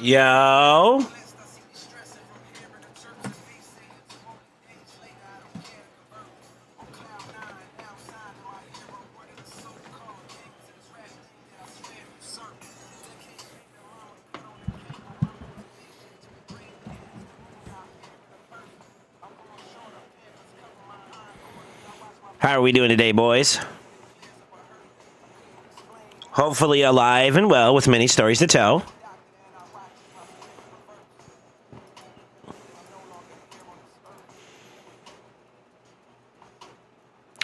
Yo. How are we doing today, boys? Hopefully alive and well with many stories to tell.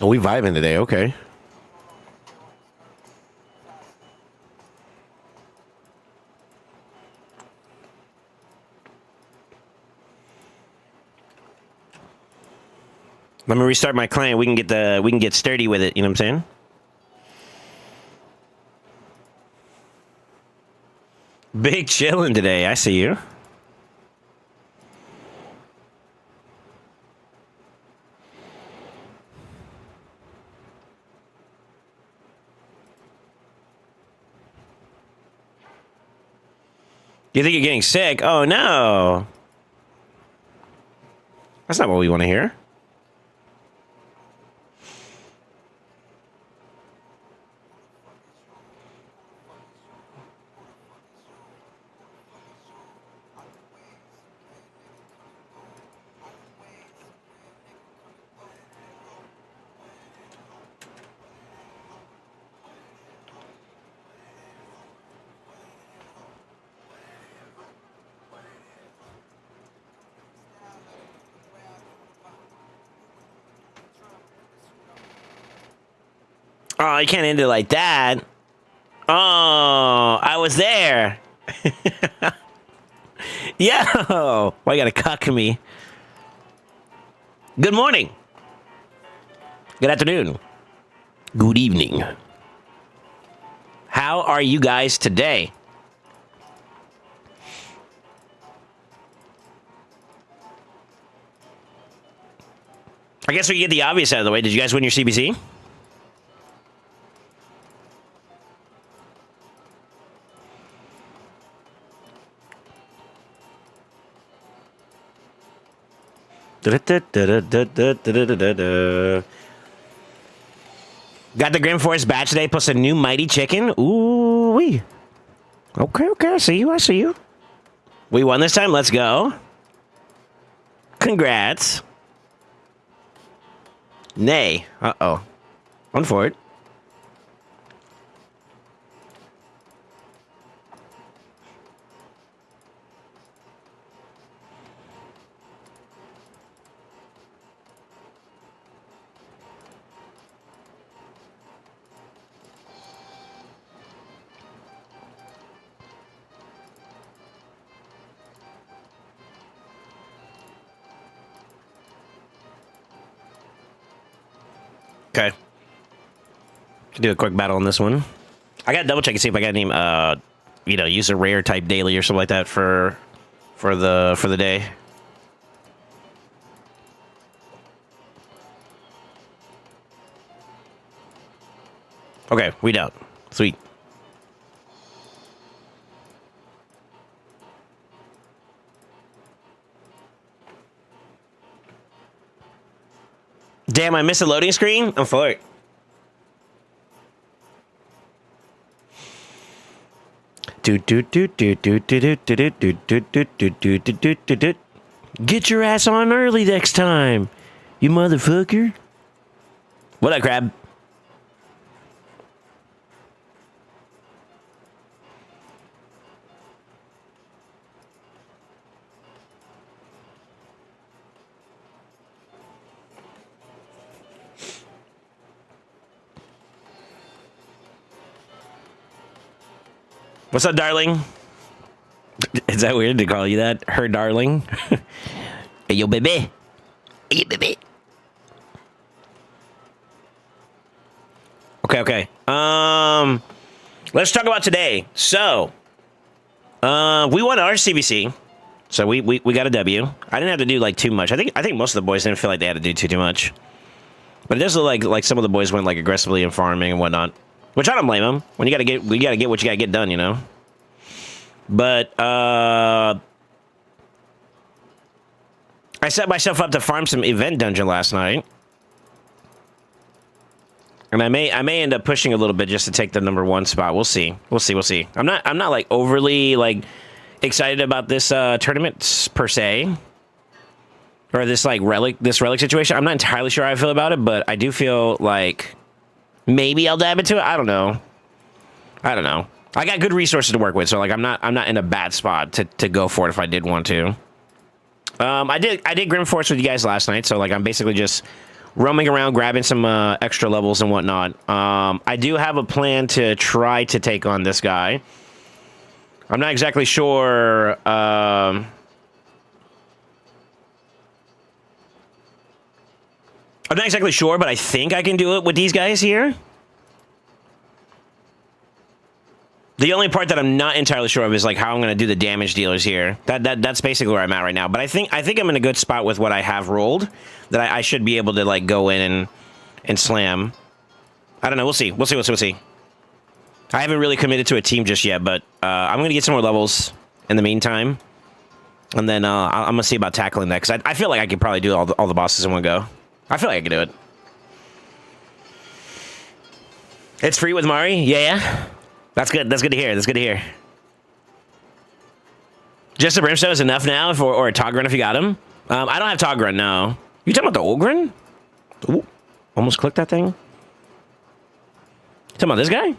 Oh, we vibing today, okay. Let me restart my client. We can get sturdy with it, you know what I'm saying? Big chillin' today. I see you. You think you're getting sick? Oh no. That's not what we want to hear. Oh, you can't end it like that. Oh, I was there. Yo, why you gotta cuck me? Good morning. Good afternoon. Good evening. How are you guys today? I guess we can get the obvious out of the way. Did you guys win your CBC? Got the Grim Forest batch today, plus a new Mighty Chicken. Ooh wee. Okay, I see you. I see you. We won this time. Let's go. Congrats. Nay. Uh-oh. One for it. Okay. Can do a quick battle on this one. I gotta double check and see if I got any, use a rare type daily or something like that for the day. Okay, we don't. Sweet. Damn, I missed a loading screen? I'm for it. Get your ass on early next time, you motherfucker. What up, Crab? What's up, darling? Is that weird to call you that? Her darling? Hey, yo, baby. Hey, baby. Okay. Let's talk about today. So, we won our CBC. So we got a W. I didn't have to do like too much. I think most of the boys didn't feel like they had to do too much. But it does look like some of the boys went like aggressively in farming and whatnot. Which I don't blame them. When you gotta get what you gotta get done, you know. But I set myself up to farm some event dungeon last night. And I may end up pushing a little bit just to take the #1 spot. We'll see. We'll see. I'm not like overly like excited about this tournament per se. Or this like relic situation. I'm not entirely sure how I feel about it, but I do feel like maybe I'll dab into it. I don't know. I got good resources to work with, so like I'm not in a bad spot to go for it if I did want to. I did Grim Force with you guys last night, so like I'm basically just roaming around grabbing some extra levels and whatnot. I do have a plan to try to take on this guy. I'm not exactly sure. I'm not exactly sure, but I think I can do it with these guys here. The only part that I'm not entirely sure of is like how I'm going to do the damage dealers here. That's basically where I'm at right now. But I think I'm in a good spot with what I have rolled. That I should be able to like go in and slam. I don't know. We'll see. I haven't really committed to a team just yet, but I'm going to get some more levels in the meantime. And then I'm going to see about tackling that. Because I feel like I could probably do all the bosses in one go. I feel like I can do it. It's free with Mari? Yeah. That's good. That's good to hear. Just a Brimstone is enough now, or a Togren if you got him. I don't have Togren, no. You talking about the Ogren? Ooh, almost clicked that thing. You talking about this guy?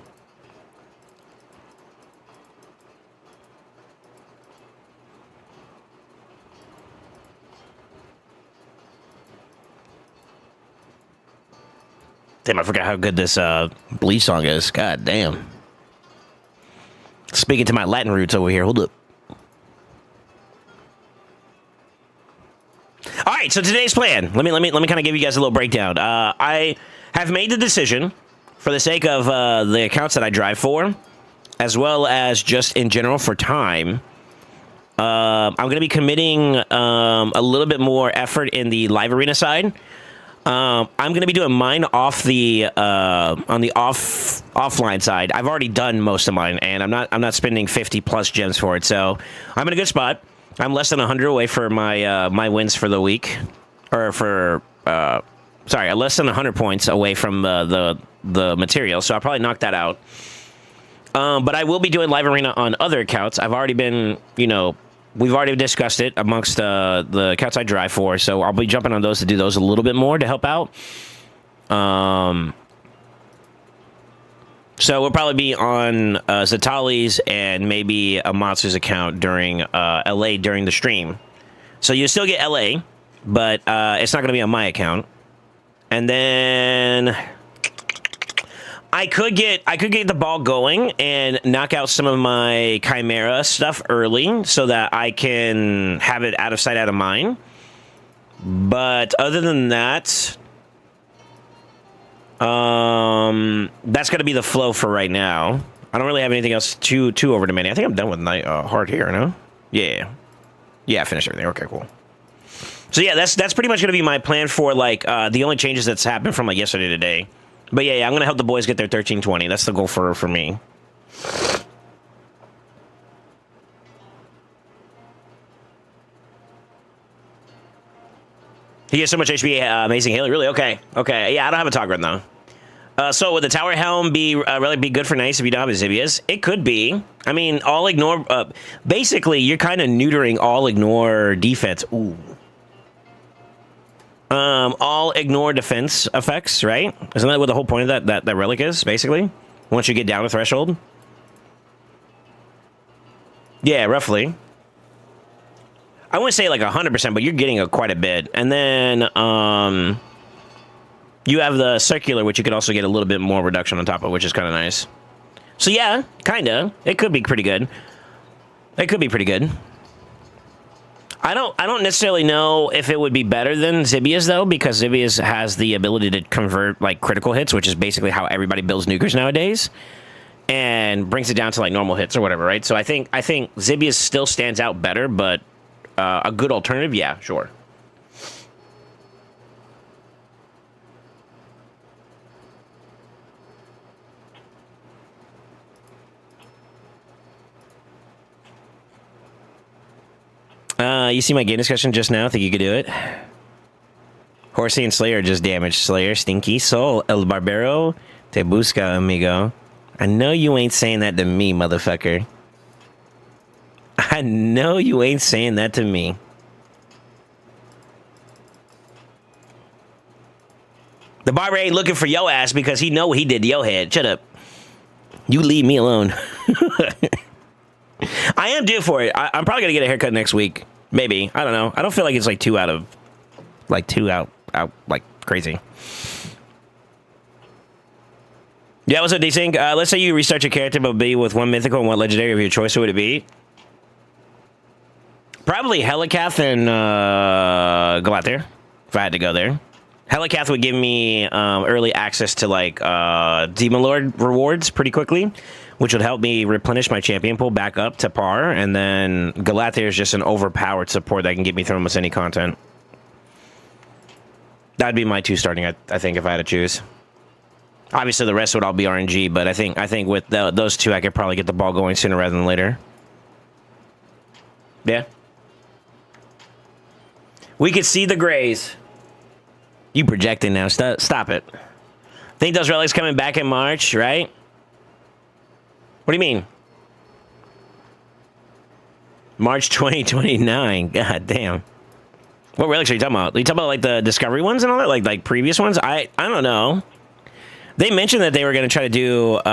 Damn, I forgot how good this Bleach song is. God damn. Speaking to my Latin roots over here. Hold up. All right, so today's plan. Let me kind of give you guys a little breakdown. I have made the decision, for the sake of the accounts that I drive for, as well as just in general for time. I'm going to be committing a little bit more effort in the live arena side. I'm going to be doing mine off the on the offline side. I've already done most of mine, and I'm not spending 50 plus gems for it. So I'm in a good spot. I'm less than 100 away for my my wins for the week, or for sorry, less than 100 points away from the material. So I'll probably knock that out. But I will be doing live arena on other accounts. I've already been, we've already discussed it amongst the accounts I drive for, so I'll be jumping on those to do those a little bit more to help out. So we'll probably be on Zatali's and maybe Amatsu's account during LA during the stream. So you still get LA, but it's not going to be on my account. And then I could get the ball going and knock out some of my Chimera stuff early so that I can have it out of sight, out of mind. But other than that, that's going to be the flow for right now. I don't really have anything else too over demanding. I think I'm done with night hard here, no? Yeah, I finished everything. Okay, cool. So yeah, that's pretty much going to be my plan for like the only changes that's happened from like yesterday to today. But yeah, I'm going to help the boys get their 1320. That's the goal for me. He has so much HP, amazing healing. Really? Okay. Yeah, I don't have a Togren, though. So would the Tower Helm be really be good for nice if you don't have a Zibius? It could be. I mean, all ignore... basically, you're kind of neutering all ignore defense. Ooh. All ignore defense effects, right? Isn't that what the whole point of that relic is, basically? Once you get down to threshold? Yeah, roughly. I wouldn't say like 100%, but you're getting quite a bit. And then, you have the circular, which you could also get a little bit more reduction on top of, which is kind of nice. So yeah, kind of. It could be pretty good. I don't necessarily know if it would be better than Zibia's, though, because Zibia's has the ability to convert, like, critical hits, which is basically how everybody builds nukers nowadays, and brings it down to, like, normal hits or whatever, right? So I think Zibia's still stands out better, but a good alternative, yeah, sure. You see my game discussion just now? Think you could do it? Horsey and Slayer just damaged. Slayer, Stinky Soul, El Barbero, Te Busca, amigo. I know you ain't saying that to me, motherfucker. I know you ain't saying that to me. The barber ain't looking for yo ass because he know what he did to yo head. Shut up. You leave me alone. I am due for it. I'm probably gonna get a haircut next week. Maybe. I don't know. I don't feel like it's like two out like crazy. Yeah, what's up, D-Sync? Let's say you restart your character, but be with one mythical and one legendary of your choice. Who would it be? Probably Helicath and Galather, if I had to go there. Helicath would give me early access to like Demon Lord rewards pretty quickly, which would help me replenish my champion pool back up to par. And then Galather is just an overpowered support that can get me through almost any content. That'd be my two starting, I think, if I had to choose. Obviously, the rest would all be RNG, but I think with those two, I could probably get the ball going sooner rather than later. Yeah. We could see the Grays. You projecting now. Stop it. Think those relics coming back in March, right? What do you mean? March 2029. God damn. What relics are you talking about? Are you talking about like the Discovery ones and all that? Like previous ones? I don't know. They mentioned that they were going to try to do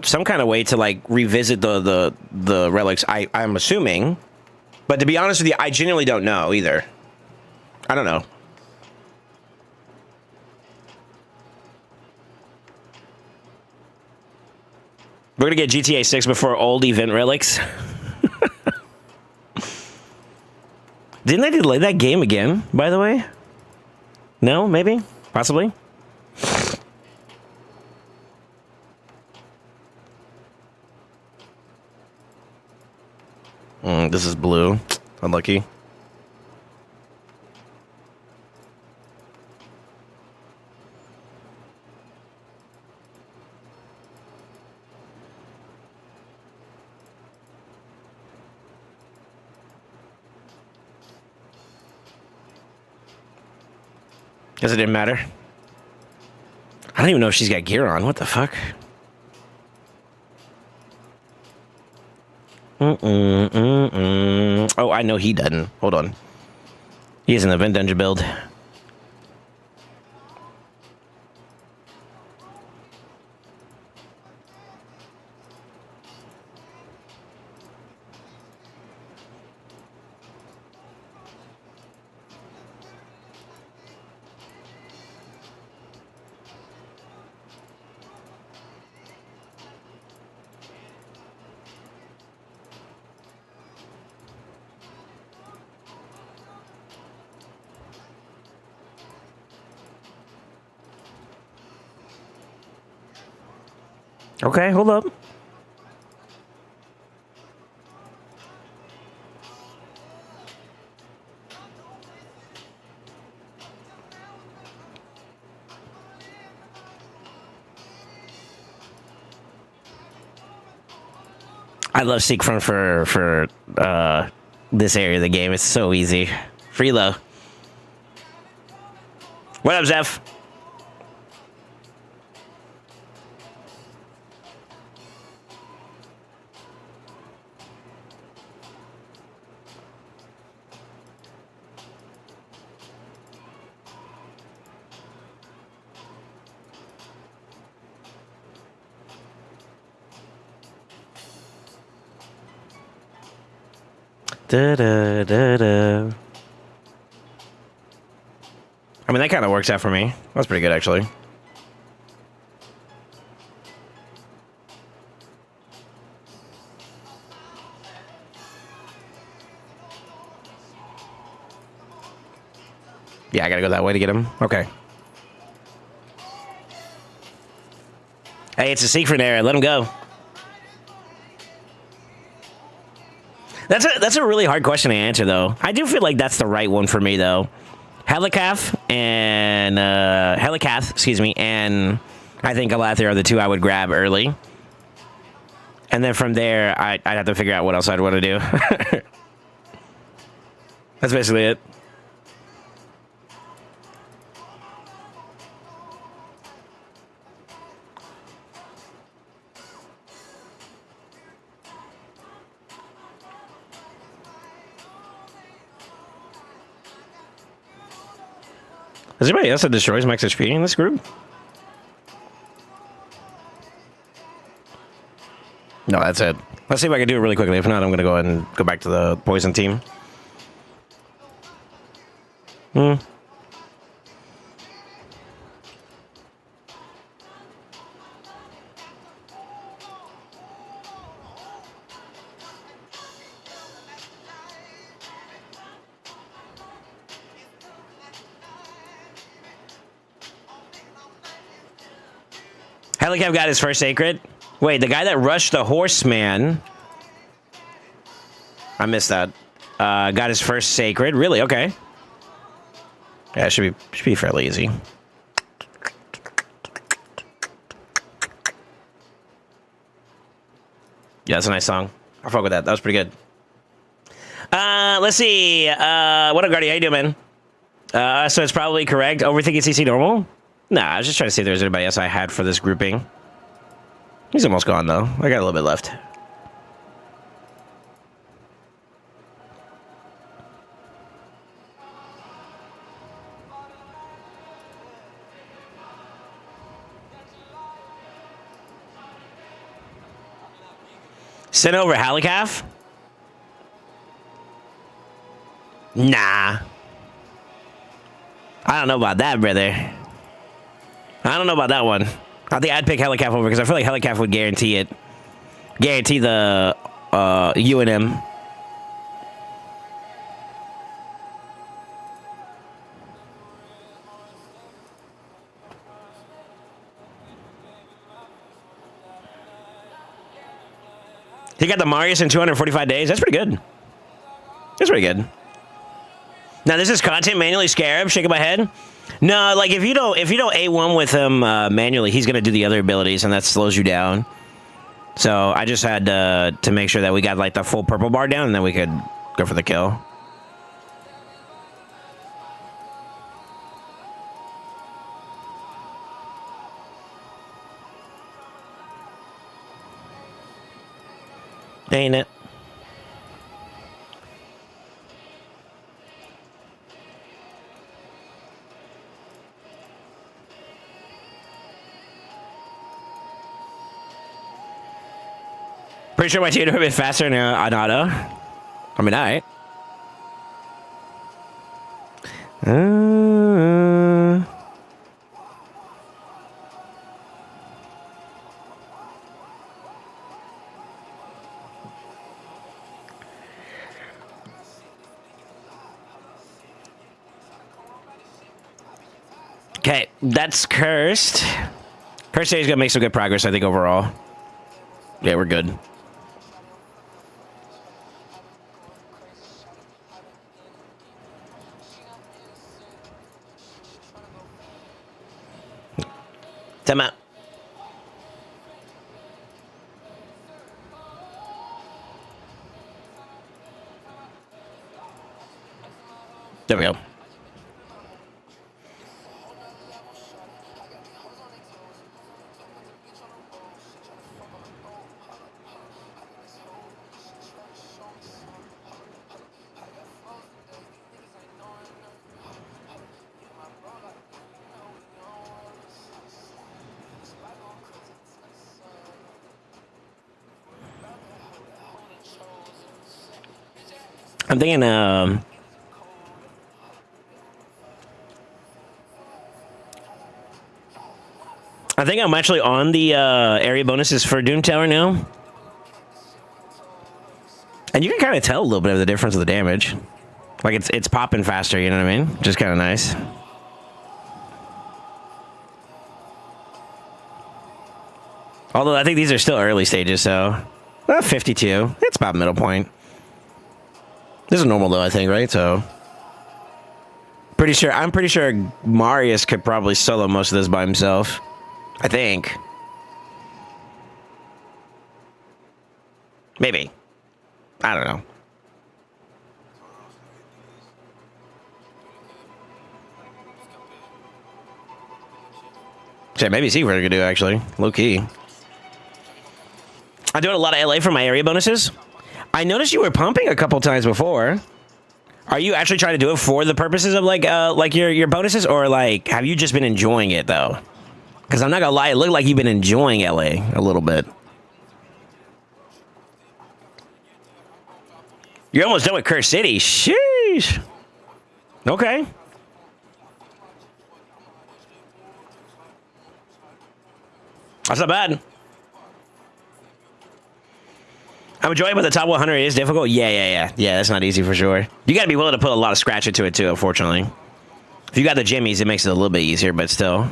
some kind of way to like revisit the relics. I'm assuming, but to be honest with you, I genuinely don't know either. I don't know. We're gonna get GTA 6 before old event relics. Didn't they delay that game again, by the way? No, maybe? Possibly? This is blue. Unlucky. Guess it didn't matter. I don't even know if she's got gear on. What the fuck? Oh, I know he doesn't. Hold on. He has an event dungeon build. Okay, hold up. I love Seekfront for this area of the game. It's so easy. Freelo. What up, Zeph? Da, da, da, da. I mean, that kind of works out for me. That's pretty good, actually. Yeah, I gotta go that way to get him. Okay. Hey, it's a secret area. Let him go. That's a really hard question to answer, though. I do feel like that's the right one for me, though. Helicath and Helicath, excuse me, and I think Alathir are the two I would grab early. And then from there, I'd have to figure out what else I'd want to do. That's basically it. Is anybody else that destroys max HP in this group? No, that's it. Let's see if I can do it really quickly. If not, I'm going to go ahead and go back to the poison team. Helicav got his first sacred. Wait, the guy that rushed the horseman. I missed that. Got his first sacred. Really? Okay. Yeah, it should be fairly easy. Yeah, that's a nice song. I fuck with that. That was pretty good. Let's see. What up, Guardy? How you doing, man? So it's probably correct. Overthinking CC normal? Nah, I was just trying to see if there's anybody else I had for this grouping. He's almost gone, though. I got a little bit left. Send over Helicath? Nah. I don't know about that, brother. I don't know about that one. I think I'd pick Helicath over because I feel like Helicath would guarantee it. Guarantee the UNM. He got the Marius in 245 days. That's pretty good. That's pretty good. Now this is content manually Scarab. Shaking my head. No, like if you don't A1 with him manually, he's gonna do the other abilities, and that slows you down. So I just had to make sure that we got like the full purple bar down, and then we could go for the kill. Ain't it? Pretty sure my team would have been faster on auto. I mean, alright. Okay, that's cursed. Cursed is gonna make some good progress, I think, overall. Yeah, we're good. Time out. There we go. I'm thinking, I think I'm actually on the area bonuses for Doom Tower now. And you can kind of tell a little bit of the difference of the damage. Like, it's popping faster, you know what I mean? Just kind of nice. Although, I think these are still early stages, so... Well, 52. It's about middle point. This is normal, though, I think, right? So... I'm pretty sure Marius could probably solo most of this by himself. I think. Maybe. I don't know. Shit, maybe Secret could do, actually. Low key. I do a lot of LA for my area bonuses. I noticed you were pumping a couple times before. Are you actually trying to do it for the purposes of, like your bonuses? Or, like, have you just been enjoying it, though? Because I'm not gonna lie, it looked like you've been enjoying LA a little bit. You're almost done with Curse City. Sheesh. Okay. That's not bad. I'm enjoying, but the top 100 is difficult. Yeah, that's not easy for sure. You got to be willing to put a lot of scratch into it too, unfortunately. If you got the jimmies, it makes it a little bit easier, but still a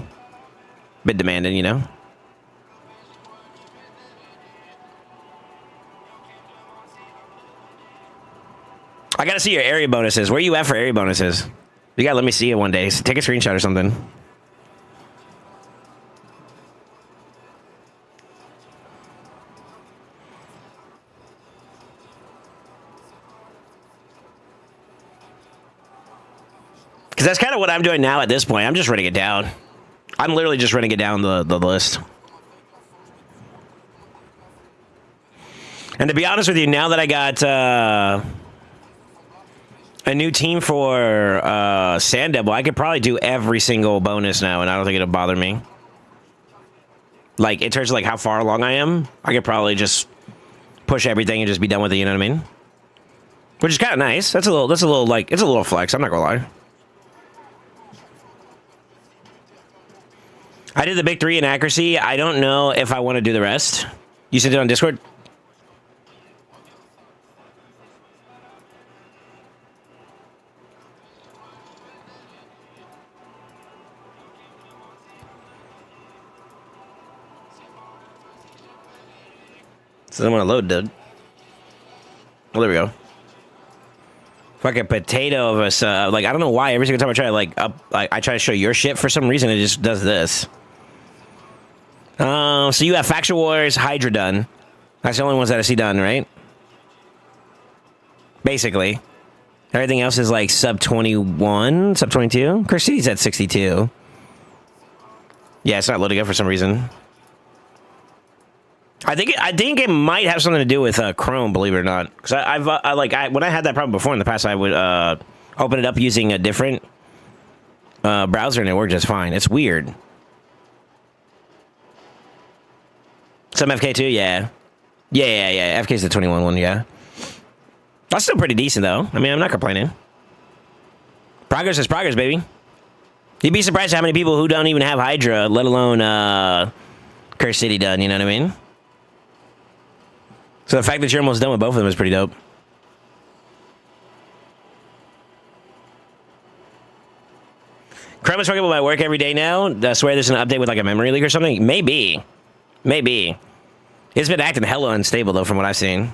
bit demanding, you know? I got to see your area bonuses. Where you at for area bonuses? You got to let me see it one day. Take a screenshot or something. Because that's kind of what I'm doing now at this point. I'm just running it down. I'm literally just running it down the list. And to be honest with you, now that I got a new team for Sand Devil, I could probably do every single bonus now, and I don't think it'll bother me. Like, in terms of like how far along I am, I could probably just push everything and just be done with it, you know what I mean? Which is kind of nice. That's a little like, it's a little flex, I'm not gonna lie. I did the big 3 in accuracy. I don't know if I want to do the rest. You sent it on Discord? So I'm gonna load, dude. Well, there we go. Fucking potato of us. Like, I don't know why every single time I try to, like, I try to show your shit, for some reason it just does this. So you have Faction Wars, Hydra done. That's the only ones that I see done, right? Basically. Everything else is like sub 21, sub 22. Curse City's at 62. Yeah, it's not loading up for some reason. I think it might have something to do with Chrome, believe it or not. Because when I had that problem before in the past, I would open it up using a different browser and it worked just fine. It's weird. Some FK too, yeah. Yeah. FK's the 21 one, yeah. That's still pretty decent, though. I mean, I'm not complaining. Progress is progress, baby. You'd be surprised how many people who don't even have Hydra, let alone Curse City done, you know what I mean? So the fact that you're almost done with both of them is pretty dope. Chrome is talking about my work every day now. I swear there's an update with like a memory leak or something. Maybe. It's been acting hella unstable, though, from what I've seen.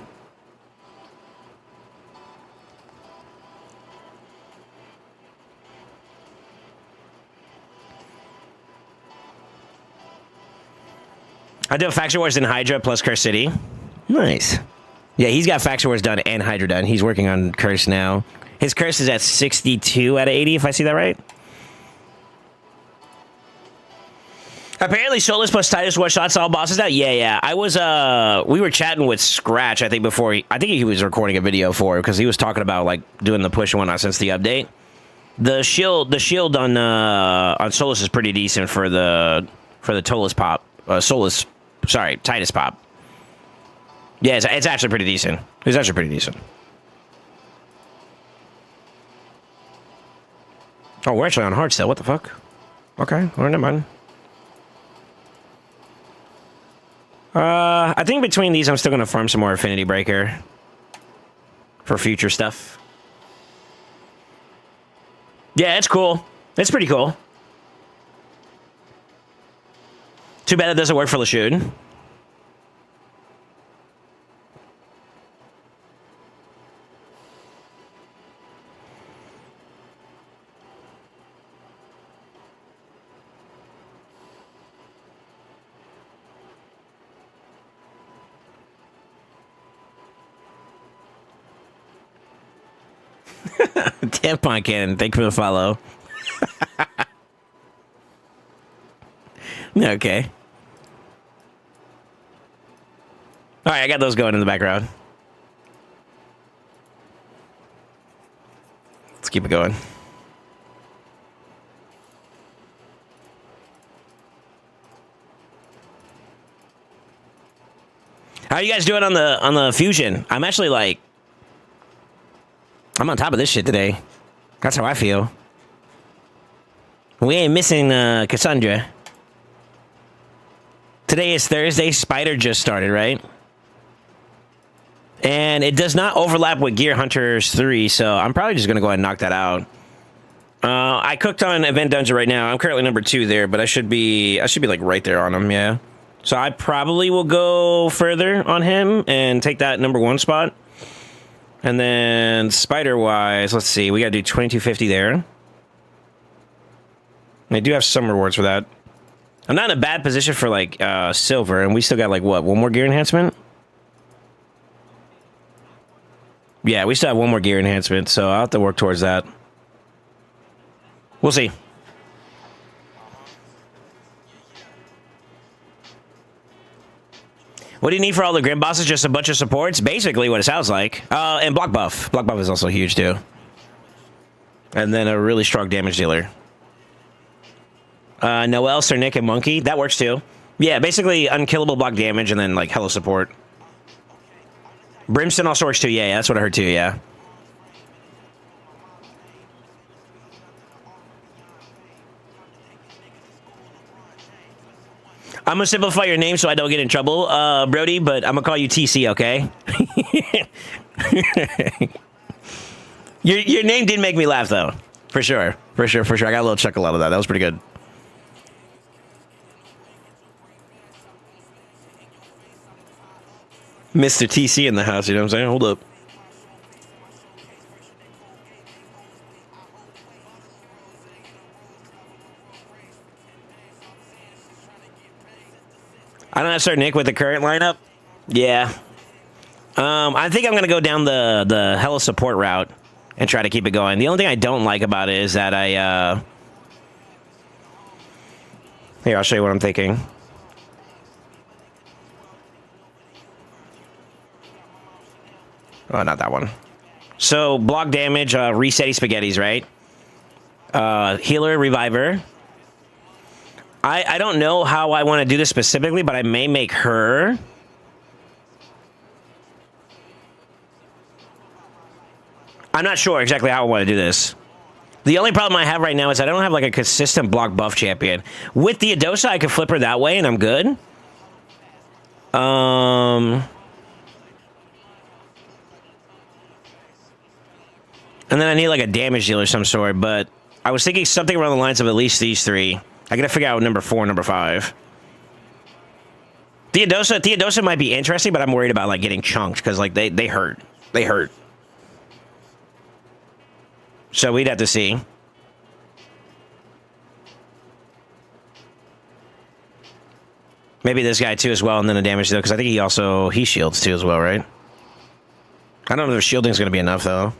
I do Faction Wars in Hydra plus Curse City. Nice. Yeah, he's got Faction Wars done and Hydra done. He's working on Curse now. His Curse is at 62 out of 80, if I see that right. Apparently, Solus plus Titus one-shots all bosses out. Yeah. I was, we were chatting with Scratch, I think, before I think he was recording a video for it, because he was talking about, like, doing the push and whatnot since the update. The shield on Solus is pretty decent for the Titus pop. Yeah, it's actually pretty decent. It's actually pretty decent. Oh, we're actually on hard still. What the fuck? Okay, well, never mind. I think between these, I'm still going to farm some more Affinity Breaker for future stuff. Yeah, it's cool. It's pretty cool. Too bad it doesn't work for Lashud. Tampon cannon. Thank you for the follow. Okay. All right, I got those going in the background. Let's keep it going. How are you guys doing on the fusion? I'm actually like, I'm on top of this shit today. That's how I feel. We ain't missing Cassandra. Today is Thursday. Spider just started, right? And it does not overlap with Gear Hunters 3, so I'm probably just gonna go ahead and knock that out. I cooked on Event Dungeon right now. I'm currently number 2 there, but I should be like right there on him, yeah. So I probably will go further on him and take that number 1 spot. And then spider-wise, let's see. We got to do 2250 there. I do have some rewards for that. I'm not in a bad position for, like, silver. And we still got, like, what? 1 more gear enhancement? Yeah, we still have 1 more gear enhancement. So I'll have to work towards that. We'll see. What do you need for all the Grim bosses? Just a bunch of supports? Basically what it sounds like. And block buff. Block buff is also huge, too. And then a really strong damage dealer. Noelle, Sir Nick, and Monkey. That works, too. Yeah, basically unkillable block damage and then, like, hella support. Brimstone also works, too. Yeah, that's what I heard, too, yeah. I'm gonna simplify your name so I don't get in trouble, Brody, but I'm gonna call you TC, okay? Your name did make me laugh, though. For sure. For sure, for sure. I got a little chuckle out of that. That was pretty good. Mr. TC in the house, you know what I'm saying? Hold up. I don't have Sir Nick with the current lineup. Yeah. I think I'm going to go down the hella support route and try to keep it going. The only thing I don't like about it is that I... Here, I'll show you what I'm thinking. Oh, not that one. So, block damage, resetty spaghettis, right? Healer, reviver. I don't know how I want to do this specifically, but I may make her. I'm not sure exactly how I want to do this. The only problem I have right now is I don't have like a consistent block buff champion. With the Adosa, I could flip her that way and I'm good. And then I need like a damage dealer of some sort, but I was thinking something around the lines of at least these 3. I gotta figure out number 4 and number 5. Theodosa might be interesting, but I'm worried about like getting chunked because like they hurt. They hurt. So we'd have to see. Maybe this guy too as well, and then a damage deal because I think he shields too as well, right? I don't know if shielding's gonna be enough though.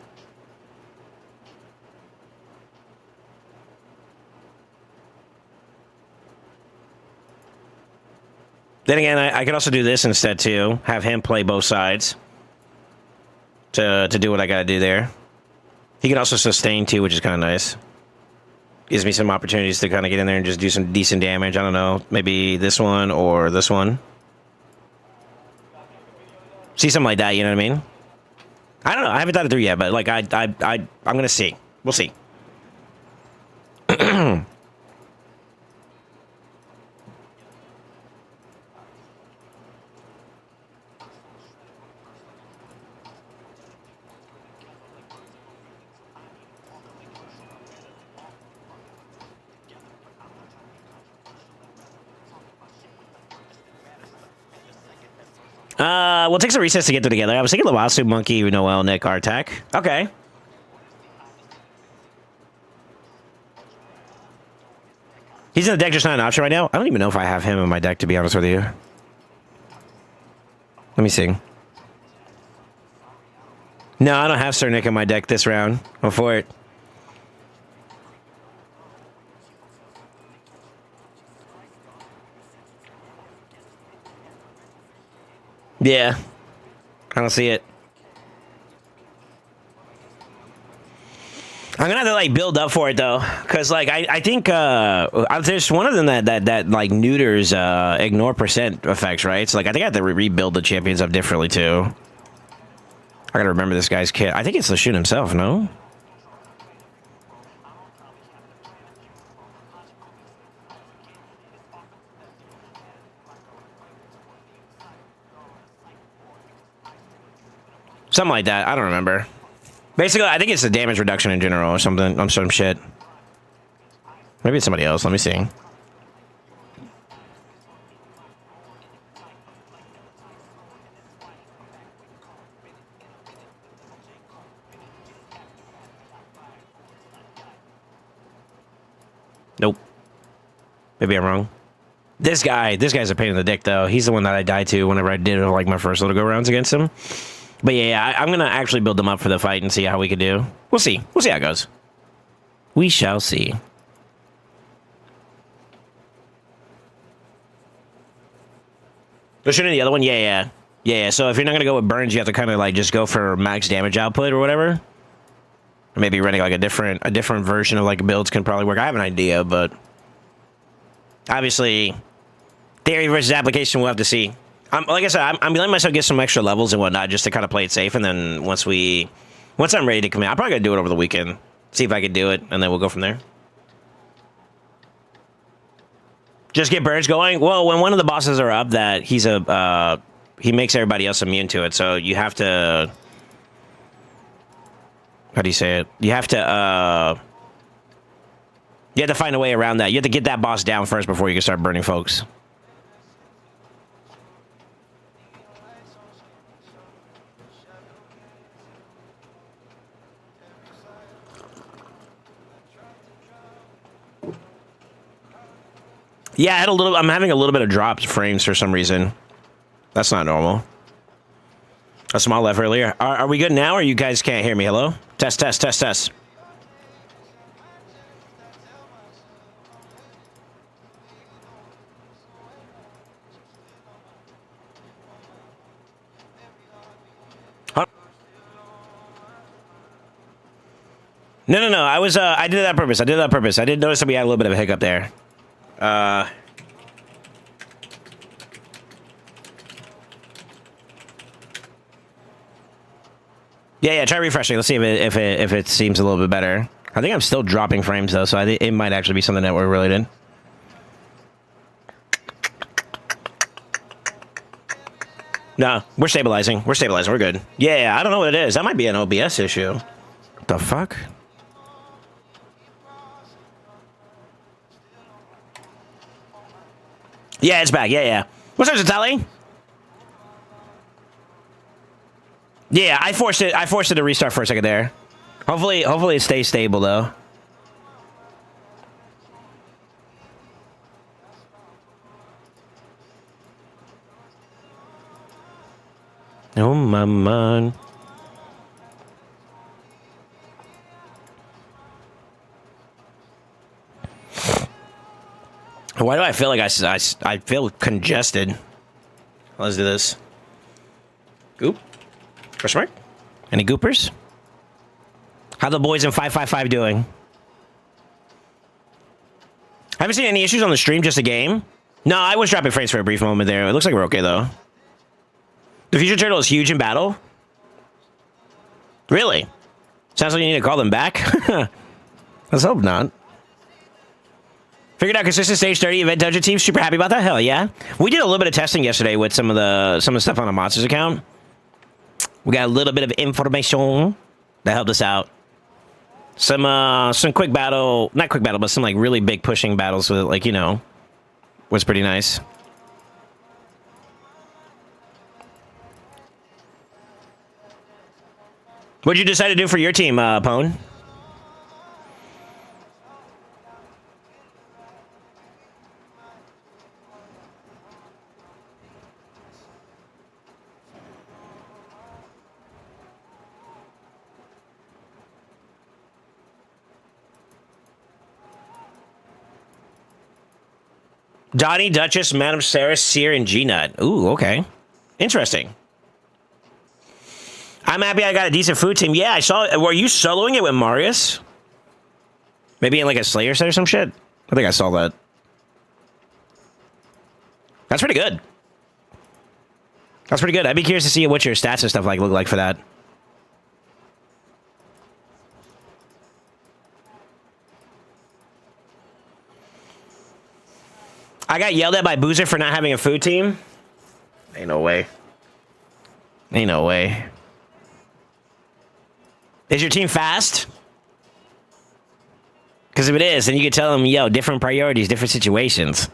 Then again, I could also do this instead, too. Have him play both sides to do what I gotta do there. He can also sustain, too, which is kind of nice. Gives me some opportunities to kind of get in there and just do some decent damage. I don't know, maybe this one or this one. See something like that, you know what I mean? I don't know, I haven't thought it through yet, but, like, I'm gonna see. We'll see. We'll take some recess to get them together. I was thinking Lawasu, Monkey, Noel, Nick, Artak. Okay. He's in the deck, just not an option right now. I don't even know if I have him in my deck, to be honest with you. Let me see. No, I don't have Sir Nick in my deck this round. I'm for it. Yeah. I don't see it. I'm gonna have to like build up for it though, because like I think there's one of them that like neuters ignore percent effects, right? So like I think I have to rebuild the champions up differently too. I gotta remember this guy's kit. I think it's Lashun himself, no? Something like that. I don't remember. Basically, I think it's the damage reduction in general or something. Some shit. Maybe it's somebody else. Let me see. Nope. Maybe I'm wrong. This guy's a pain in the dick, though. He's the one that I died to whenever I did like my first little go-rounds against him. But yeah, I'm gonna actually build them up for the fight and see how we can do. We'll see. We'll see how it goes. We shall see. But shouldn't the other one? Yeah. So if you're not gonna go with burns, you have to kind of like just go for max damage output or whatever. Or maybe running like a different version of like builds can probably work. I have an idea, but obviously, theory versus application, we'll have to see. Like I said, I'm letting myself get some extra levels and whatnot just to kind of play it safe. And then once I'm ready to commit, I'm probably gonna do it over the weekend. See if I can do it, and then we'll go from there. Just get birds going. Well, when one of the bosses are up, that he makes everybody else immune to it. So you have to. How do you say it? You have to find a way around that. You have to get that boss down first before you can start burning folks. Yeah, I'm having a little bit of dropped frames for some reason. That's not normal. A small left earlier. Are we good now, or you guys can't hear me? Hello? Test. Huh? No. I did it on purpose. I did notice that we had a little bit of a hiccup there. Yeah, try refreshing. Let's see if it seems a little bit better. I think I'm still dropping frames though, so I think it might actually be something that we're related. No, we're stabilizing. We're good. Yeah, I don't know what it is. That might be an OBS issue. What the fuck? Yeah, it's back. Yeah. What's up, Zatali? Yeah, I forced it to restart for a second there. Hopefully it stays stable though. Oh my man. Why do I feel like I feel congested? Let's do this. Goop. Question mark? Any goopers? How the boys in 555 doing? I haven't seen any issues on the stream, just a game. No, I was dropping frames for a brief moment there. It looks like we're okay though. The future turtle is huge in battle. Really? Sounds like you need to call them back. Let's hope not. Figured out consistent stage 30 event dungeon team. Super happy about that. Hell yeah. We did a little bit of testing yesterday with some of the stuff on the monsters account. We got a little bit of information that helped us out. Some quick battle, not quick battle, but some like really big pushing battles with it, like, you know, was pretty nice. What'd you decide to do for your team, Pone? Donnie, Duchess, Madam Sarah, Seer, and G-Nut. Ooh, okay. Interesting. I'm happy I got a decent food team. Yeah, I saw. Were you soloing it with Marius? Maybe in like a Slayer set or some shit? I think I saw that. That's pretty good. That's pretty good. I'd be curious to see what your stats and stuff like look like for that. I got yelled at by Boozer for not having a food team. Ain't no way. Ain't no way. Is your team fast? Because if it is, then you can tell them, yo, different priorities, different situations.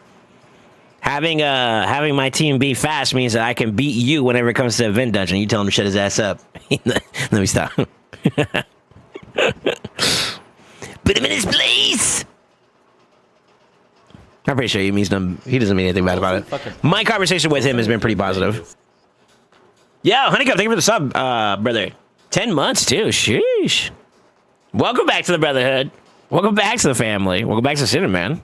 Having my team be fast means that I can beat you whenever it comes to event dungeon. You tell him to shut his ass up. Let me stop. Put him in his place. I'm pretty sure he doesn't mean anything bad about it. My conversation with him has been pretty positive. Yeah, Honeycutt, thank you for the sub, brother. 10 months, too. Sheesh. Welcome back to the Brotherhood. Welcome back to the family. Welcome back to Cinnamon.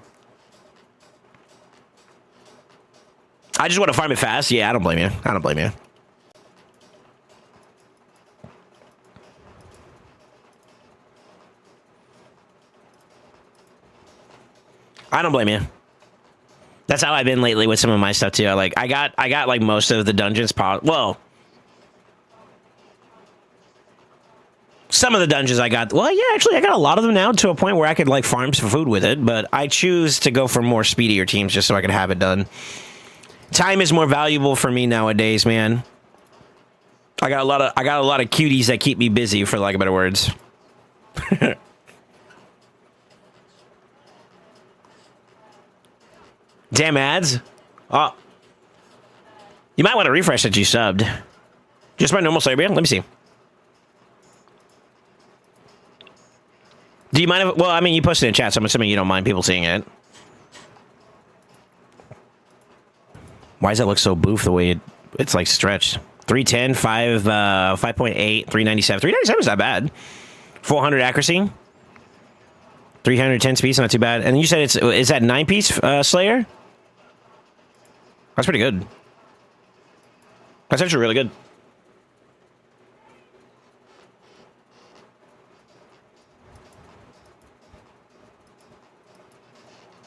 I just want to farm it fast. Yeah, I don't blame you. I don't blame you. I don't blame you. That's how I've been lately with some of my stuff too. I got like most of the dungeons. Well, some of the dungeons I got. Well, yeah, actually, I got a lot of them now to a point where I could like farm some food with it. But I choose to go for more speedier teams just so I can have it done. Time is more valuable for me nowadays, man. I got a lot of cuties that keep me busy, for lack of better words. Damn ads. Oh. You might want to refresh that you subbed. Just my normal Slayer. Let me see. Do you mind if... Well, I mean, you posted it in chat, so I'm assuming you don't mind people seeing it. Why does that look so boof the way it's like stretched? 310, 5.8, 397. 397 is not bad. 400 accuracy. 310 speed, not too bad. And you said is that 9-piece Slayer? That's pretty good. That's actually really good.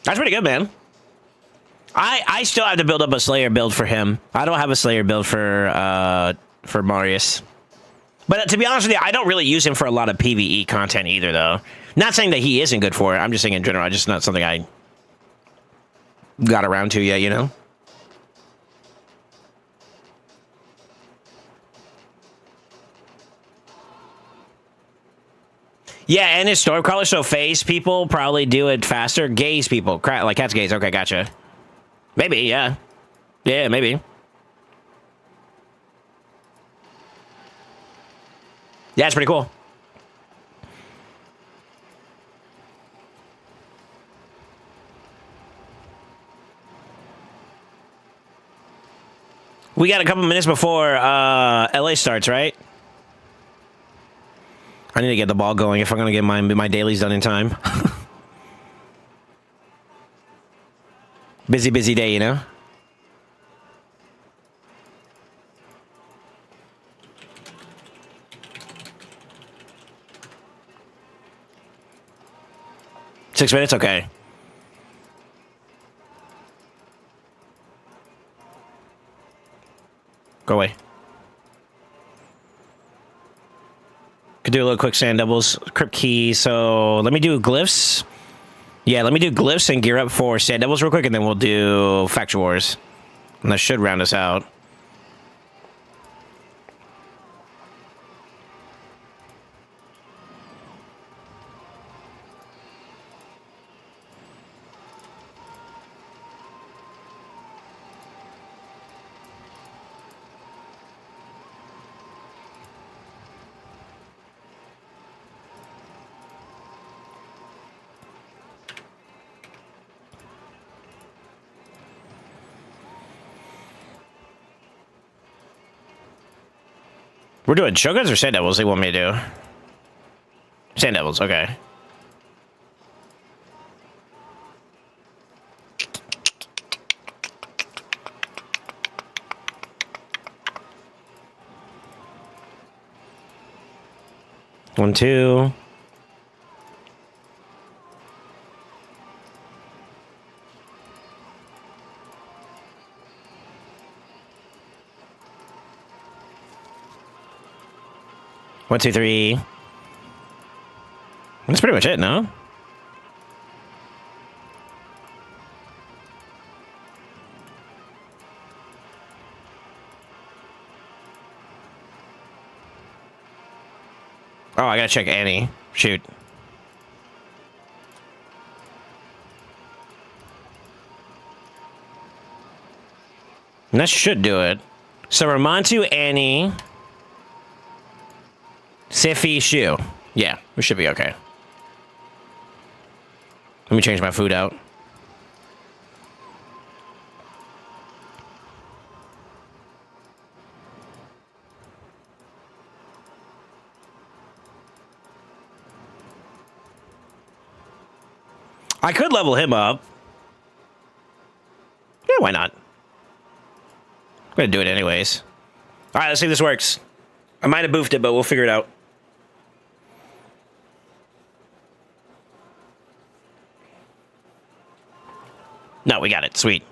That's pretty good, man. I still have to build up a Slayer build for him. I don't have a Slayer build for Marius. But to be honest with you, I don't really use him for a lot of PvE content either, though. Not saying that he isn't good for it. I'm just saying in general, just not something I got around to yet, you know? Yeah, and his Stormcaller, so phase people probably do it faster. Gaze people, like Cat's Gaze. Okay, gotcha. Maybe, yeah. Yeah, maybe. Yeah, it's pretty cool. We got a couple minutes before LA starts, right? I need to get the ball going if I'm going to get my dailies done in time. Busy day, you know? Six minutes? Okay. Go away. Could do a little quick sand doubles. Crypt key, so let me do glyphs. Yeah, let me do glyphs and gear up for sand doubles real quick, and then we'll do Factual Wars. And that should round us out. We're doing Shoguns or Sand Devils they want me to do? Sand Devils, okay. 1, 2. One, two, three. That's pretty much it, no? Oh, I gotta check Annie. Shoot. And that should do it. So Ramontu, Annie, Siffy, Shu. Yeah, we should be okay. Let me change my food out. I could level him up. Yeah, why not? I'm gonna do it anyways. All right, let's see if this works. I might have boofed it, but we'll figure it out. No, we got it. Sweet.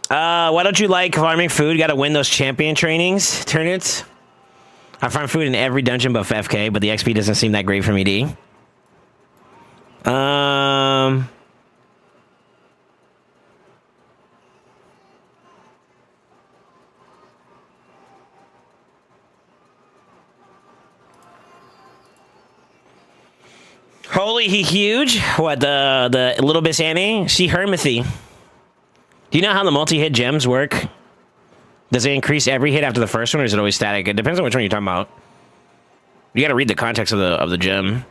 Why don't you like farming food? Got to win those champion trainings, tournaments. I farm food in every dungeon but FK, but the XP doesn't seem that great for me, D. Holy, he huge. What, the little Miss Annie? She Hermithy. Do you know how the multi-hit gems work? Does it increase every hit after the first one, or is it always static? It depends on which one you're talking about. You got to read the context of the gem.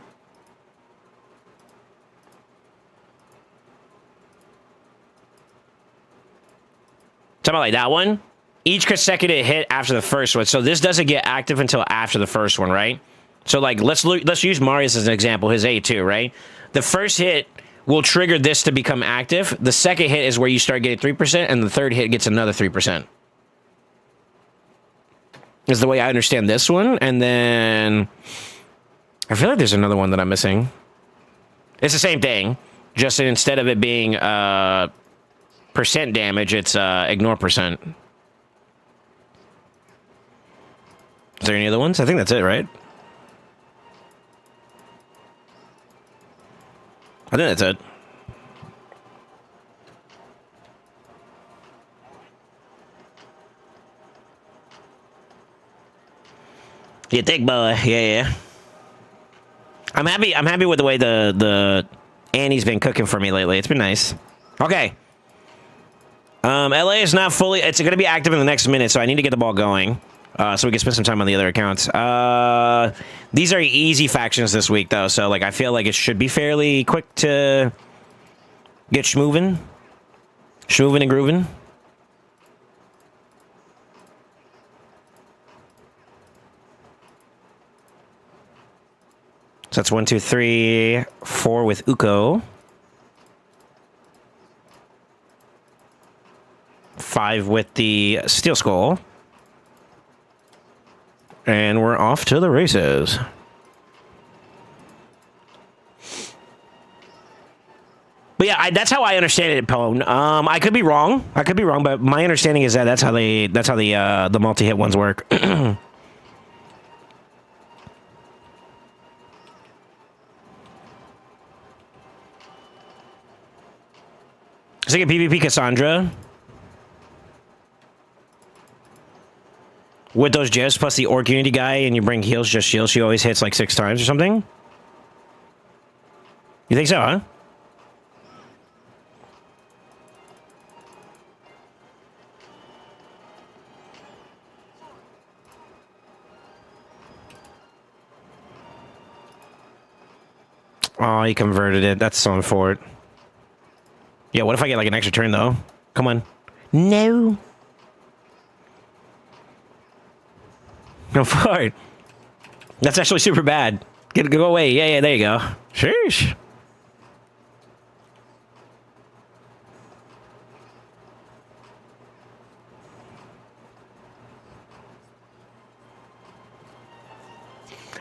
Talking about like that one. Each consecutive hit after the first one. So this doesn't get active until after the first one, right? So like let's use Marius as an example. His A2, right? The first hit will trigger this to become active. The second hit is where you start getting 3%, and the third hit gets another 3%. Is the way I understand this one. And then I feel like there's another one that I'm missing. It's the same thing, just instead of it being percent damage, it's ignore percent. Is there any other ones? I think that's it, right? I think that's it. You think, boy? Yeah. I'm happy with the way the Annie's been cooking for me lately. It's been nice. Okay. LA is not fully. It's going to be active in the next minute, so I need to get the ball going, so we can spend some time on the other accounts. These are easy factions this week, though, so like I feel like it should be fairly quick to get schmoovin' and groovin'. So that's 1, 2, 3, 4 with Uko. 5 with the Steel Skull. And we're off to the races. But yeah, that's how I understand it, Pone. I could be wrong. But my understanding is that that's how the multi-hit ones work. Is it a PvP Cassandra? With those gifs plus the Orc Unity guy, and you bring heals, just shields, she always hits like 6 times or something? You think so, huh? Oh, he converted it. That's so unfortunate. Yeah, what if I get like an extra turn, though? Come on. No. Go for it. That's actually super bad. Go away. Yeah, there you go. Sheesh.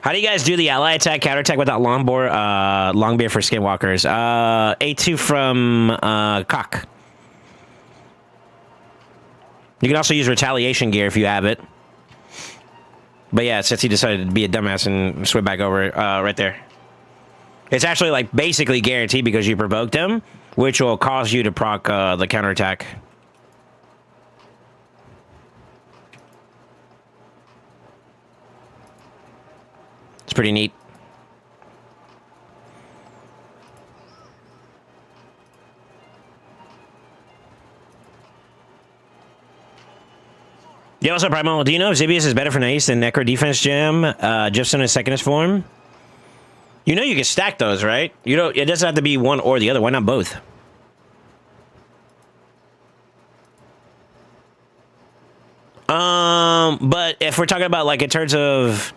How do you guys do the ally attack, counter attack without longbeard for skinwalkers? A2 from Cock. You can also use retaliation gear if you have it. But yeah, since he decided to be a dumbass and swim back over right there. It's actually like basically guaranteed because you provoked him, which will cause you to proc the counterattack. It's pretty neat. Yeah, also, Primal, do you know if Zibius is better for Nice than Necro Defense Gem, just in his secondest form? You know you can stack those, right? You don't. It doesn't have to be one or the other. Why not both? But if we're talking about like in terms of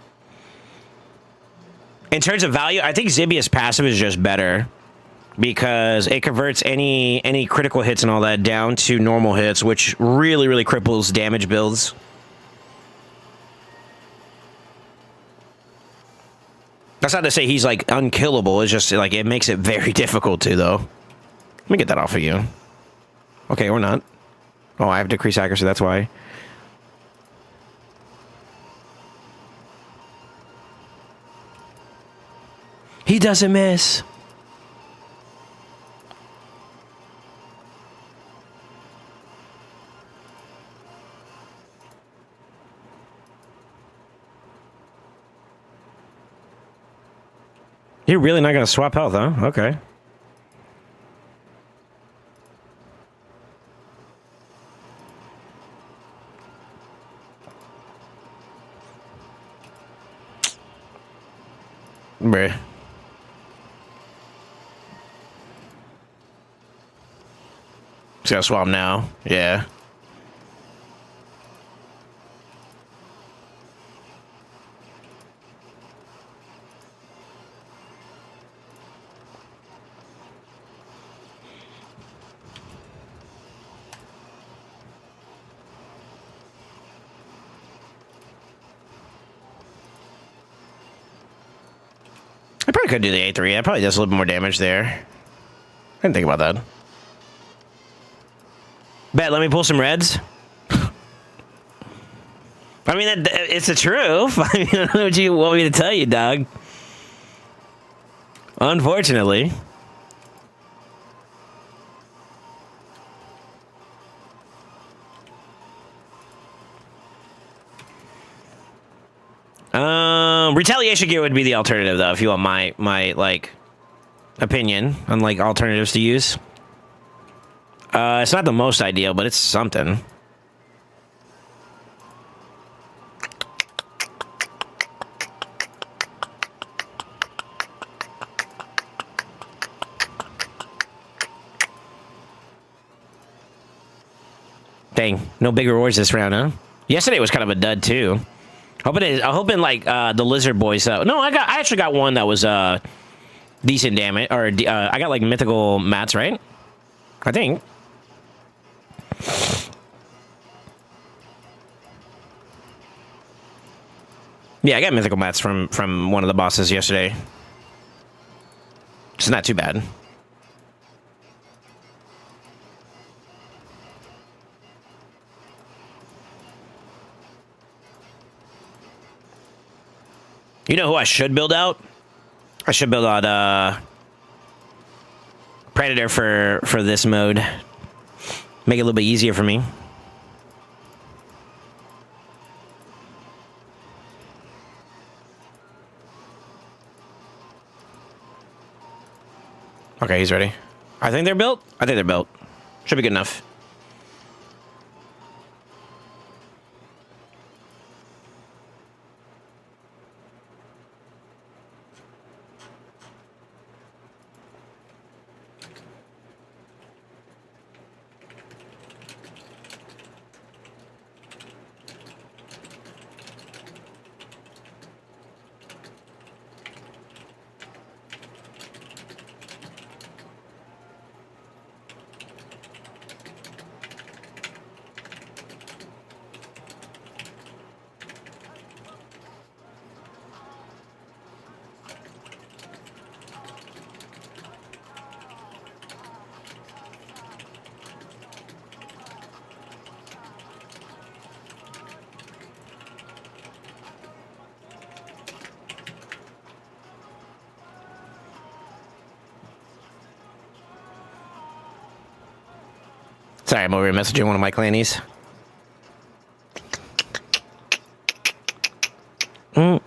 value, I think Zibius passive is just better because it converts any critical hits and all that down to normal hits, which really cripples damage builds. That's not to say he's like unkillable. It's just like it makes it very difficult to though. Let me get that off of you. Okay, or not. Oh, I have decreased accuracy. That's why. He doesn't miss. You're really not going to swap health, huh? Okay. Bruh. Just gotta swap now. Yeah. I probably could do the A3. That probably does a little bit more damage there. I didn't think about that. Bet, let me pull some reds. I mean, it's the truth. I mean, I don't know what you want me to tell you, dog. Unfortunately. Retaliation gear would be the alternative, though, if you want my like opinion on like alternatives to use. It's not the most ideal, but it's something. Dang, no big rewards this round, huh? Yesterday was kind of a dud too. I'm hoping like the lizard boys. No, I actually got one that was decent damage, or I got like mythical mats, right? I think. Yeah, I got mythical mats from one of the bosses yesterday. It's not too bad. You know who I should build out? I should build out Predator for this mode. Make it a little bit easier for me. Okay, he's ready. I think they're built. I think they're built. Should be good enough. Sorry, I'm over here messaging one of my clannies. You're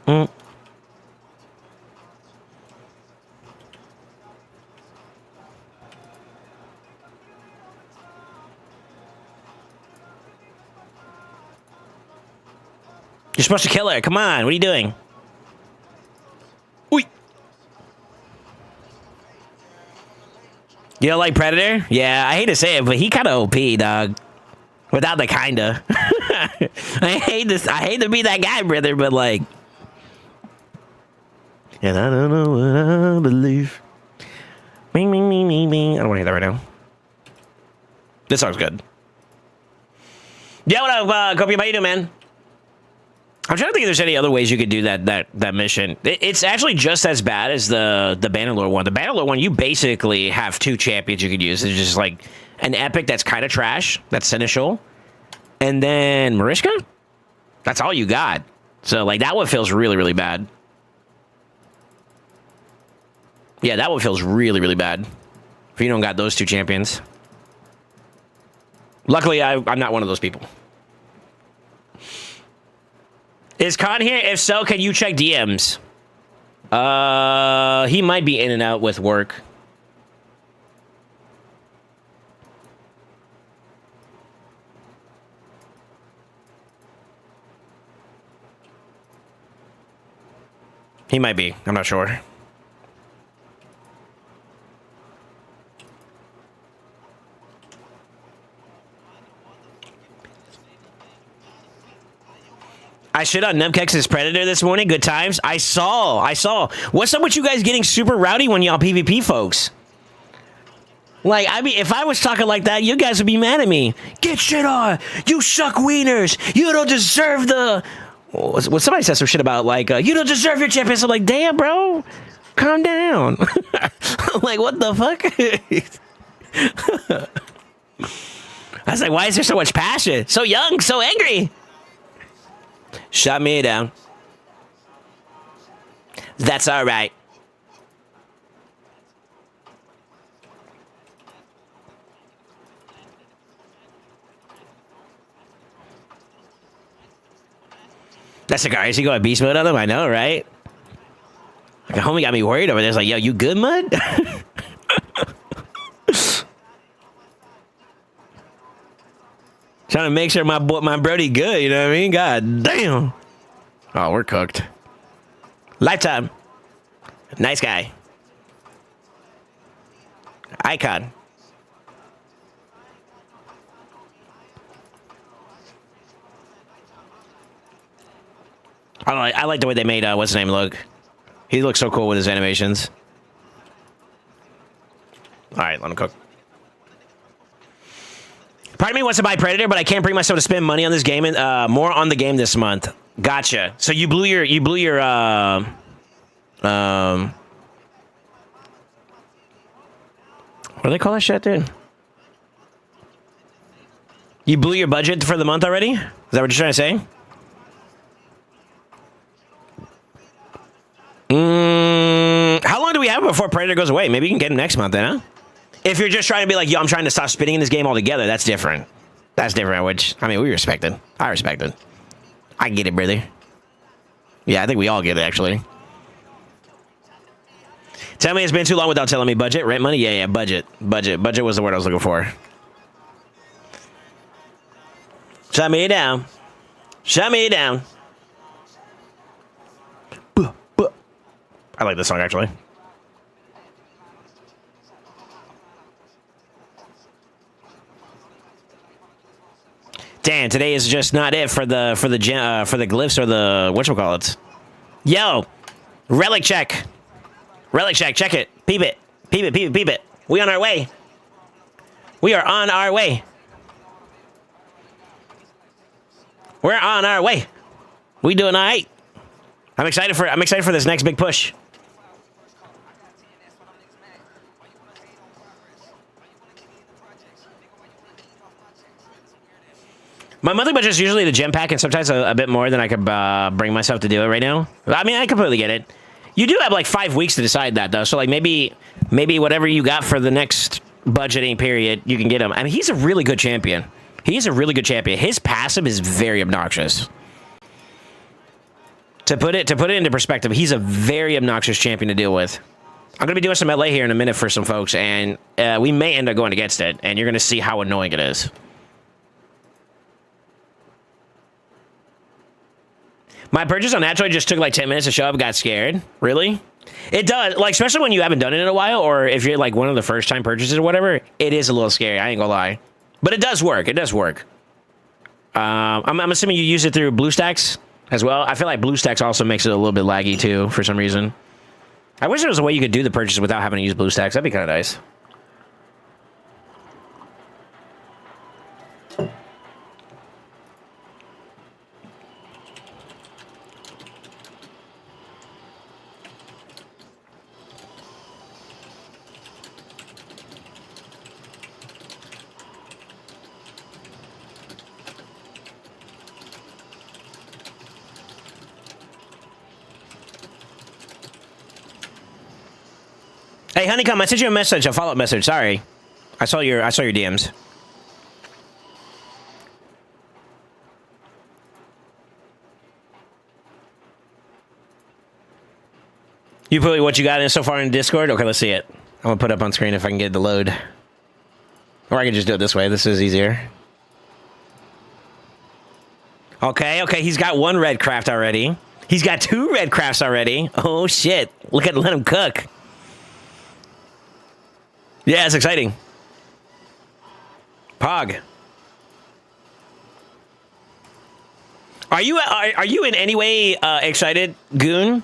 supposed to kill her. Come on. What are you doing? Oi. You don't like Predator? Yeah, I hate to say it, but he kind of OP, dog. Without the kinda. I hate this. I hate to be that guy, brother, but like. And I don't know what I believe. Bing, bing, bing, bing, bing. I don't want to hear that right now. This song's good. Yeah, what up, Kopi? How you doing, man? I'm trying to think if there's any other ways you could do that mission. It's actually just as bad as the Bannerlord one. The Bannerlord one, you basically have 2 champions you could use. It's just like an epic that's kind of trash. That's Seneschal. And then Mariska? That's all you got. So, like, that one feels really, really bad. Yeah, that one feels really, really bad. If you don't got those 2 champions. Luckily, I'm not one of those people. Is Khan here? If so, can you check DMs? He might be in and out with work. He might be. I'm not sure. I shit on Numkex's Predator this morning. Good times. I saw. What's up with you guys getting super rowdy when y'all PvP, folks? Like, I mean, if I was talking like that, you guys would be mad at me. Get shit on. You suck wieners. You don't deserve the... What somebody said some shit about, like, you don't deserve your champions. I'm like, damn, bro. Calm down. Like, what the fuck? I was like, why is there so much passion? So young, so angry. Shut me down. That's all right. That's a guy. Is he going beast mode on him? I know, right? Like, a homie got me worried over there. It's like, yo, you good, mud? Trying to make sure my brody good, you know what I mean? God damn. Oh, we're cooked. Lifetime. Nice guy. Icon. I like the way they made, what's his name look. He looks so cool with his animations. All right, let him cook. Part of me wants to buy Predator, but I can't bring myself to spend money on this game. And more on the game this month. Gotcha. So you blew your what do they call that shit, dude? You blew your budget for the month already? Is that what you're trying to say? How long do we have before Predator goes away? Maybe you can get him next month, then, huh? If you're just trying to be like, yo, I'm trying to stop spinning in this game altogether, that's different. That's different, which, I mean, we respect it. I respect it. I get it, brother. Yeah, I think we all get it, actually. Tell me it's been too long without telling me budget. Rent money? Yeah, budget. Budget was the word I was looking for. Shut me down. Shut me down. I like this song, actually. Damn, today is just not it for the glyphs or the whatchamacallits. Yo, relic check. Relic check, check it. Peep it. Peep it, peep it, peep it. We on our way. We are on our way. We're on our way. We doing all right. I'm excited for this next big push. My monthly budget is usually the gem pack, and sometimes a bit more than I could bring myself to do it right now. I mean, I completely get it. You do have like 5 weeks to decide that, though. So like maybe whatever you got for the next budgeting period, you can get him. I mean, he's a really good champion. He's a really good champion. His passive is very obnoxious. To put it into perspective, he's a very obnoxious champion to deal with. I'm going to be doing some LA here in a minute for some folks, and we may end up going against it, and you're going to see how annoying it is. My purchase on Android just took like 10 minutes to show up, got scared. Really? It does, like, especially when you haven't done it in a while, or if you're like one of the first time purchases or whatever, it is a little scary, I ain't gonna lie. But it does work, it does work. I'm assuming you use it through BlueStacks as well. I feel like BlueStacks also makes it a little bit laggy too, for some reason. I wish there was a way you could do the purchase without having to use BlueStacks. That'd be kind of nice. Hey, Honeycomb, I sent you a message, a follow-up message. Sorry, I saw your DMs. You put what you got in so far in Discord? Okay, let's see it. I'm gonna put it up on screen if I can get it to load, or I can just do it this way. This is easier. Okay, he's got one red craft already. He's got 2 red crafts already. Oh shit! Let him cook. Yeah, it's exciting. Prog. Are you in any way excited, Goon,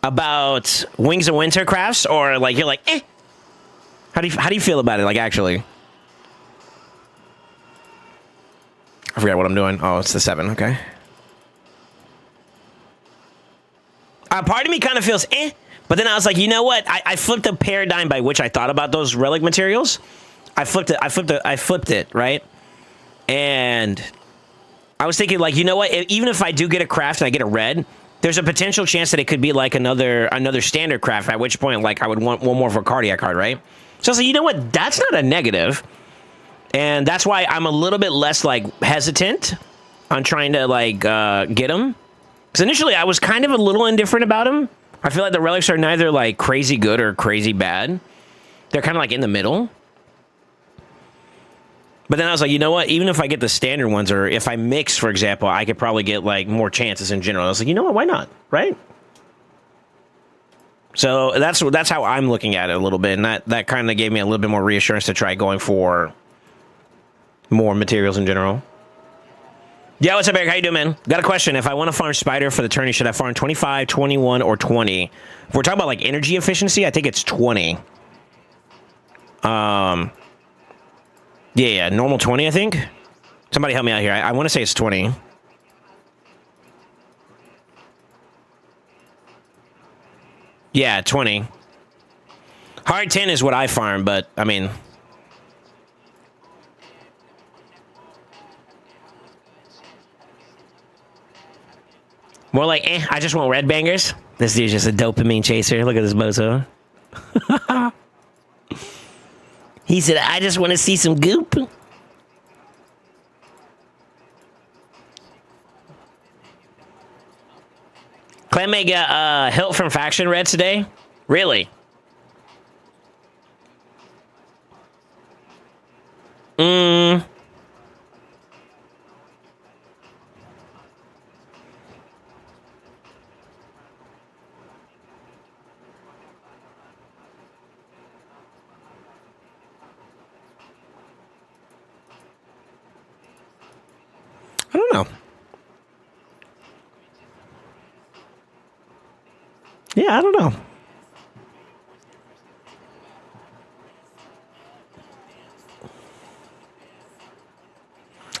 about Wings of Winter crafts, or like you're like, eh? How do you feel about it? Like, actually, I forgot what I'm doing. Oh, it's the 7. Okay. Part of me kind of feels eh. But then I was like, you know what? I flipped the paradigm by which I thought about those relic materials. I flipped it, right? And I was thinking, like, you know what? Even if I do get a craft and I get a red, there's a potential chance that it could be like another standard craft, at which point, like, I would want one more for a cardiac card, right? So I was like, you know what? That's not a negative. And that's why I'm a little bit less, like, hesitant on trying to, like, get them. Because initially I was kind of a little indifferent about them. I feel like the relics are neither, like, crazy good or crazy bad. They're kind of, like, in the middle. But then I was like, you know what? Even if I get the standard ones, or if I mix, for example, I could probably get, like, more chances in general. I was like, you know what? Why not? Right? So that's how I'm looking at it a little bit. And that kind of gave me a little bit more reassurance to try going for more materials in general. Yeah, what's up, Eric? How you doing, man? Got a question. If I want to farm Spider for the tourney, should I farm 25, 21, or 20? If we're talking about, like, energy efficiency, I think it's 20. Yeah, normal 20, I think. Somebody help me out here. I want to say it's 20. Yeah, 20. Hard 10 is what I farm, but, I mean... More like, I just want red bangers. This dude's just a dopamine chaser. Look at this bozo. He said, I just want to see some goop. Clanmate got hilt from faction reds today? Really? I don't know. Yeah, I don't know.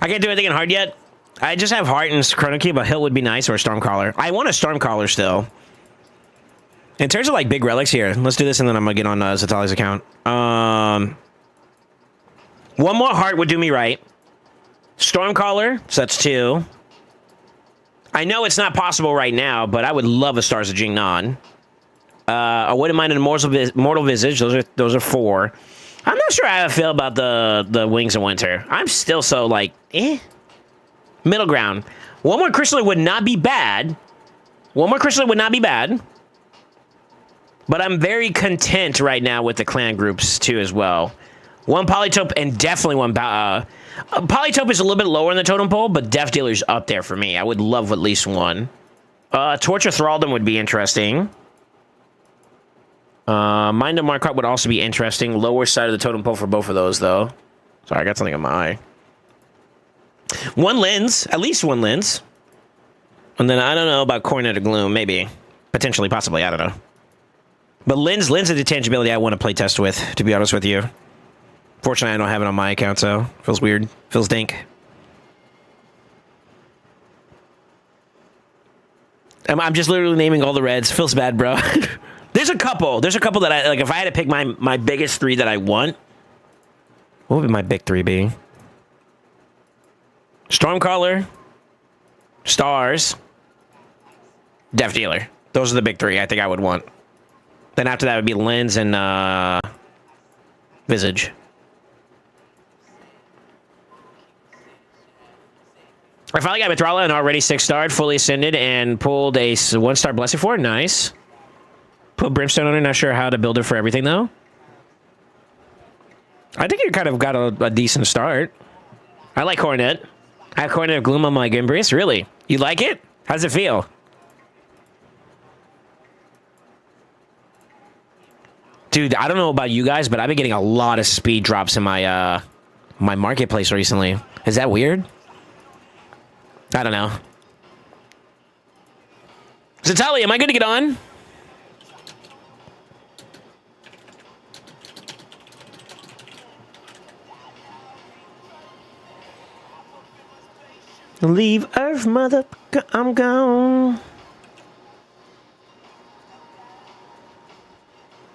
I can't do anything in hard yet. I just have heart and Chrono Key, but hill would be nice, or a Stormcaller. I want a Stormcaller still. In terms of, like, big relics here, let's do this and then I'm gonna get on Zatali's account. One more heart would do me right. Stormcaller, so that's 2. I know it's not possible right now, but I would love a Stars of Jingnan. I wouldn't mind an Mortal Visage. Those are 4. I'm not sure how I feel about the Wings of Winter. I'm still so, like, middle ground. One more crystal would not be bad. One more crystal would not be bad. But I'm very content right now with the clan groups, too, as well. One Polytope and definitely one... Polytope is a little bit lower in the totem pole, but Death Dealer's up there for me. I would love at least one. Torture Thraldom would be interesting. Mind of Marquardt would also be interesting. Lower side of the totem pole for both of those, though. Sorry, I got something in my eye. One lens. At least one lens. And then I don't know about Coronet of Gloom. Maybe. Potentially, possibly. I don't know. But lens is a tangibility I want to play test with, to be honest with you. Fortunately, I don't have it on my account, so feels weird. Feels dank. I'm just literally naming all the reds. Feels bad, bro. There's a couple. There's a couple that I... Like, if I had to pick my biggest three that I want... What would my big three be? Stormcaller. Stars. Death Dealer. Those are the big three I think I would want. Then after that would be Lens and Visage. I finally got Mithrala and already 6-starred, fully ascended, and pulled a 1-star Blessing for it. Nice. Put Brimstone on it. Not sure how to build it for everything, though. I think you kind of got a decent start. I like Coronet. I have Coronet of Gloom on my Gimbris. Really? You like it? How does it feel? Dude, I don't know about you guys, but I've been getting a lot of speed drops in my my marketplace recently. Is that weird? I don't know. Zatali, am I good to get on? Leave Earth, motherfucker, I'm gone.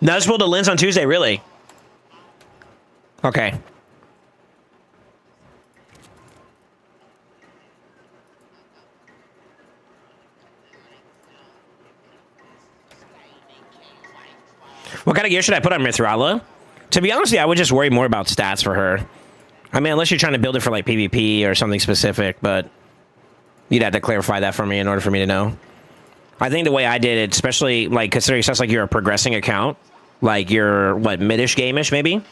No, I just pulled a lens on Tuesday, really? Okay. What kind of gear should I put on Mithrala? To be honest with you, I would just worry more about stats for her. I mean, unless you're trying to build it for, like, PvP or something specific, but you'd have to clarify that for me in order for me to know. I think the way I did it, especially, like, considering it sounds like you're a progressing account, like you're, what, mid-ish, game-ish, maybe?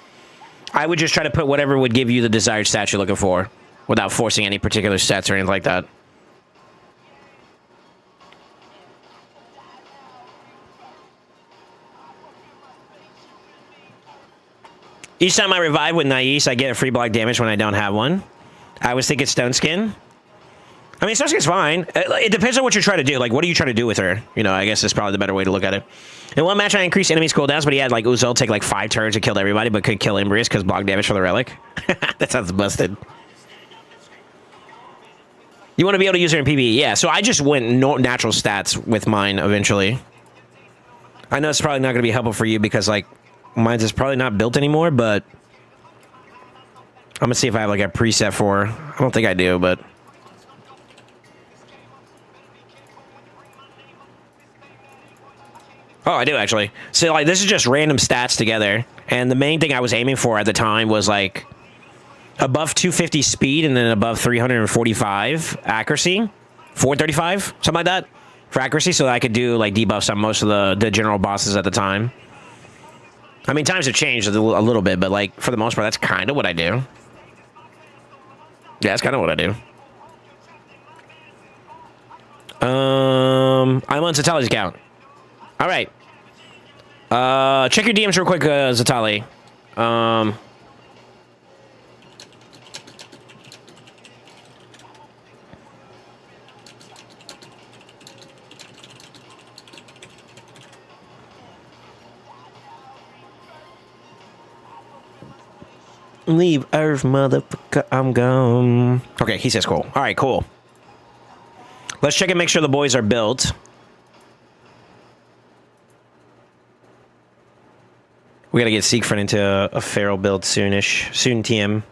I would just try to put whatever would give you the desired stats you're looking for without forcing any particular stats or anything like that. Each time I revive with Naice, I get a free block damage when I don't have one. I always think it's Stone Skin. I mean, Stone Skin's fine. It depends on what you're trying to do. Like, what are you trying to do with her? You know, I guess that's probably the better way to look at it. In one match, I increased enemies' cooldowns, but he had, like, Uzul take, like, 5 turns and killed everybody, but couldn't kill Imbrius because block damage for the relic. That sounds busted. You want to be able to use her in PvE? Yeah, so I just went natural stats with mine eventually. I know it's probably not going to be helpful for you because, like, mine's is probably not built anymore, but I'm gonna see if I have like a preset for her. I don't think I do, but oh, I do actually. So like this is just random stats together, and the main thing I was aiming for at the time was like above 250 speed and then above 345 accuracy, 435, something like that for accuracy, so that I could do like debuffs on most of the general bosses at the time. I mean, times have changed a little bit, but, like, for the most part, that's kind of what I do. Yeah, that's kind of what I do. I'm on Zatali's account. All right. Check your DMs real quick, Zatali. Leave Earth, motherfucker, I'm gone. Okay, he says cool. All right, cool. Let's check and make sure the boys are built. We gotta get Siegfried into a feral build soonish. Soon, TM.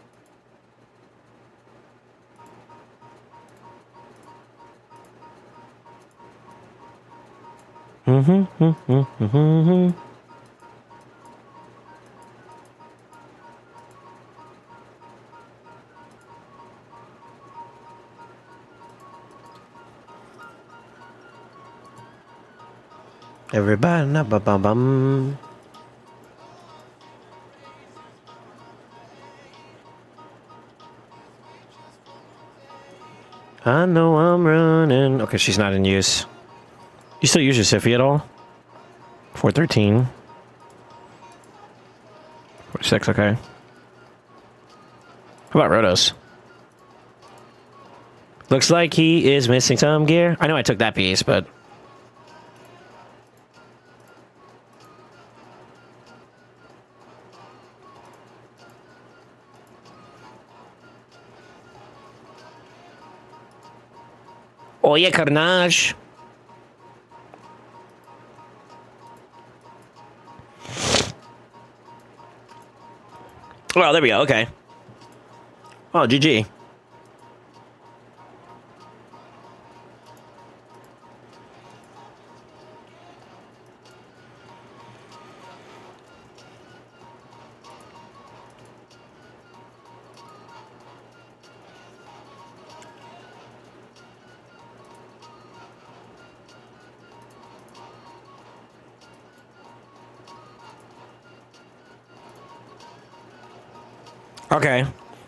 Everybody, na ba bum bum. I know I'm running. Okay, she's not in use. You still use your Siffy at all? 413. 46, okay. How about Rotos? Looks like he is missing some gear. I know I took that piece, but... Oye, Carnage. Well, there we go. Okay. Oh, GG. Okay.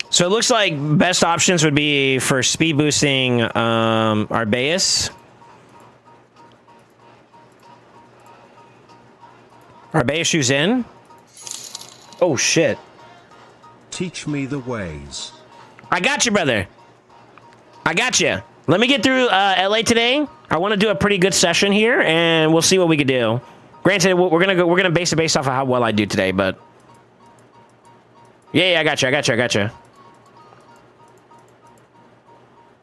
So it looks like best options would be for speed boosting Arbaeus. Arbaeus shoes in. Oh, shit. Teach me the ways. I got you, brother. I got you. Let me get through LA today. I want to do a pretty good session here, and we'll see what we can do. Granted, we're gonna base it based off of how well I do today, but yeah, I got you.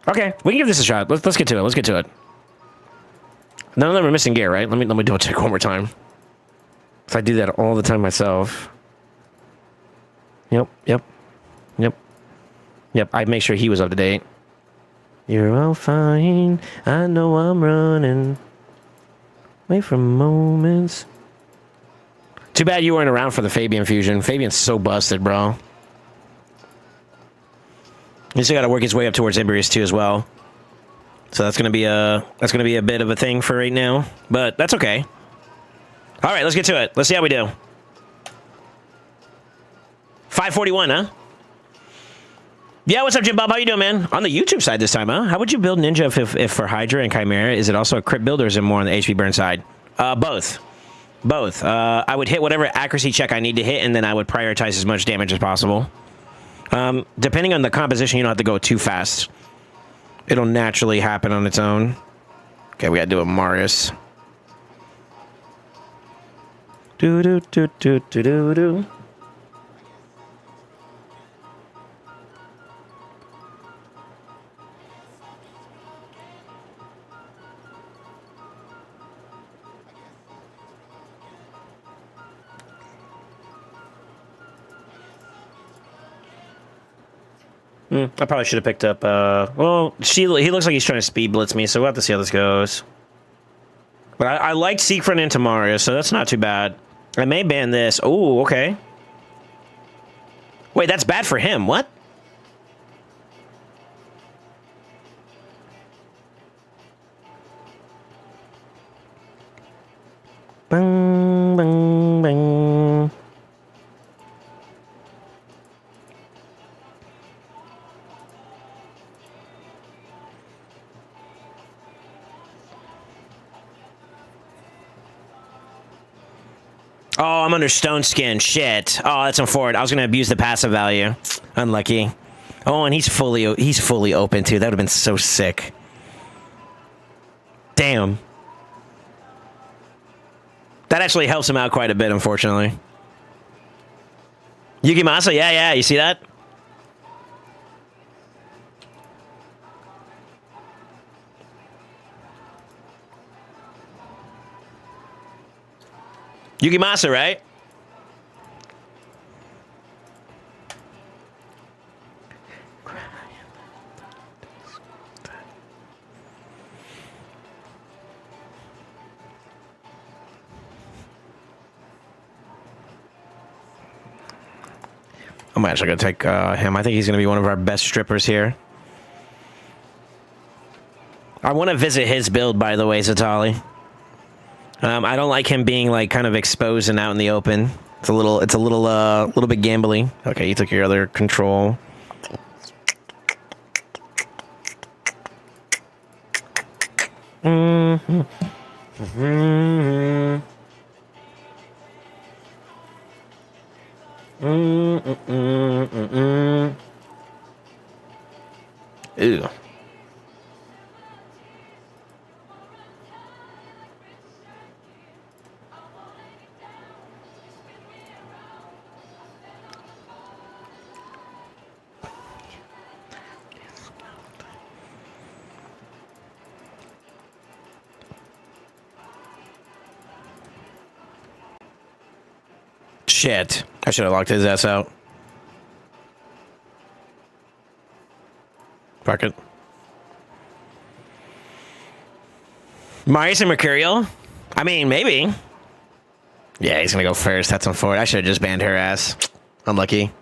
Okay, we can give this a shot. Let's get to it. Let's get to it. None of them are missing gear, right? Let me double check one more time. If I do that all the time myself. Yep. I make sure he was up to date. You're all fine. I know I'm running away from moments. Too bad you weren't around for the Fabian fusion. Fabian's so busted, bro. He's still got to work his way up towards Imbrius too, as well. So that's gonna be a bit of a thing for right now, but that's okay. All right, let's get to it. Let's see how we do. 541, huh? Yeah, what's up, Jim Bob? How you doing, man? On the YouTube side this time, huh? How would you build Ninja if for Hydra and Chimera? Is it also a crit build, or is it more on the HP burn side? Both. Both. I would hit whatever accuracy check I need to hit, and then I would prioritize as much damage as possible. Depending on the composition, you don't have to go too fast. It'll naturally happen on its own. Okay, we gotta do a Marius. Do. I probably should have picked up, well, he looks like he's trying to speed blitz me, so we'll have to see how this goes. But I liked Siegfried into Mario, so that's not too bad. I may ban this. Oh, okay. Wait, that's bad for him. What? Bang, bang, bang. Oh, I'm under Stone Skin. Shit. Oh, that's unfortunate. I was gonna abuse the passive value. Unlucky. Oh, and he's fully open too. That would have been so sick. Damn. That actually helps him out quite a bit, unfortunately. Yukimasa, yeah, you see that? Yukimasa, right? I'm actually going to take him. I think he's going to be one of our best strippers here. I want to visit his build, by the way, Zatali. I don't like him being like kind of exposed and out in the open. It's a little bit gambly. Okay, you took your other control. Mm-hmm. Mm-hmm. Mm-mm-mm-mm-mm. Ew. Shit. I should have locked his ass out. Fuck it. Marius and Mercurial? I mean, maybe. Yeah, he's gonna go first. That's unfortunate. I should have just banned her ass. Unlucky.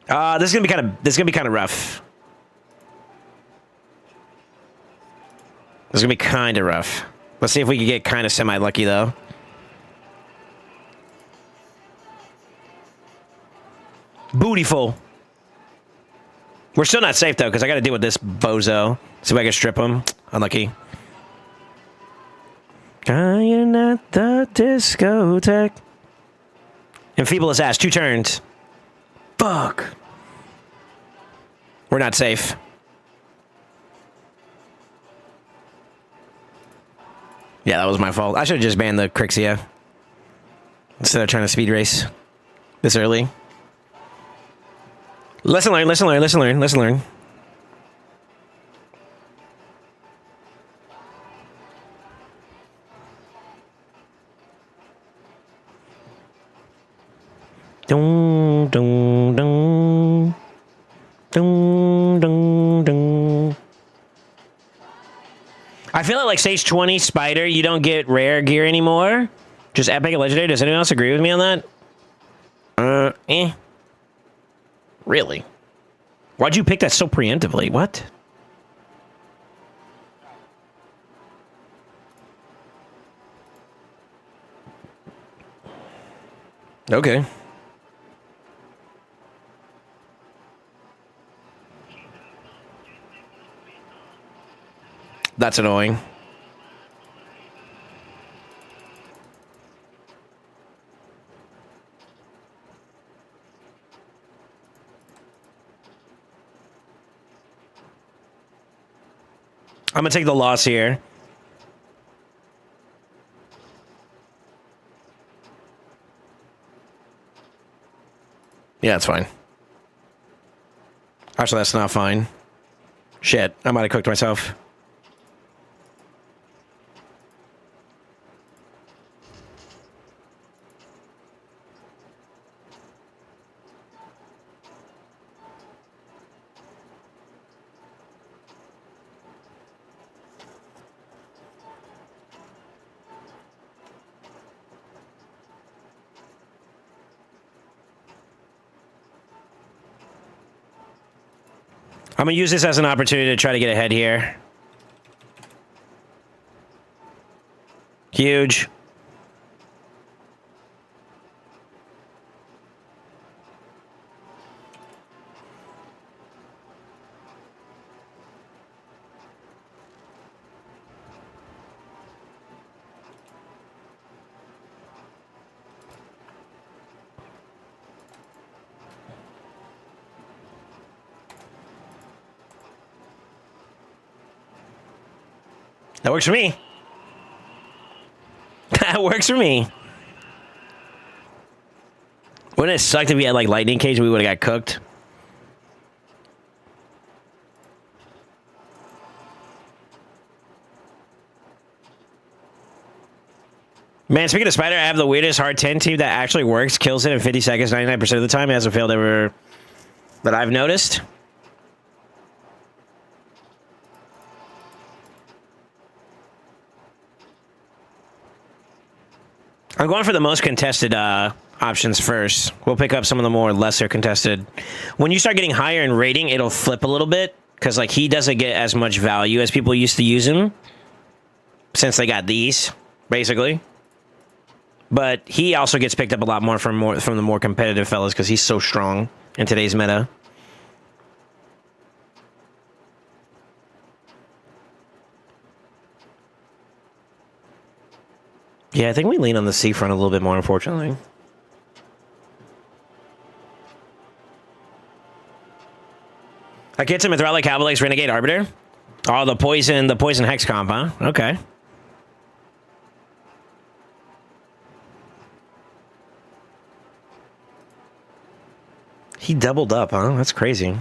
This is gonna be kind of rough. This is gonna be kind of rough. Let's see if we can get kind of semi-lucky though. Bootyful. We're still not safe though, because I got to deal with this bozo. See if I can strip him. Unlucky. Dying at the discotheque. Enfeeble his ass. 2 turns. Fuck. We're not safe. Yeah, that was my fault. I should have just banned the Crixia instead of trying to speed race this early. Lesson learned, lesson learned, lesson learned, lesson learned. Dun, dun, dun. Dun, dun, dun. I feel like Stage 20 Spider, you don't get rare gear anymore. Just epic and legendary. Does anyone else agree with me on that? Really? Why'd you pick that so preemptively? What? Okay. That's annoying. I'm gonna take the loss here. Yeah, it's fine. Actually, that's not fine. Shit, I might have cooked myself. I'm gonna use this as an opportunity to try to get ahead here. Huge. That works for me. That works for me. Wouldn't it suck if we had like lightning cage and we would have got cooked? Man, speaking of Spider, I have the weirdest hard 10 team that actually works, kills it in 50 seconds, 99% of the time. It hasn't failed ever that I've noticed. I'm going for the most contested options first. We'll pick up some of the more lesser contested. When you start getting higher in rating, it'll flip a little bit. Because like he doesn't get as much value as people used to use him. Since they got these. basically. But he also gets picked up a lot more from the more competitive fellas because he's so strong in today's meta. Yeah, I think we lean on the seafront a little bit more, unfortunately. I get him with Relic, Cavalex, Renegade, Arbiter. Oh, the poison hex comp, huh? Okay. He doubled up, huh? That's crazy.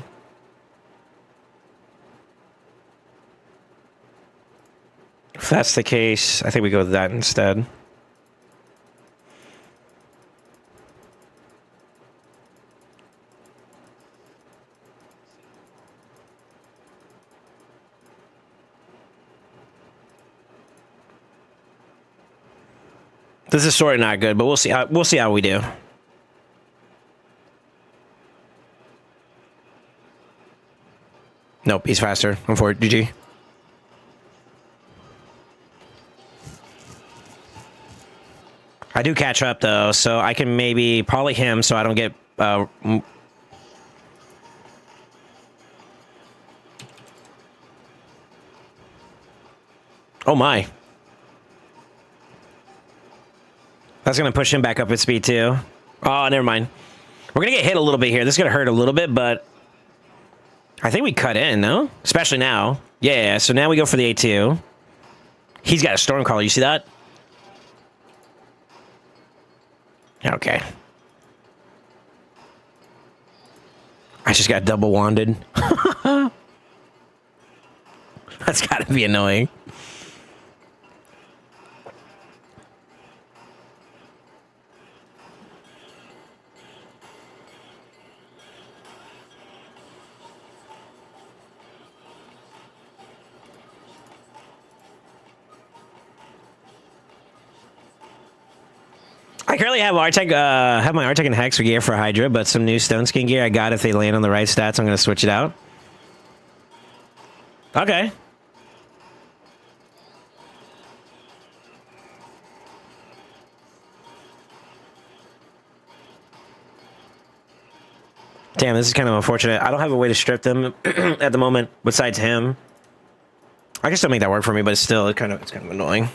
If that's the case, I think we go with that instead. This is sort of not good, but we'll see how we do. Nope, he's faster. I'm for it. GG. I do catch up though, so I can maybe poly him so I don't get oh my. That's going to push him back up at speed, too. Oh, never mind. We're going to get hit a little bit here. This is going to hurt a little bit, but I think we cut in, no? Especially now. Yeah, so now we go for the A2. He's got a Stormcaller. You see that? Okay. I just got double wanded. That's got to be annoying. I currently have Artec, have my Artec and Hex gear for Hydra, but some new Stone Skin gear I got if they land on the right stats. I'm going to switch it out. Okay. Damn, this is kind of unfortunate. I don't have a way to strip them at the moment besides him. I can still make that work for me, but it's still it's kind of annoying.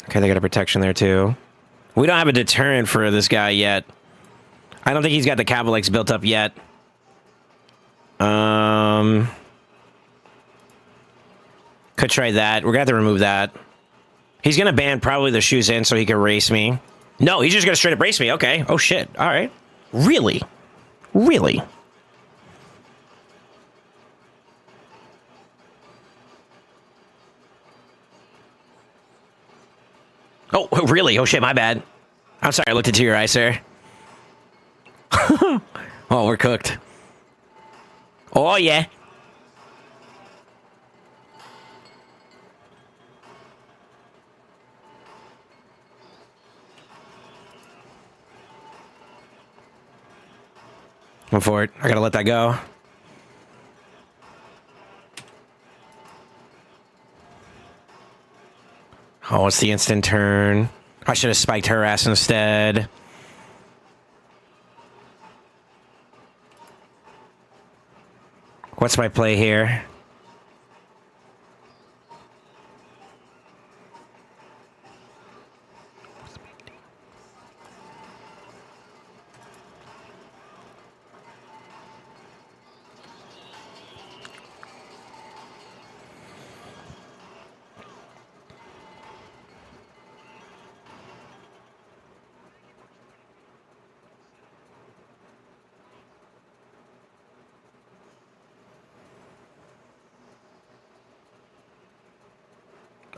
Okay, they got a protection there too. We don't have a deterrent for this guy yet. I don't think he's got the Cavalex built up yet. Could try that. We're gonna have to remove that. He's gonna ban probably the shoes in so he can race me. No, he's just gonna straight up race me. Okay. Oh shit. All right. Really? Really? Oh, really? Oh, shit, my bad. I'm sorry, I looked into your eyes, sir. Oh, we're cooked. Oh, yeah. I'm for it. I gotta let that go. Oh, it's the instant turn. I should have spiked her ass instead. What's my play here?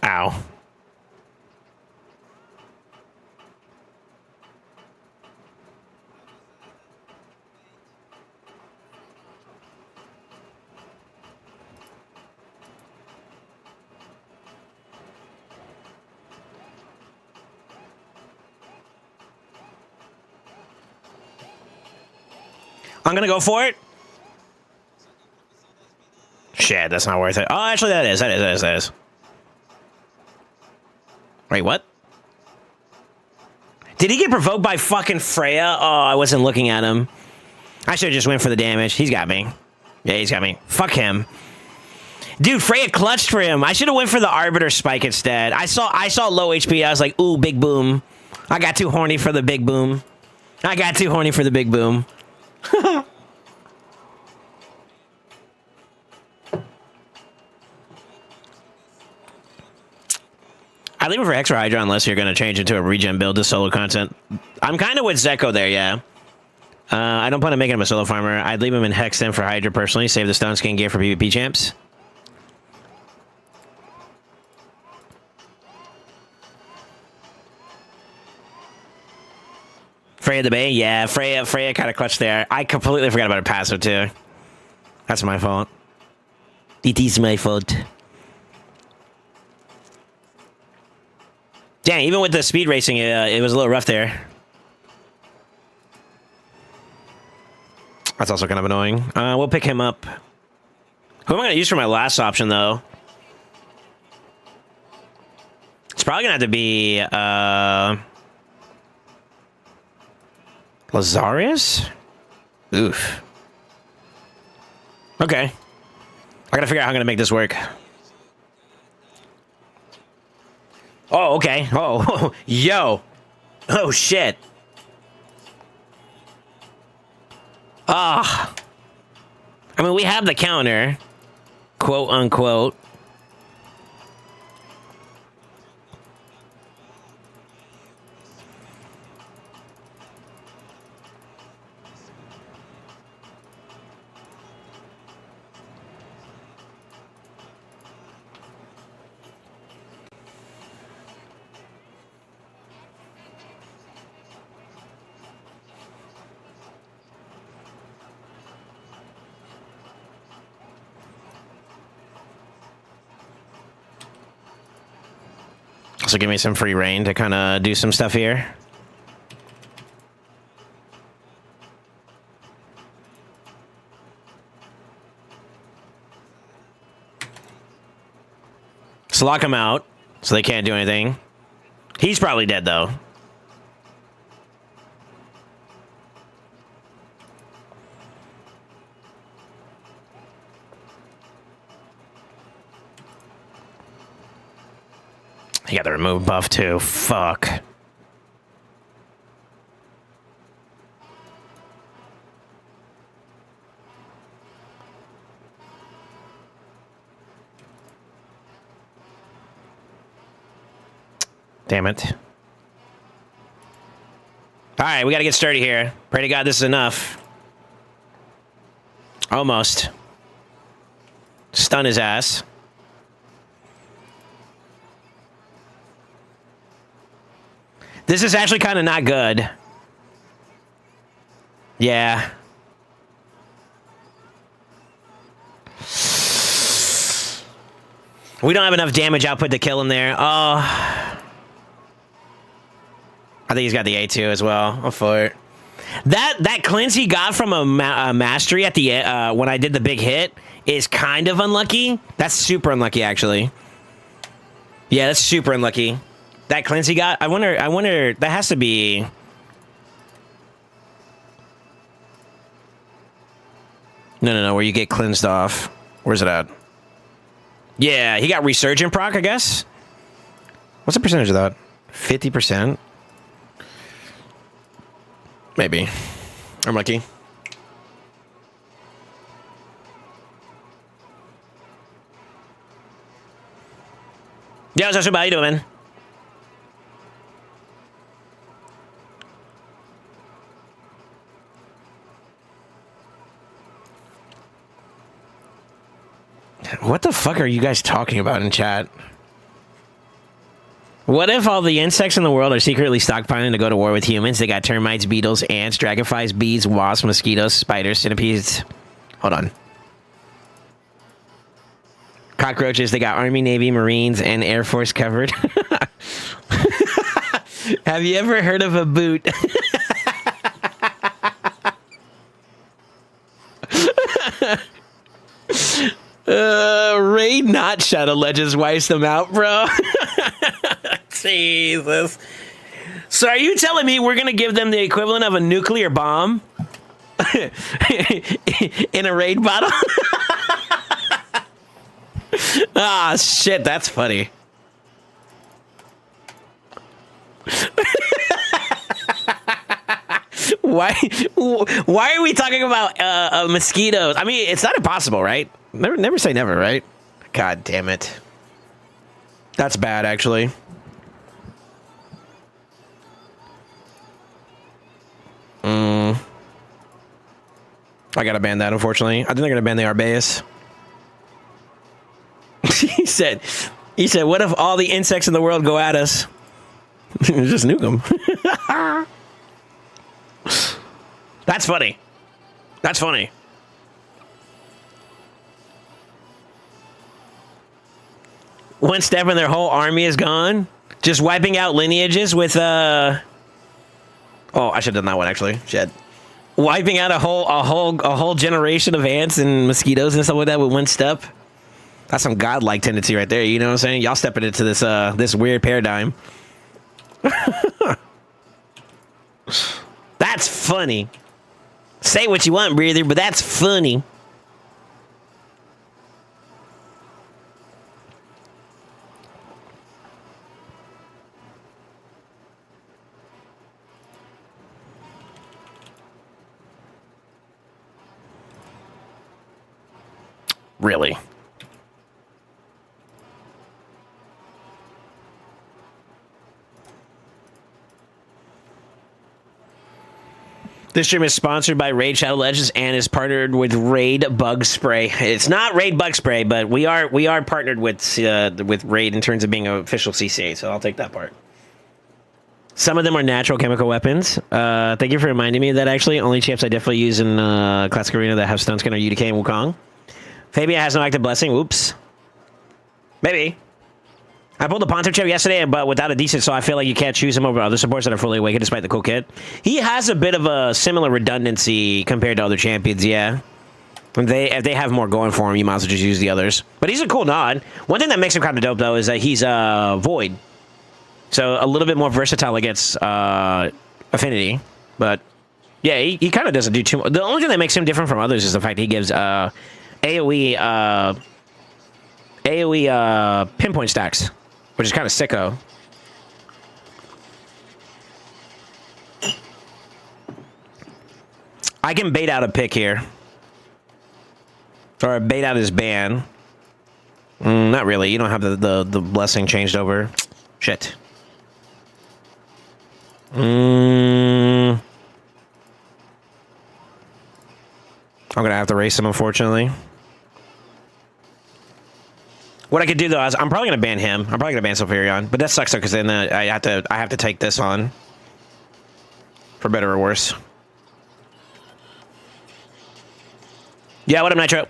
Ow. I'm gonna go for it. Shit, that's not worth it. Oh, actually, that is. Wait, what? Did he get provoked by fucking Freya? Oh, I wasn't looking at him. I should have just went for the damage. He's got me. Yeah, he's got me. Fuck him. Dude, Freya clutched for him. I should have went for the Arbiter Spike instead. I saw low HP. I was like, ooh, big boom. I got too horny for the big boom. I leave it for Extra Hydra unless you're going to change into a regen build to solo content. I'm kind of with Zeko there, yeah. I don't plan on making him a solo farmer. I'd leave him in Hex then for Hydra personally. Save the stone skin gear for PvP champs. Freya the Bay? Yeah, Freya kind of clutched there. I completely forgot about her passive too. That's my fault. It is my fault. Dang, even with the speed racing, it was a little rough there. That's also kind of annoying. We'll pick him up. Who am I going to use for my last option, though? It's probably going to have to be... Lazarius? Oof. Okay. I gotta figure out how I'm gonna make this work. Oh, okay. Oh, yo. Oh, shit. Ah. I mean, we have the counter. Quote, unquote. So give me some free reign to kind of do some stuff here. So lock him out, so they can't do anything. He's probably dead, though. He got the remove buff, too. Fuck. Damn it. Alright, we gotta get sturdy here. Pray to God this is enough. Almost. Stun his ass. This is actually kind of not good. Yeah. We don't have enough damage output to kill him there. Oh. I think he's got the A2 as well. I'm for it. That cleanse he got from a mastery at the when I did the big hit is kind of unlucky. That's super unlucky, actually. Yeah, that's super unlucky. That cleanse he got, I wonder, that has to be... No, where you get cleansed off. Where's it at? Yeah, he got Resurgent proc, I guess? What's the percentage of that? 50%? Maybe. I'm lucky. Yeah, what's up, how you doing, man? What the fuck are you guys talking about in chat? What if all the insects in the world are secretly stockpiling to go to war with humans? They got termites, beetles, ants, dragonflies, bees, wasps, mosquitoes, spiders, centipedes. Hold on. Cockroaches, they got Army, Navy, Marines, and Air Force covered. Have you ever heard of a boot? not Shadow Legends wipes them out, bro? Jesus. So are you telling me we're going to give them the equivalent of a nuclear bomb in a raid bottle? Ah, shit, that's funny. Why are we talking about mosquitoes? I mean, it's not impossible, right? Never say never, right? God damn it. That's bad, actually. I gotta ban that, unfortunately. I think they're gonna ban the Arbaeus. he said, what if all the insects in the world go at us? Just nuke them. That's funny. That's funny. One step and their whole army is gone. Just wiping out lineages with Oh, I should have done that one actually. Shit. Wiping out a whole generation of ants and mosquitoes and stuff like that with one step. That's some godlike tendency right there. You know what I'm saying? Y'all stepping into this this weird paradigm. That's funny. Say what you want, breather, but that's funny. Really? This stream is sponsored by Raid Shadow Legends and is partnered with Raid Bug Spray. It's not Raid Bug Spray, but we are partnered with Raid in terms of being an official CCA, so I'll take that part. Some of them are natural chemical weapons. Thank you for reminding me of that, actually. Only champs I definitely use in Classic Arena that have Stun Skin are UDK and Wukong. Fabia has no active blessing. Oops. Maybe. I pulled the Pontiff chip yesterday, but without a decent, so I feel like you can't choose him over other supports that are fully awakened despite the cool kit. He has a bit of a similar redundancy compared to other champions, yeah. If they have more going for him, you might as well just use the others. But he's a cool nod. One thing that makes him kind of dope, though, is that he's Void. So a little bit more versatile against Affinity. But, yeah, he kind of doesn't do too much. The only thing that makes him different from others is the fact he gives AoE pinpoint stacks, which is kind of sicko. I can bait out a pick here. Or bait out his ban. Not really. You don't have the blessing changed over. Shit. I'm gonna have to race him, unfortunately. What I could do though is I'm probably gonna ban him. I'm probably gonna ban Sulfurion, but that sucks though because then I have to take this on, for better or worse. Yeah, what up, Nitro?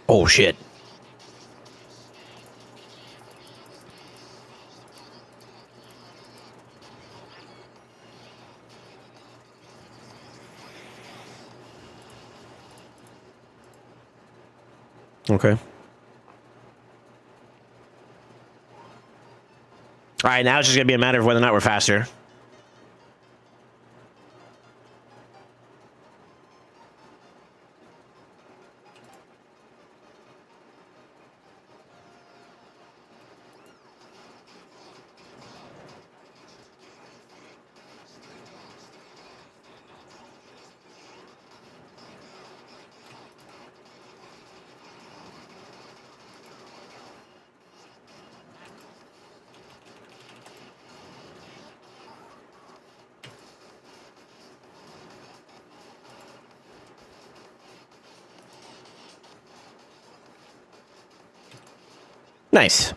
Oh shit. Okay. All right, now it's just going to be a matter of whether or not we're faster. Nice.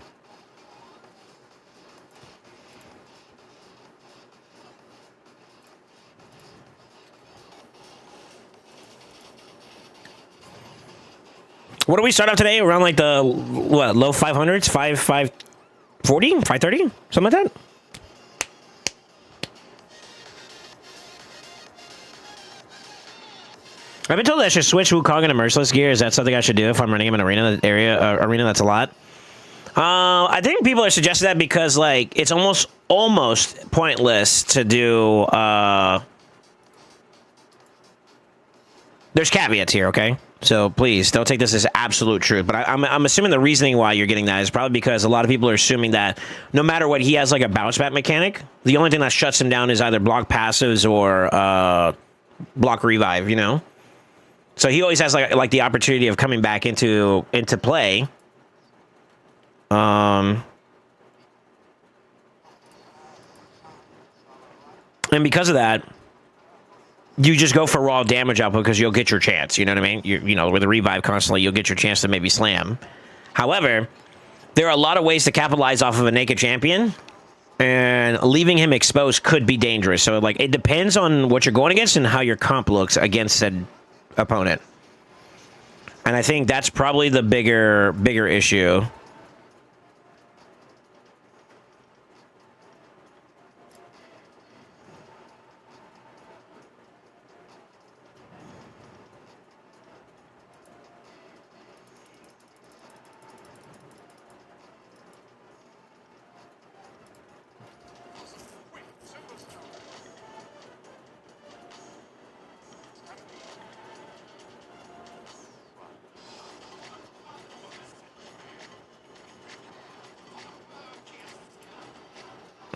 What do we start off today? Around like the what, low 500s? 540? 530? Something like that? I've been told that I should switch Wukong into Merciless gear. Is that something I should do if I'm running him in arena arena that's a lot? I think people are suggesting that because like it's almost pointless to do. There's caveats here, okay? So please don't take this as absolute truth. But I'm assuming the reasoning why you're getting that is probably because a lot of people are assuming that no matter what, he has like a bounce back mechanic. The only thing that shuts him down is either block passives or block revive. You know. So he always has like the opportunity of coming back into play. And because of that, you just go for raw damage output because you'll get your chance. You know what I mean? You know, with the revive constantly, you'll get your chance to maybe slam. However, there are a lot of ways to capitalize off of a naked champion, and leaving him exposed could be dangerous. So like, it depends on what you're going against and how your comp looks against said opponent. And I think that's probably the bigger issue.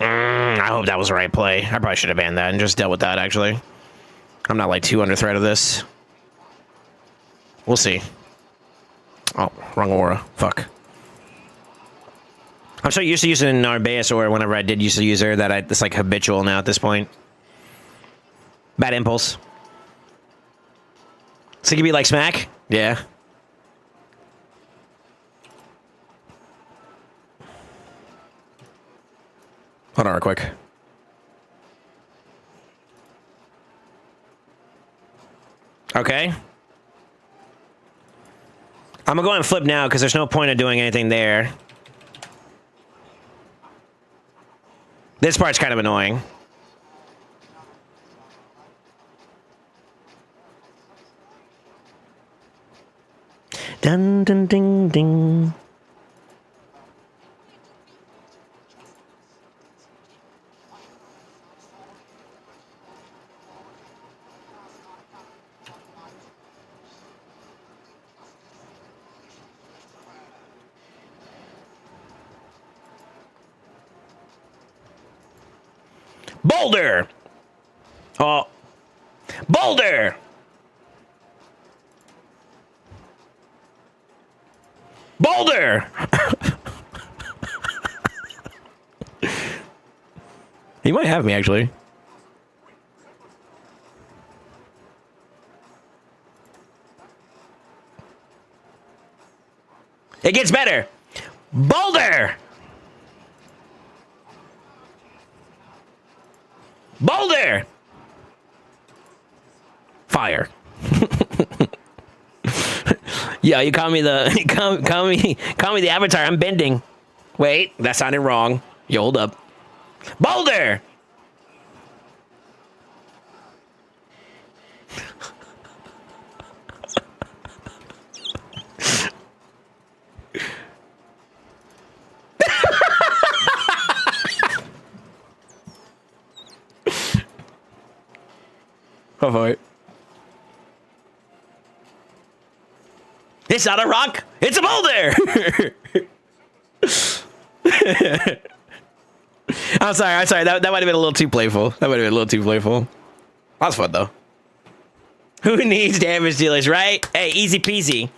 I hope that was the right play. I probably should have banned that and just dealt with that, actually. I'm not, like, too under threat of this. We'll see. Oh, wrong aura. Fuck. I'm so used to using Narbaeus aura whenever I did used to use her that it's, like, habitual now at this point. Bad impulse. So it could be like smack? Yeah. Hold on real quick. Okay. I'm gonna go and flip now because there's no point of doing anything there. This part's kind of annoying. Dun dun ding ding. Boulder! Oh. Boulder! Boulder! He might have me, actually. It gets better. Boulder! Boulder! Fire. Yeah, you call me the call me the Avatar. I'm bending. Wait, that sounded wrong. You hold up. Boulder! Go for it. It's not a rock. It's a boulder. I'm sorry. That might have been a little too playful. That was fun, though. Who needs damage dealers, right? Hey, easy peasy.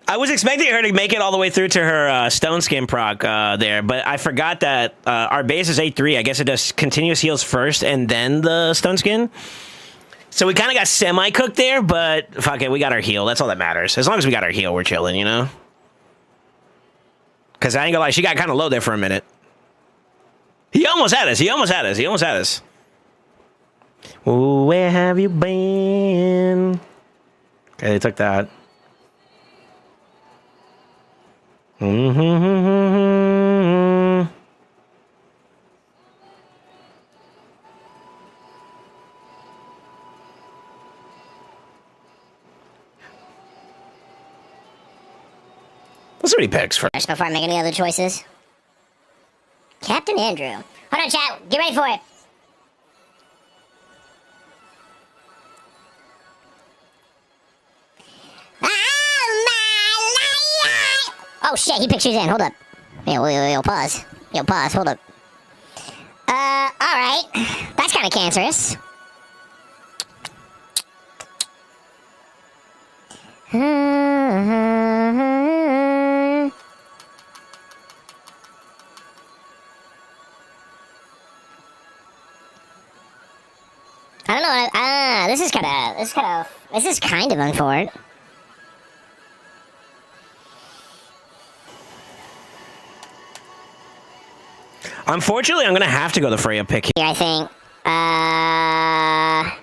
I was expecting her to make it all the way through to her stone skin proc there, but I forgot that our base is 8-3. I guess it does continuous heals first and then the stone skin. So we kind of got semi-cooked there, but fuck it, we got our heal. That's all that matters. As long as we got our heal, we're chilling, you know? Because I ain't gonna lie, she got kind of low there for a minute. He almost had us. Ooh, where have you been? Okay, they took that. Let's see what he picks first. Before I make any other choices. Captain Andrew. Hold on, chat. Get ready for it. Oh shit, he picked Suzanne. Hold up. Yo, pause. Yo, pause. Hold up. Alright. That's kind of cancerous. I don't know. This is kind of unfortunate. Unfortunately, I'm gonna have to go the Freya pick here. I think. I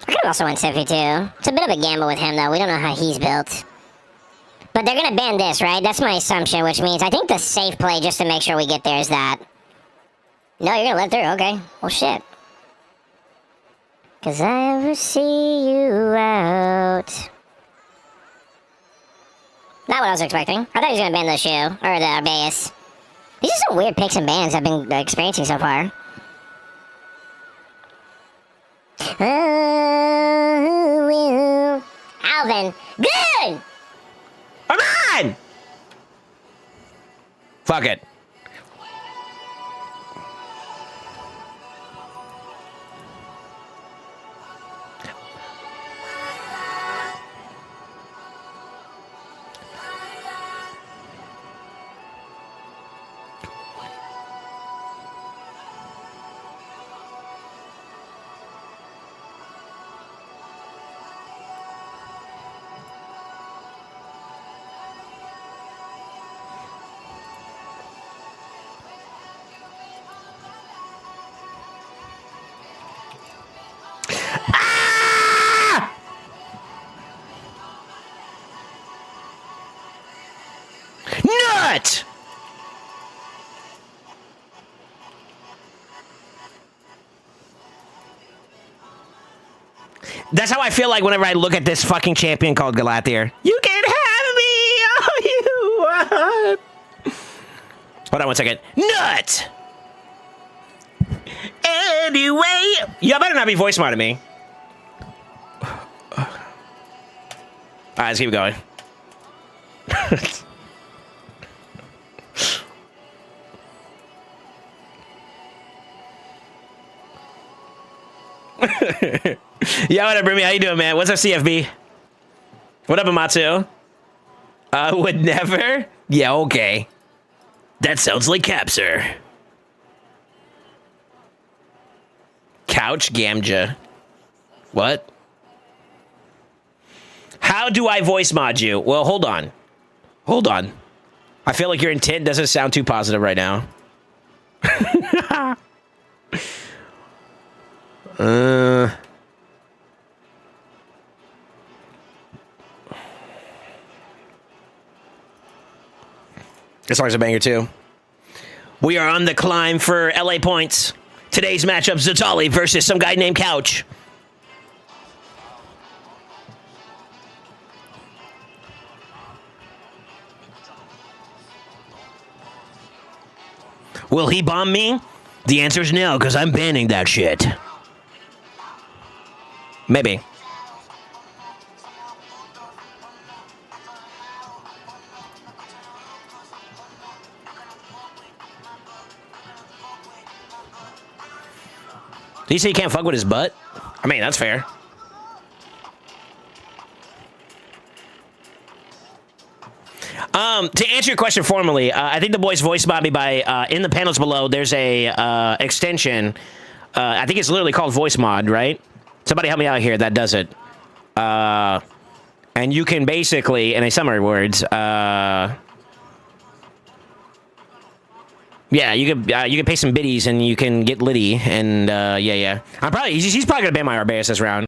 could also win Siffy too. It's a bit of a gamble with him though. We don't know how he's built. But they're gonna ban this, right? That's my assumption, which means I think the safe play just to make sure we get there is that. No, you're gonna let through. Okay. Well, shit. Cause I will see you out. Not what I was expecting. I thought he was gonna ban the shoe or the base. These are some weird picks and bans I've been experiencing so far. Alvin, good. Come on! Fuck it. Nut! That's how I feel like whenever I look at this fucking champion called Galathier. You can have me all you want. Hold on one second. Nut! Anyway, y'all better not be voice modding me. Alright, let's keep going. Yeah, what up, Remy? How you doing, man? What's up, CFB? What up, Amatsu? Would never? Yeah, okay. That sounds like Capser. Couch Gamja. What? How do I voice mod you? Well, hold on. Hold on. I feel like your intent doesn't sound too positive right now. This song's a banger too. We are on the climb for LA points. Today's matchup, Zatali versus some guy named Couch. Will he bomb me? The answer is no, because I'm banning that shit. Maybe. Did he say he can't fuck with his butt? I mean, that's fair. To answer your question formally, I think the boys voice mod me by, in the panels below, there's a extension. I think it's literally called voice mod, right? Somebody help me out here that does it. And you can basically, in a summary words, yeah, you can pay some biddies and you can get litty, and yeah. He's probably gonna ban my Arbaeus this round.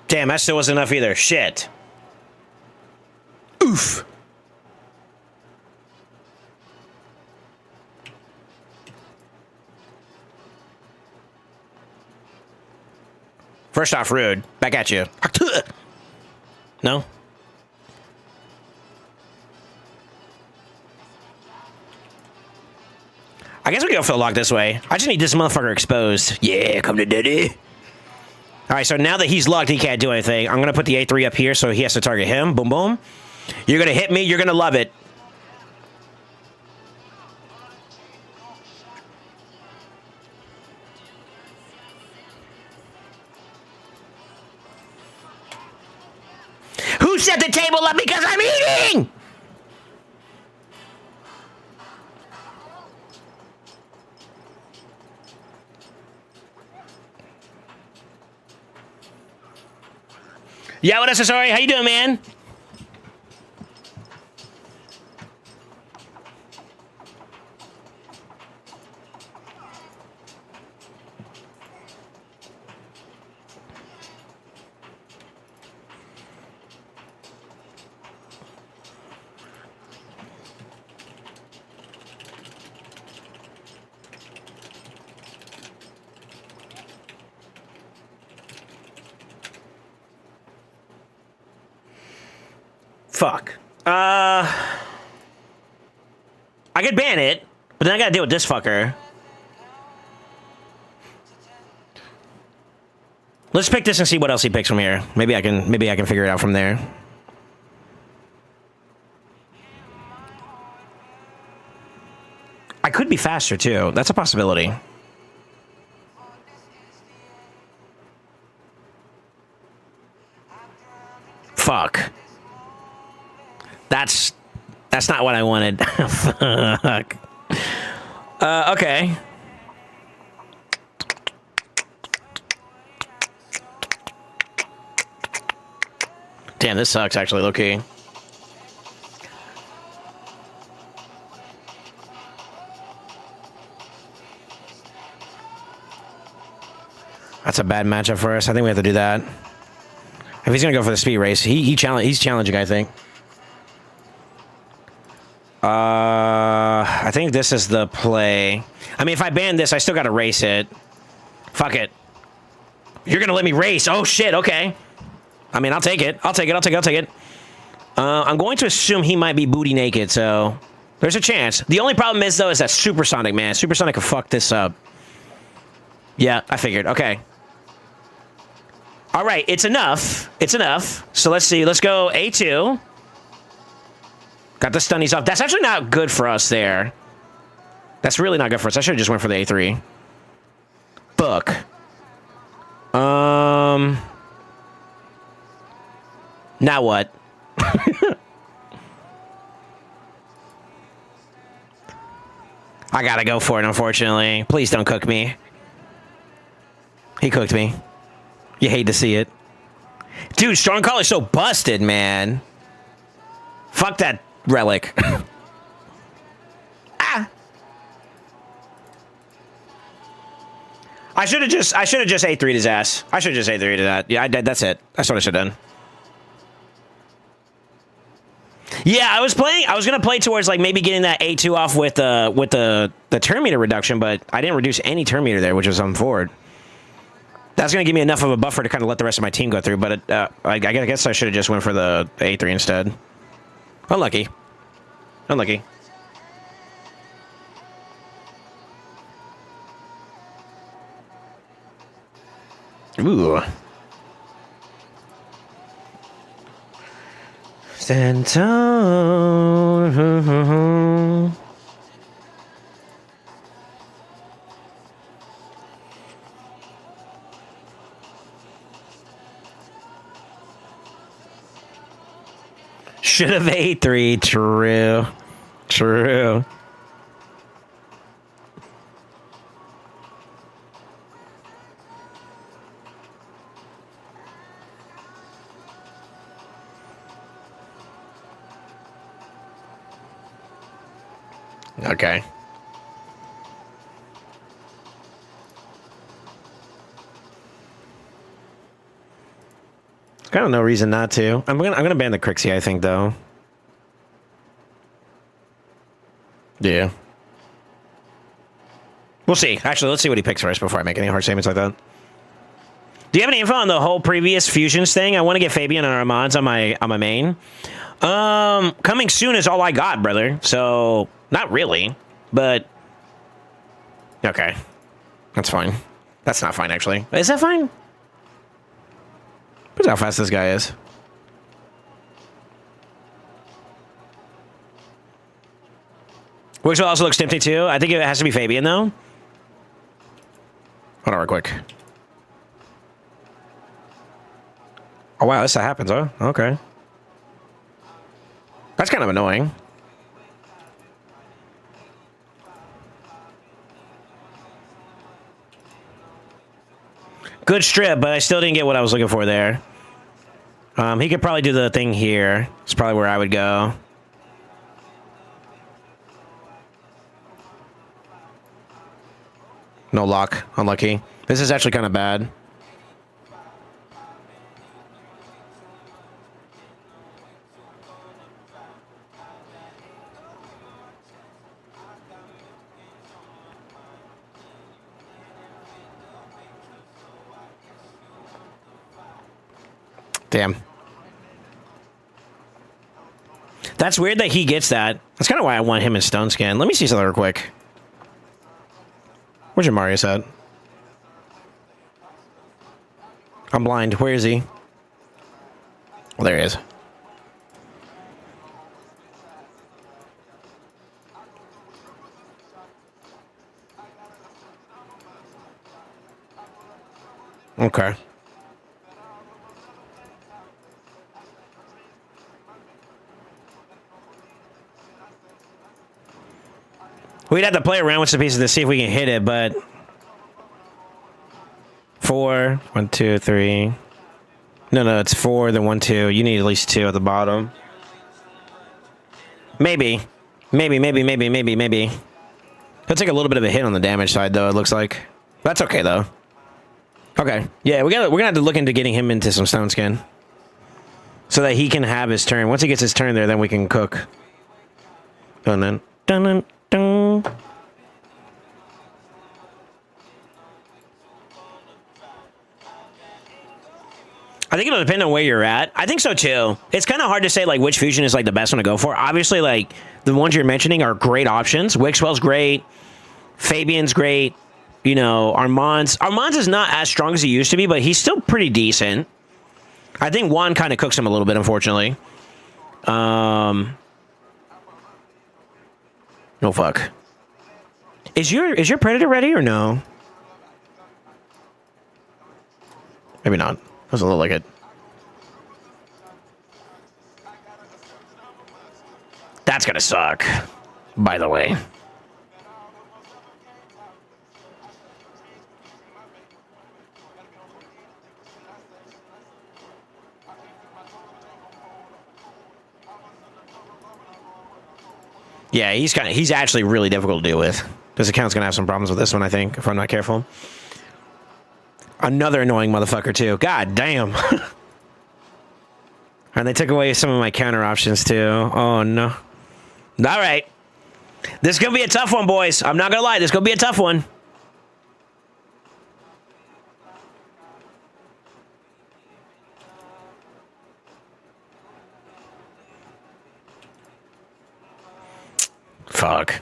Damn, that still wasn't enough either. Shit. Oof. First off, rude. Back at you. No? I guess we can go for the lock this way. I just need this motherfucker exposed. Yeah, come to daddy. All right, so now that he's locked, he can't do anything. I'm going to put the A3 up here so he has to target him. Boom, boom. You're going to hit me. You're going to love it. Who set the table up because I'm eating? Yeah, what up, sorry? How you doing, man? Fuck. I could ban it, but then I gotta deal with this fucker. Let's pick this and see what else he picks from here. Maybe I can figure it out from there. I could be faster too. That's a possibility. Fuck. That's not what I wanted. Fuck. Okay. Damn, this sucks actually, low-key. That's a bad matchup for us. I think we have to do that. If he's gonna go for the speed race, he's challenging, I think. I think this is the play. I mean, if I ban this, I still gotta race it. Fuck it. You're gonna let me race? Oh shit, okay. I mean, I'll take it. I'll take it. I'm going to assume he might be booty naked, so there's a chance. The only problem is, though, is that Supersonic, man. Supersonic could fuck this up. Yeah, I figured. Okay. All right, it's enough. It's enough. So let's see. Let's go A2. Got the stunnies off. That's actually not good for us there. That's really not good for us. I should have just went for the A3. Book. Now what? I gotta go for it, unfortunately. Please don't cook me. He cooked me. You hate to see it. Dude, Strong Collar's so busted, man. Fuck that relic. Ah! I should have just A3'd his ass. I should have just A3'd that. Yeah, I did. That's it. That's what I should have done. Yeah, I was gonna play towards like maybe getting that A2 off with the turn meter reduction, but I didn't reduce any turn meter there, which was on forward. That's gonna give me enough of a buffer to kind of let the rest of my team go through, but I guess I should have just went for the A3 instead. Unlucky. Unlucky. Ooh. Santone. Should have A3. True. True. Okay. Kind of no reason not to. I'm gonna ban the Crixie, I think, though. Yeah. We'll see. Actually, let's see what he picks first before I make any hard statements like that. Do you have any info on the whole previous fusions thing? I want to get Fabian and Armand's on my main. Coming soon is all I got, brother. So not really, but okay, that's fine. That's not fine, actually. Is that fine? Look how fast this guy is. Which will also look tempting too. I think it has to be Fabian though. Hold on real quick. Oh wow, this happens, huh? Okay. That's kind of annoying. Good strip, but I still didn't get what I was looking for there. He could probably do the thing here. It's probably where I would go. No lock. Unlucky. This is actually kind of bad. Damn. That's weird that he gets that. That's kind of why I want him in Stone Skin. Let me see something real quick. Where's your Marius at? I'm blind. Where is he? Well, there he is. Okay. We'd have to play around with some pieces to see if we can hit it, but 4, 1, 2, 3. No, it's 4, then 1, 2. You need at least 2 at the bottom. Maybe. Maybe. He'll take a little bit of a hit on the damage side, though, it looks like. That's okay, though. Okay. Yeah, we're gonna have to look into getting him into some Stone Skin. So that he can have his turn. Once he gets his turn there, then we can cook. Dun dun dun dun. I think it'll depend on where you're at. I think so too. It's kind of hard to say like which fusion is like the best one to go for. Obviously, like the ones you're mentioning are great options. Wixwell's great. Fabian's great. You know, Armand's is not as strong as he used to be, but he's still pretty decent. I think Juan kind of cooks him a little bit, unfortunately. No fuck. Is your Predator ready or no? Maybe not. Doesn't look like it. That's gonna suck, by the way. Yeah, he's actually really difficult to deal with. This account's gonna have some problems with this one, I think, if I'm not careful. Another annoying motherfucker too. God damn. And they took away some of my counter options too. Oh no. All right. This is gonna be a tough one, boys. I'm not gonna lie. This is gonna be a tough one. Fuck.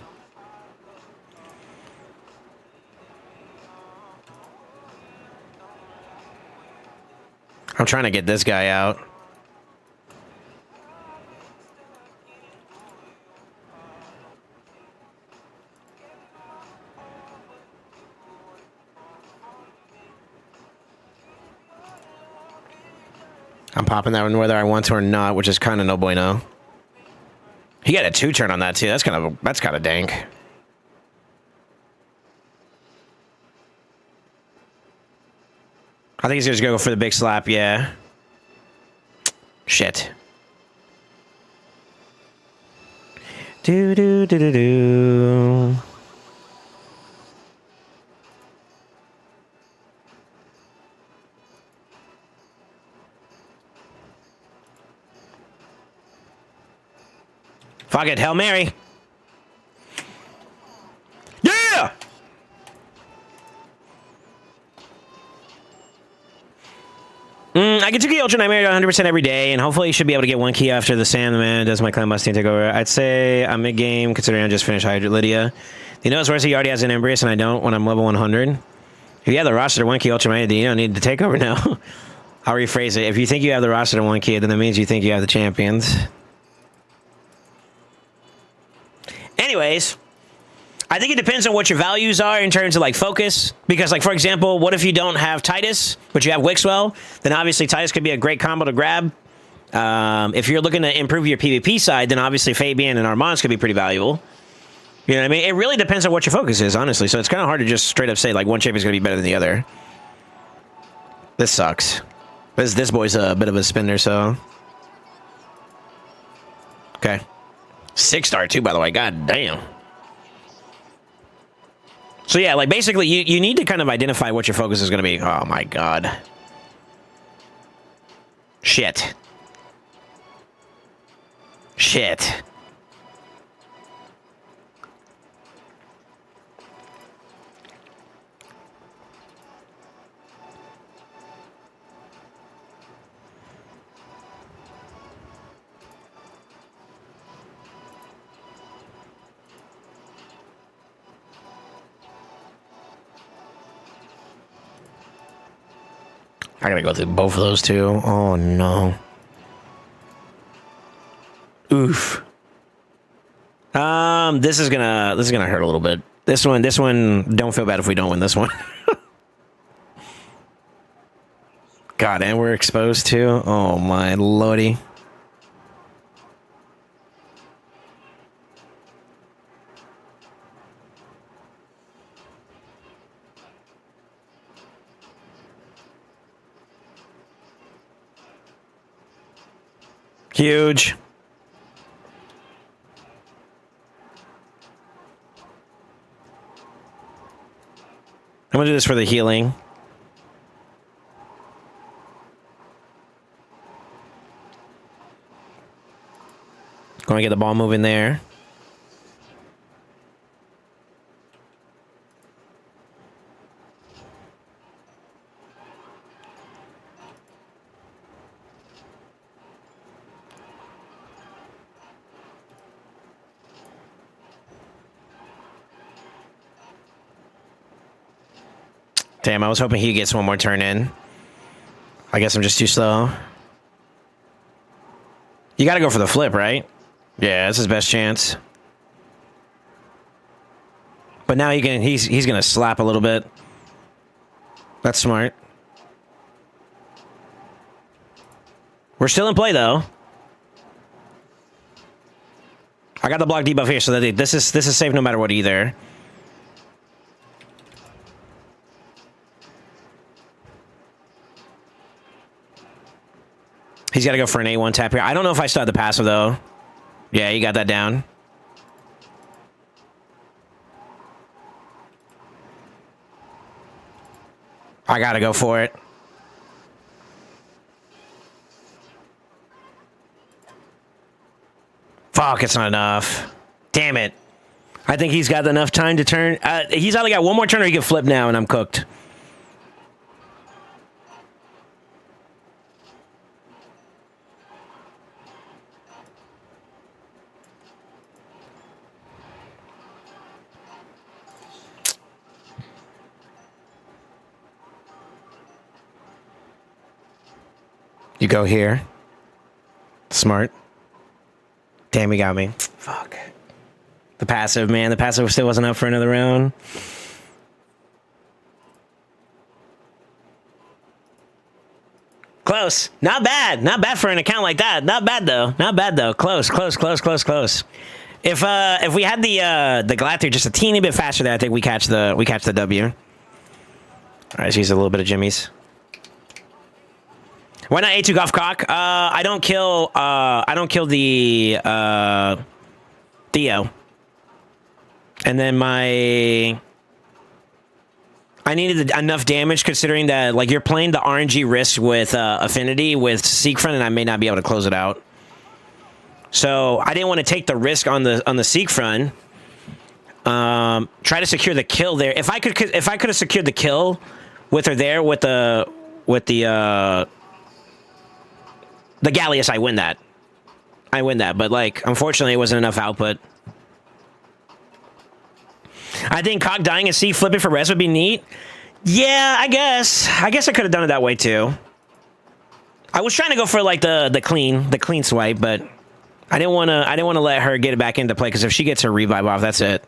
I'm trying to get this guy out. I'm popping that one whether I want to or not, which is kind of no bueno. He got a 2-turn on that too. That's kind of dank. I think he's just gonna go for the big slap. Yeah. Shit. Do do do do do. Fuck it, Hail Mary. Yeah! I get 2 key Ultra Nightmare 100% every day, and hopefully you should be able to get 1 key after the Sandman does my Clan Mustang takeover. I'd say I'm mid-game, considering I just finished Hydra Lydia. You know, it's worse he already has an Embrace, and I don't when I'm level 100. If you have the roster to 1 key Ultra Nightmare, you don't need to take over now. I'll rephrase it. If you think you have the roster to 1 key, then that means you think you have the champions. Anyways, I think it depends on what your values are in terms of like focus. Because like, for example, what if you don't have Titus, but you have Wixwell? Then obviously Titus could be a great combo to grab. If you're looking to improve your PvP side, then obviously Fabian and Armands could be pretty valuable. You know what I mean? It really depends on what your focus is, honestly. So it's kind of hard to just straight up say like one champion is going to be better than the other. This sucks. This boy's a bit of a spinner, so. Okay. 6-star too, by the way. God damn. So yeah, like basically you need to kind of identify what your focus is going to be. Oh my god. Shit. Shit. I gotta go through both of those two. Oh no. Oof. This is gonna hurt a little bit. This one, don't feel bad if we don't win this one. God, and we're exposed to. Oh my lordy. Huge. I'm gonna do this for the healing. Gonna get the ball moving there. Damn, I was hoping he gets one more turn in. I guess I'm just too slow. You gotta go for the flip, right? Yeah, that's his best chance. But now he's gonna slap a little bit. That's smart. We're still in play though. I got the block debuff here, so that this is safe no matter what either. He's got to go for an A1 tap here. I don't know if I still have the passive, though. Yeah, he got that down. I got to go for it. Fuck, it's not enough. Damn it. I think he's got enough time to turn. He's only got one more turn or he can flip now, and I'm cooked. You go here. Smart. Damn, he got me. Fuck. The passive, man. The passive still wasn't up for another round. Close. close. Not bad. Not bad for an account like that. Not bad though. Not bad though. Close. If we had the Glather just a teeny bit faster there, I think we catch the W. All right, let's use a little bit of Jimmy's. Why not A2 golf cock? I don't kill the Theo. And then I needed enough damage considering that like you're playing the RNG risk with Affinity with Seekfront, and I may not be able to close it out. So I didn't want to take the risk on the Seekfront. Try to secure the kill there. If I could have secured the kill with her there with the Gallius, I win that. But like unfortunately, it wasn't enough output. I think Cog dying and C flipping for res would be neat. Yeah, I guess I could have done it that way too. I was trying to go for like the clean swipe, but I didn't want to let her get it back into play because if she gets her revive off, that's it.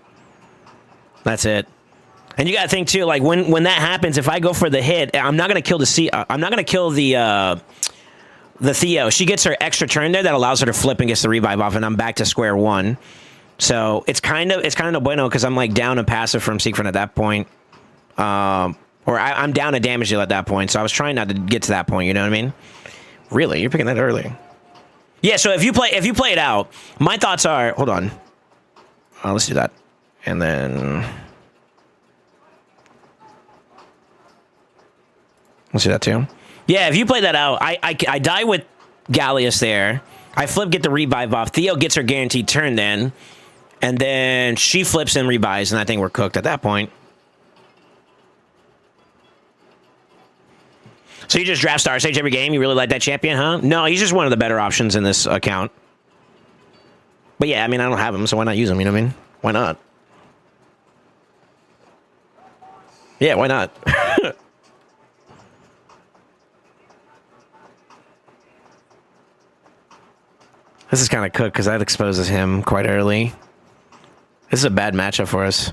And you got to think too, like when that happens, if I go for the hit, I'm not gonna kill I'm not gonna kill the Theo. She gets her extra turn there that allows her to flip and gets the revive off, and I'm back to square one. So it's kind of no bueno because I'm like down a passive from Seekfront at that point, or I'm down a damage deal at that point. So I was trying not to get to that point. You know what I mean? Really, you're picking that early. Yeah. So if you play it out, my thoughts are hold on. Let's do that, and then let's do that too. Yeah. If you play that out, I die with Gallius there. I flip, get the revive off. Theo gets her guaranteed turn then. And then she flips and rebuys, and I think we're cooked at that point. So you just draft Star Sage every game? You really like that champion, huh? No, he's just one of the better options in this account. But yeah, I mean, I don't have him, so why not use him, you know what I mean? Why not? Yeah, why not? This is kind of cooked because that exposes him quite early. This is a bad matchup for us.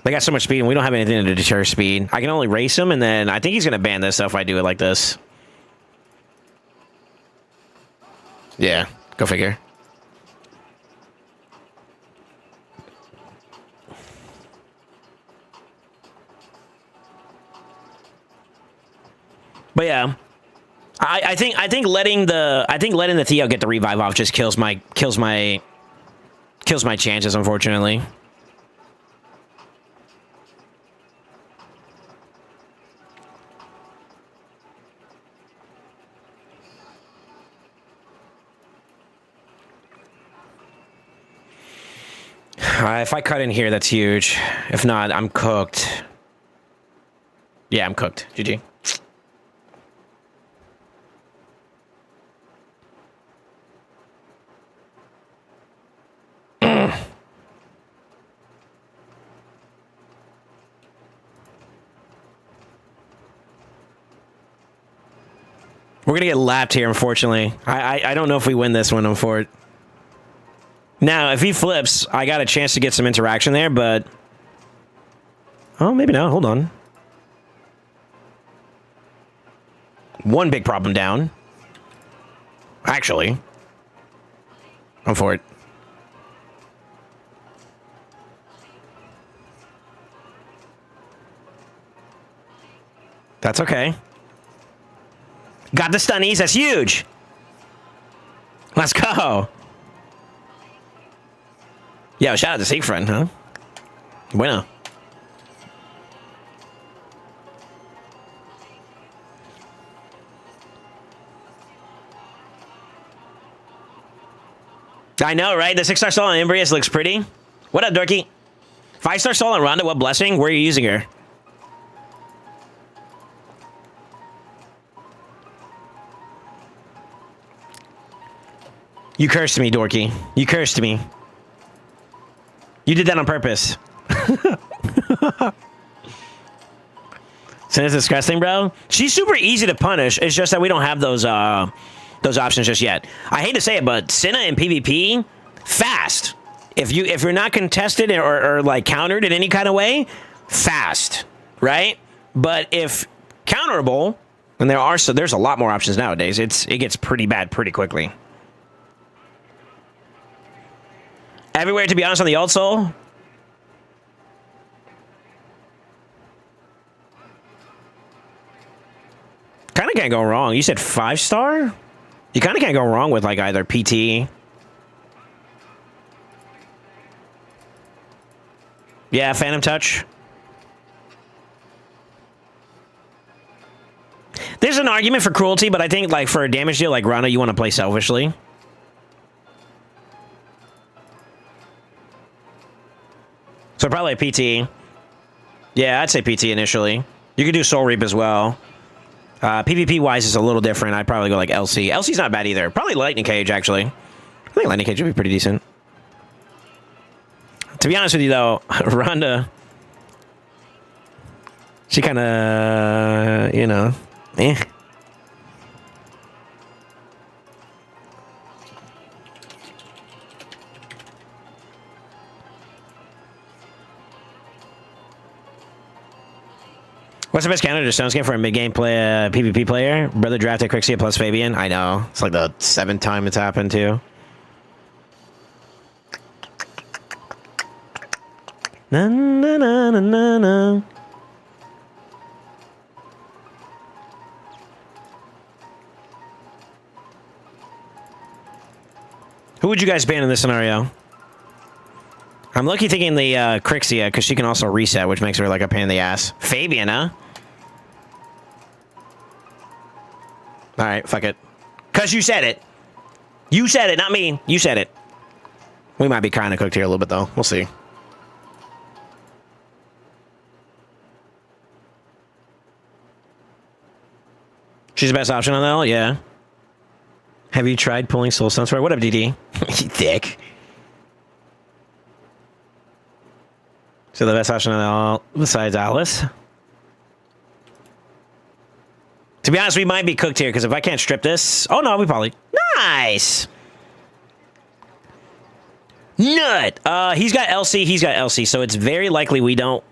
They got so much speed, and we don't have anything to deter speed. I can only race him, and then I think he's going to ban this stuff if I do it like this. Yeah, go figure. But yeah, I think letting the Theo get the revive off just kills my chances, unfortunately. If I cut in here, that's huge. If not, I'm cooked. Yeah, I'm cooked. GG. We're going to get lapped here, unfortunately. I don't know if we win this one, unfortunately. Now, if he flips, I got a chance to get some interaction there, but... Oh, maybe not. Hold on. One big problem down. Actually. I'm for it. That's okay. Got the stunnies. That's huge. Let's go. Yeah, shout out to Seekfront, huh? Bueno. I know, right? The 6-star soul on Imbrius looks pretty. What up, Dorky? 5-star soul on Rhonda, what blessing? Where are you using her? You cursed me, Dorky. You cursed me. You did that on purpose. Sin is disgusting, bro. She's super easy to punish. It's just that we don't have those options just yet. I hate to say it, but Senna in PvP, fast. If you're not contested or like countered in any kind of way, fast, right? But if counterable, And there's a lot more options nowadays. It gets pretty bad pretty quickly. Everywhere, to be honest, on the old Soul. Kind of can't go wrong. You said 5-star? You kind of can't go wrong with like either PT. Yeah, Phantom Touch. There's an argument for cruelty, but I think like for a damage deal like Rana, you want to play selfishly. So probably a PT. Yeah, I'd say PT initially. You could do Soul Reap as well. PvP wise is a little different. I'd probably go like LC. LC's not bad either. Probably Lightning Cage actually. I think Lightning Cage would be pretty decent. To be honest with you though, Rhonda, she kind of, you know, eh. What's the best counter to Stone's game for a mid-game PvP player? Brother drafted Crixia plus Fabian. I know. It's like the 7th time it's happened too. Na na na na na na. Who would you guys ban in this scenario? I'm lucky thinking the Crixia, because she can also reset, which makes her like a pain in the ass. Fabian, huh? Alright, fuck it. Because you said it. You said it, not me. You said it. We might be kind of cooked here a little bit, though. We'll see. She's the best option on that, yeah. Have you tried pulling Soul Sunspire? What up, DD? You thick. So the best option on all besides Alice. To be honest, we might be cooked here because if I can't strip this, oh no, we probably nice. Nut. He's got LC. He's got LC. So it's very likely we don't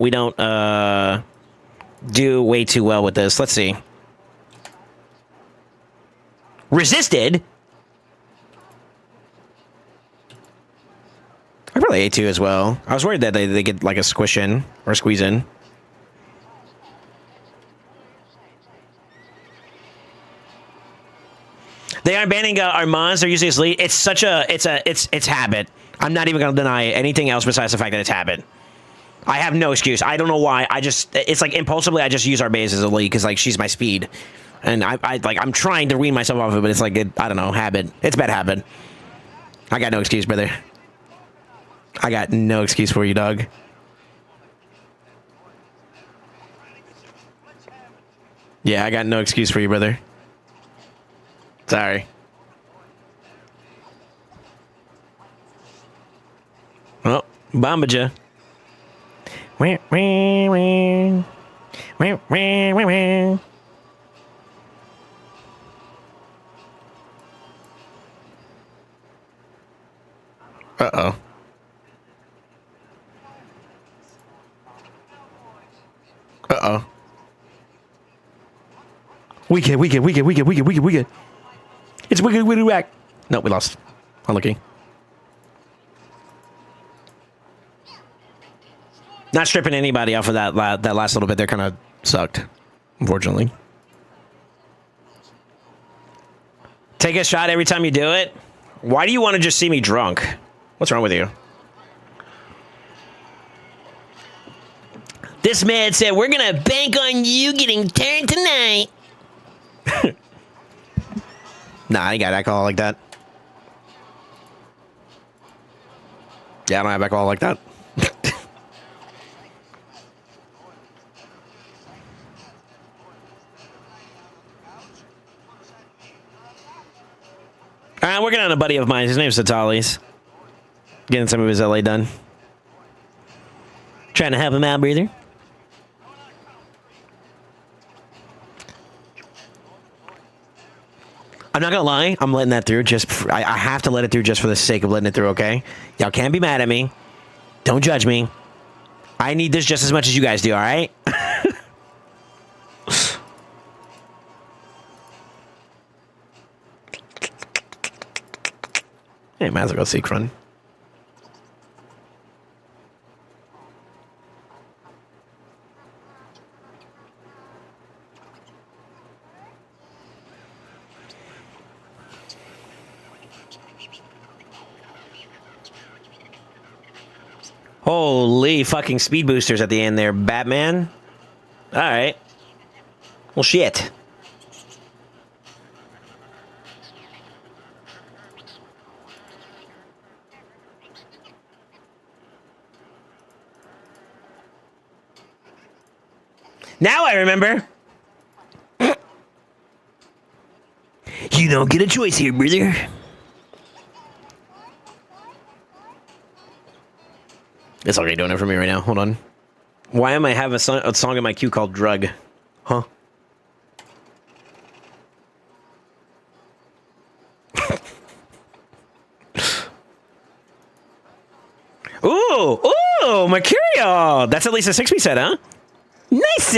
do way too well with this. Let's see. Resisted. I probably A2 as well. I was worried that they get like a squish in or a squeeze in. They aren't banning our mons. They're using this lead. It's such a it's habit. I'm not even gonna deny anything else besides the fact that it's habit. I have no excuse. I don't know why. It's like impulsively I just use our base as a lead because like she's my speed, and I'm trying to wean myself off of it, but it's like I don't know, habit. It's bad habit. I got no excuse, brother. I got no excuse for you, dog. Yeah, I got no excuse for you, brother. Sorry. Oh, Bombaja. Uh-oh. Uh-oh. We get. It's wicked whack. No, we lost. Unlucky. Not stripping anybody off of that last little bit. They're kind of sucked, unfortunately. Take a shot every time you do it? Why do you want to just see me drunk? What's wrong with you? This man said, we're going to bank on you getting turned tonight. Nah, I ain't got alcohol like that. Yeah, I don't have alcohol like that. I'm working on a buddy of mine. His name's Satalis. Getting some of his LA done. Trying to help him out, breather. I'm not gonna lie, I'm letting that through. I have to let it through just for the sake of letting it through, okay? Y'all can't be mad at me. Don't judge me. I need this just as much as you guys do, all right? Hey, might as well go seek run. Holy fucking speed boosters at the end there, Batman. All right. Well, shit. Now I remember. You don't get a choice here, brother. It's already doing it for me right now. Hold on. Why am I having a song in my queue called Drug? Huh? Ooh! Ooh! Mercurial! That's at least a 6-piece set, huh? Nice!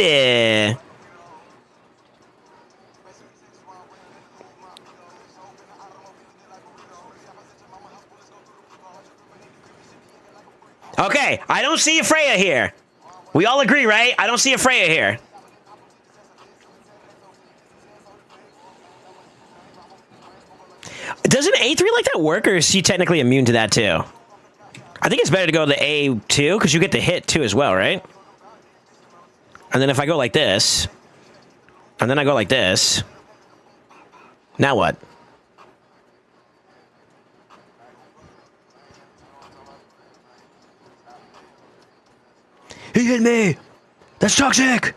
Okay, I don't see a Freya here. We all agree, right? I don't see a Freya here. Doesn't A3 like that work, or is she technically immune to that too? I think it's better to go to A2, because you get the hit too as well, right? And then if I go like this, and then I go like this, now what? He hit me! That's toxic!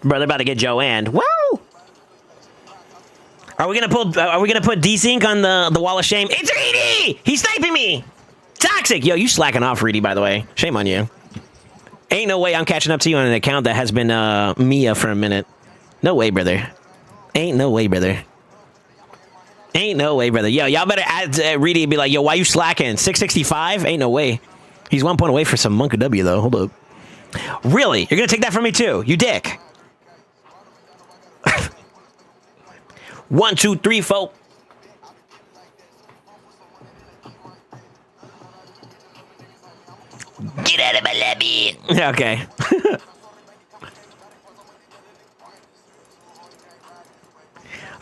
Brother about to get Joanne. Woo! Are we gonna pull? Are we gonna put desync on the wall of shame? It's Reedy! He's sniping me! Toxic! Yo, you slacking off, Reedy, by the way. Shame on you. Ain't no way I'm catching up to you on an account that has been Mia for a minute. No way, brother. Ain't no way, brother. Ain't no way, brother. Yo, y'all better add Reedy and be like, yo, why you slacking? 665? Ain't no way. He's 1 point away for some Monka W, though. Hold up. Really? You're gonna take that from me, too? You dick. 1, 2, 3, 4. Get out of my lobby. Okay.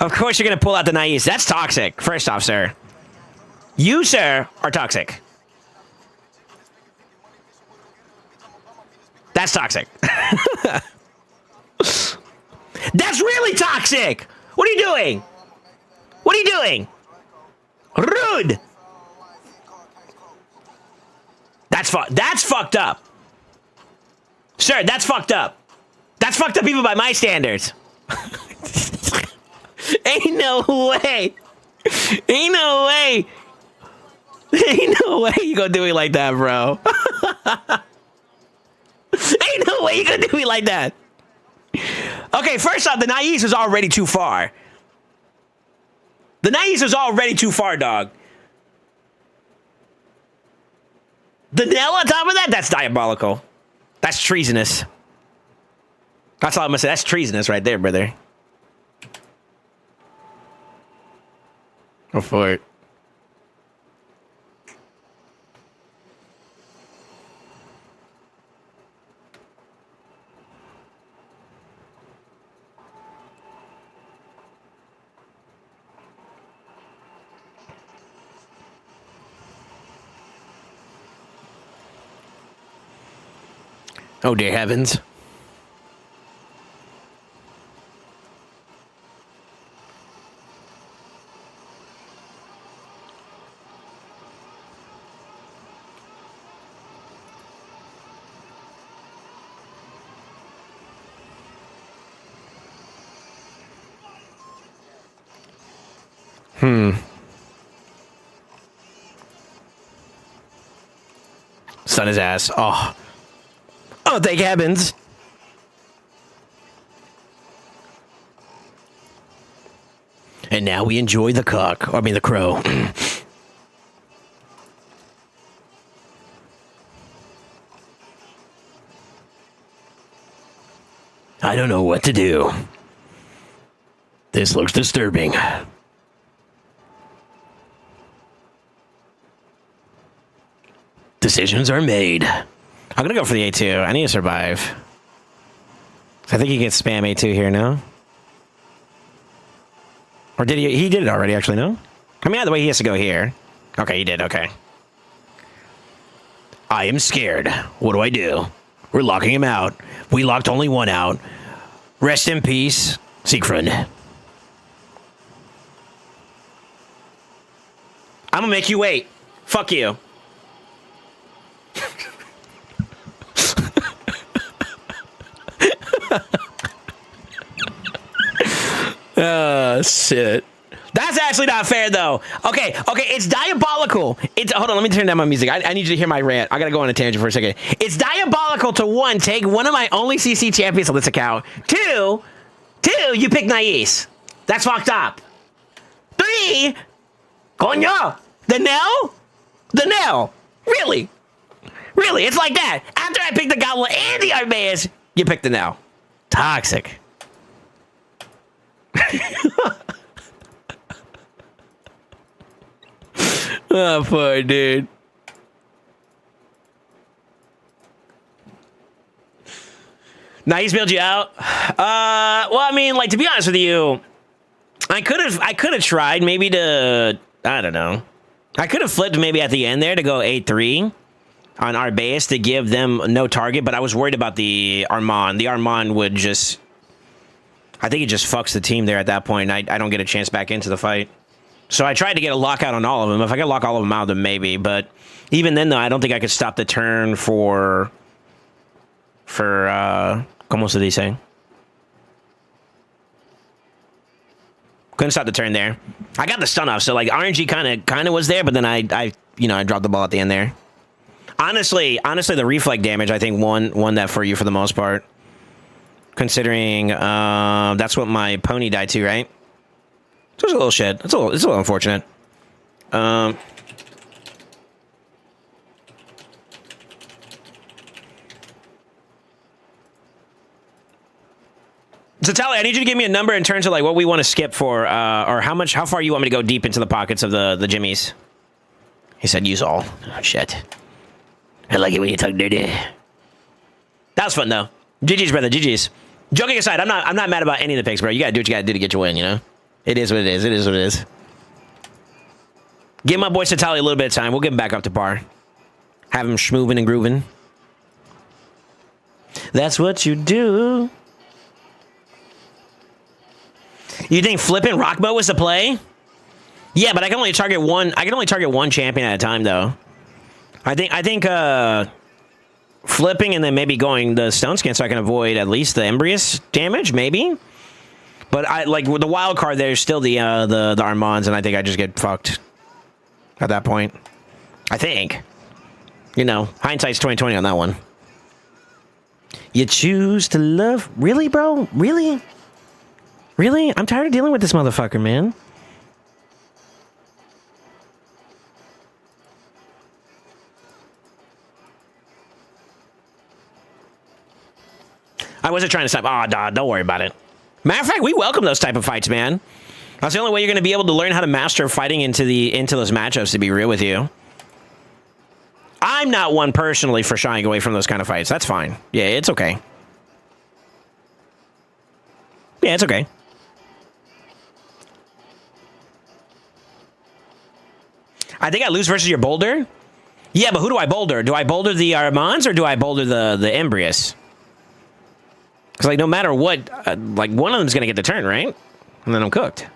Of course you're going to pull out the naive. That's toxic. First off, sir. You, sir, are toxic. That's toxic. That's really toxic. What are you doing? What are you doing? Rude. That's fucked up. Sir, that's fucked up. That's fucked up even by my standards. Ain't no way. Ain't no way. Ain't no way you gonna do me like that, bro. Ain't no way you gonna do me like that. Okay, first off, the naive was already too far. The naive was already too far, dog. The nail on top of that? That's diabolical. That's treasonous. That's all I'm gonna say. That's treasonous right there, brother. Go for it. Oh, dear heavens. Stun his ass. Oh. Oh, thank heavens. And now we enjoy the cock. I mean, the crow. I don't know what to do. This looks disturbing. Decisions are made. I'm gonna go for the A2. I need to survive. I think he gets spam A2 here, no? Or did he? He did it already, actually, no? I mean, either way, he has to go here. Okay, he did, okay. I am scared. What do I do? We're locking him out. We locked only one out. Rest in peace, Siegfried. I'm gonna make you wait. Fuck you. Shit. That's actually not fair, though. Okay, it's diabolical. Hold on, let me turn down my music. I need you to hear my rant. I gotta go on a tangent for a second. It's diabolical to, one, take one of my only CC champions on this account. Two, you pick Nais. That's fucked up. Three, coño, the Nell. Really? It's like that. After I pick the Goblin and the Armaeus, you pick the Nell. Toxic. Oh, poor dude. Now he's bailed you out. Well, I mean, like, to be honest with you, I could have tried maybe to, I don't know. I could have flipped maybe at the end there to go A3 on Arbaeus to give them no target, but I was worried about the Armand. The Armand would just, I think it just fucks the team there at that point. I don't get a chance back into the fight. So I tried to get a lockout on all of them. If I could lock all of them out, then maybe. But even then, though, I don't think I could stop the turn for ¿cómo se dice? Couldn't stop the turn there. I got the stun off, so like RNG kind of was there, but then I dropped the ball at the end there. Honestly, the reflect damage I think won that for you for the most part. Considering that's what my pony died to, right? So it's a little shit. It's a little unfortunate. So Tally, I need you to give me a number in terms of like what we want to skip for, or how far you want me to go deep into the pockets of the Jimmies. He said use all. Oh, shit. I like it when you talk dirty. That was fun though. GG's, brother. GG's. Joking aside, I'm not mad about any of the picks, bro. You gotta do what you gotta do to get your win, you know? It is what it is. It is what it is. Give my boy Satali a little bit of time. We'll get him back up to par. Have him schmooving and grooving. That's what you do. You think flipping Rockbo was the play? Yeah, but I can only target one. I can only target one champion at a time, though. I think flipping and then maybe going the stone skin so I can avoid at least the Embrius damage, maybe. But I like with the wild card. There's still the Armands, and I think I just get fucked at that point. I think, you know, hindsight's 20/20 on that one. You choose to love, really, bro? Really? I'm tired of dealing with this motherfucker, man. I wasn't trying to stop. Oh, don't worry about it. Matter of fact, we welcome those type of fights, man. That's the only way you're going to be able to learn how to master fighting into those matchups, to be real with you. I'm not one personally for shying away from those kind of fights. That's fine. Yeah, it's okay. Yeah, it's okay. I think I lose versus your boulder. Yeah, but who do I boulder? Do I boulder the Armands or do I boulder the Embrius? Because, like, no matter what, like, one of them's going to get the turn, right? And then I'm cooked.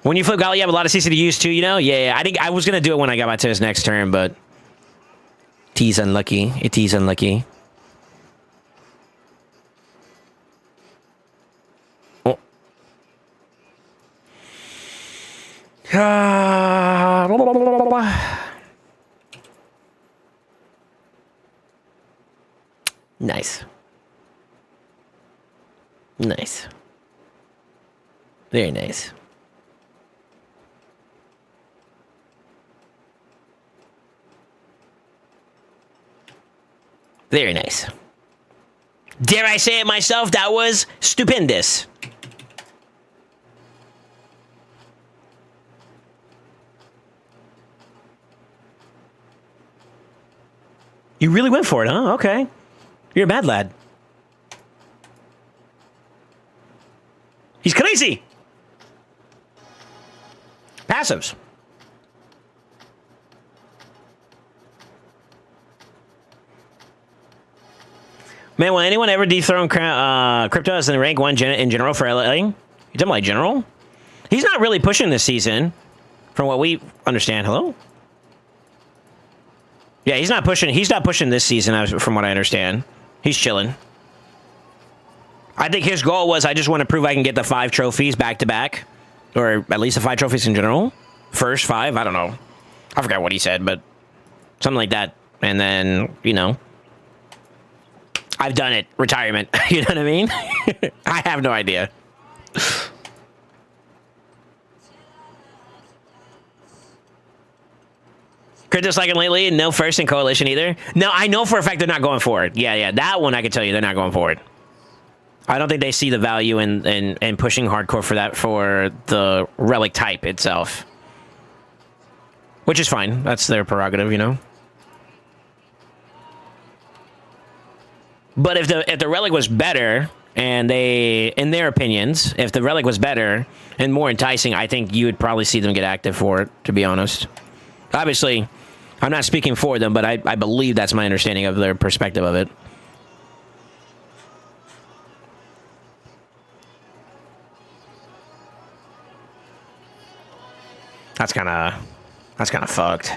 When you flip Golly, you have a lot of CC to use, too, you know? Yeah, I think I was going to do it when I got back to his next turn, but... T's unlucky. It is unlucky. Oh. Nice. Nice. Very nice. Very nice. Dare I say it myself? That was stupendous. You really went for it, huh? Okay. You're a bad lad. He's crazy. Passives. Man, will anyone ever dethrone Crypto as in rank 1 in general for LA? You talking like general? He's not really pushing this season, from what we understand. Hello? Yeah, he's not pushing. He's not pushing this season, from what I understand. He's chilling. I think his goal was, I just want to prove I can get the 5 trophies back to back, or at least the 5 trophies in general. First 5, I don't know. I forgot what he said, but something like that. And then, you know, I've done it. Retirement. You know what I mean? I have no idea. Crypto's like lately, no first in coalition either. No, I know for a fact they're not going for it. Yeah, that one I can tell you they're not going for it. I don't think they see the value in pushing hardcore for that, for the relic type itself. Which is fine. That's their prerogative, you know? But if the relic was better, and they, in their opinions, if the relic was better and more enticing, I think you would probably see them get active for it, to be honest. Obviously, I'm not speaking for them, but I believe that's my understanding of their perspective of it. That's kind of fucked.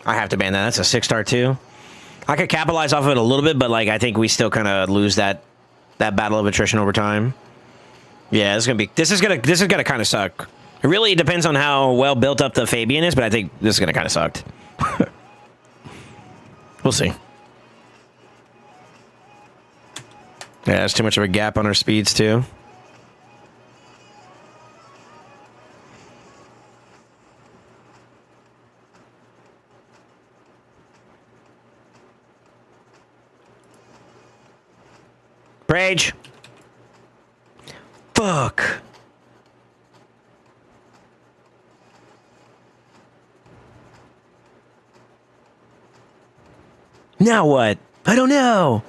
I have to ban that. That's a 6-star too. I could capitalize off of it a little bit, but like I think we still kind of lose that battle of attrition over time. Yeah, this is gonna kind of suck. It really depends on how well built up the Fabian is, but I think this is gonna kind of suck. We'll see. Yeah, there's too much of a gap on our speeds too. Rage. Fuck. Now what? I don't know.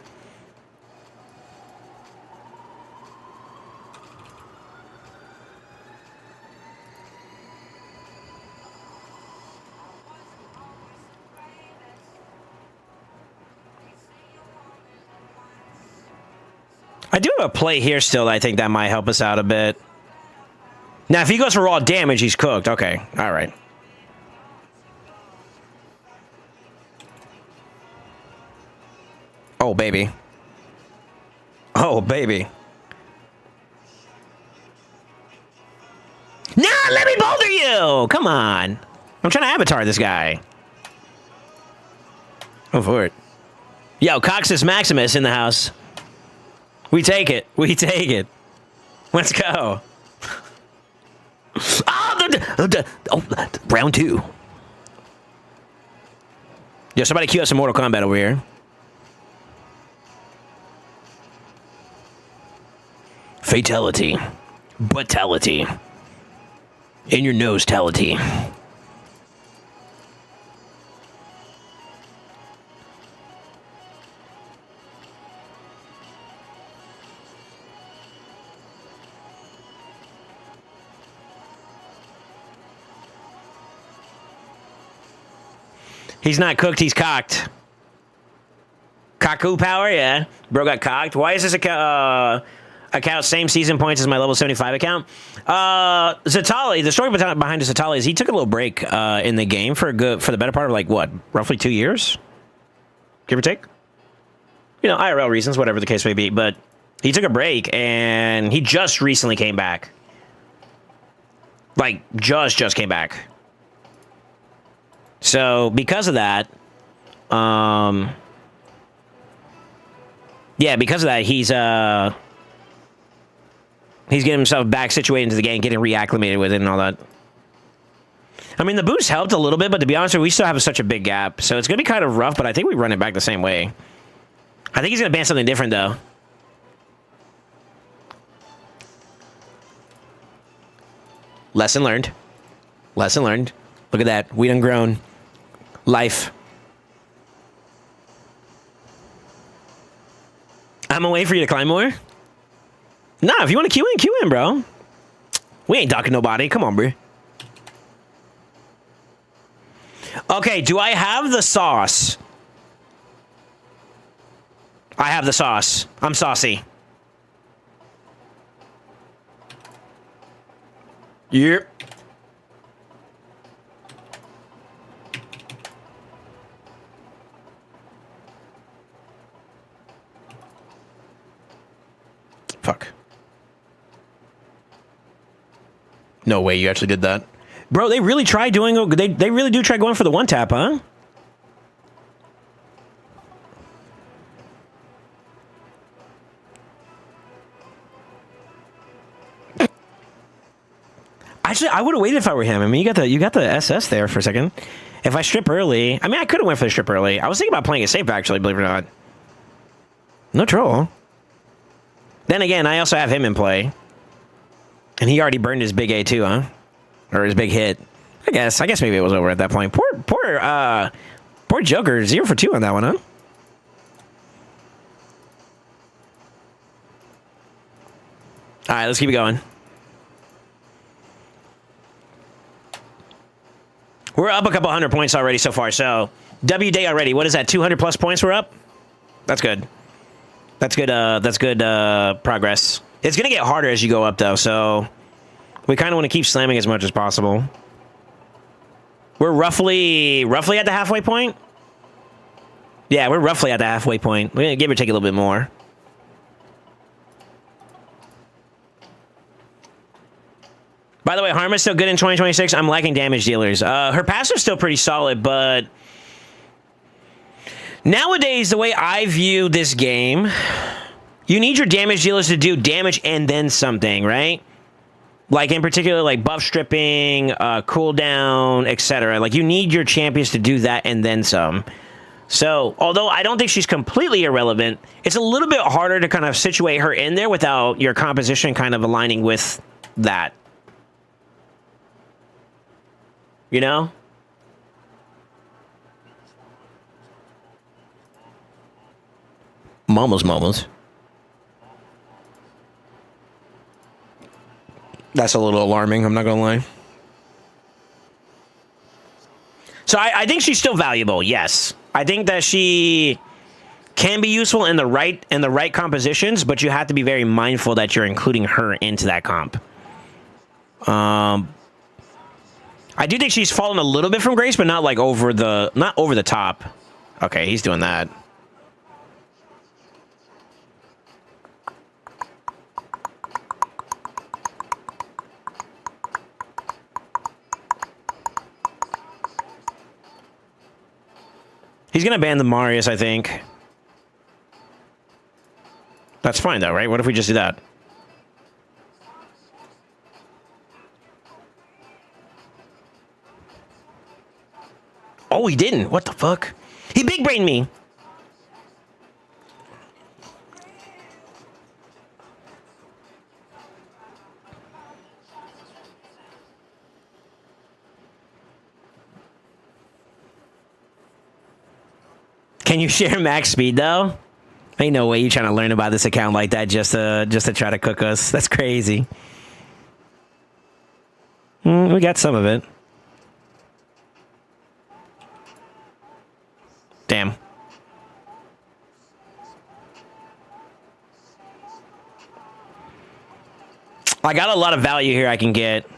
I do have a play here still. I think that might help us out a bit. Now, if he goes for raw damage, he's cooked. Okay. All right. Oh, baby. Oh, baby. Nah, let me boulder you! Come on. I'm trying to avatar this guy. Go for it. Yo, Coxus Maximus in the house. We take it. We take it. Let's go. Oh, round 2. Yo, somebody cue up some Mortal Kombat over here. Fatality. Brutality. In your nose-tality. He's not cooked, he's cocked. Kaku power, yeah. Bro got cocked. Why is this account same season points as my level 75 account? Zatali, the story behind Zatali is he took a little break in the game for the better part of like what, roughly 2 years? Give or take? You know, IRL reasons, whatever the case may be, but he took a break and he just recently came back. Like, just came back. So, because of that, yeah, because of that, he's getting himself back situated into the game, getting reacclimated with it and all that. I mean, the boost helped a little bit, but to be honest with you, we still have such a big gap. So it's going to be kind of rough, but I think we run it back the same way. I think he's going to ban something different, though. Lesson learned. Lesson learned. Look at that. We done grown. Life. I'm gonna wait for you to climb more. Nah, if you want to queue in, bro. We ain't docking nobody. Come on, bro. Okay, do I have the sauce? I have the sauce. I'm saucy. Yep. Fuck. No way you actually did that. Bro, they really try doing... They really do try going for the one tap, huh? Actually, I would have waited if I were him. I mean, you got the SS there for a second. If I strip early... I mean, I could have went for the strip early. I was thinking about playing it safe, actually, believe it or not. No troll. Then again, I also have him in play. And he already burned his big A too, huh? Or his big hit. I guess maybe it was over at that point. Poor Joker, 0 for 2 on that one, huh? All right, let's keep it going. We're up a couple 100 points already so far. So W day already. What is that? 200 plus points we're up. That's good. That's good. That's good progress. It's gonna get harder as you go up, though. So we kind of want to keep slamming as much as possible. We're roughly at the halfway point. Yeah, we're roughly at the halfway point. We're gonna give or take a little bit more. By the way, Harma's still good in 2026. I'm liking damage dealers. Her passive's still pretty solid, but nowadays, the way I view this game, you need your damage dealers to do damage and then something, right? Like, in particular, like buff stripping, cooldown, etc. Like, you need your champions to do that and then some. So, although I don't think she's completely irrelevant, it's a little bit harder to kind of situate her in there without your composition kind of aligning with that. You know? Momos. That's a little alarming, I'm not gonna lie. So I think she's still valuable, yes. I think that she can be useful in the right compositions, but you have to be very mindful that you're including her into that comp. I do think she's fallen a little bit from grace, but not like not over the top. Okay, he's doing that. He's gonna ban the Marius, I think. That's fine though, right? What if we just do that? Oh, he didn't. What the fuck? He big brained me. Can you share max speed though? Ain't no way you trying to learn about this account like that just to try to cook us. That's crazy. We got some of it. Damn. I got a lot of value here I can get.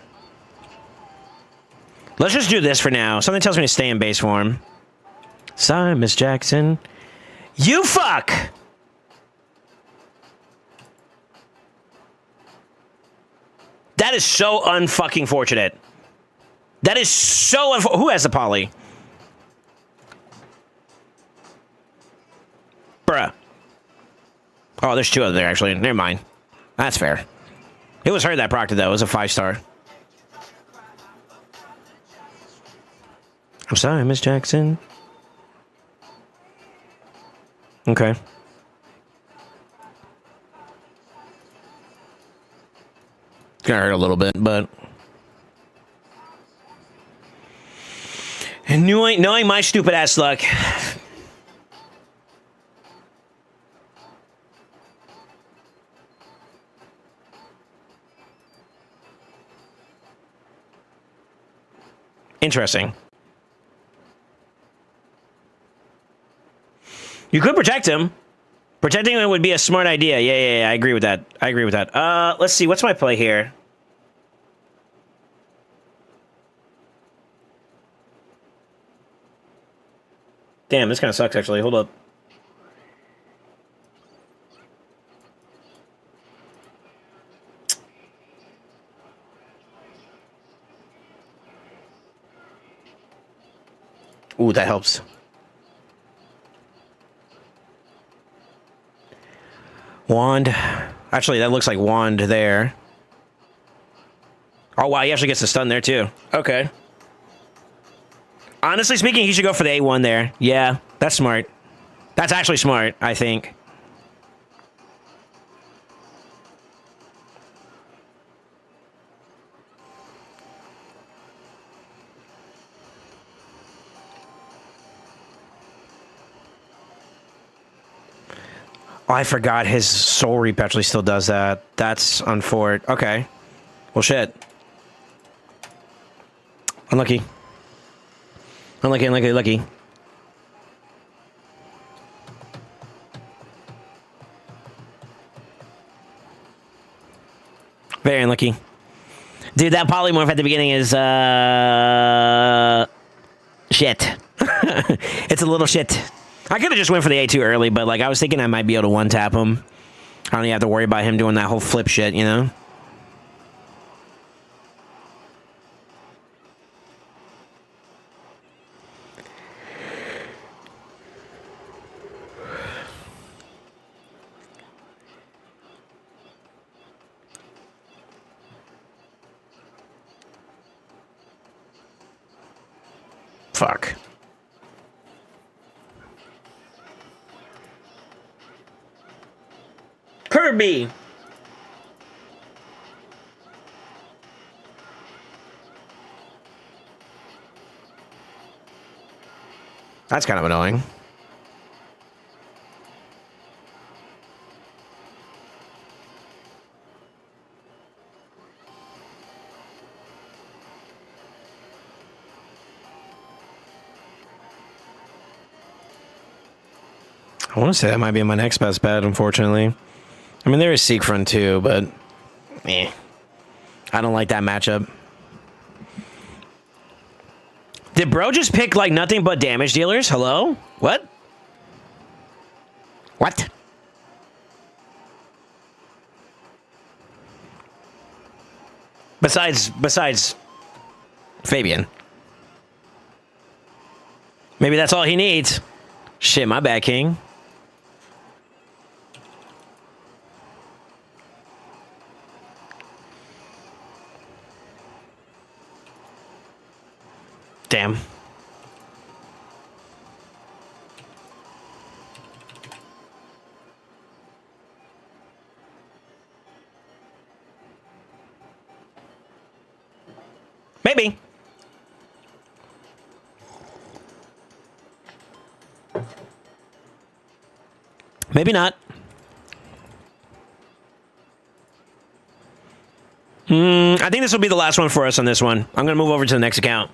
Let's just do this for now. Something tells me to stay in base form. Sorry, Miss Jackson. You fuck! That is so unfucking fortunate. That is so who has the poly? Bruh. Oh, there's two of them there, actually. Never mind. That's fair. It was her that procced it, though. It was a 5-star. I'm sorry, Miss Jackson. Okay. It's gonna hurt a little bit, but and knowing my stupid ass luck. Interesting. You could protect him. Protecting him would be a smart idea. Yeah, I agree with that. Let's see. What's my play here? Damn, this kind of sucks, actually. Hold up. Ooh, that helps. Wand. Actually, that looks like wand there. Oh, wow, he actually gets the stun there, too. Okay. Honestly speaking, he should go for the A1 there. Yeah, that's smart. That's actually smart, I think. Oh, I forgot his Soul Reap actually still does that. That's unfortunate. Okay. Well, shit. Unlucky. Unlucky. Very unlucky. Dude, that polymorph at the beginning is, shit. It's a little shit. I could have just went for the A2 early, but, like, I was thinking I might be able to one-tap him. I don't even have to worry about him doing that whole flip shit, you know? Fuck. Kirby! That's kind of annoying. I want to say that might be my next best bet, unfortunately. I mean, there is Siegfried too, but I don't like that matchup. Did bro just pick, like, nothing but damage dealers? Hello? What? What? Besides Fabian. Maybe that's all he needs. Shit, my bad, King. Damn. Maybe. Maybe not. I think this will be the last one for us on this one. I'm going to move over to the next account.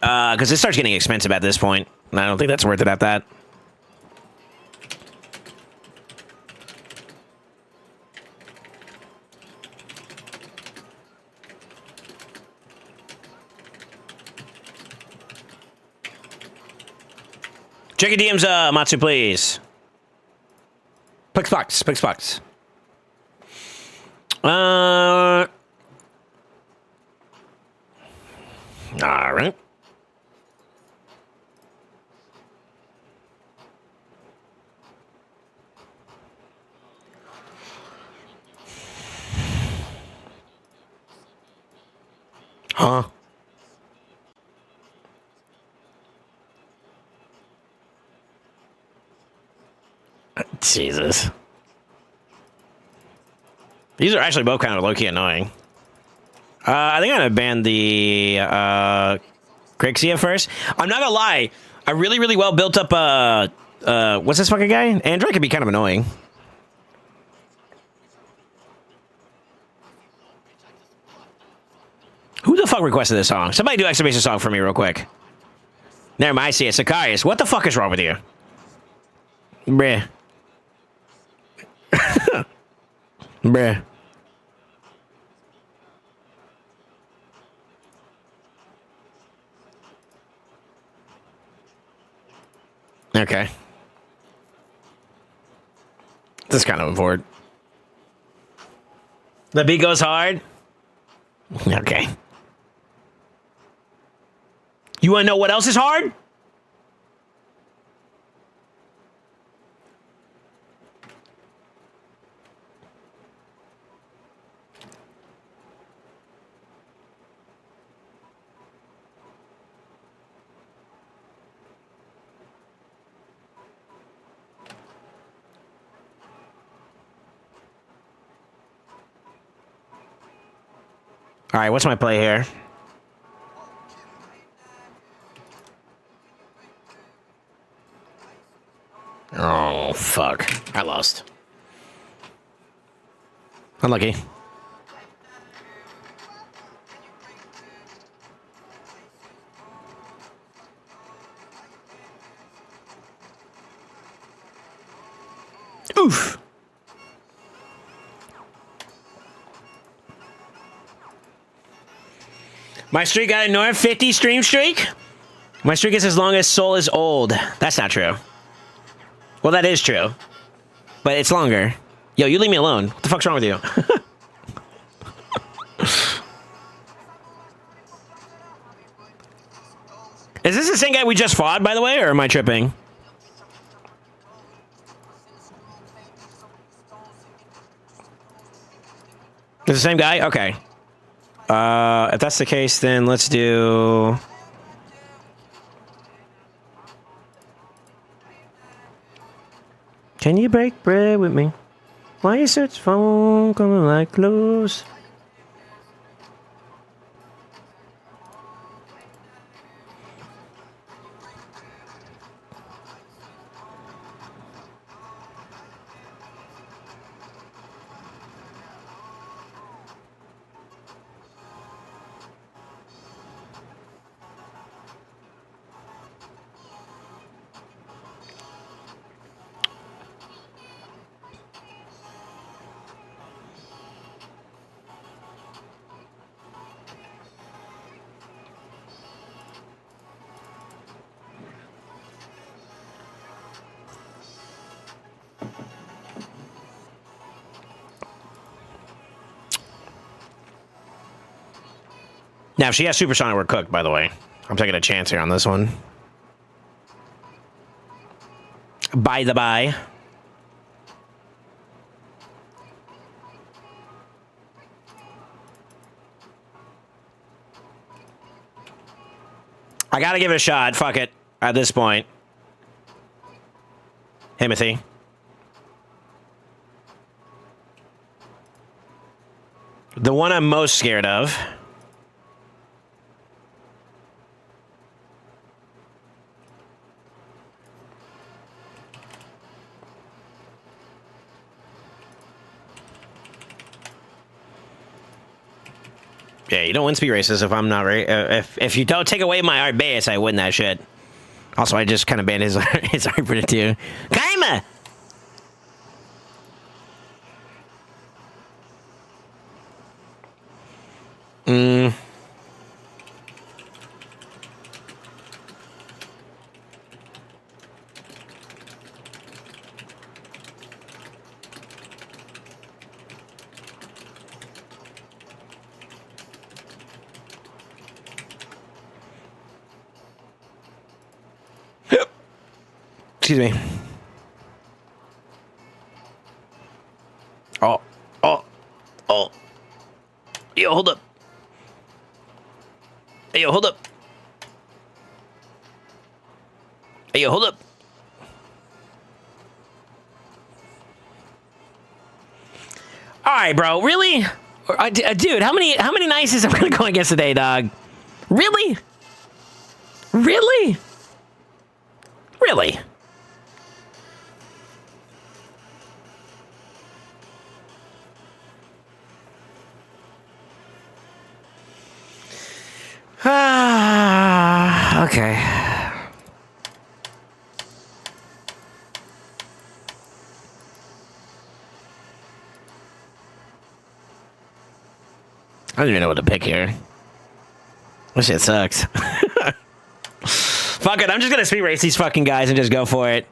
Because it starts getting expensive at this point. And I don't think that's worth it at that. Check your DMs, Matsu, please. Pixbox. All right. Huh? Jesus. These are actually both kind of low-key annoying. I think I'm gonna ban the Grixia first. I'm not gonna lie. A really, really well built up what's this fucking guy? Android could be kind of annoying. Who the fuck requested this song? Somebody do exclamation song for me real quick. Never mind, I see it. Sicarius, what the fuck is wrong with you? Bruh. Bruh. Okay. This is kind of important. The beat goes hard. Okay. You want to know what else is hard? All right, what's my play here? Oh, fuck. I lost. Unlucky. Oof. My streak got a north 50 stream streak? My streak is as long as Soul is old. That's not true. Well, that is true. But it's longer. Yo, you leave me alone. What the fuck's wrong with you? Is this the same guy we just fought, by the way, or am I tripping? It's the same guy? Okay. If that's the case, then let's do... Can you break bread with me? Why is such phone coming like close? Now, if she has Supersonic, we're cooked, by the way. I'm taking a chance here on this one. By the by. I gotta give it a shot. Fuck it. At this point. Timothy. The one I'm most scared of. Yeah, you don't win speed races if I'm not right. If you don't take away my art base, I win that shit. Also, I just kind of banned his his art for it too. Kaima! Excuse me. Oh. Yo, hold up. Hey, yo, hold up. Hey, yo, hold up. right, bro. Really? Dude, how many nices am I gonna go against today, dog? Really? Really? Really? Okay. I don't even know what to pick here. This shit sucks. Fuck it, I'm just gonna speed race these fucking guys and just go for it.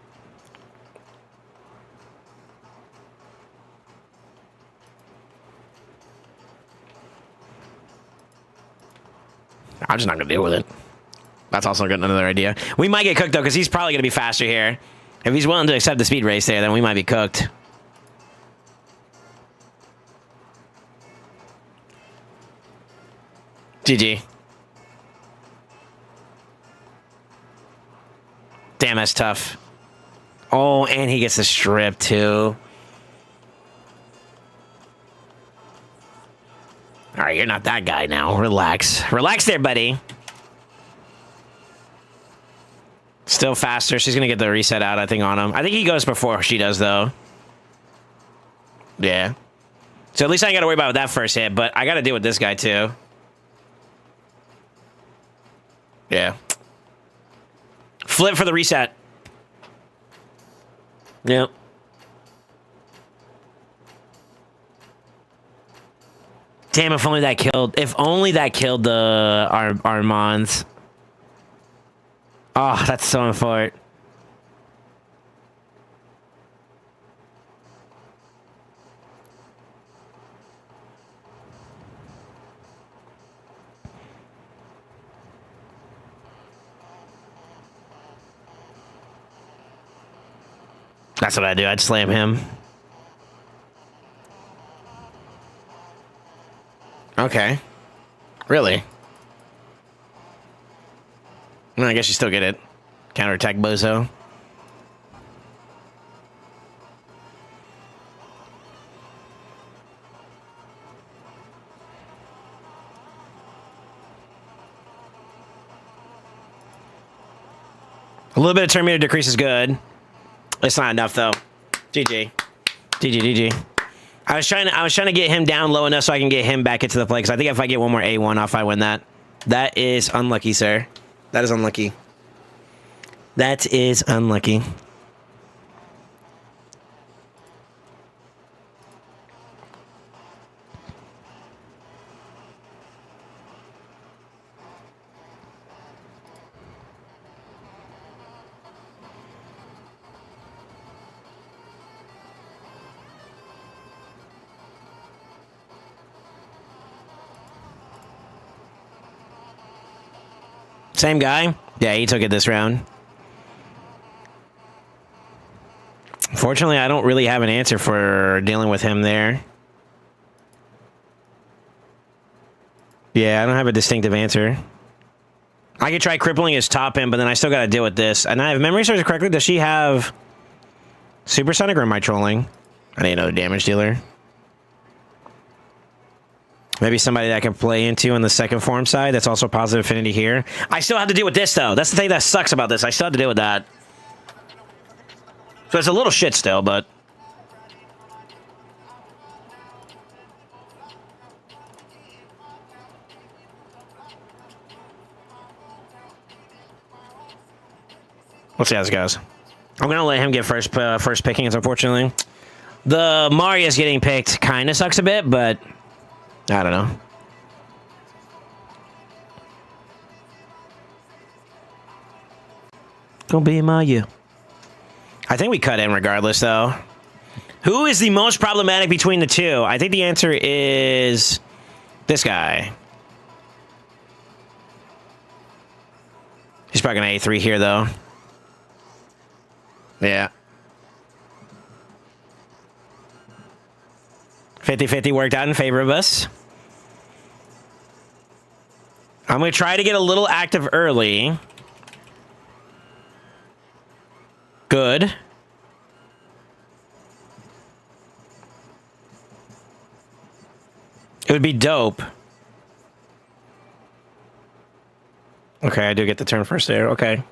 I'm just not gonna deal with it. That's also another idea. We might get cooked though, because he's probably gonna be faster here. If he's willing to accept the speed race there, then we might be cooked. GG. Damn, that's tough. Oh, and he gets the strip too. All right, you're not that guy now. Relax. Relax there, buddy. Still faster. She's going to get the reset out, I think, on him. I think he goes before she does, though. Yeah. So at least I ain't got to worry about that first hit, but I got to deal with this guy, too. Yeah. Flip for the reset. Yep. Damn, if only that killed... If only that killed the Armands. Oh, that's so unfortunate. That's what I do. I'd slam him. Okay. Really? No, I guess you still get it. Counterattack bozo. A little bit of turn meter decrease is good. It's not enough though. GG. GG. I was trying to get him down low enough so I can get him back into the play, because I think if I get one more A1 off, I win that. That is unlucky, sir. That is unlucky. That is unlucky. Same guy? Yeah, he took it this round. Fortunately, I don't really have an answer for dealing with him there. Yeah, I don't have a distinctive answer. I could try crippling his top end, but then I still got to deal with this. And if memory serves correctly, does she have supersonic, or am I trolling? I need another damage dealer. Maybe somebody that I can play into on the second form side. That's also positive affinity here. I still have to deal with this, though. That's the thing that sucks about this. I still have to deal with that. So it's a little shit still, but... We'll see how this goes. I'm going to let him get first pickings, unfortunately. The Maria's getting picked kind of sucks a bit, but... I don't know. Gonna be Mayu. I think we cut in regardless, though. Who is the most problematic between the two? I think the answer is this guy. He's probably gonna A3 here, though. Yeah. 50-50 worked out in favor of us. I'm going to try to get a little active early. Good. It would be dope. Okay, I do get the turn first there. Okay.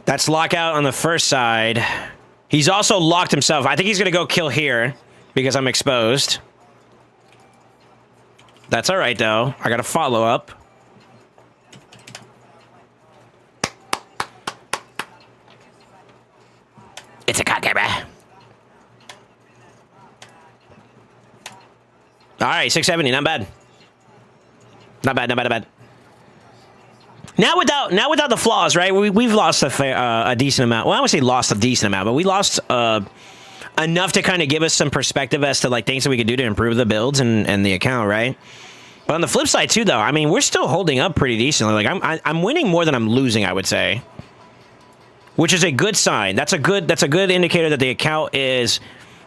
That's lockout on the first side. He's also locked himself. I think he's going to go kill here because I'm exposed. That's all right, though. I got to follow up. It's a cock, bruh. All right, 670, not bad. Not bad, not bad, not bad. Now without the flaws, right? We've lost a decent amount. Well, I would say lost a decent amount, but we lost enough to kind of give us some perspective as to like things that we could do to improve the builds and the account, right? But on the flip side too, though, I mean, we're still holding up pretty decently. Like I'm winning more than I'm losing, I would say, which is a good sign. That's a good indicator that the account is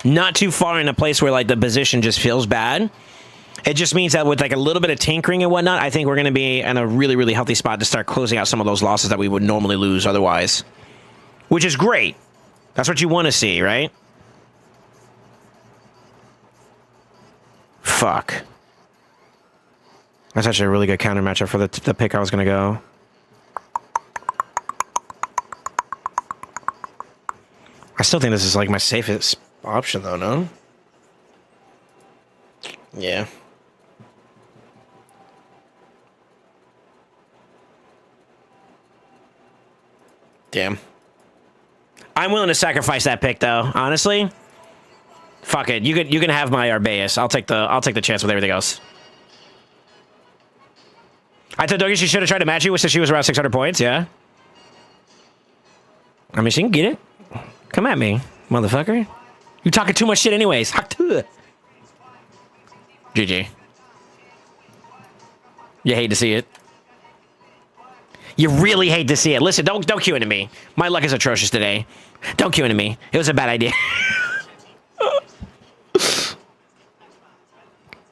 not too far in a place where like the position just feels bad. It just means that with like a little bit of tinkering and whatnot, I think we're going to be in a really, really healthy spot to start closing out some of those losses that we would normally lose otherwise, which is great. That's what you want to see, right? Fuck. That's actually a really good counter matchup for the pick I was going to go. I still think this is like my safest option though, no? Yeah. Damn. I'm willing to sacrifice that pick though, honestly. Fuck it. You can have my Arbaeus. I'll take the chance with everything else. I told Dougie she should have tried to match you since she was around 600 points, yeah? I mean, she can get it. Come at me, motherfucker. You talking too much shit anyways. GG. You hate to see it. You really hate to see it. Listen, don't Q into me. My luck is atrocious today. Don't Q into me. It was a bad idea.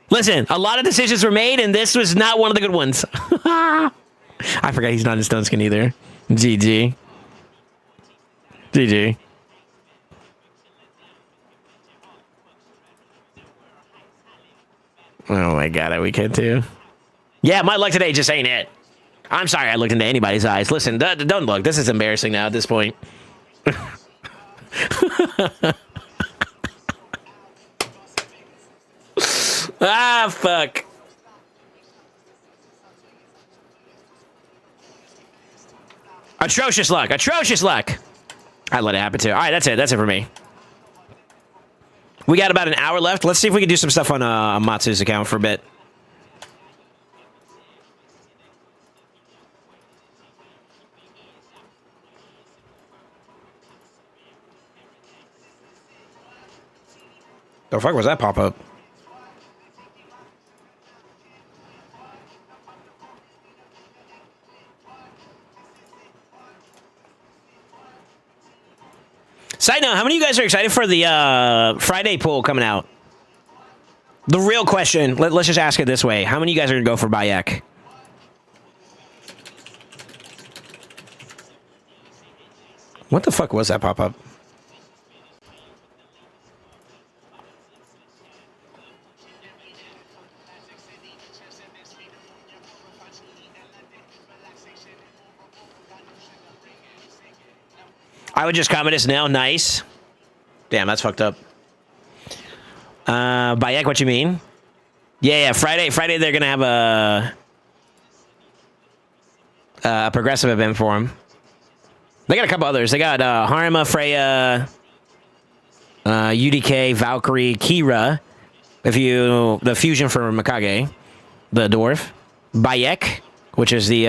Listen, a lot of decisions were made, and this was not one of the good ones. I forgot he's not in stone skin either. GG. GG. Oh my god, we could too. Yeah, my luck today just ain't it. I'm sorry I looked into anybody's eyes. Listen, don't look. This is embarrassing now at this point. Ah, fuck. Atrocious luck. Atrocious luck. I let it happen too. All right, that's it. That's it for me. We got about an hour left. Let's see if we can do some stuff on Matsu's account for a bit. The fuck was that pop up? Side note, how many of you guys are excited for the Friday pool coming out? The real question, let's just ask it this way. How many of you guys are going to go for Bayek? What the fuck was that pop-up? I would just comment this now. Nice. Damn, that's fucked up. Bayek, what you mean? Yeah, Friday they're gonna have a progressive event for him. They got a couple others. They got Harima, Freya, UDK, Valkyrie, Kira. The fusion for Mikage, the dwarf, Bayek, which is the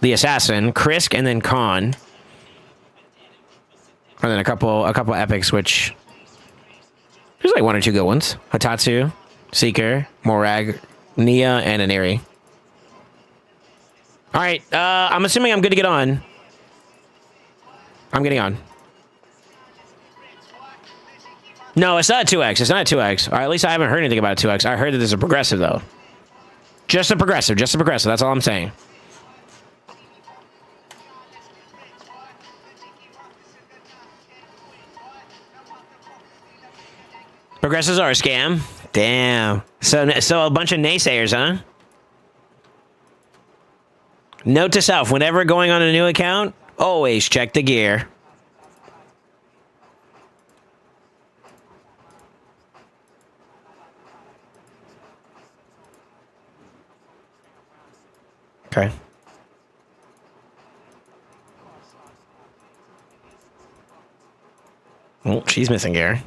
assassin, Krisk, and then Khan. And then a couple epics, which there's like one or two good ones. Hatatsu, Seeker, Morag, Nia, and Aneri. All right, I'm assuming I'm good to get on. I'm getting on. No, it's not a 2x. It's not a 2x. Or at least I haven't heard anything about a 2x. I heard that there's a progressive, though. Just a progressive. Just a progressive. That's all I'm saying. Progressives are a scam. Damn. So a bunch of naysayers, huh? Note to self: whenever going on a new account, always check the gear. Okay. Oh, she's missing gear.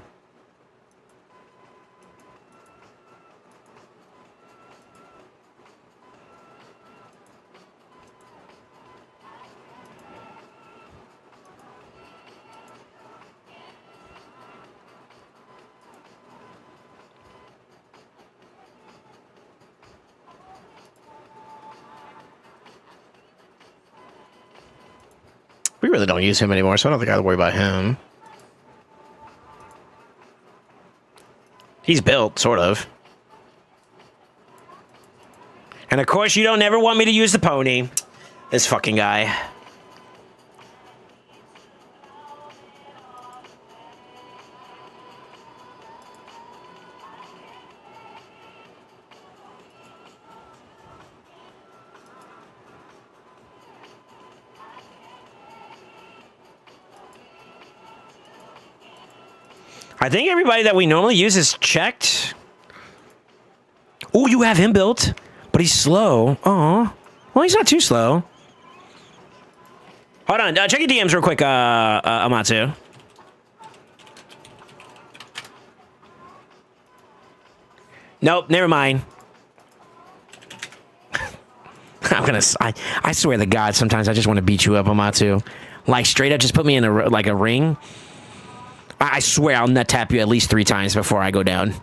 We really don't use him anymore, so I don't think I have to worry about him. He's built, sort of. And of course, you don't ever want me to use the pony. This fucking guy. I think everybody that we normally use is checked. Oh, you have him built, but he's slow. Oh, well, he's not too slow. Hold on, check your DMs real quick, Amatsu. Nope, never mind. I swear to God, sometimes I just want to beat you up, Amatsu. Like, straight up, just put me in a ring. I swear I'll nut tap you at least 3 times before I go down.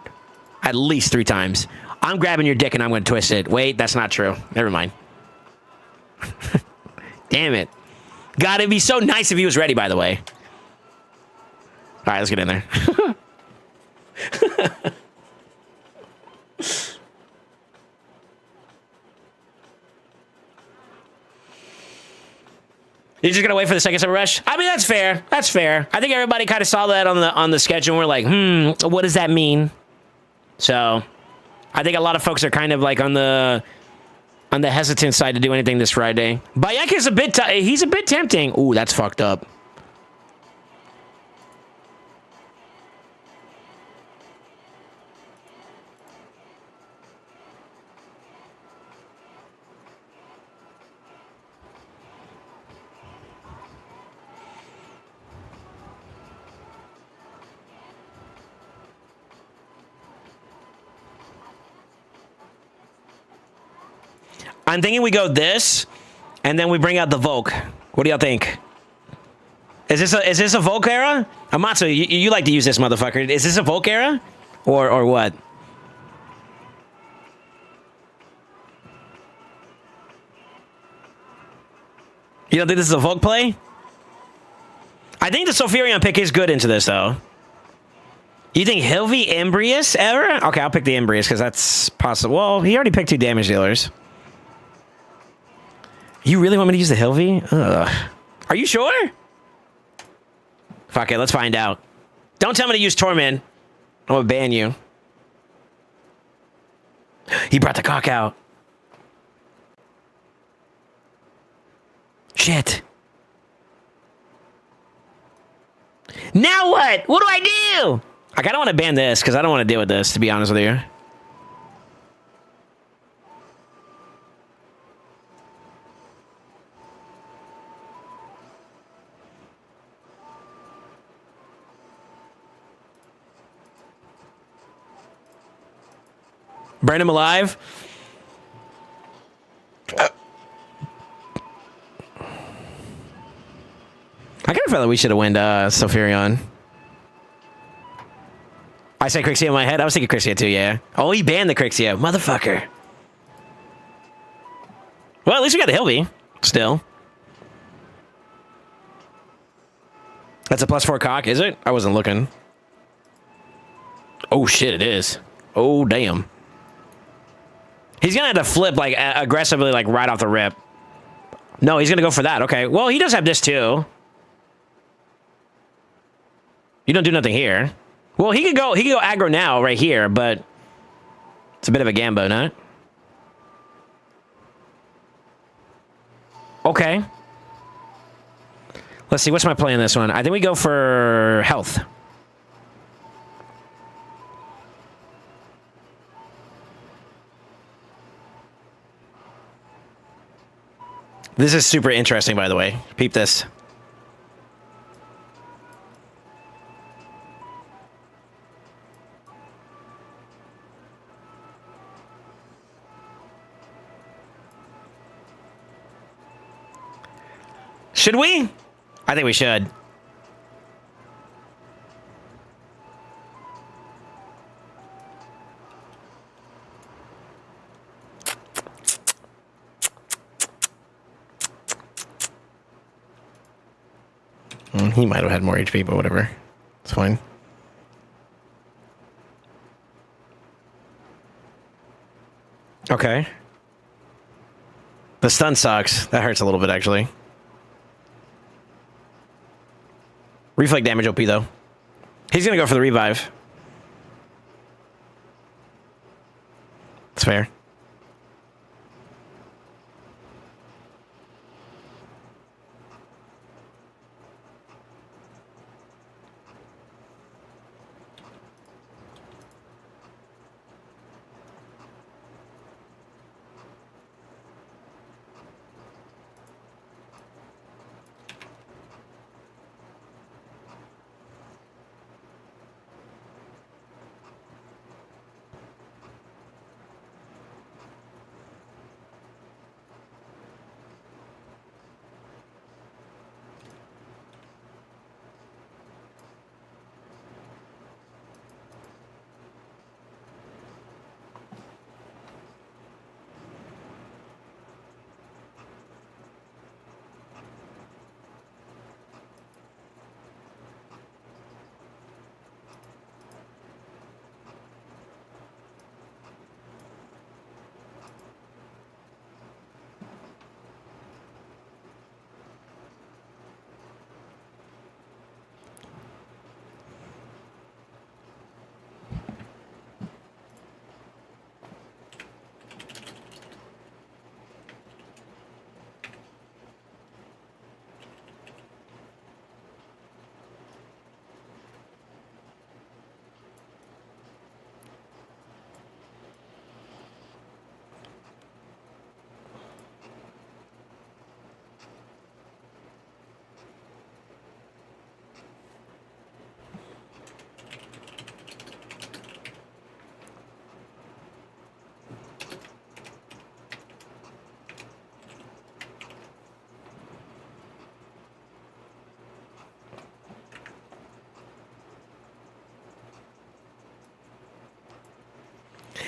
At least 3 times. I'm grabbing your dick and I'm going to twist it. Wait, that's not true. Never mind. Damn it. God, it'd be so nice if he was ready, by the way. All right, let's get in there. You're just gonna wait for the second summer rush? I mean, that's fair. That's fair. I think everybody kind of saw that on the schedule and we're like, what does that mean? So, I think a lot of folks are kind of like on the hesitant side to do anything this Friday. Bayek is he's a bit tempting. Ooh, that's fucked up. I'm thinking we go this, and then we bring out the Volk. What do y'all think? Is this a Volk era? Amatsu, you like to use this motherfucker. Is this a Volk era? Or what? You don't think this is a Volk play? I think the Sulfurion pick is good into this, though. You think Hilvy Embrius ever? Okay, I'll pick the Embrius, because that's possible. Well, he already picked 2 damage dealers. You really want me to use the Hilvy? Ugh. Are you sure? Fuck it, let's find out. Don't tell me to use Torment. I'm gonna ban you. He brought the cock out. Shit. Now what? What do I do? I kind of want to ban this because I don't want to deal with this, to be honest with you. Burn him alive. I kind of felt like we should have won Sulfurion. I said Crixia in my head. I was thinking Crixia too, yeah. Oh, he banned the Crixia. Motherfucker. Well, at least we got the Hilvy. Still. That's a +4 cock, is it? I wasn't looking. Oh, shit, it is. Oh, damn. He's gonna have to flip, like, aggressively, like, right off the rip. No, he's gonna go for that. Okay. Well, he does have this, too. You don't do nothing here. Well, he could go aggro now right here, but it's a bit of a gambo, not? Okay. Let's see, what's my play in this one? I think we go for health. This is super interesting, by the way. Peep this. Should we? I think we should. He might have had more HP, but whatever. It's fine. Okay. The stun sucks. That hurts a little bit, actually. Reflect damage OP, though. He's going to go for the revive. It's fair.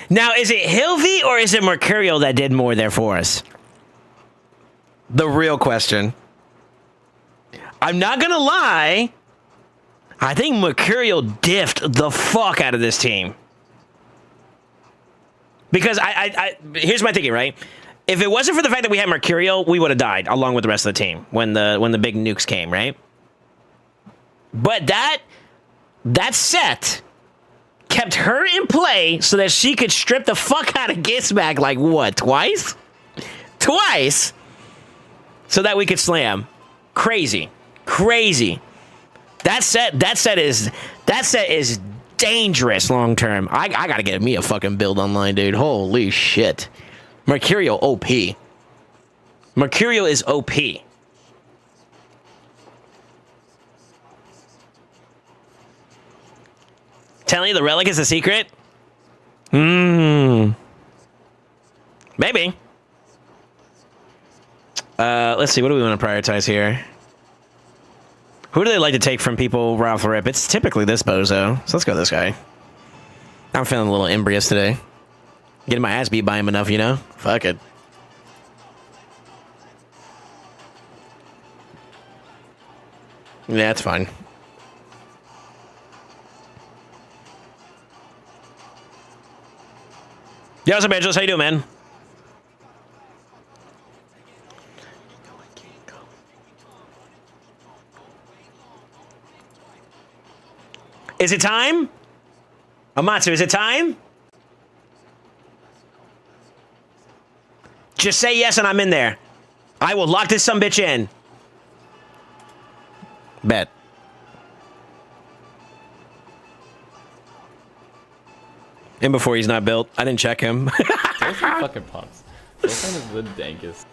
Now, is it Hilvy or is it Mercurial that did more there for us? The real question. I'm not gonna lie. I think Mercurial diffed the fuck out of this team. Because here's my thinking, right? If it wasn't for the fact that we had Mercurial, we would have died along with the rest of the team when the big nukes came, right? But that set kept her in play so that she could strip the fuck out of Gizmac like what, twice? Twice! So that we could slam. Crazy. Crazy. That set is dangerous long term. I gotta get me a fucking build online, dude. Holy shit. Mercurial OP. Mercurial is OP. Telling you the relic is a secret? Maybe. Let's see, what do we want to prioritize here? Who do they like to take from people right off the rip? It's typically this bozo. So let's go this guy. I'm feeling a little embryo today. Getting my ass beat by him enough, you know? Fuck it. Yeah, that's fine. Yo, what's up, Angelos? How you doing, man? Is it time? Amatsu, is it time? Just say yes and I'm in there. I will lock this sumbitch in. Bet. And before he's not built. I didn't check him. Those are fucking punks. SoulSaint is the dankest.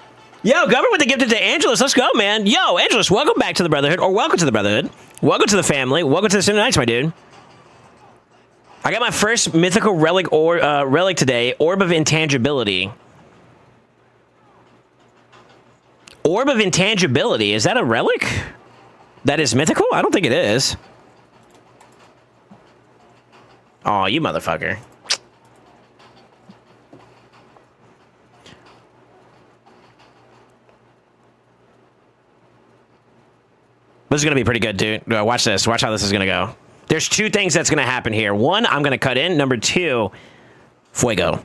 Yo, Governor with the gifted to Angelus. Let's go, man. Yo, Angelus, welcome back to the Brotherhood. Or welcome to the Brotherhood. Welcome to the family. Welcome to the Cinema Nights, my dude. I got my first mythical relic or relic today. Orb of Intangibility. Orb of Intangibility. Is that a relic? That is mythical? I don't think it is. Oh, you motherfucker. This is going to be pretty good, dude. Watch this. Watch how this is going to go. There's two things that's going to happen here. One, I'm going to cut in. Number two, fuego.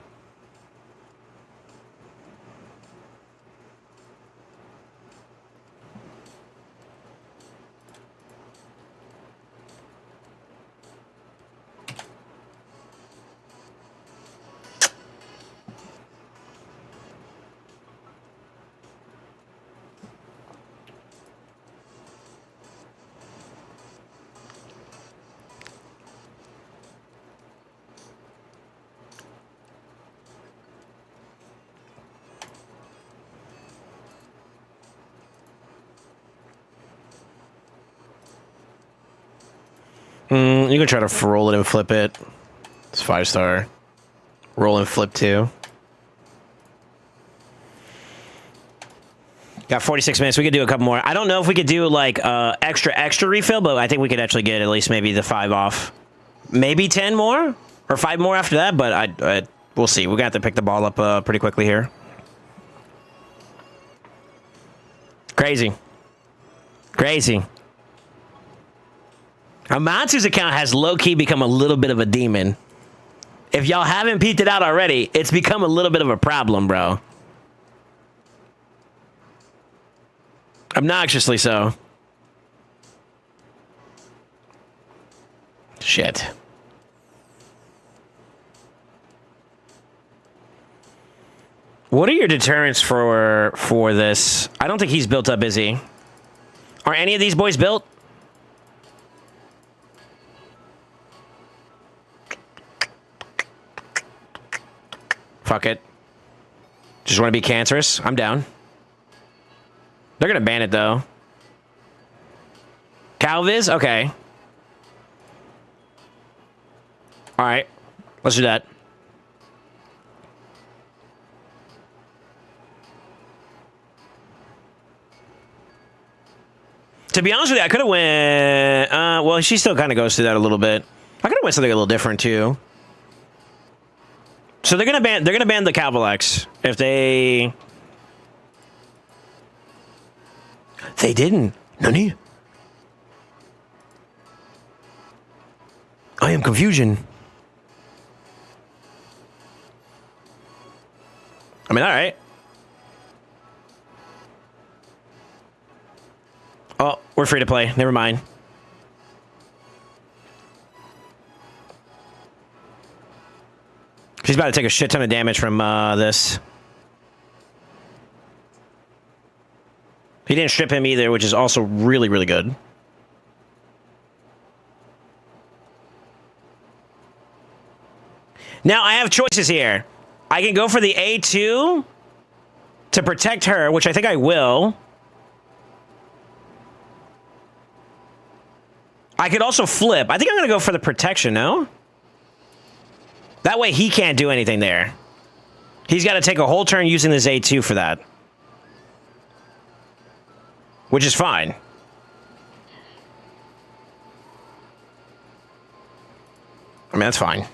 You can try to roll it and flip it. It's 5-star. Roll and flip too. Got 46 minutes. We could do a couple more. I don't know if we could do like extra refill, but I think we could actually get at least maybe the 5 off. Maybe 10 more or 5 more after that, but we'll see. We're gonna have to pick the ball up pretty quickly here. Crazy. Crazy. Amatsu's account has low-key become a little bit of a demon. If y'all haven't peeped it out already, it's become a little bit of a problem, bro. Obnoxiously so. Shit. What are your deterrents for this? I don't think he's built up, is he? Are any of these boys built? Fuck it. Just want to be cancerous? I'm down. They're going to ban it, though. Calviz? Okay. All right. Let's do that. To be honest with you, I could have went... well, she still kind of goes through that a little bit. I could have went something a little different, too. So they're gonna ban the Cavalex if they didn't. Nani? I am confusion. I mean, all right. Oh, we're free to play. Never mind. He's about to take a shit ton of damage from this. He didn't strip him either, which is also really, really good. Now, I have choices here. I can go for the A2 to protect her, which I think I will. I could also flip. I think I'm going to go for the protection, no? That way he can't do anything there. He's got to take a whole turn using this A2 for that. Which is fine. I mean, that's fine.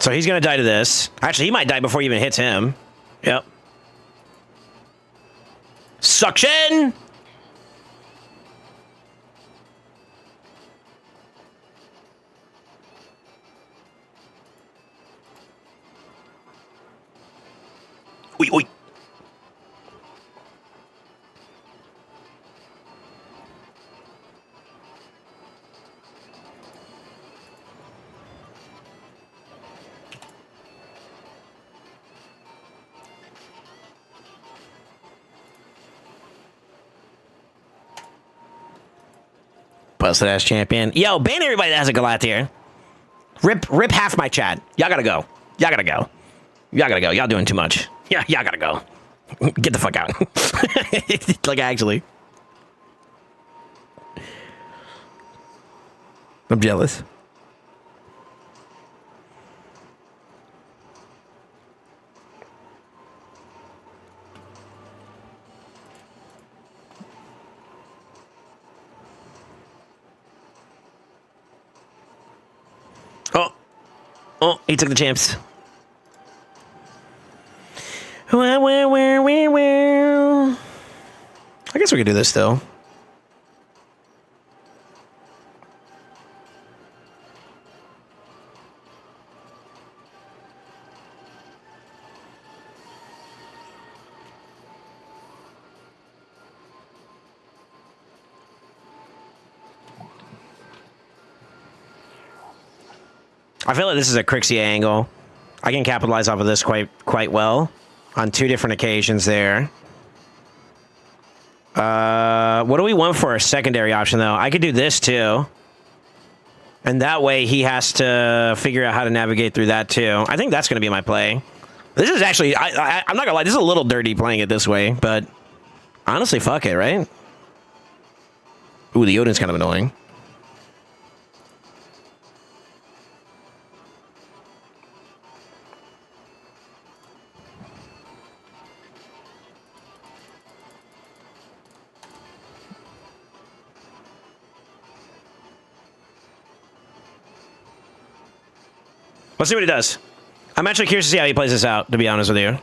So he's going to die to this. Actually, he might die before he even hits him. Yep. Suction! Oi, oi. busted ass champion. Yo, ban everybody that has a Goliath here. Rip half my chat. Y'all gotta go. Y'all gotta go. Y'all gotta go. Y'all doing too much. Yeah, y'all gotta go. Get the fuck out. Like, actually. I'm jealous. Oh, he took the champs. Well. I guess we could do this still. I feel like this is a Crixia angle. I can capitalize off of this quite well on 2 different occasions there. What do we want for a secondary option, though? I could do this, too. And that way, he has to figure out how to navigate through that, too. I think that's going to be my play. This is actually... I'm not going to lie. This is a little dirty playing it this way, but... Honestly, fuck it, right? Ooh, the Odin's kind of annoying. Let's see what he does. I'm actually curious to see how he plays this out, to be honest with you.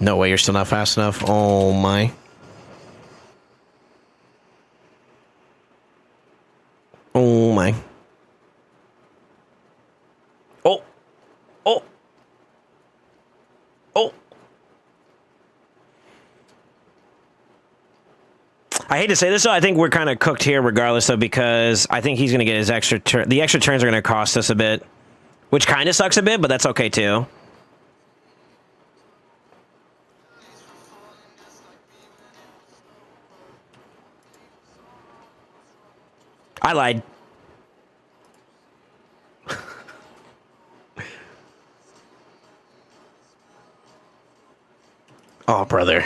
No way, you're still not fast enough. Oh my. Oh my. Oh. Oh. Oh. I hate to say this, though. I think we're kind of cooked here regardless, though, because I think he's going to get his extra turn. The extra turns are going to cost us a bit, which kind of sucks a bit, but that's okay, too. I lied. Oh, brother.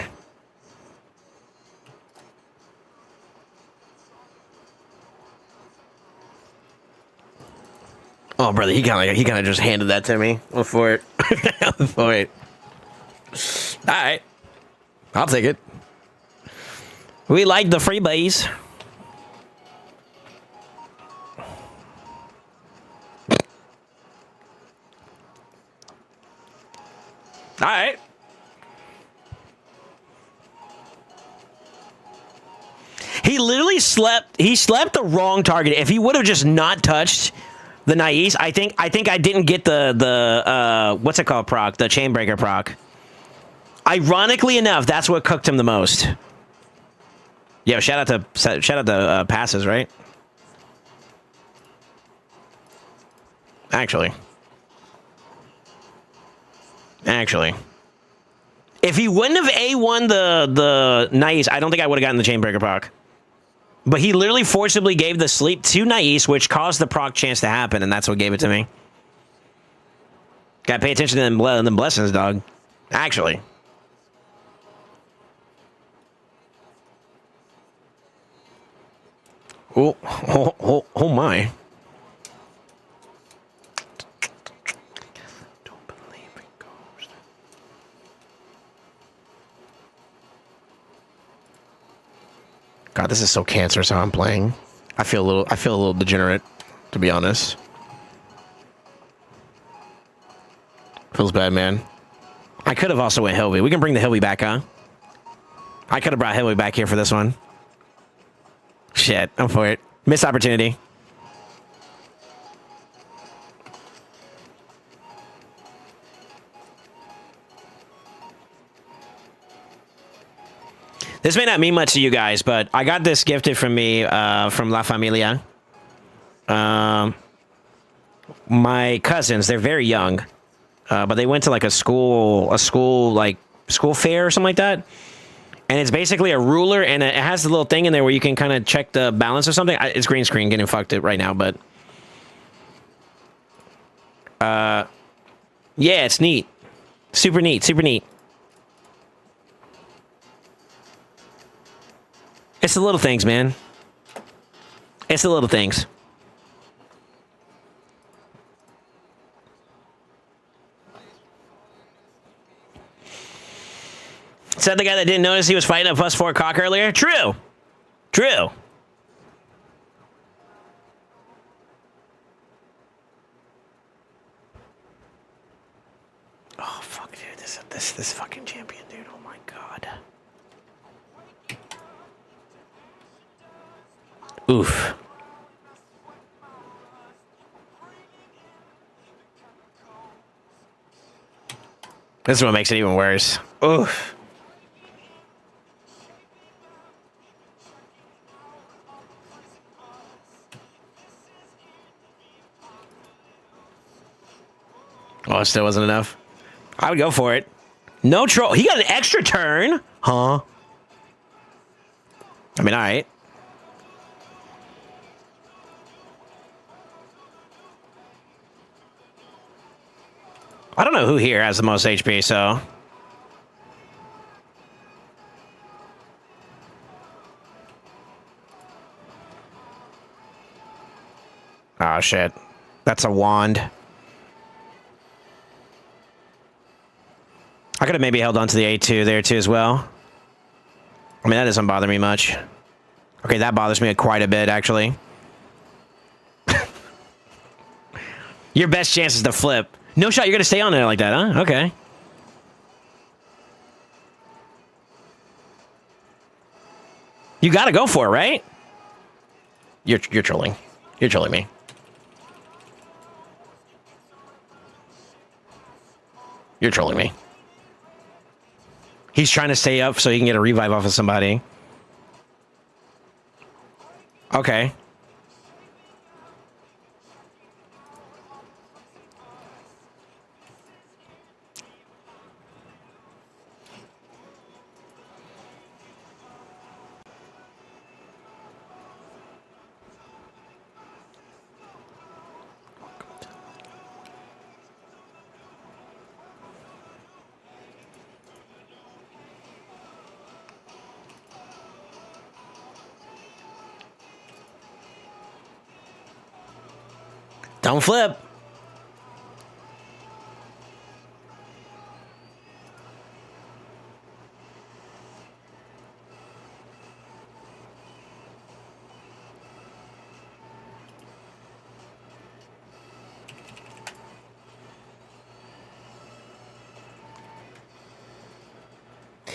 Oh, brother, he kind of just handed that to me. For it. For it. All right. I'll take it. We like the freebies. All right. He literally slept. He slept the wrong target. If he would have just not touched the Nais, I think I didn't get the what's it called, proc, the Chainbreaker proc. Ironically enough, that's what cooked him the most. Yo, shout out to passes, right? Actually, if he wouldn't have A1 the Nais, I don't think I would have gotten the Chainbreaker proc. But he literally forcibly gave the sleep to Nais, which caused the proc chance to happen, and that's what gave it to me. Gotta pay attention to them blessings, dog. Actually. Oh my. God, this is so cancerous how I'm playing. I feel a little degenerate, to be honest. Feels bad, man. I could have also went Hilby. We can bring the Hilby back, huh? I could have brought Hilby back here for this one. Shit, I'm for it. Missed opportunity. This may not mean much to you guys, but I got this gifted from me from La Familia. my cousins, they're very young, but they went to like a school fair or something like that. And it's basically a ruler, and it has the little thing in there where you can kind of check the balance or something. It's green screen getting fucked up right now, but yeah, it's neat. Super neat, super neat. It's the little things, man. It's the little things. Said the guy that didn't notice he was fighting a +4 cock earlier? True. True. Oh, fuck, dude. This fucking champion, dude. Oh, my God. Oof. This is what makes it even worse. Oof. Oh, it still wasn't enough. I would go for it. No troll. He got an extra turn? Huh? I mean, all right. I don't know who here has the most HP, so... Oh, shit. That's a wand. I could have maybe held on to the A2 there, too, as well. I mean, that doesn't bother me much. Okay, that bothers me quite a bit, actually. Your best chance is to flip. No shot, you're going to stay on there like that, huh? Okay. You got to go for it, right? You're trolling. You're trolling me. You're trolling me. He's trying to stay up so he can get a revive off of somebody. Okay. Don't flip.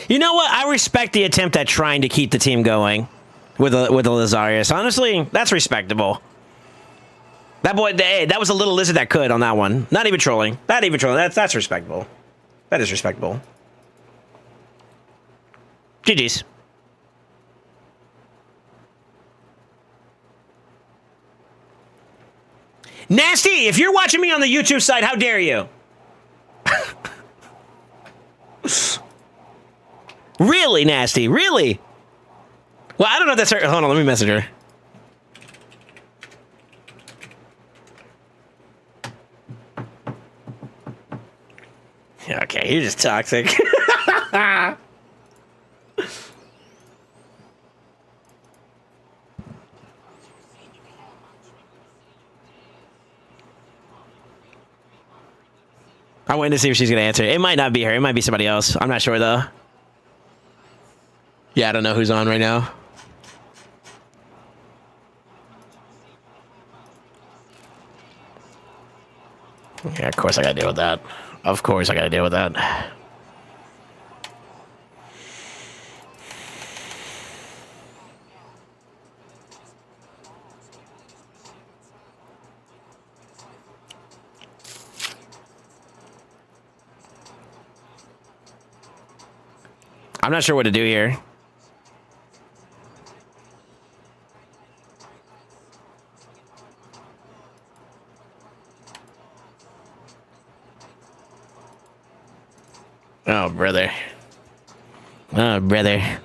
You know what? I respect the attempt at trying to keep the team going with a Lazarius. Honestly, that's respectable. That boy, hey, that was a little lizard that could on that one. Not even trolling. Not even trolling. That's respectable. That is respectable. GG's. Nasty, if you're watching me on the YouTube side, how dare you? Really, Nasty? Really? Well, I don't know if that's her. Hold on, let me message her. Okay, you're just toxic. I waiting to see if she's going to answer. It might not be her. It might be somebody else. I'm not sure, though. Yeah, I don't know who's on right now. Yeah, of course I got to deal with that. Of course I got to deal with that. I'm not sure what to do here. Oh, brother. Oh, brother.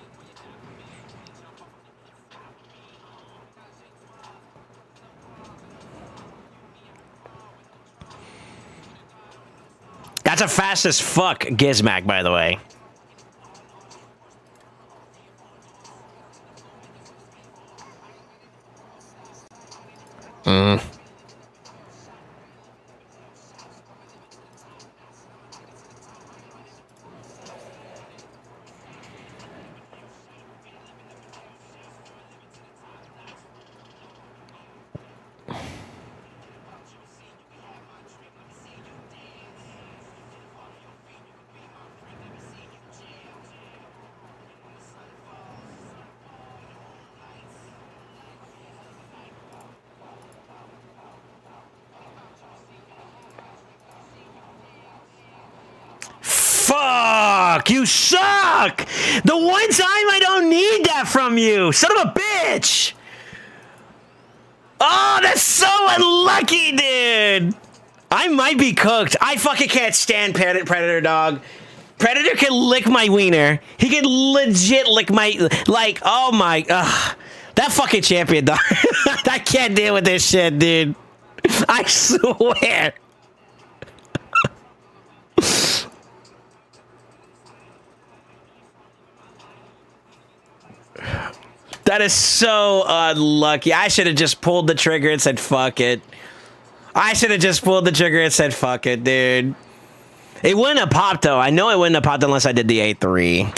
That's a fast as fuck Gizmac, by the way. Fuck! You suck! The one time I don't need that from you! Son of a bitch! Oh, that's so unlucky, dude! I might be cooked. I fucking can't stand Predator, dog. Predator can lick my wiener. He can legit lick my... Like, oh my... that fucking champion, dog. I can't deal with this shit, dude. I swear. That is so unlucky. I should have just pulled the trigger and said, fuck it. I should have just pulled the trigger and said, fuck it, dude. It wouldn't have popped, though. I know it wouldn't have popped unless I did the A3.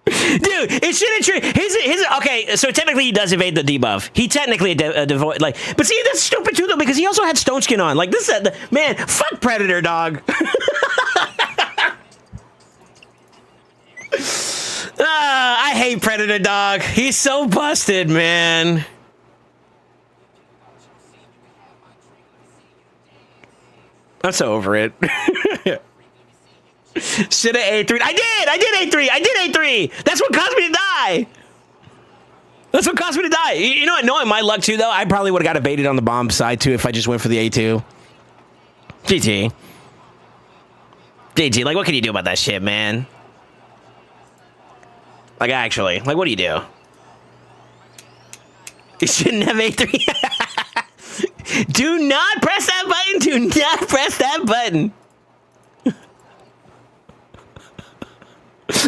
Dude, it shouldn't his okay, so technically he does evade the debuff. He technically devoid, like, but see, that's stupid too, though, because he also had Stone Skin on. Like, this man, fuck Predator, dog. I hate Predator, dog. He's so busted, man. I'm so over it. Should have A3. I did A3. I did A3. That's what caused me to die. That's what caused me to die. You know what? Knowing my luck, too, though, I probably would have got evaded on the bomb side, too, if I just went for the A2. GG. GG. Like, what can you do about that shit, man? Like, actually. Like, what do you do? You shouldn't have A3. Do not press that button. Do not press that button.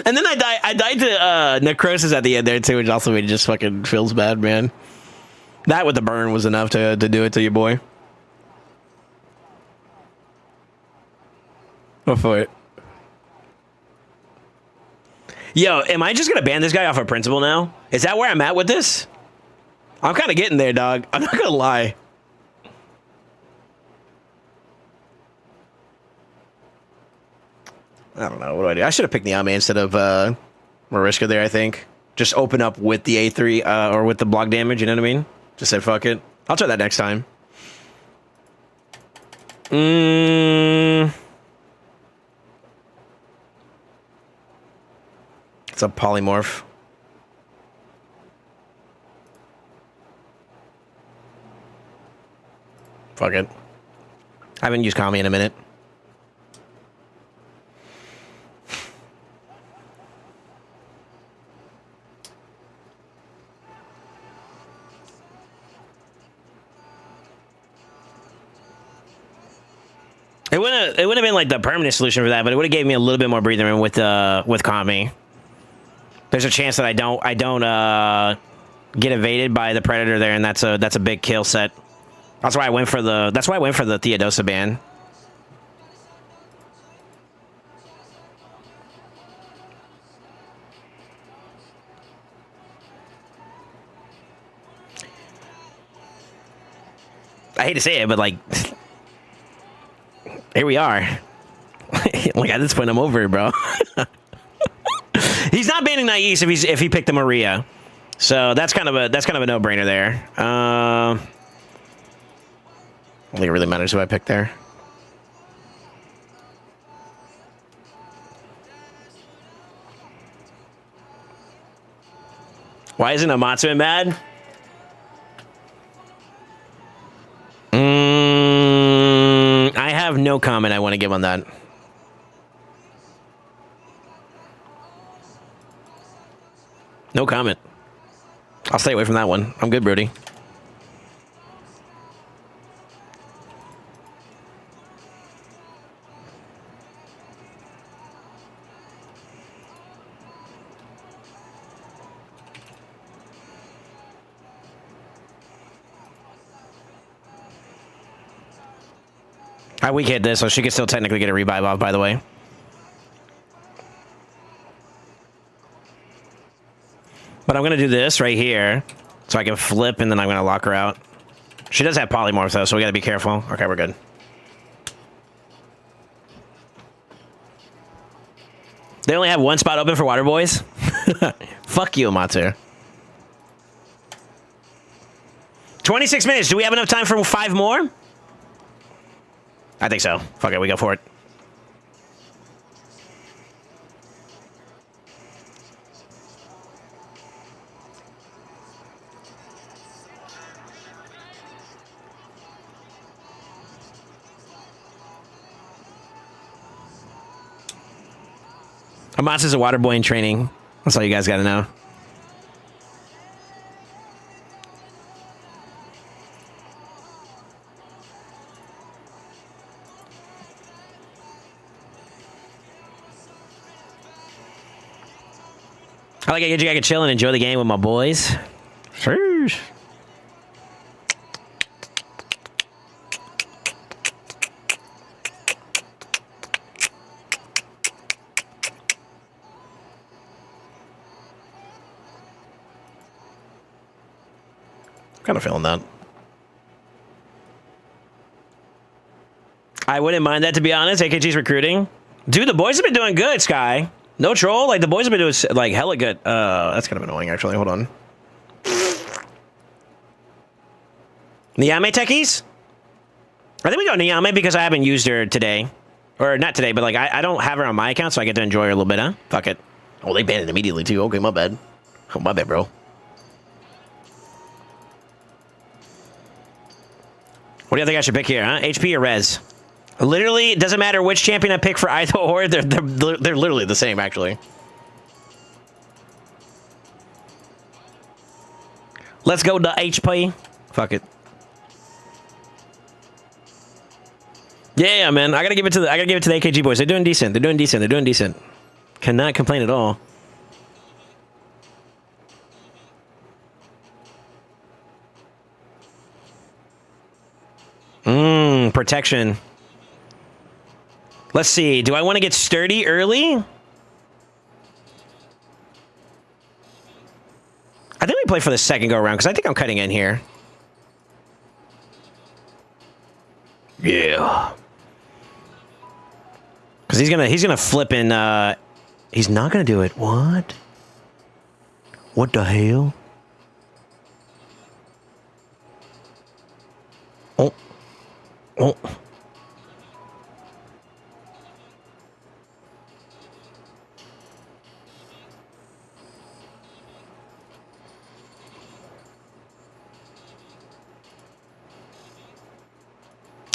And then I died to necrosis at the end there, too, which also made it just fucking feels bad, man. That with the burn was enough to do it to your boy. Go for it. Yo, am I just gonna ban this guy off of principle now? Is that where I'm at with this? I'm kind of getting there, dog. I'm not gonna lie. I don't know. What do I do? I should have picked Niame instead of Mariska there, I think. Just open up with the A3 or with the block damage, you know what I mean? Just said fuck it. I'll try that next time. It's a polymorph. Fuck it. I haven't used Kami in a minute. It wouldn't have been like the permanent solution for that, but it would have gave me a little bit more breathing room with Kami. There's a chance that I don't get evaded by the Predator there, and that's a big kill set. That's why I went for the Theodosa ban. I hate to say it, but like, here we are. Like, at this point, I'm over it, bro. He's not banning Naive if he picked the Maria, so that's kind of a no-brainer there. I don't think it really matters who I pick there. Why isn't Amatsuma mad? no comment I want to give on that. No comment. I'll stay away from that one. I'm good, Brody. I weak hit this, so she could still technically get a revive off, by the way. But I'm going to do this right here, so I can flip, and then I'm going to lock her out. She does have polymorph, though, so we got to be careful. Okay, we're good. They only have one spot open for water boys? Fuck you, Amatsu. 26 minutes. Do we have enough time for 5 more? I think so. Fuck it, we go for it. Amatsu's a water boy in training. That's all you guys gotta know. I like I can chill and enjoy the game with my boys. Sheesh. Kind of feeling that. I wouldn't mind that, to be honest. AKG's recruiting. Dude, the boys have been doing good, Sky. No troll. Like, the boys have been doing, like, hella good. That's kind of annoying, actually. Hold on. Niame techies? I think we go Niame because I haven't used her today. Or not today, but, like, I don't have her on my account, so I get to enjoy her a little bit, huh? Fuck it. Oh, they banned it immediately, too. Okay, my bad. Oh, my bad, bro. What do you think I should pick here, huh? HP or Res? Literally, it doesn't matter which champion I pick for either or. They're literally the same, actually. Let's go to HP. Fuck it. Yeah, man. I gotta give it to the AKG boys. They're doing decent. They're doing decent. They're doing decent. Cannot complain at all. Protection. Let's see. Do I want to get sturdy early? I think we play for the second go around because I think I'm cutting in here. Yeah. Because he's gonna flip in. He's not gonna do it. What? What the hell? Oh. Oh.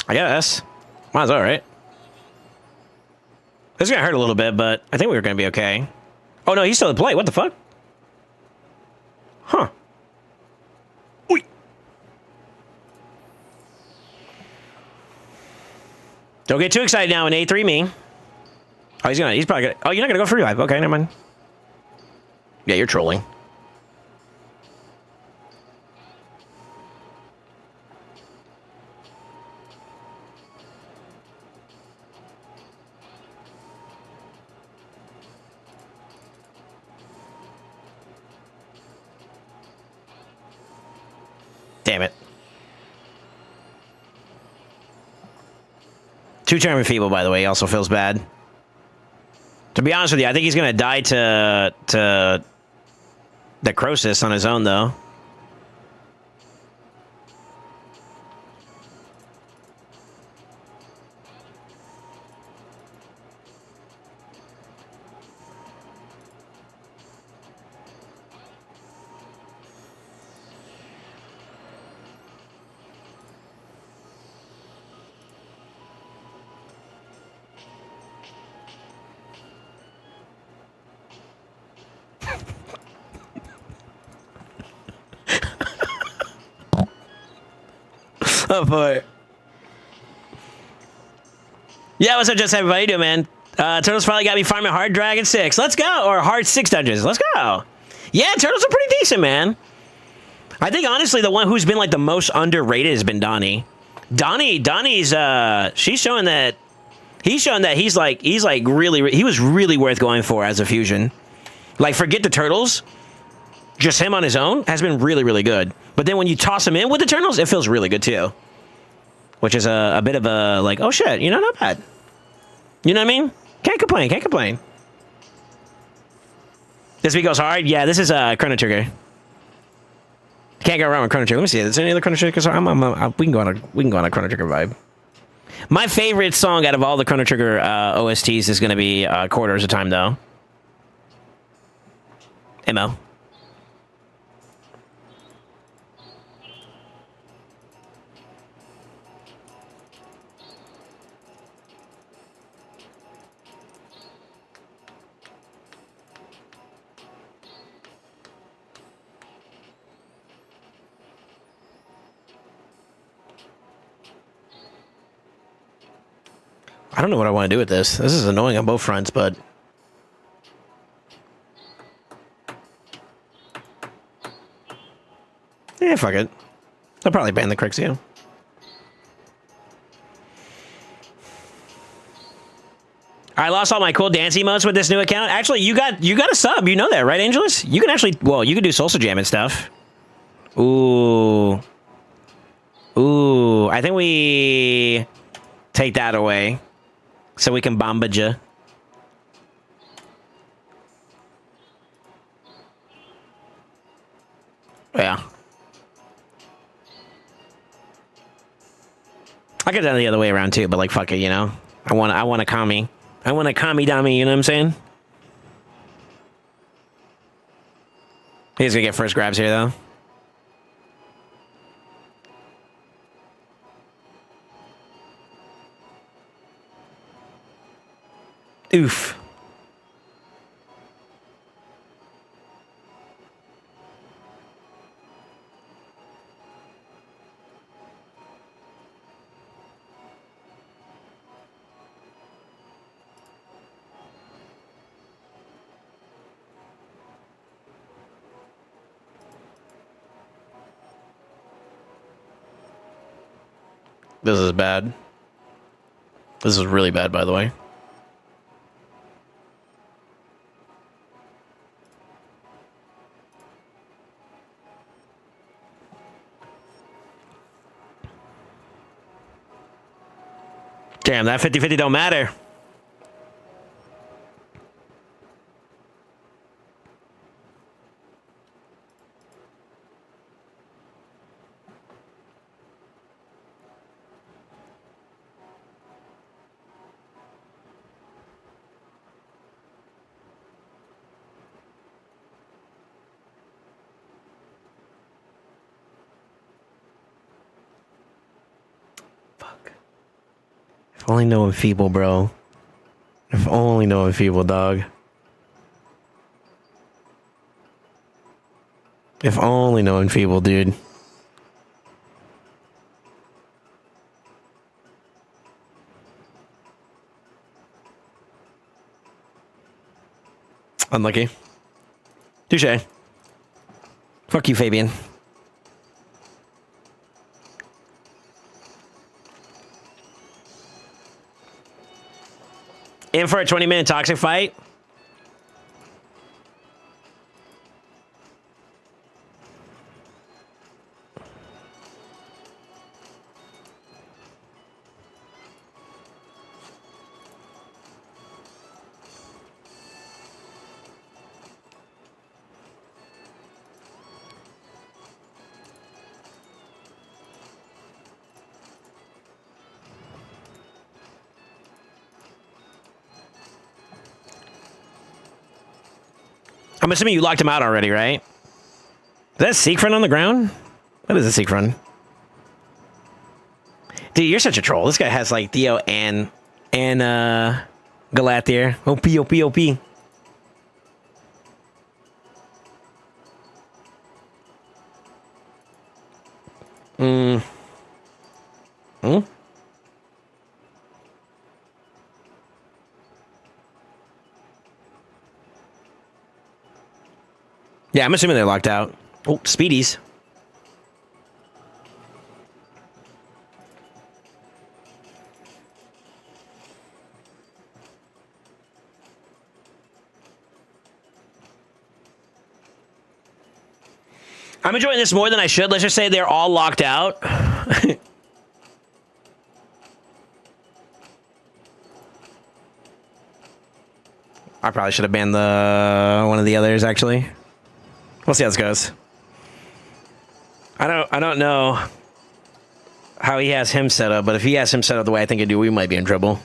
I guess. Might as well, right? This is gonna hurt a little bit, but I think we were gonna be okay. Oh no, he's still at play. What the fuck? Huh. Oy. Don't get too excited now in A3 me. Oh, he's probably gonna, oh, you're not gonna go for revive. Okay, never mind. Yeah, you're trolling. Damn it. Two-term enfeeble, by the way, also feels bad. To be honest with you, I think he's gonna die to the Crosis on his own, though. Oh boy. Yeah, what's up, just everybody? How you doing, man? Turtles probably got me farming Hard Dragon 6. Let's go. Or Hard 6 dungeons. Let's go. Yeah, Turtles are pretty decent, man. I think, honestly, the one who's been, like, the most underrated has been Donnie. Donnie's, she's showing that, he's showing that he's really, he was really worth going for as a fusion. Like, forget the Turtles. Just him on his own has been really, really good. But then when you toss him in with the Turtles, it feels really good, too. Which is a bit of a, like, oh, shit, you know, not bad. You know what I mean? Can't complain, can't complain. This week goes hard? Yeah, this is Chrono Trigger. Can't go wrong with Chrono Trigger. Let me see. Is there any other Chrono Trigger? We can go on a Chrono Trigger vibe. My favorite song out of all the Chrono Trigger OSTs is going to be Quarters of Time, though. MO. I don't know what I want to do with this. This is annoying on both fronts, but... yeah, fuck it. They'll probably ban the Crixio. I lost all my cool dance emotes with this new account. Actually, you got a sub. You know that, right, Angelus? You can actually... well, you can do Salsa Jam and stuff. Ooh. Ooh. I think we... take that away. So we can Bamba Ja. Yeah. I could have done it the other way around too, but like fuck it, you know? I want a Kami. I want a Kami Dami, you know what I'm saying? He's gonna get first grabs here though. Oof. This is bad. This is really bad, by the way. Damn, that 50-50 don't matter. If only knowing feeble, bro. If only knowing feeble, dog. If only knowing feeble, dude. Unlucky. Touche. Fuck you, Fabian. In for a 20-minute toxic fight? I'm assuming you locked him out already, right? Is that a Seek Friend on the ground? What is a Seek Friend? Dude, you're such a troll. This guy has like Theo and Galathier. OP, OP, OP. Yeah, I'm assuming they're locked out. Oh, Speedies. I'm enjoying this more than I should. Let's just say they're all locked out. I probably should have banned one of the others, actually. We'll see how this goes. I don't know how he has him set up, but if he has him set up the way I think I do, we might be in trouble.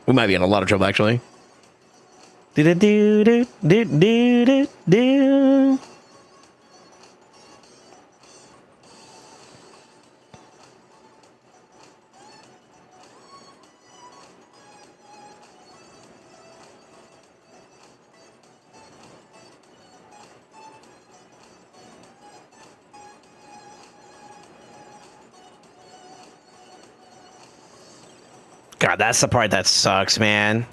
We might be in a lot of trouble, actually. Do do do do do do do. God, that's the part that sucks, man.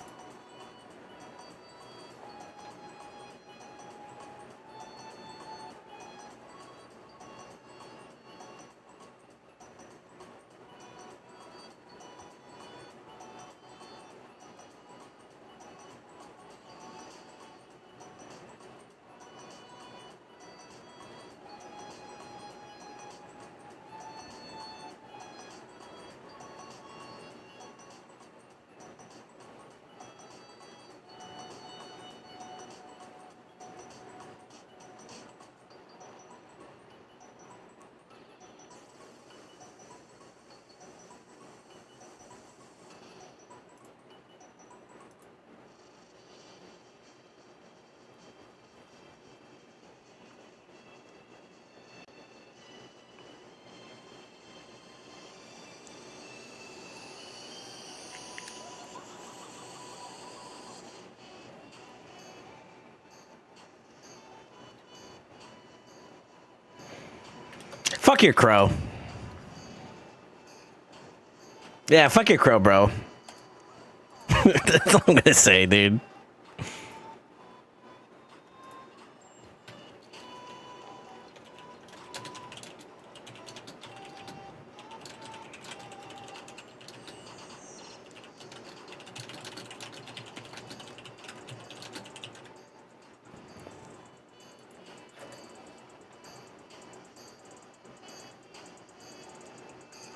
Fuck your crow. Yeah, fuck your crow, bro. That's all I'm gonna say, dude.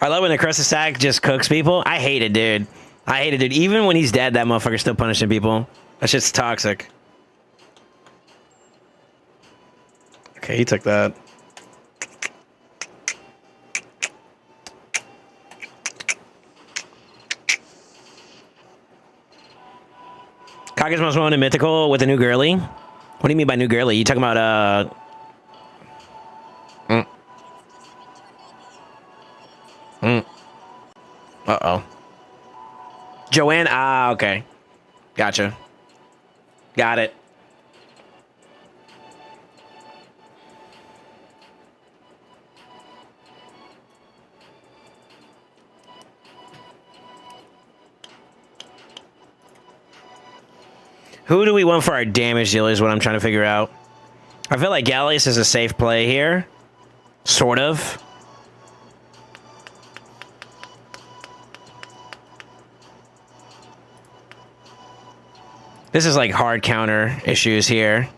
I love when the Crusted Sack just cooks people. I hate it, dude. I hate it, dude. Even when he's dead, that motherfucker's still punishing people. That shit's toxic. Okay, he took that. Kaga's most wanted mythical with a new girly. What do you mean by new girly? You talking about Uh-oh. Joanne? Ah, okay. Gotcha. Got it. Who do we want for our damage dealer is what I'm trying to figure out. I feel like Gallius is a safe play here. Sort of. This is like hard counter issues here.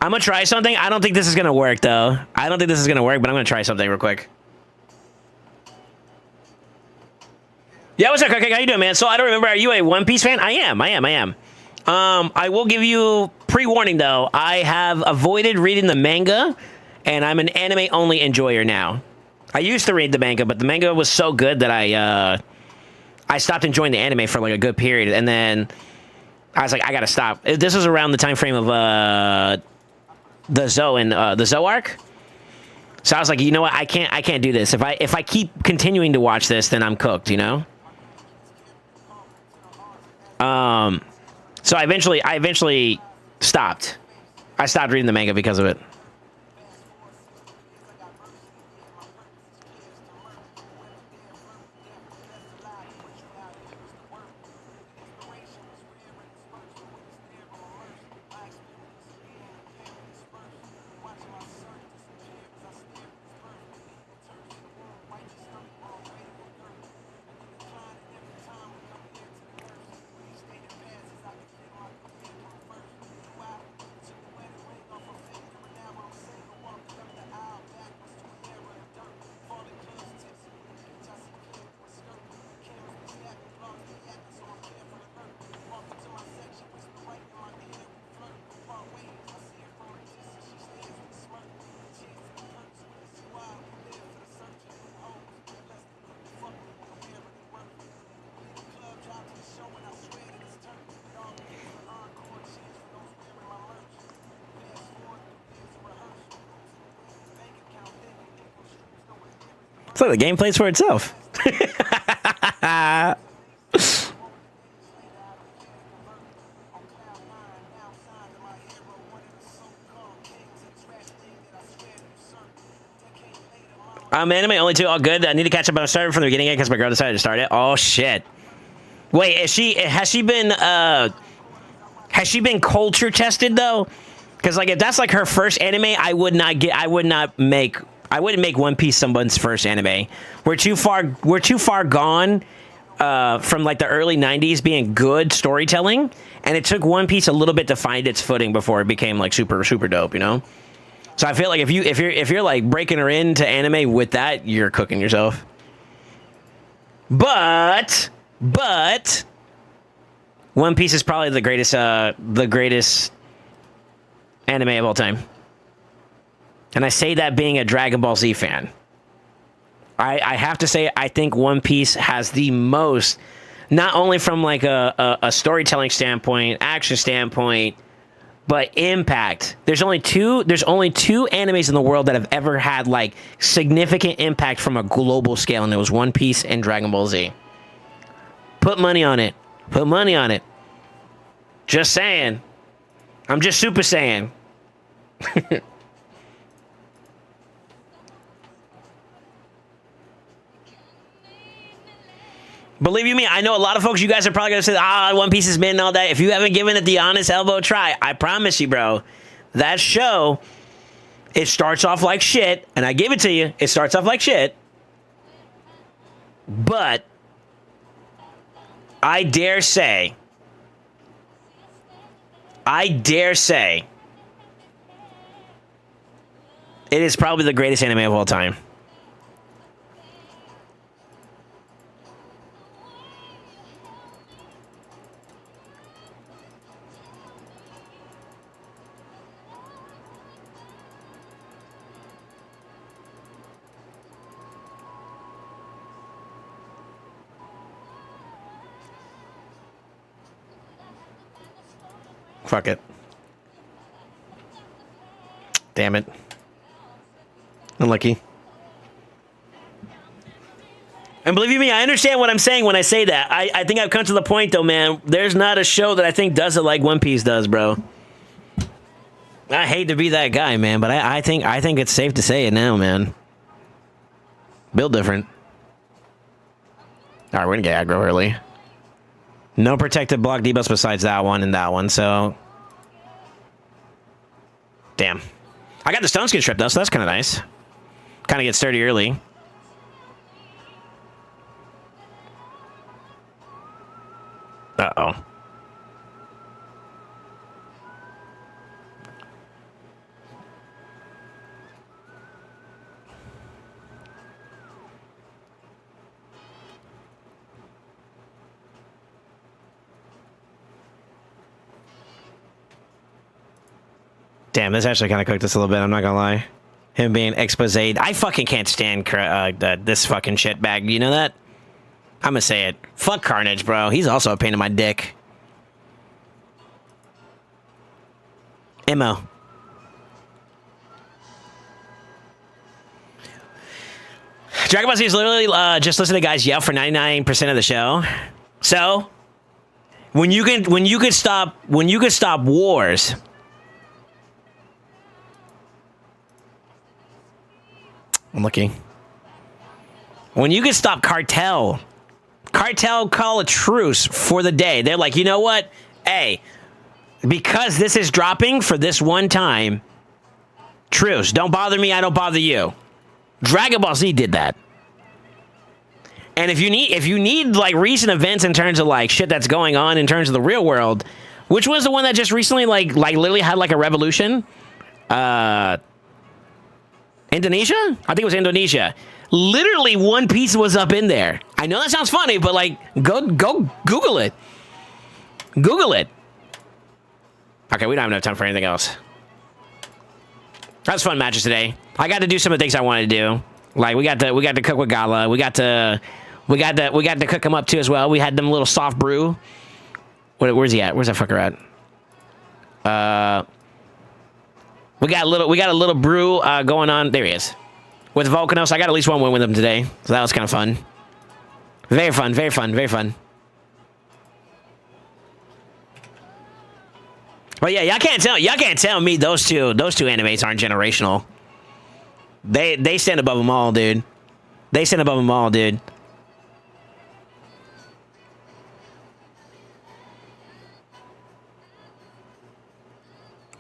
I'm gonna try something. I don't think this is gonna work though. I don't think this is gonna work, but I'm gonna try something real quick. Yeah, what's up, Cupcake? How you doing, man? So I don't remember. Are you a One Piece fan? I am. I will give you pre-warning though. I have avoided reading the manga, and I'm an anime-only enjoyer now. I used to read the manga, but the manga was so good that I stopped enjoying the anime for like a good period, and then I was like, I gotta stop. This was around the time frame of the Zoe arc. So I was like, you know what? I can't do this. If I keep continuing to watch this, then I'm cooked, you know. So I eventually stopped. I stopped reading the manga because of it. It's like the game plays for itself. Anime only 2, all good. I need to catch up on starting from the beginning because my girl decided to start it. Oh shit. Wait, has she been culture tested though? Because like if that's like her first anime, I wouldn't make One Piece someone's first anime. We're too far gone from like the early 90s being good storytelling, and it took One Piece a little bit to find its footing before it became like super dope, you know? So I feel like if you're like breaking her into anime with that, you're cooking yourself. But One Piece is probably the greatest anime of all time. And I say that being a Dragon Ball Z fan. I have to say I think One Piece has the most, not only from like a storytelling standpoint, action standpoint, but impact. There's only two animes in the world that have ever had like significant impact from a global scale, and it was One Piece and Dragon Ball Z. Put money on it. Put money on it. Just saying. I'm just super saying. Believe you me, I know a lot of folks, you guys are probably going to say, One Piece is mid and all that. If you haven't given it the honest elbow try, I promise you, bro, that show, it starts off like shit, and I give it to you, it starts off like shit, but I dare say, it is probably the greatest anime of all time. Fuck it. Damn it. Unlucky. And believe you me, I understand what I'm saying when I say that. I think I've come to the point, though, man. There's not a show that I think does it like One Piece does, bro. I hate to be that guy, man, but I think it's safe to say it now, man. Build different. All right, we're gonna get aggro early. No protected block debuffs besides that one and that one, so... Damn. I got the stone skin strip, though, so that's kind of nice. Kind of get sturdy early. Uh-oh. Damn, this actually kind of cooked us a little bit, I'm not gonna lie. Him being exposed. I fucking can't stand this fucking shit bag. You know that? I'm gonna say it. Fuck Carnage, bro. He's also a pain in my dick. Mo. Dragon Ball Z is literally just listen to guys yell for 99% of the show. So, when you could stop wars. I'm looking. When you can stop Cartel call a truce for the day. They're like, you know what? Hey, because this is dropping for this one time, truce. Don't bother me, I don't bother you. Dragon Ball Z did that. And if you need like recent events in terms of like shit that's going on in terms of the real world, which was the one that just recently like literally had like a revolution? Indonesia? I think it was Indonesia. Literally, One Piece was up in there. I know that sounds funny, but like, go Google it. Google it. Okay, we don't have enough time for anything else. That was fun matches today. I got to do some of the things I wanted to do. Like we got to cook with Gala. We got to cook him up too as well. We had them little soft brew. Where's he at? Where's that fucker at? We got a little brew going on. There he is. with Volcanos. I got at least one win with him today, so that was kind of fun. Very fun, very fun, very fun. But yeah, y'all can't tell me those two animates aren't generational. They stand above them all, dude. They stand above them all, dude.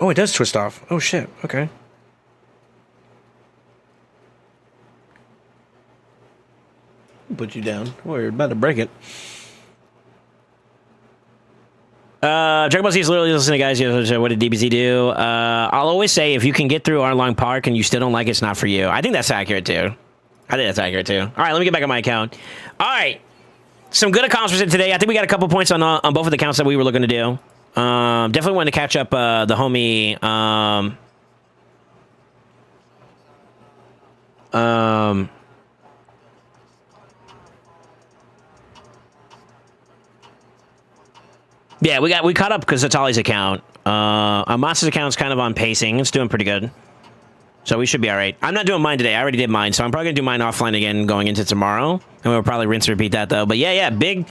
Oh, it does twist off. Oh shit. Okay. Put you down. Oh, you're about to break it. Dragon Ball Z is literally listening, guys. What did DBZ do? I'll always say if you can get through Arlong Park and you still don't like it, it's not for you. I think that's accurate too. All right, let me get back on my account. All right, some good accomplishments today. I think we got a couple points on both of the accounts that we were looking to do. Definitely wanted to catch up the homie. Yeah, we caught up because Atali's account. Monster's account's kind of on pacing. It's doing pretty good. So we should be all right. I'm not doing mine today. I already did mine, so I'm probably going to do mine offline again going into tomorrow. And we'll probably rinse and repeat that, though. But yeah, big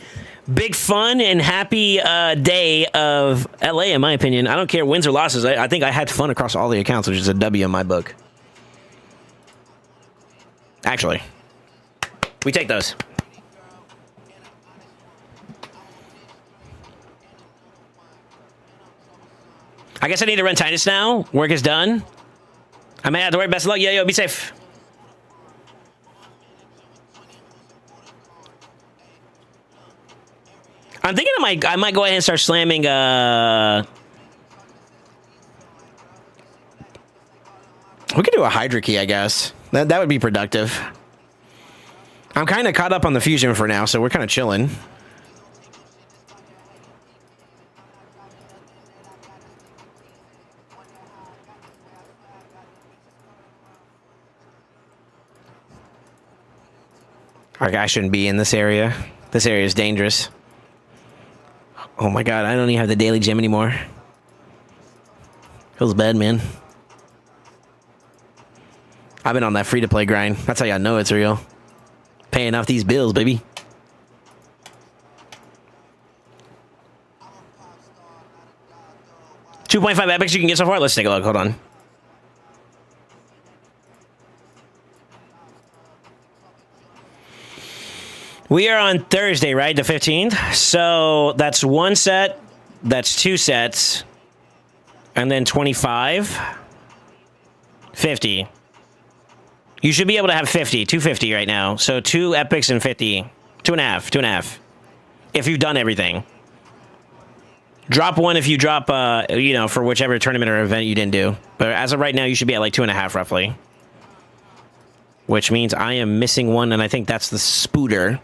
fun and happy day of LA, in my opinion. I don't care wins or losses. I think I had fun across all the accounts, which is a W in my book. Actually, we take those. I guess I need to run Titus now. Work is done. I may have to worry. Best of luck. Yo, be safe. I'm thinking I might go ahead and start slamming. We could do a Hydra key, I guess. That would be productive. I'm kind of caught up on the fusion for now, so we're kind of chilling. Our guy shouldn't be in this area. This area is dangerous. Oh my god, I don't even have the daily gym anymore. Feels bad, man. I've been on that free-to-play grind. That's how y'all know it's real. Paying off these bills, baby. $2.5 epics you can get so far? Let's take a look. Hold on. We are on Thursday, right? The 15th. So that's one set. That's two sets. And then 25. 50. You should be able to have 50. 250 right now. So 2 epics and 50. 2.5. 2.5. If you've done everything. Drop one if you drop, for whichever tournament or event you didn't do. But as of right now, you should be at like 2.5 roughly. Which means I am missing one, and I think that's the Spooter.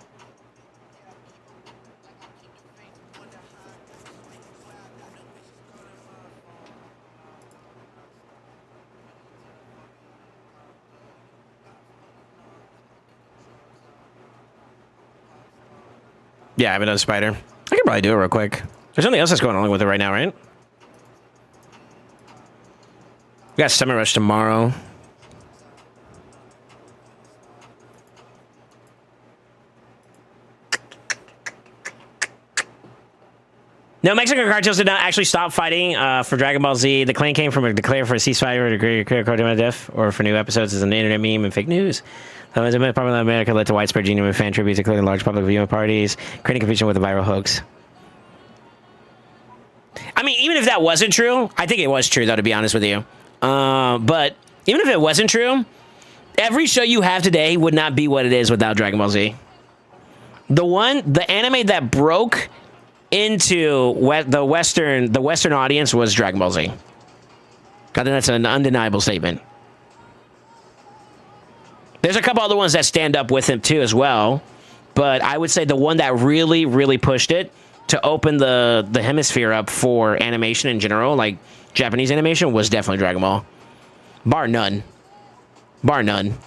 Yeah, I haven't done Spider. I could probably do it real quick. There's nothing else that's going on with it right now, right? We got Stomach Rush tomorrow. No, Mexican cartels did not actually stop fighting for Dragon Ball Z. The claim came from a declare for a ceasefire to declare cartel death or for new episodes as an internet meme and fake news. The problem in America led to widespread genuine fan tributes, including large public viewing parties, creating confusion with a viral hoax. I mean, even if that wasn't true, I think it was true, though, to be honest with you. But even if it wasn't true, every show you have today would not be what it is without Dragon Ball Z. The anime that broke into the Western audience was Dragon Ball Z. I think that's an undeniable statement. There's a couple other ones that stand up with him too as well, but I would say the one that really, really pushed it to open the hemisphere up for animation in general, like Japanese animation, was definitely Dragon Ball. Bar none. Bar none.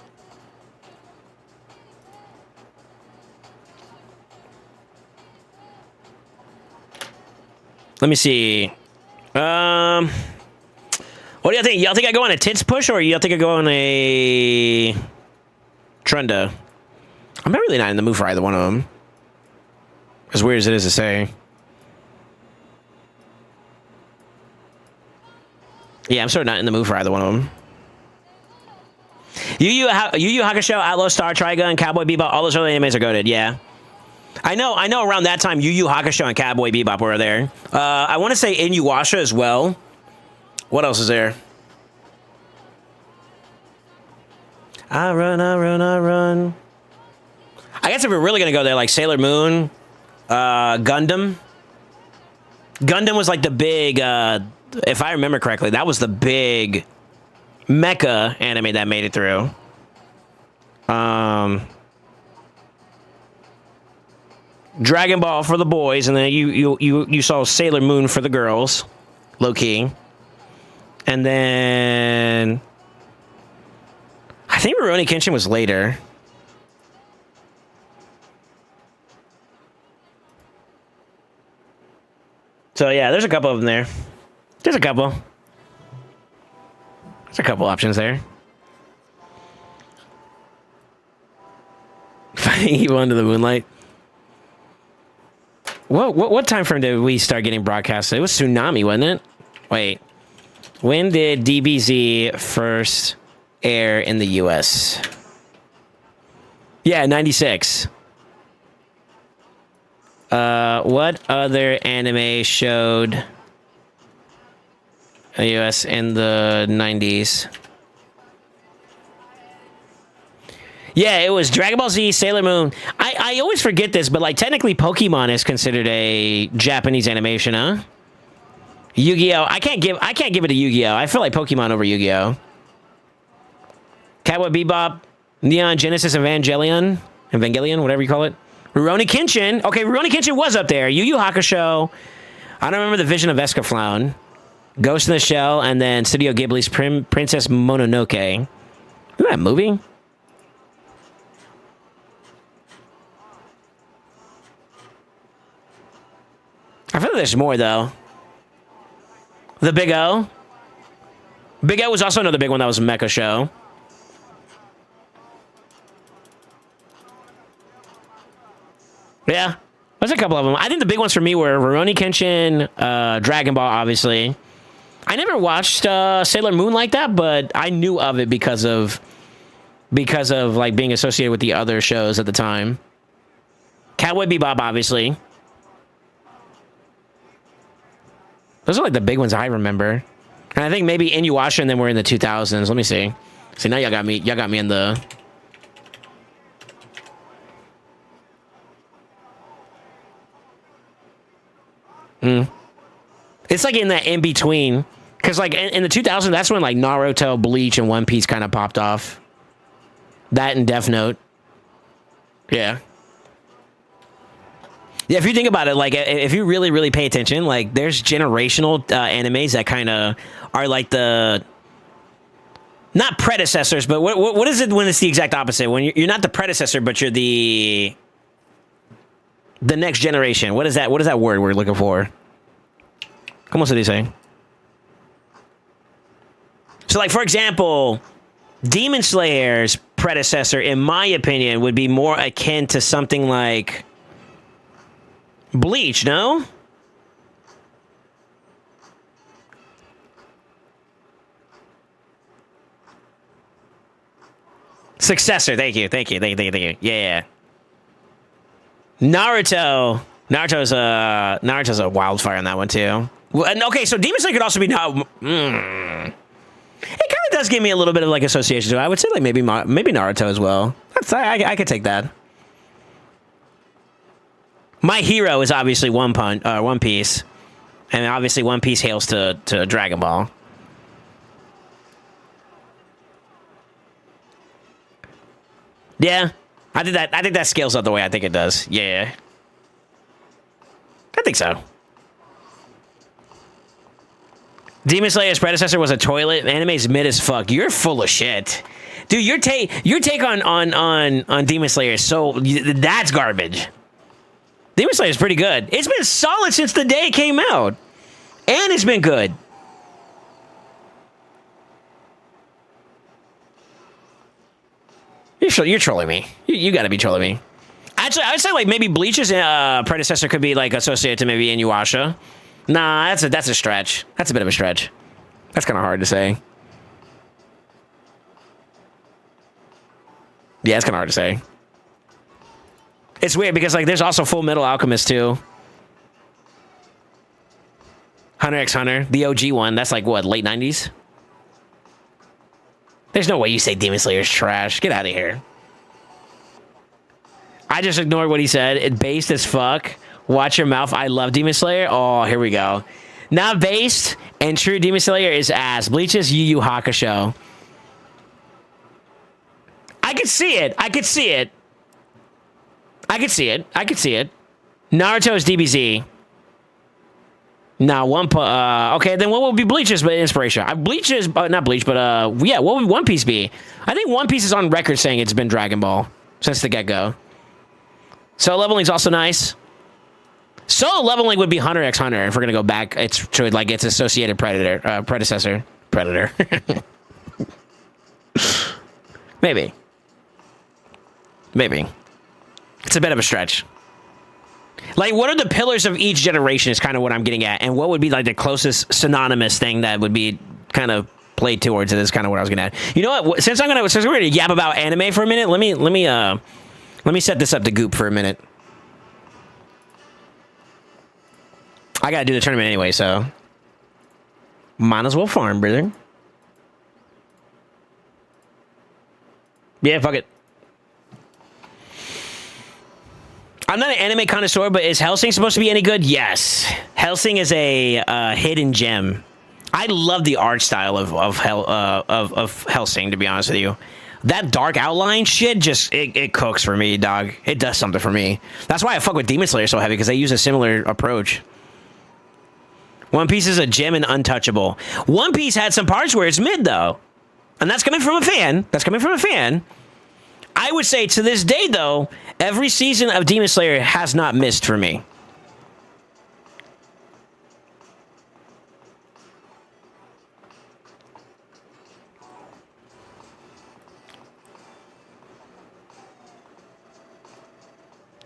Let me see. What do y'all think? Y'all think I go on a tits push, or y'all think I go on a Trunda. I'm not really not in the mood for either one of them. As weird as it is to say. Yeah, I'm sort of not in the mood for either one of them. Yu Yu Hakusho, Outlaw Star, Trigun, Cowboy Bebop, all those early animes are goated, yeah. I know around that time, Yu Yu Hakusho and Cowboy Bebop were there. I want to say Inuyasha as well. What else is there? I run, I run, I run. I guess if we're really going to go there, like Sailor Moon, Gundam. Gundam was like the big, if I remember correctly, that was the big mecha anime that made it through. Dragon Ball for the boys, and then you saw Sailor Moon for the girls, low key. And then I think Rurouni Kenshin was later. So yeah, there's a couple of them there. There's a couple options there. Fighting evil under the moonlight. What time frame did we start getting broadcasted? It was Tsunami, wasn't it? Wait. When did DBZ first air in the US? Yeah, 96. What other anime showed the US in the 90s? Yeah, it was Dragon Ball Z, Sailor Moon. I always forget this, but like technically Pokemon is considered a Japanese animation, huh? Yu-Gi-Oh! I can't give it to Yu-Gi-Oh! I feel like Pokemon over Yu-Gi-Oh! Cowboy Bebop, Neon Genesis Evangelion, whatever you call it. Rurouni Kenshin. Okay, Rurouni Kenshin was up there. Yu Yu Hakusho. I don't remember the Vision of Escaflown. Ghost in the Shell, and then Studio Ghibli's Princess Mononoke. Isn't that a movie? I feel like there's more, though. The Big O. Big O was also another big one that was a mecha show. Yeah, there's a couple of them. I think the big ones for me were Rurouni Kenshin, Dragon Ball, obviously. I never watched Sailor Moon like that, but I knew of it because of like being associated with the other shows at the time. Cowboy Bebop, obviously. Those are like the big ones I remember. And I think maybe Inuyasha and then we're in the 2000s. Let me see. See, now y'all got me in the... It's like in that in-between. Because like in the 2000s, that's when like Naruto, Bleach, and One Piece kind of popped off. That and Death Note. Yeah. Yeah, if you think about it, like, if you really, really pay attention, like, there's generational animes that kind of are like the... Not predecessors, but what is it when it's the exact opposite? When you're not the predecessor, but you're the next generation. What is that word we're looking for? Como se dice? So, like, for example, Demon Slayer's predecessor, in my opinion, would be more akin to something like... Bleach, no? Successor, thank you. Yeah. Naruto's a wildfire on that one too. Well, okay, so Demon Slayer could also be now. It kind of does give me a little bit of like association to it. I would say like maybe Naruto as well. I could take that. My hero is obviously One Piece, and obviously One Piece hails to Dragon Ball. Yeah, I think that scales up the way I think it does. Yeah, I think so. Demon Slayer's predecessor was a toilet. Anime's mid as fuck. You're full of shit, dude. Your take on Demon Slayer is that's garbage. Demon Slayer is pretty good. It's been solid since the day it came out. And it's been good. You're trolling me. You got to be trolling me. Actually, I would say like maybe Bleach's predecessor could be like associated to maybe Inuyasha. Nah, that's a stretch. That's a bit of a stretch. That's kind of hard to say. Yeah, it's kind of hard to say. It's weird because like there's also Full Metal Alchemist too. Hunter x Hunter, the OG one. That's like what, late 90s? There's no way you say Demon Slayer's trash. Get out of here. I just ignored what he said. It based as fuck. Watch your mouth. I love Demon Slayer. Oh, here we go. Not based and true Demon Slayer is ass. Bleach's Yu Yu Hakusho. I could see it. I could see it. I could see it. I could see it. Naruto's DBZ. Now, okay, then what would be Bleach's inspiration? Bleach's, not Bleach, but, yeah, what would One Piece be? I think One Piece is on record saying it's been Dragon Ball since the get-go. Solo leveling's also nice. Solo leveling would be Hunter x Hunter if we're gonna go back. It's to like its associated predecessor. Predator. Maybe. It's a bit of a stretch. Like, what are the pillars of each generation is kind of what I'm getting at. And what would be, like, the closest synonymous thing that would be kind of played towards it is kind of what I was getting at. You know what? Since we're going to yap about anime for a minute, let me set this up to Goop for a minute. I got to do the tournament anyway, so might as well farm, brother. Yeah, fuck it. I'm not an anime connoisseur, but is Hellsing supposed to be any good? Yes. Hellsing is a hidden gem. I love the art style of Hellsing, to be honest with you. That dark outline shit just, it cooks for me, dog. It does something for me. That's why I fuck with Demon Slayer so heavy, because they use a similar approach. One Piece is a gem and untouchable. One Piece had some parts where it's mid, though. And that's coming from a fan. I would say to this day, though, every season of Demon Slayer has not missed for me.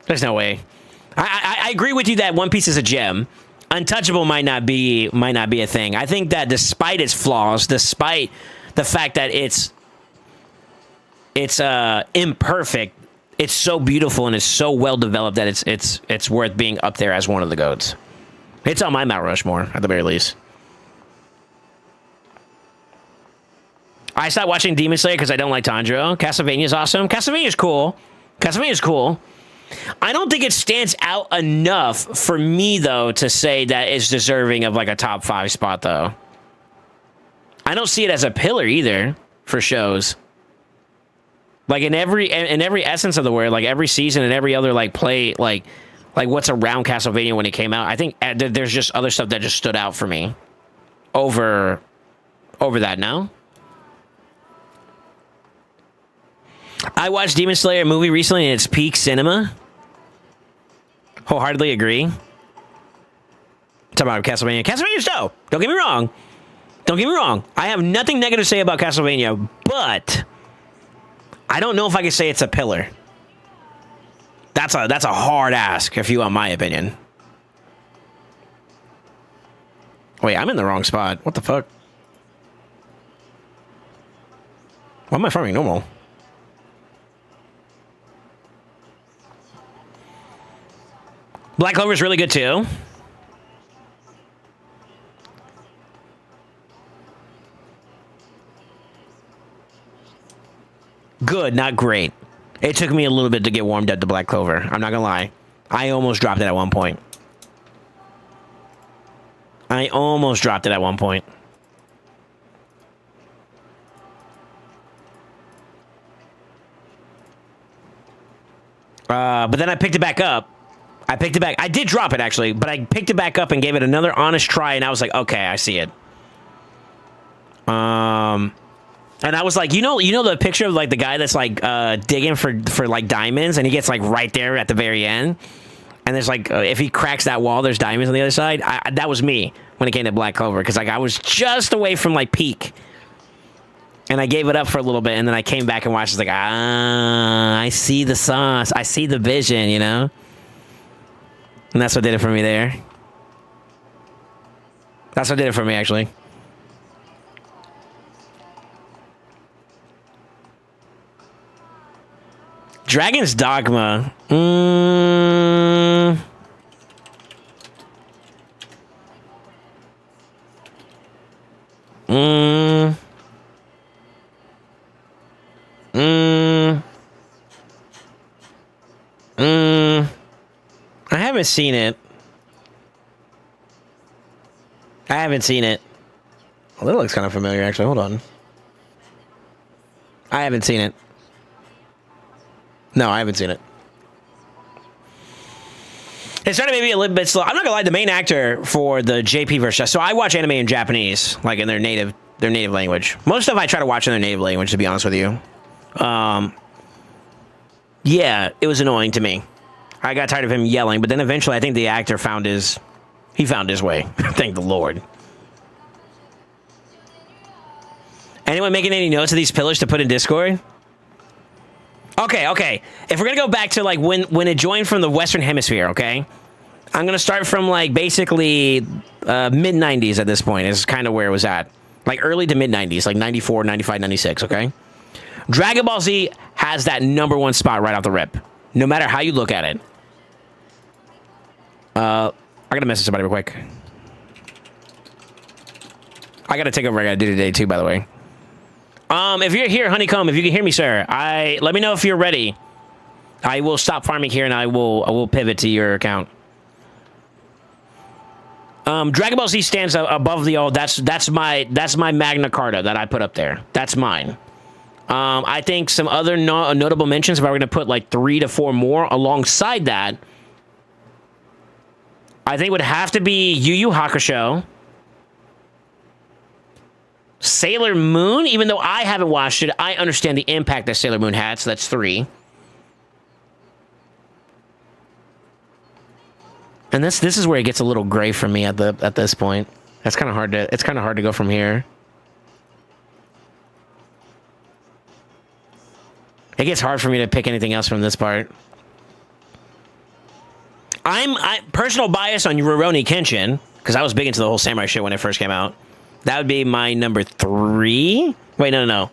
There's no way. I agree with you that One Piece is a gem. Untouchable might not be a thing. I think that despite its flaws, despite the fact that it's imperfect, it's so beautiful and it's so well developed that it's worth being up there as one of the GOATs. It's on my Mount Rushmore at the very least. I stopped watching Demon Slayer because I don't like Tanjiro. Castlevania's awesome. Castlevania's cool. I don't think it stands out enough for me, though, to say that it's deserving of like a top 5 spot, though. I don't see it as a pillar either for shows. Like in every essence of the word, like every season and every other like play, like what's around Castlevania when it came out, I think there's just other stuff that just stood out for me over that now. I watched Demon Slayer movie recently in its peak cinema. Wholeheartedly agree. Talk about Castlevania. Castlevania's dope. Don't get me wrong. I have nothing negative to say about Castlevania, but I don't know if I can say it's a pillar. That's a hard ask, if you want my opinion. Wait, I'm in the wrong spot. What the fuck? Why am I farming normal? Black Clover is really good too. Good, not great. It took me a little bit to get warmed up to Black Clover. I'm not gonna lie. I almost dropped it at one point. But then I picked it back up. I did drop it, actually, but I picked it back up and gave it another honest try, and I was like, okay, I see it. And I was like, you know the picture of like the guy that's like digging for like diamonds, and he gets like right there at the very end, and there's like if he cracks that wall, there's diamonds on the other side. That was me when it came to Black Clover, because like I was just away from like peak, And I gave it up for a little bit, and then I came back and watched. It's like, I see the sauce. I see the vision, you know? And that's what did it for me there. That's what did it for me, actually. Dragon's Dogma. I haven't seen it. I haven't seen it. Well, that looks kind of familiar, actually. Hold on. I haven't seen it. No, I haven't seen it. It started maybe a little bit slow. I'm not gonna lie, the main actor for the JP version. So I watch anime in Japanese, like in their native language. Most stuff I try to watch in their native language, to be honest with you. Yeah, it was annoying to me. I got tired of him yelling, but then eventually I think the actor found his way. Thank the Lord. Anyone making any notes of these pillars to put in Discord? Okay. If we're gonna go back to like when it joined from the Western Hemisphere, okay? I'm gonna start from like basically mid 90s at this point is kind of where it was at. Like early to mid 90s, like 94, 95, 96, okay? Dragon Ball Z has that #1 spot right off the rip. No matter how you look at it. I gotta message somebody real quick. I gotta take over. I gotta do today too, by the way. If you're here, Honeycomb, if you can hear me, sir, let me know if you're ready. I will stop farming here and I will pivot to your account. Dragon Ball Z stands above the old. That's my Magna Carta that I put up there. That's mine. I think some other notable mentions, if I were going to put like 3 to 4 more alongside that, I think would have to be Yu Yu Hakusho, Sailor Moon. Even though I haven't watched it, I understand the impact that Sailor Moon had, so that's 3. And this is where it gets a little gray for me at this point. It's kind of hard to go from here. It gets hard for me to pick anything else from this part. I'm personal bias on Rurouni Kenshin, because I was big into the whole samurai shit when it first came out. That would be my number 3. Wait, no.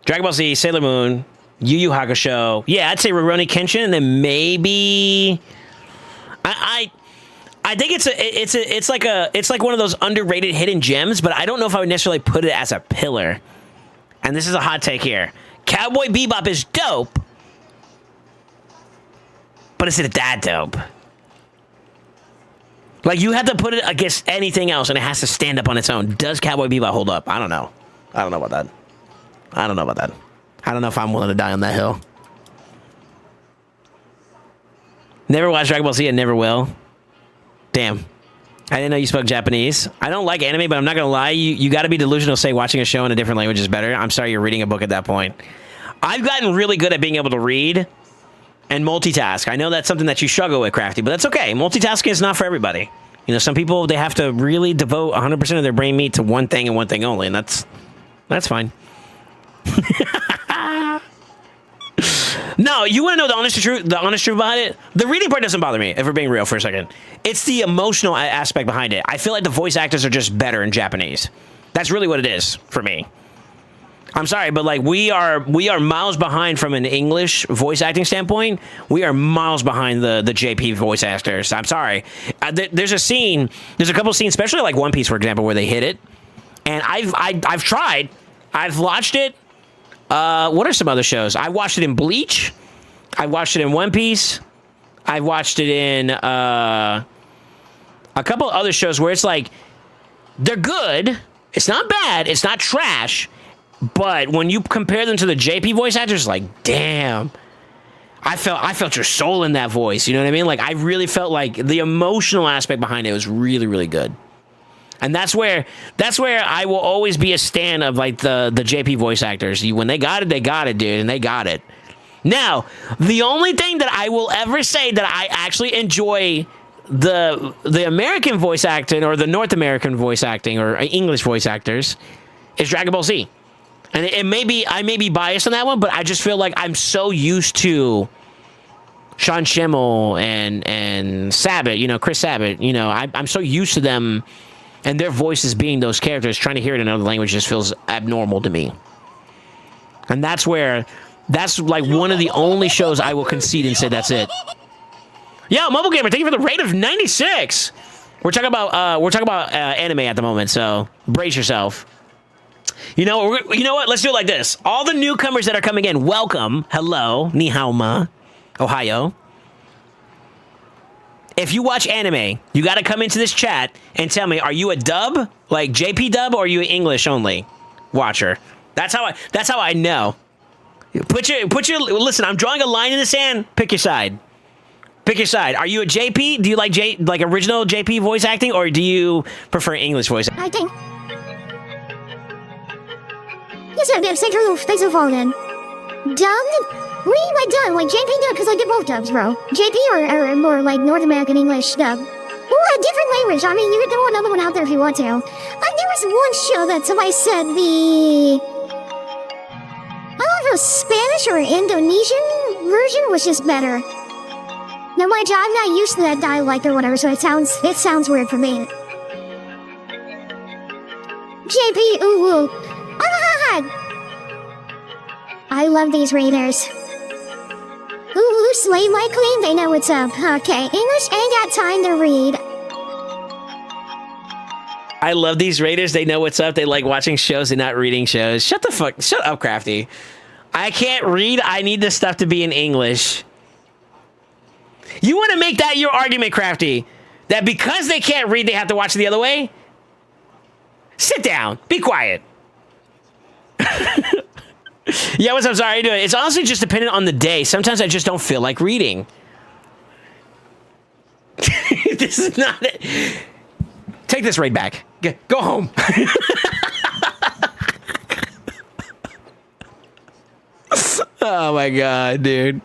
Dragon Ball Z, Sailor Moon, Yu Yu Hakusho. Yeah, I'd say Rurouni Kenshin, and then maybe I think it's like one of those underrated hidden gems, but I don't know if I would necessarily put it as a pillar. And this is a hot take here. Cowboy Bebop is dope, but is it that dope? Like, you have to put it against anything else, and it has to stand up on its own. Does Cowboy Bebop hold up? I don't know. I don't know about that. I don't know if I'm willing to die on that hill. Never watched Dragon Ball Z and never will. Damn. I didn't know you spoke Japanese. I don't like anime, but I'm not going to lie. You got to be delusional to say watching a show in a different language is better. I'm sorry you're reading a book at that point. I've gotten really good at being able to read and multitask. I know that's something that you struggle with, Crafty, but that's okay. Multitasking is not for everybody. You know, some people, they have to really devote 100% of their brain meat to one thing and one thing only, and that's fine. No, you want to know the honest truth behind it? The reading part doesn't bother me, if we're being real for a second. It's the emotional aspect behind it. I feel like the voice actors are just better in Japanese. That's really what it is for me. I'm sorry, but like we are miles behind from an English voice acting standpoint. We are miles behind the JP voice actors. I'm sorry. There's a couple scenes, especially like One Piece, for example, where they hit it. And I've tried. I've watched it. What are some other shows? I watched it in Bleach. I watched it in One Piece. I watched it in a couple other shows where it's like, they're good. It's not bad. It's not trash. But when you compare them to the JP voice actors, like, damn, I felt your soul in that voice. You know what I mean? Like, I really felt like the emotional aspect behind it was really, really good. And that's where I will always be a stan of like the JP voice actors. When they got it, dude, and they got it. Now, the only thing that I will ever say that I actually enjoy the American voice acting or the North American voice acting or English voice actors is Dragon Ball Z. And it may be, I may be biased on that one, but I just feel like I'm so used to Sean Schimmel and Sabat, you know, Chris Sabat, you know, I'm so used to them and their voices being those characters. Trying to hear it in another language just feels abnormal to me. And that's like one of the only shows I will concede and say that's it. Yo, Mobile Gamer, thank you for the rate of 96. We're talking about anime at the moment, so brace yourself. You know what? Let's do it like this. All the newcomers that are coming in, welcome. Hello, ni hao ma, Ohio. If you watch anime, you got to come into this chat and tell me, are you a dub, like JP dub, or are you an English only watcher? That's how I know. Listen, I'm drawing a line in the sand. Pick your side. Pick your side. Are you a JP? Do you like original JP voice acting, or do you prefer English voice acting? I think. Yes, I'm thanks for following. Dubbed? What do you mean by dubbed? Like JP dub? Because I did both dubs, bro. JP or more like North American English dub. Well, a different language. I mean, you can throw another one out there if you want to. There was one show that somebody said I don't know if it was Spanish or Indonesian version was just better. Now, mind you, I'm not used to that dialect or whatever, so it sounds weird for me. JP, ooh, ooh. I love these readers. Ooh, slay my queen, they know what's up. Okay, English ain't got time to read. I love these raiders. They know what's up. They like watching shows and not reading shows. Shut up, Crafty. I can't read. I need this stuff to be in English. You want to make that your argument, Crafty? That because they can't read, they have to watch it the other way? Sit down. Be quiet. Yeah, what's up? Sorry, how you doing? It's honestly just dependent on the day. Sometimes I just don't feel like reading. This is not it. Take this raid back. Go home. Oh my god, dude.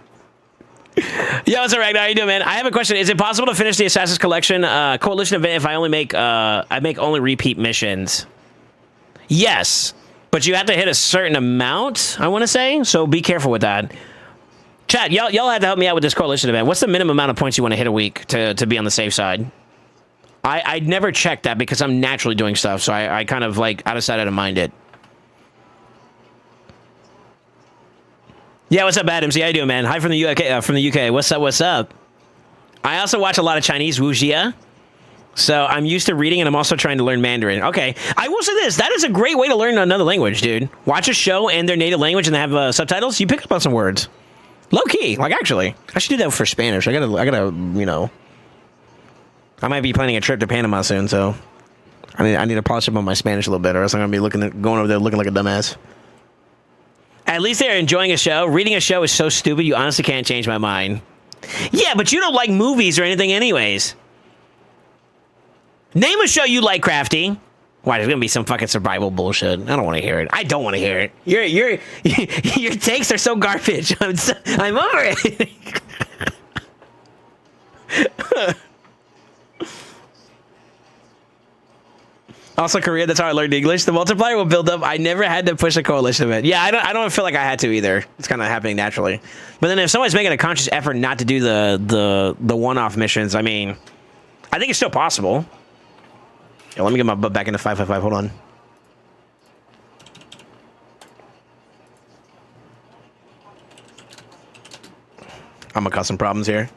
Yo, what's up, Ragnar? How you doing, man? I have a question. Is it possible to finish the Assassin's Collection Coalition event if I only make only repeat missions? Yes, but you have to hit a certain amount, I want to say, so be careful with that. Chat, y'all have to help me out with this Coalition event. What's the minimum amount of points you want to hit a week to be on the safe side? I never checked that because I'm naturally doing stuff, so I kind of like out of sight, out of mind it. Yeah, what's up, Adams? How you doing, man? Hi from the UK. What's up? What's up? I also watch a lot of Chinese wuxia, so I'm used to reading, and I'm also trying to learn Mandarin. Okay, I will say this: that is a great way to learn another language, dude. Watch a show in their native language and they have subtitles. You pick up on some words, low key. Like actually, I should do that for Spanish. I gotta, you know, I might be planning a trip to Panama soon, so I need to polish up on my Spanish a little bit, or else I'm gonna be going over there looking like a dumbass. At least they're enjoying a show. Reading a show is so stupid, you honestly can't change my mind. Yeah, but you don't like movies or anything anyways. Name a show you like, Crafty. Why, there's gonna be some fucking survival bullshit. I don't want to hear it. I don't want to hear it. Your takes are so garbage. I'm over it. Also, Korea, that's how I learned English. The multiplier will build up. I never had to push a coalition event. Yeah, I don't feel like I had to either. It's kind of happening naturally. But then if someone's making a conscious effort not to do the one-off missions, I mean, I think it's still possible. Yeah, let me get my butt back into 555. Hold on. I'm gonna cause some problems here.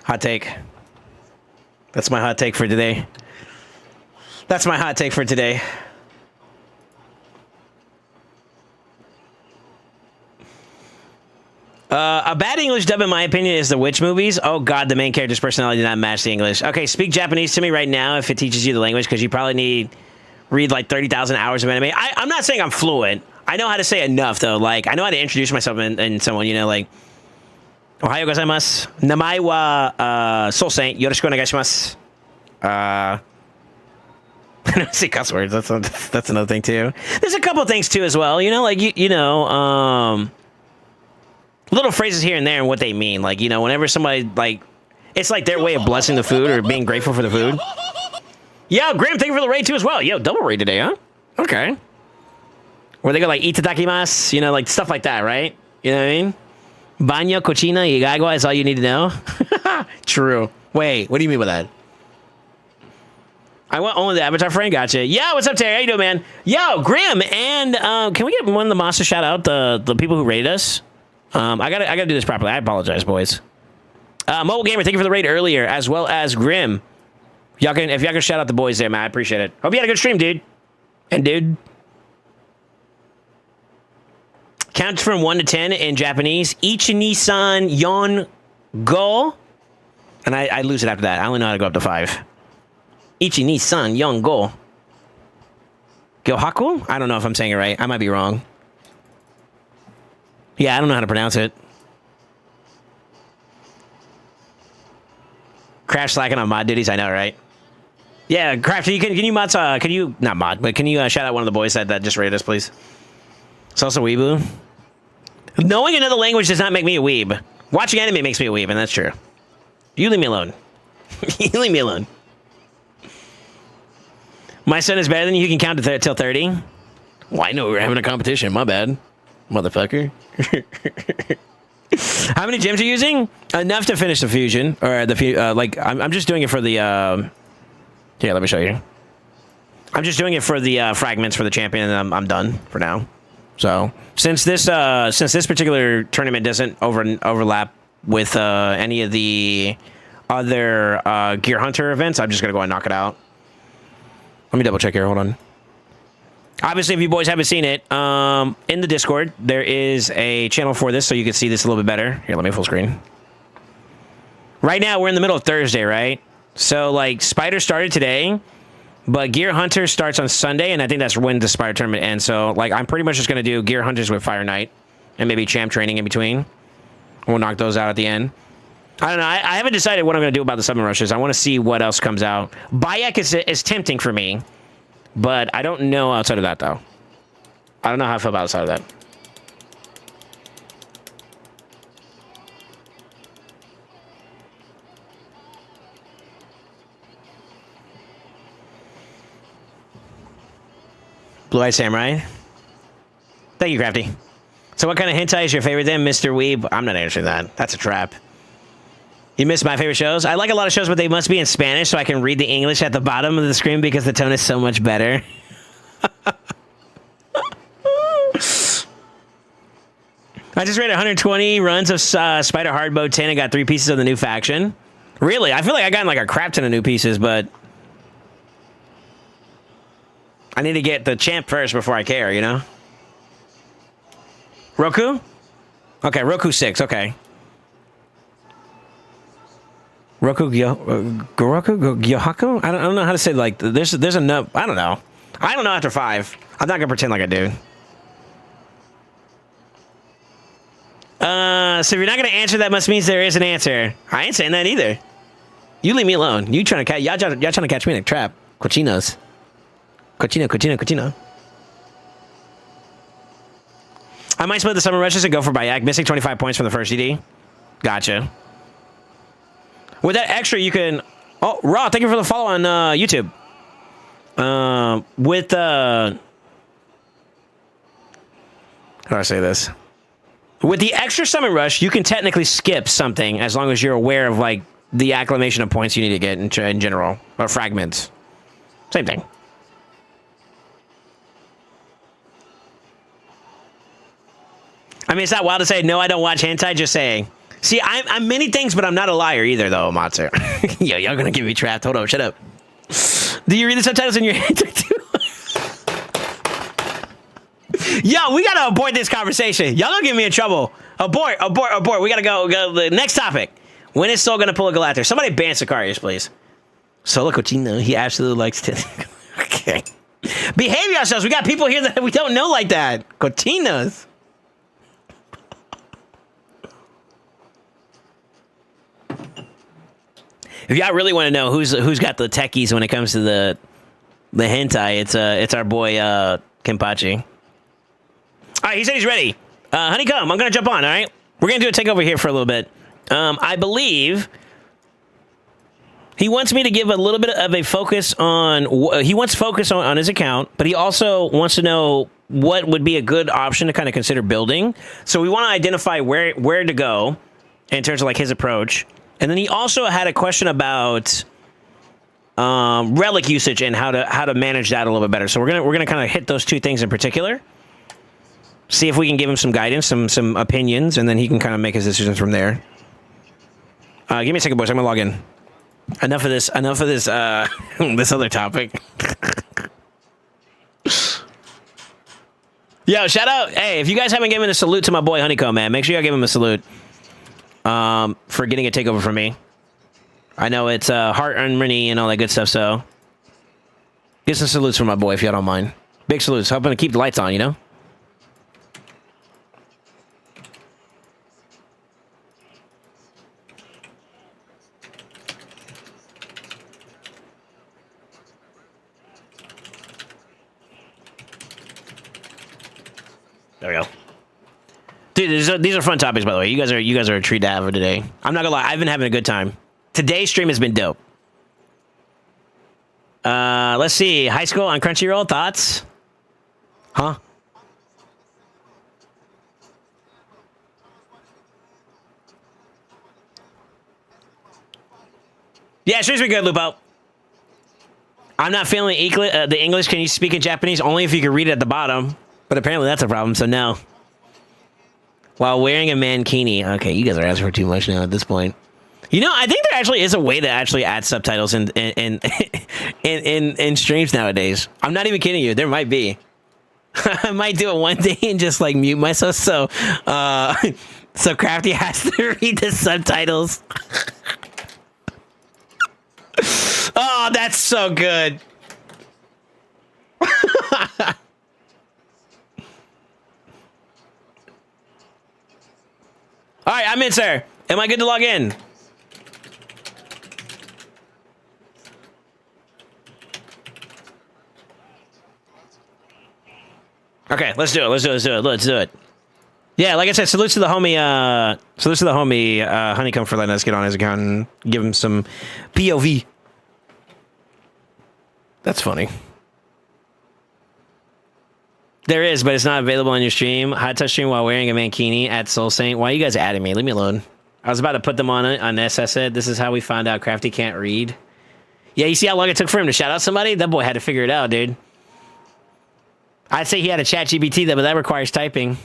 Hot take. That's my hot take for today. That's my hot take for today. A bad English dub, in my opinion, is the Witch movies. Oh god, the main character's personality did not match the English. Okay, speak Japanese to me right now if it teaches you the language, because you probably read like 30,000 hours of anime. I'm not saying I'm fluent. I know how to say enough, though. Like, I know how to introduce myself in someone, you know, like, Ohayo gozaimasu. Namae wa SoulSaint. Yoroshiku onegaishimasu. I don't see cuss words. That's another thing, too. There's a couple things, too, as well. You know, like, you know, little phrases here and there and what they mean. Like, you know, whenever somebody, like, it's like their way of blessing the food or being grateful for the food. Yo, Grim, thank you for the raid too as well. Yo, double raid today, huh? Okay. Where they go like, itadakimasu, you know, like stuff like that, right? You know what I mean? Baño, cochina, y agua is all you need to know. True. Wait, what do you mean by that? I want only the avatar friend. Gotcha. Yo, what's up, Terry? How you doing, man? Yo, Grim, and can we get one of the monsters shout out the people who rated us? I gotta do this properly. I apologize, boys. Mobile Gamer, thank you for the raid earlier, as well as Grim. If y'all can shout out the boys there, man, I appreciate it. Hope you had a good stream, dude. And dude. Count from 1 to 10 in Japanese. Ichi-ni-san yon go. And I lose it after that. I only know how to go up to 5. Ichi-ni-san yon go. Gyohaku? I don't know if I'm saying it right. I might be wrong. Yeah, I don't know how to pronounce it. Crash slacking on mod duties. I know, right? Yeah, Crafty, can you mod, not mod, but can you shout out one of the boys that just rated us, please? It's also weeboo. Knowing another language does not make me a weeb. Watching anime makes me a weeb, and that's true. You leave me alone. You leave me alone. My son is better than you. You can count to till 30. Well, I know we were having a competition. My bad, motherfucker. How many gems are you using? Enough to finish the fusion, or the like. I'm just doing it for the. Here, let me show you. I'm just doing it for the fragments for the champion, and I'm done for now. So since this particular tournament doesn't overlap with any of the other Gear Hunter events, I'm just gonna go and knock it out. Let me double check here. Hold on. Obviously, if you boys haven't seen it, in the Discord there is a channel for this, so you can see this a little bit better. Here, let me full screen. Right now, we're in the middle of Thursday, right? So like, Spider started today. But Gear Hunter starts on Sunday, and I think that's when the Spider tournament ends. So, like, I'm pretty much just going to do Gear Hunters with Fire Knight and maybe Champ Training in between. We'll knock those out at the end. I don't know. I haven't decided what I'm going to do about the Summon Rushes. I want to see what else comes out. Bayek is tempting for me, but I don't know outside of that, though. I don't know how I feel about outside of that. Blue-Eyed Samurai. Thank you, Crafty. So what kind of hentai is your favorite then, Mr. Weeb? I'm not answering that. That's a trap. You missed my favorite shows? I like a lot of shows, but they must be in Spanish so I can read the English at the bottom of the screen because the tone is so much better. I just read 120 runs of Spider Hard Mode 10 and got 3 pieces of the new faction. Really? I feel like I got like a crap ton of new pieces, but I need to get the champ first before I care, you know? Roku? Okay, Roku 6, okay. Roku Gyohaku? I don't know how to say, like, there's a no, I don't know. I don't know after 5. I'm not gonna pretend like I do. So if you're not gonna answer, that must mean there is an answer. I ain't saying that either. You leave me alone. You trying to catch, y'all trying to catch me in a trap. Cochinos. Cochino. I might split the Summer Rushes and go for Bayek. Missing 25 points from the first ED. Gotcha. With that extra, you can... Oh, Raw, thank you for the follow on YouTube. How do I say this? With the extra Summon Rush, you can technically skip something as long as you're aware of, like, the acclamation of points you need to get in general. Or fragments. Same thing. I mean, it's not wild to say, no, I don't watch hentai, just saying. See, I'm many things, but I'm not a liar either, though, Matsu. Yo, y'all gonna get me trapped. Hold on, shut up. Do you read the subtitles in your hentai, too? Yo, we gotta abort this conversation. Y'all gonna get me in trouble. Abort. We gotta go. The next topic. When is Soul gonna pull a Galactor? Somebody ban Sicarius, please. Solo Cochino, he absolutely likes to... Okay. Behave yourselves. We got people here that we don't know like that. Cochinos. If y'all really want to know who's got the techies when it comes to the hentai, it's our boy Kenpachi. All right, he said he's ready. Honeycomb, I'm gonna jump on. All right, We're going to do a takeover here for a little bit. I believe he wants me to give a little bit of a focus on... He wants focus on his account, but he also wants to know what would be a good option to kind of consider building. So we want to identify where to go in terms of like his approach. And then he also had a question about relic usage and how to manage that a little bit better. So we're gonna kind of hit those two things in particular. See if we can give him some guidance, some opinions, and then he can kind of make his decisions from there. Give me a second, boys. I'm gonna log in. Enough of this. This other topic. Yo, shout out. Hey, if you guys haven't given a salute to my boy Honeycomb, man, make sure y'all give him a salute. For getting a takeover from me. I know it's heart unready and all that good stuff, so get some salutes from my boy if y'all don't mind. Big salutes. Helping to keep the lights on, you know? There we go. Dude, these are fun topics, by the way. You guys are a treat to have today. I'm not gonna lie, I've been having a good time. Today's stream has been dope. Let's see. High school on Crunchyroll, thoughts? Huh? Yeah, stream's been good, Lupo. I'm not feeling the English. Can you speak in Japanese? Only if you can read it at the bottom. But apparently that's a problem, so no. While wearing a mankini. Okay, you guys are asking for too much now at this point. You know, I think there actually is a way to actually add subtitles in streams nowadays. I'm not even kidding you. There might be. I might do it one day and just like mute myself so so Crafty has to read the subtitles. Oh, that's so good. All right, I'm in, sir. Am I good to log in? Okay, let's do it. Yeah, like I said, salutes to the homie, Honeycomb for letting us get on his account and give him some POV. That's funny. There is, but it's not available on your stream. Hot touch stream while wearing a mankini at SoulSaint. Why are you guys adding me? Leave me alone. I was about to put them on this. I said, this is how we found out Crafty can't read. Yeah, you see how long it took for him to shout out somebody? That boy had to figure it out, dude. I'd say he had a chat GPT, though, but that requires typing.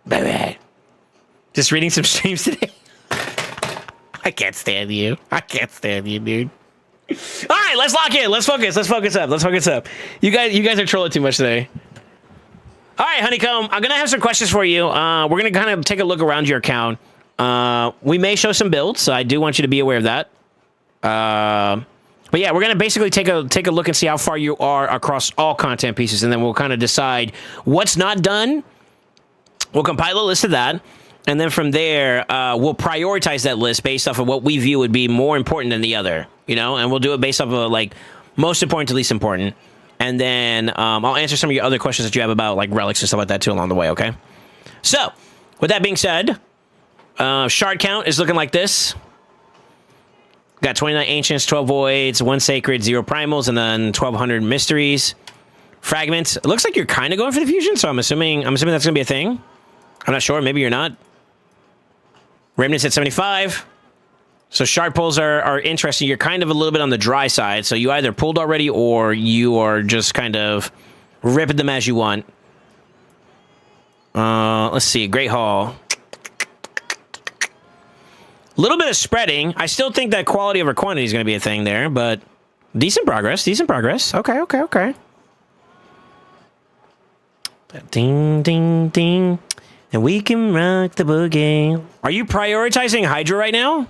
Baby. Just reading some streams today. I can't stand you. I can't stand you, dude. All right, let's lock in. Let's focus up. You guys are trolling too much today. All right, Honeycomb, I'm going to have some questions for you. We're going to kind of take a look around your account. We may show some builds, so I do want you to be aware of that. But yeah, we're going to basically take a look and see how far you are across all content pieces, and then we'll kind of decide what's not done. We'll compile a list of that, and then from there, we'll prioritize that list based off of what we view would be more important than the other, you know? And we'll do it based off of, like, most important to least important. And then I'll answer some of your other questions that you have about like relics and stuff like that too along the way, okay? So, with that being said, shard count is looking like this. Got 29 ancients, 12 voids, 1 sacred, 0 primals, and then 1,200 mysteries. Fragments. It looks like you're kind of going for the fusion, so I'm assuming that's going to be a thing. I'm not sure. Maybe you're not. Remnants at 75. So shard pulls are interesting. You're kind of a little bit on the dry side. So you either pulled already or you are just kind of ripping them as you want. Let's see. Great Hall. A little bit of spreading. I still think that quality over quantity is going to be a thing there, but decent progress. Okay. Ding, ding, ding. And we can rock the boogie. Are you prioritizing Hydra right now?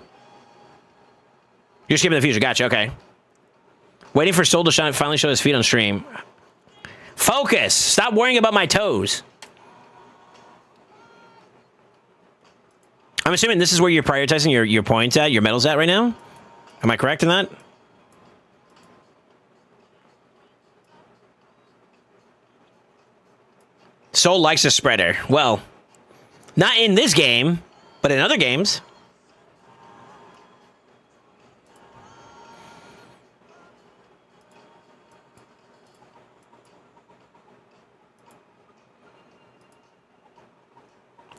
You're skipping the future. Gotcha. Okay. Waiting for Soul to finally show his feet on stream. Focus. Stop worrying about my toes. I'm assuming this is where you're prioritizing your points at, your medals at right now? Am I correct in that? Soul likes a spreader. Well, not in this game. But in other games...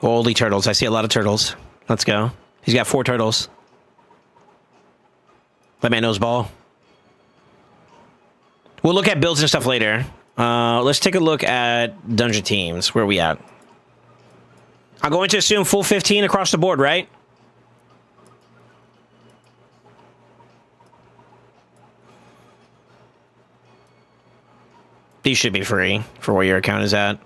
Holy turtles. I see a lot of turtles. Let's go. He's got 4 turtles. That man knows ball. We'll look at builds and stuff later. Let's take a look at dungeon teams. Where are we at? I'm going to assume full 15 across the board, right? These should be free for where your account is at.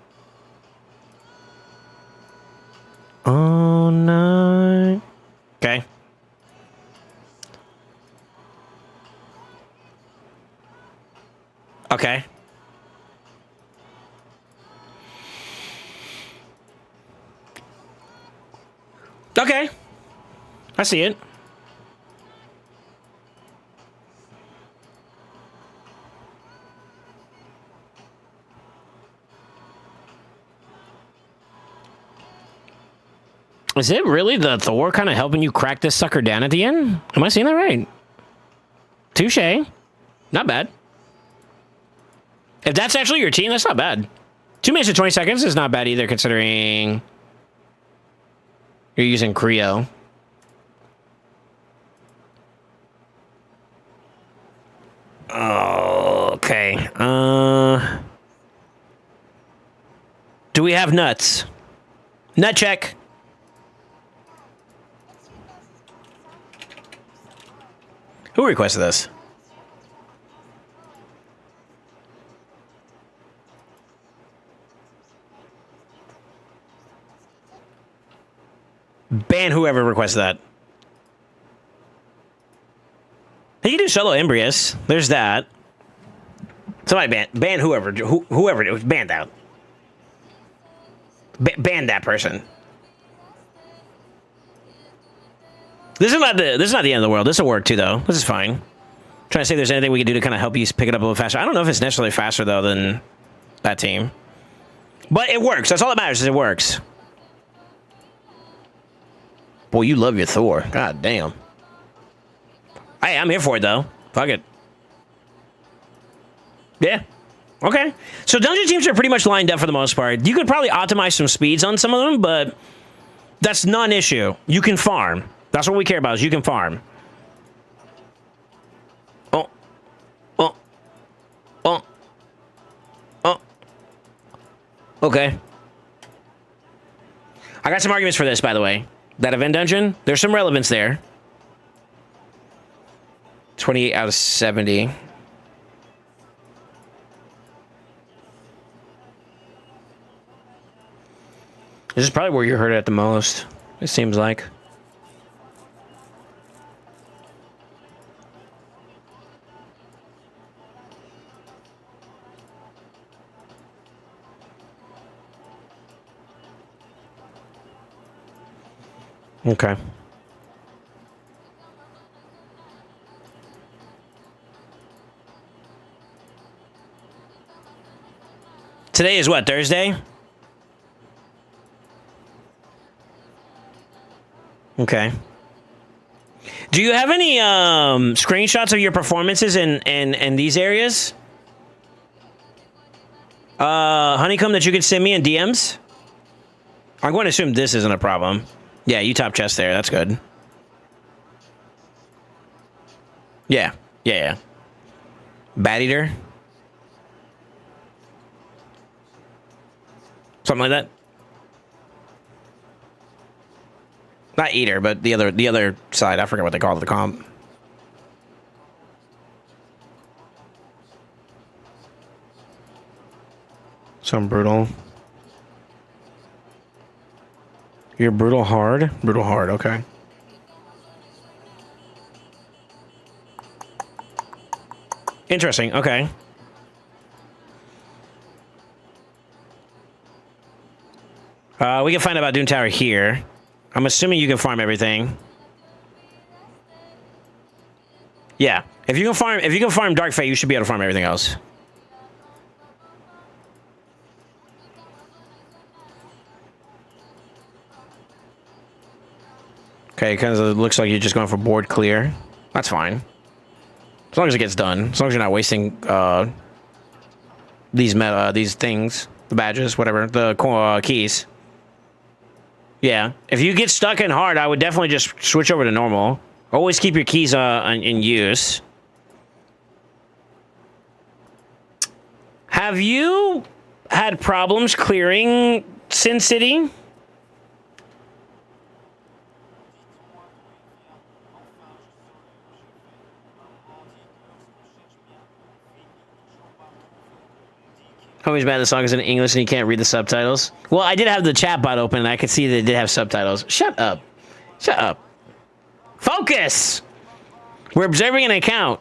Oh, no. Okay. Okay. Okay. I see it. Is it really the Thor kind of helping you crack this sucker down at the end? Am I seeing that right? Touche. Not bad. If that's actually your team, that's not bad. 2 minutes and 20 seconds is not bad either, considering you're using Creo. Okay. Do we have nuts? Nut check. Who requested this? Ban whoever requested that. He can do solo Embrius. There's that. Somebody ban whoever whoever it was. Ban that. Ban that person. This is not the end of the world. This will work too, though. This is fine. Trying to see if there's anything we can do to kind of help you pick it up a little faster. I don't know if it's necessarily faster though than that team, but it works. That's all that matters. Is it works. Boy, you love your Thor. God damn. Hey, I'm here for it though. Fuck it. Yeah. Okay. So dungeon teams are pretty much lined up for the most part. You could probably optimize some speeds on some of them, but that's non-issue. You can farm. That's what we care about, is you can farm. Oh. Oh. Oh. Oh. Okay. I got some arguments for this, by the way. That event dungeon, there's some relevance there. 28 out of 70. This is probably where you heard it at the most, it seems like. Okay. Today is what, Thursday? Okay. Do you have any screenshots of your performances in these areas? Honeycomb, that you could send me in DMs? I'm going to assume this isn't a problem. Yeah, you top chest there. That's good. Yeah. Yeah. Bat Eater. Something like that. Not Eater, but the other side. I forget what they call it, the comp. Some brutal. You're brutal hard? Brutal hard, okay. Interesting, okay. We can find out about Doom Tower here. I'm assuming you can farm everything. Yeah. If you can farm Dark Fate, you should be able to farm everything else. Okay, because it looks like you're just going for board clear. That's fine. As long as it gets done. As long as you're not wasting these things, the badges, whatever, the keys. Yeah. If you get stuck in hard, I would definitely just switch over to normal. Always keep your keys in use. Have you had problems clearing Sin City? Homie's mad the song is in English and you can't read the subtitles. Well, I did have the chat bot open and I could see that it did have subtitles. Shut up. Shut up. Focus! We're observing an account.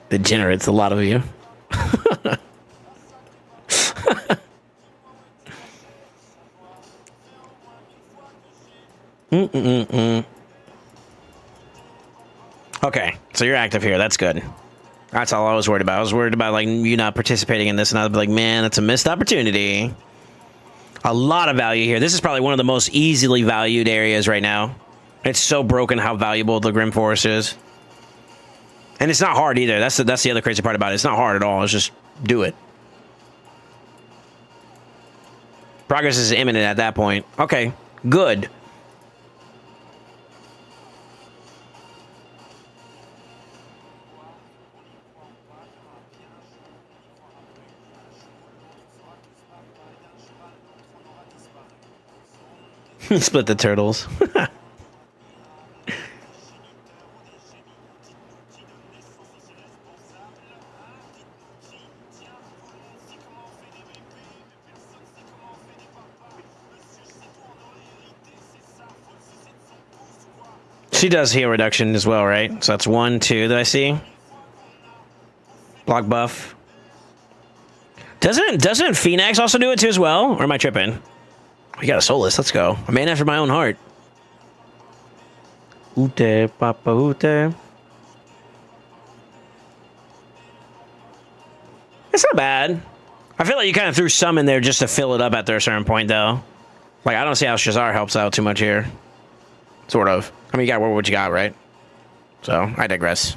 Degenerates, a lot of you. Okay, so you're active here. That's good. That's all I was worried about. I was worried about like you not participating in this, and I'd be like, man, that's a missed opportunity. A lot of value here. This is probably one of the most easily valued areas right now. It's so broken how valuable the Grim Forest is. And it's not hard either. That's the other crazy part about it. It's not hard at all. It's just do it. Progress is imminent at that point. Okay, good. Split the turtles. She does heal reduction as well, right? So that's 1, 2 that I see. Block buff. Doesn't Phoenix also do it too as well? Or am I tripping? We got a Soulless. Let's go. A man after my own heart. Ute, papa, ute. It's not bad. I feel like you kind of threw some in there just to fill it up at a certain point, though. Like, I don't see how Shazar helps out too much here. Sort of. I mean, you got what you got, right? So, I digress.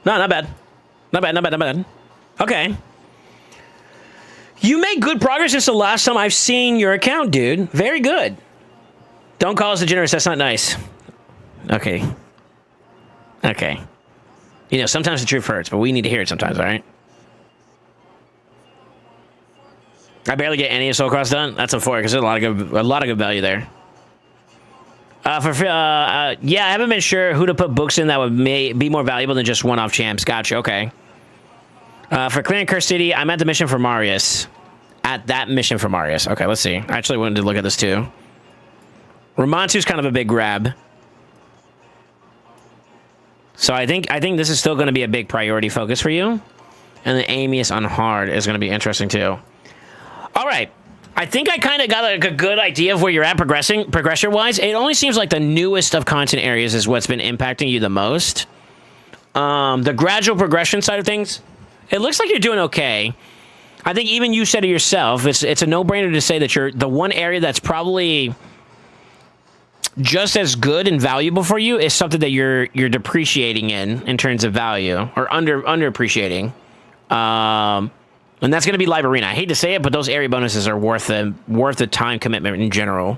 No, not bad. Not bad, not bad, not bad. Okay. You made good progress since the last time I've seen your account, dude. Very good. Don't call us degenerates. That's not nice. Okay. Okay. You know, sometimes the truth hurts, but we need to hear it sometimes, all right? I barely get any of Soul Cross done. That's unfortunate because there's a lot of good value there. Yeah, I haven't been sure who to put books in that would be more valuable than just one-off champs. Gotcha. Okay. For clearing Curse City, I'm at the mission for Marius. At that mission for Marius. Okay, let's see. I actually wanted to look at this too. Ramantu's kind of a big grab. So I think this is still going to be a big priority focus for you. And the Amius on hard is going to be interesting too. All right. I think I kind of got like a good idea of where you're at progression-wise. It only seems like the newest of content areas is what's been impacting you the most. The gradual progression side of things, it looks like you're doing okay. I think even you said it yourself, it's a no-brainer to say that you're the one area that's probably just as good and valuable for you is something that you're depreciating in terms of value or underappreciating. And that's going to be Live Arena. I hate to say it, but those area bonuses are worth the time commitment in general.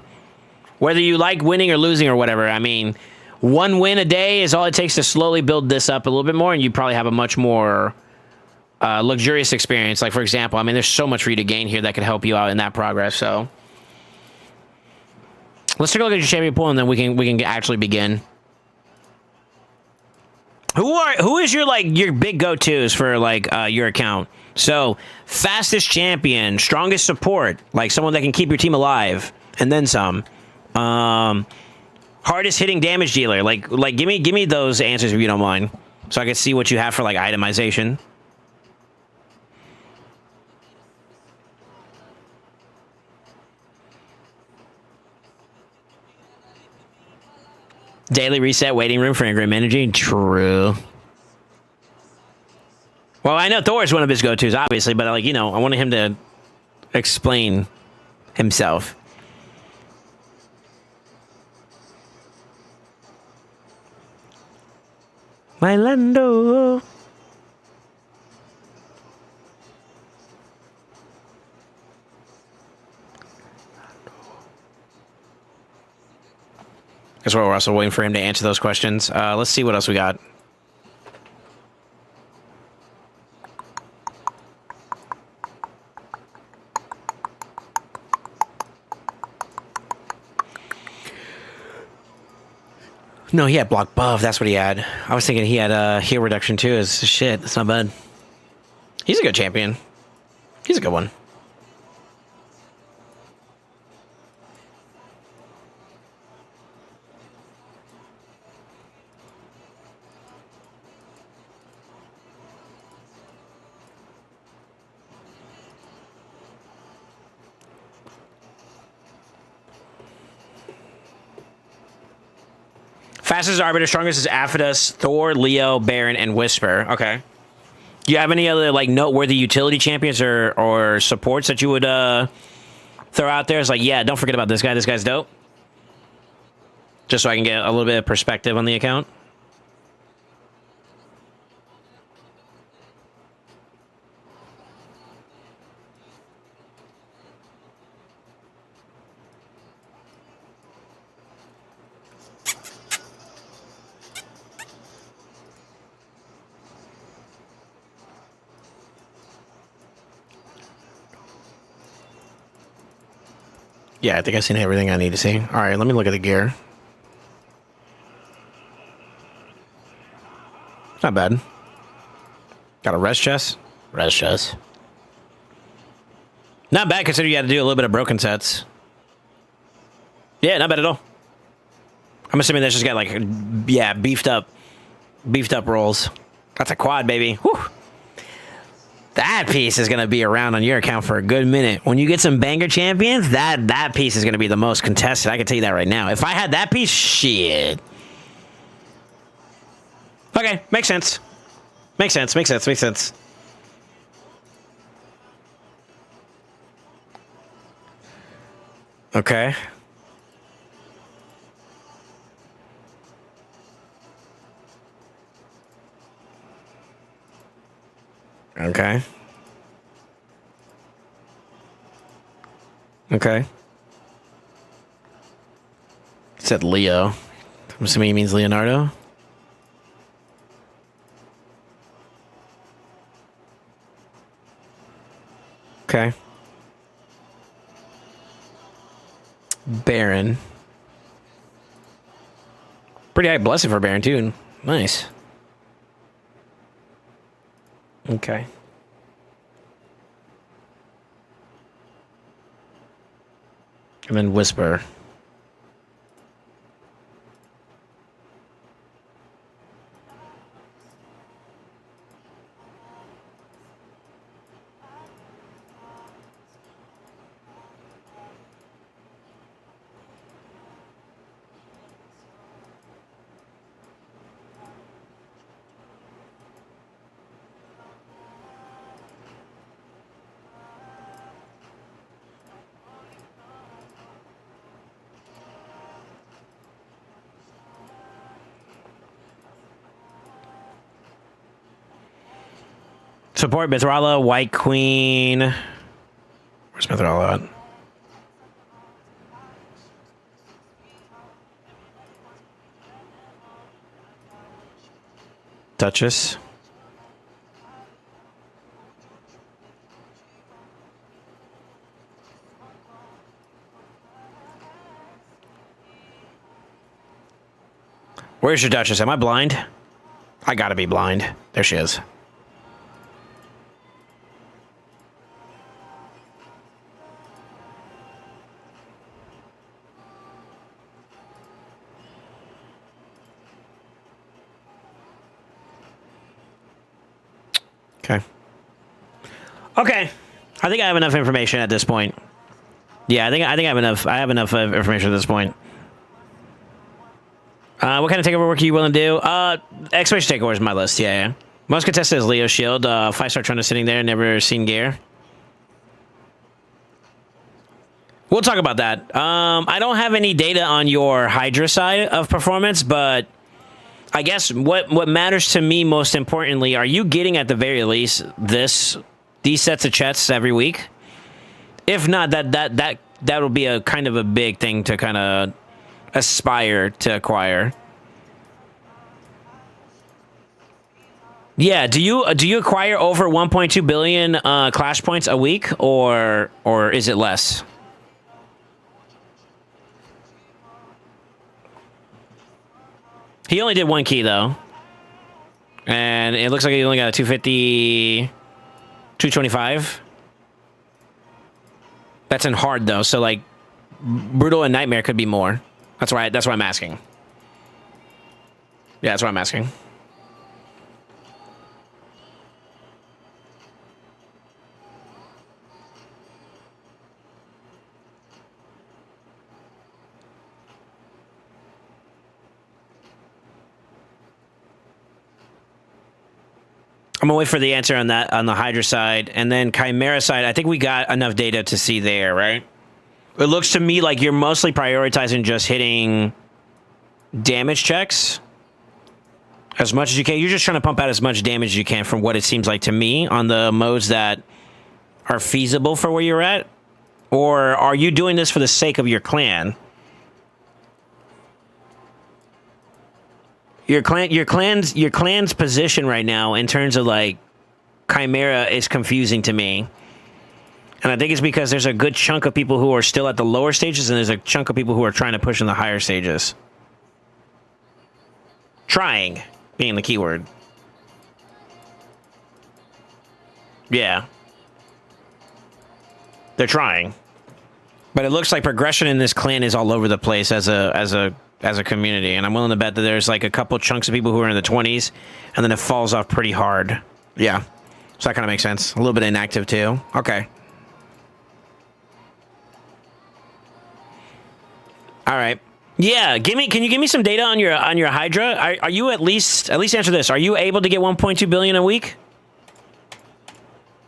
Whether you like winning or losing or whatever, I mean, one win a day is all it takes to slowly build this up a little bit more, and you probably have a much more luxurious experience. Like, for example, I mean, there's so much for you to gain here that could help you out in that progress, so... Let's take a look at your champion pool, and then we can actually begin. Who is your big go-tos for your account? So, fastest champion, strongest support, like someone that can keep your team alive, and then some. Hardest hitting damage dealer, like give me those answers if you don't mind, so I can see what you have for like itemization. Daily reset, waiting room for Ingram energy. True. Well, I know Thor is one of his go-tos, obviously, but I wanted him to explain himself. My Lando. That's why we're also waiting for him to answer those questions. Let's see what else we got. No, he had block buff. That's what he had. I was thinking he had heal reduction too. Is shit. That's not bad. He's a good champion. He's a good one. Fastest is Arbiter, strongest is Aphodus, Thor, Leo, Baron, and Whisper. Okay. Do you have any other like noteworthy utility champions or supports that you would throw out there? It's like, yeah, don't forget about this guy. This guy's dope. Just so I can get a little bit of perspective on the account. Yeah, I think I've seen everything I need to see. All right, let me look at the gear. Not bad. Got a rest chest. Rest chest. Not bad considering you had to do a little bit of broken sets. Yeah, not bad at all. I'm assuming that's just got like, yeah, beefed up rolls. That's a quad, baby. Whew. That piece is going to be around on your account for a good minute. When you get some banger champions, that piece is going to be the most contested. I can tell you that right now. If I had that piece, shit. Okay, makes sense. Makes sense. Okay. Okay. Okay. It said Leo. I'm assuming he means Leonardo. Okay. Baron. Pretty high blessing for Baron, too. Nice. Okay. And then Whisper. Support Mithrala, White Queen. Where's Mithrala at? Duchess. Where's your Duchess? Am I blind? I gotta be blind. There she is. Okay. Okay. I think I have enough information at this point. Yeah, I think I have enough. I have enough information at this point. What kind of takeover work are you willing to do? Exploration takeover is my list. Yeah. Most contested is Leo Shield. 5-star Trunna sitting there. Never seen gear. We'll talk about that. I don't have any data on your Hydra side of performance, but I guess what matters to me most importantly, are you getting at the very least these sets of chests every week? If not, that'll be a kind of a big thing to kind of aspire to acquire. Yeah, do you acquire over 1.2 billion Clash points a week, or is it less? He only did one key though, and it looks like he only got a 250, 225. That's in hard though, so like brutal and nightmare could be more. That's why I'm asking. Yeah, that's what I'm asking. I'm gonna wait for the answer on that on the Hydra side, and then Chimera side. I think we got enough data to see there, right? It looks to me like you're mostly prioritizing just hitting damage checks as much as you can. You're just trying to pump out as much damage as you can from what it seems like to me on the modes that are feasible for where you're at. Or are you doing this for the sake of your clan? Your clan's position right now in terms of like Chimera is confusing to me. And I think it's because there's a good chunk of people who are still at the lower stages, and there's a chunk of people who are trying to push in the higher stages. Trying being the keyword. Yeah. They're trying. But it looks like progression in this clan is all over the place as a community, and I'm willing to bet that there's like a couple chunks of people who are in the 20s, and then it falls off pretty hard. Yeah. So that kind of makes sense. A little bit inactive too. Okay. All right. Yeah, can you give me some data on your Hydra? Are you at least answer this? Are you able to get 1.2 billion a week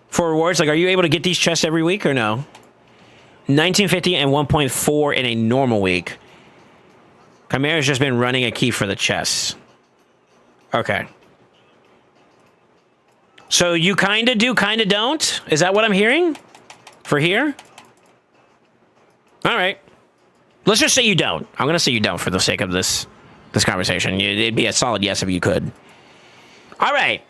for rewards? Like, are you able to get these chests every week or no? 1950 and 1.4 in a normal week. Chimera's just been running a key for the chests. Okay. So you kind of do, kind of don't? Is that what I'm hearing for here? All right. Let's just say you don't. I'm going to say you don't for the sake of this conversation. It'd be a solid yes if you could. All right.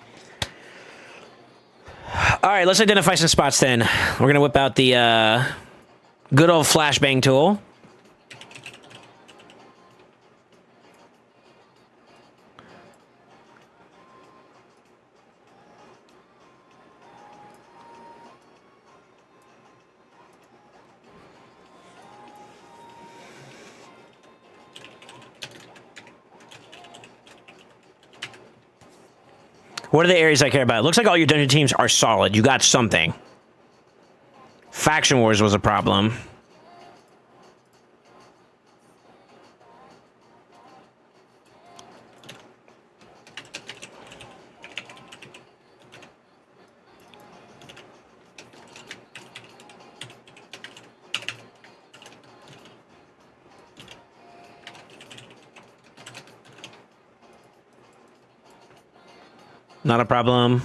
All right, let's identify some spots then. We're going to whip out the good old flashbang tool. What are the areas I care about? It looks like all your dungeon teams are solid. You got something. Faction Wars was a problem. Not a problem.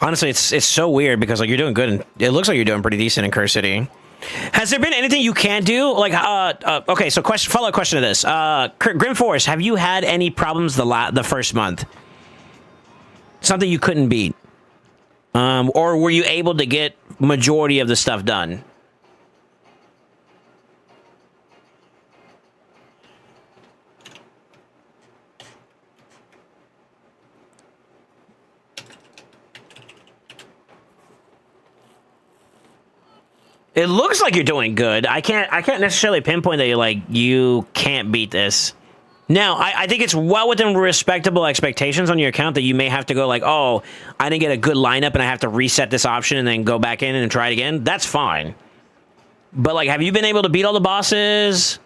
Honestly, it's so weird because like you're doing good and it looks like you're doing pretty decent in Curse City. Has there been anything you can't do? Like, okay, so follow-up question to this. Grim Force, have you had any problems the first month? Something you couldn't beat? Or were you able to get majority of the stuff done? It looks like you're doing good. I can't necessarily pinpoint that you can't beat this. Now, I think it's well within respectable expectations on your account that you may have to go like, oh, I didn't get a good lineup and I have to reset this option and then go back in and try it again. That's fine. But, like, have you been able to beat all the bosses?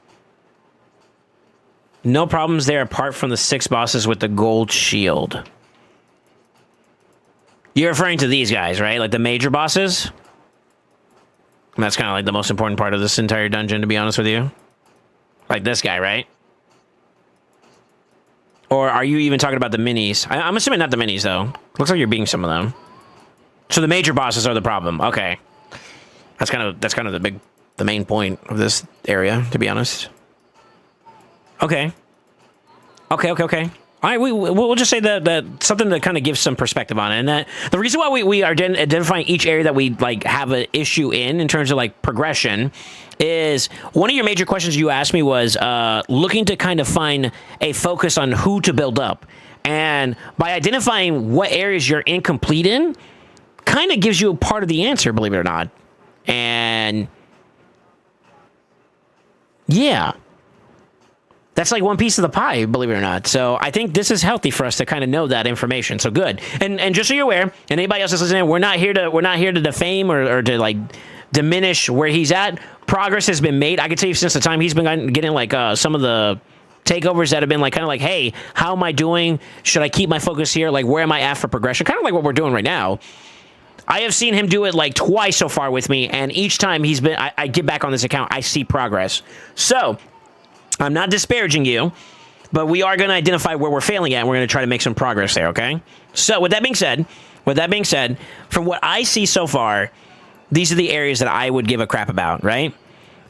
No problems there apart from the 6 bosses with the gold shield. You're referring to these guys, right? Like the major bosses? And that's kind of like the most important part of this entire dungeon, to be honest with you. Like this guy, right? Or are you even talking about the minis? I'm assuming not the minis, though. Looks like you're beating some of them. So the major bosses are the problem. Okay. That's kind of the main point of this area, to be honest. Okay. Okay. All right, we'll just say that something to kind of give some perspective on it. And that the reason why we are identifying each area that we like have an issue in terms of like progression is one of your major questions you asked me was looking to kind of find a focus on who to build up. And by identifying what areas you're incomplete in, kind of gives you a part of the answer, believe it or not. And yeah. That's like one piece of the pie, believe it or not. So I think this is healthy for us to kind of know that information. So good. And just so you're aware, and anybody else that's listening, we're not here to defame or to like diminish where he's at. Progress has been made. I can tell you since the time he's been getting like some of the takeovers that have been like kind of like, hey, how am I doing? Should I keep my focus here? Like, where am I at for progression? Kind of like what we're doing right now. I have seen him do it like twice so far with me, and each time he's been, I get back on this account, I see progress. So I'm not disparaging you, but we are going to identify where we're failing at, and we're going to try to make some progress there, okay? So with that being said, from what I see so far, these are the areas that I would give a crap about, right?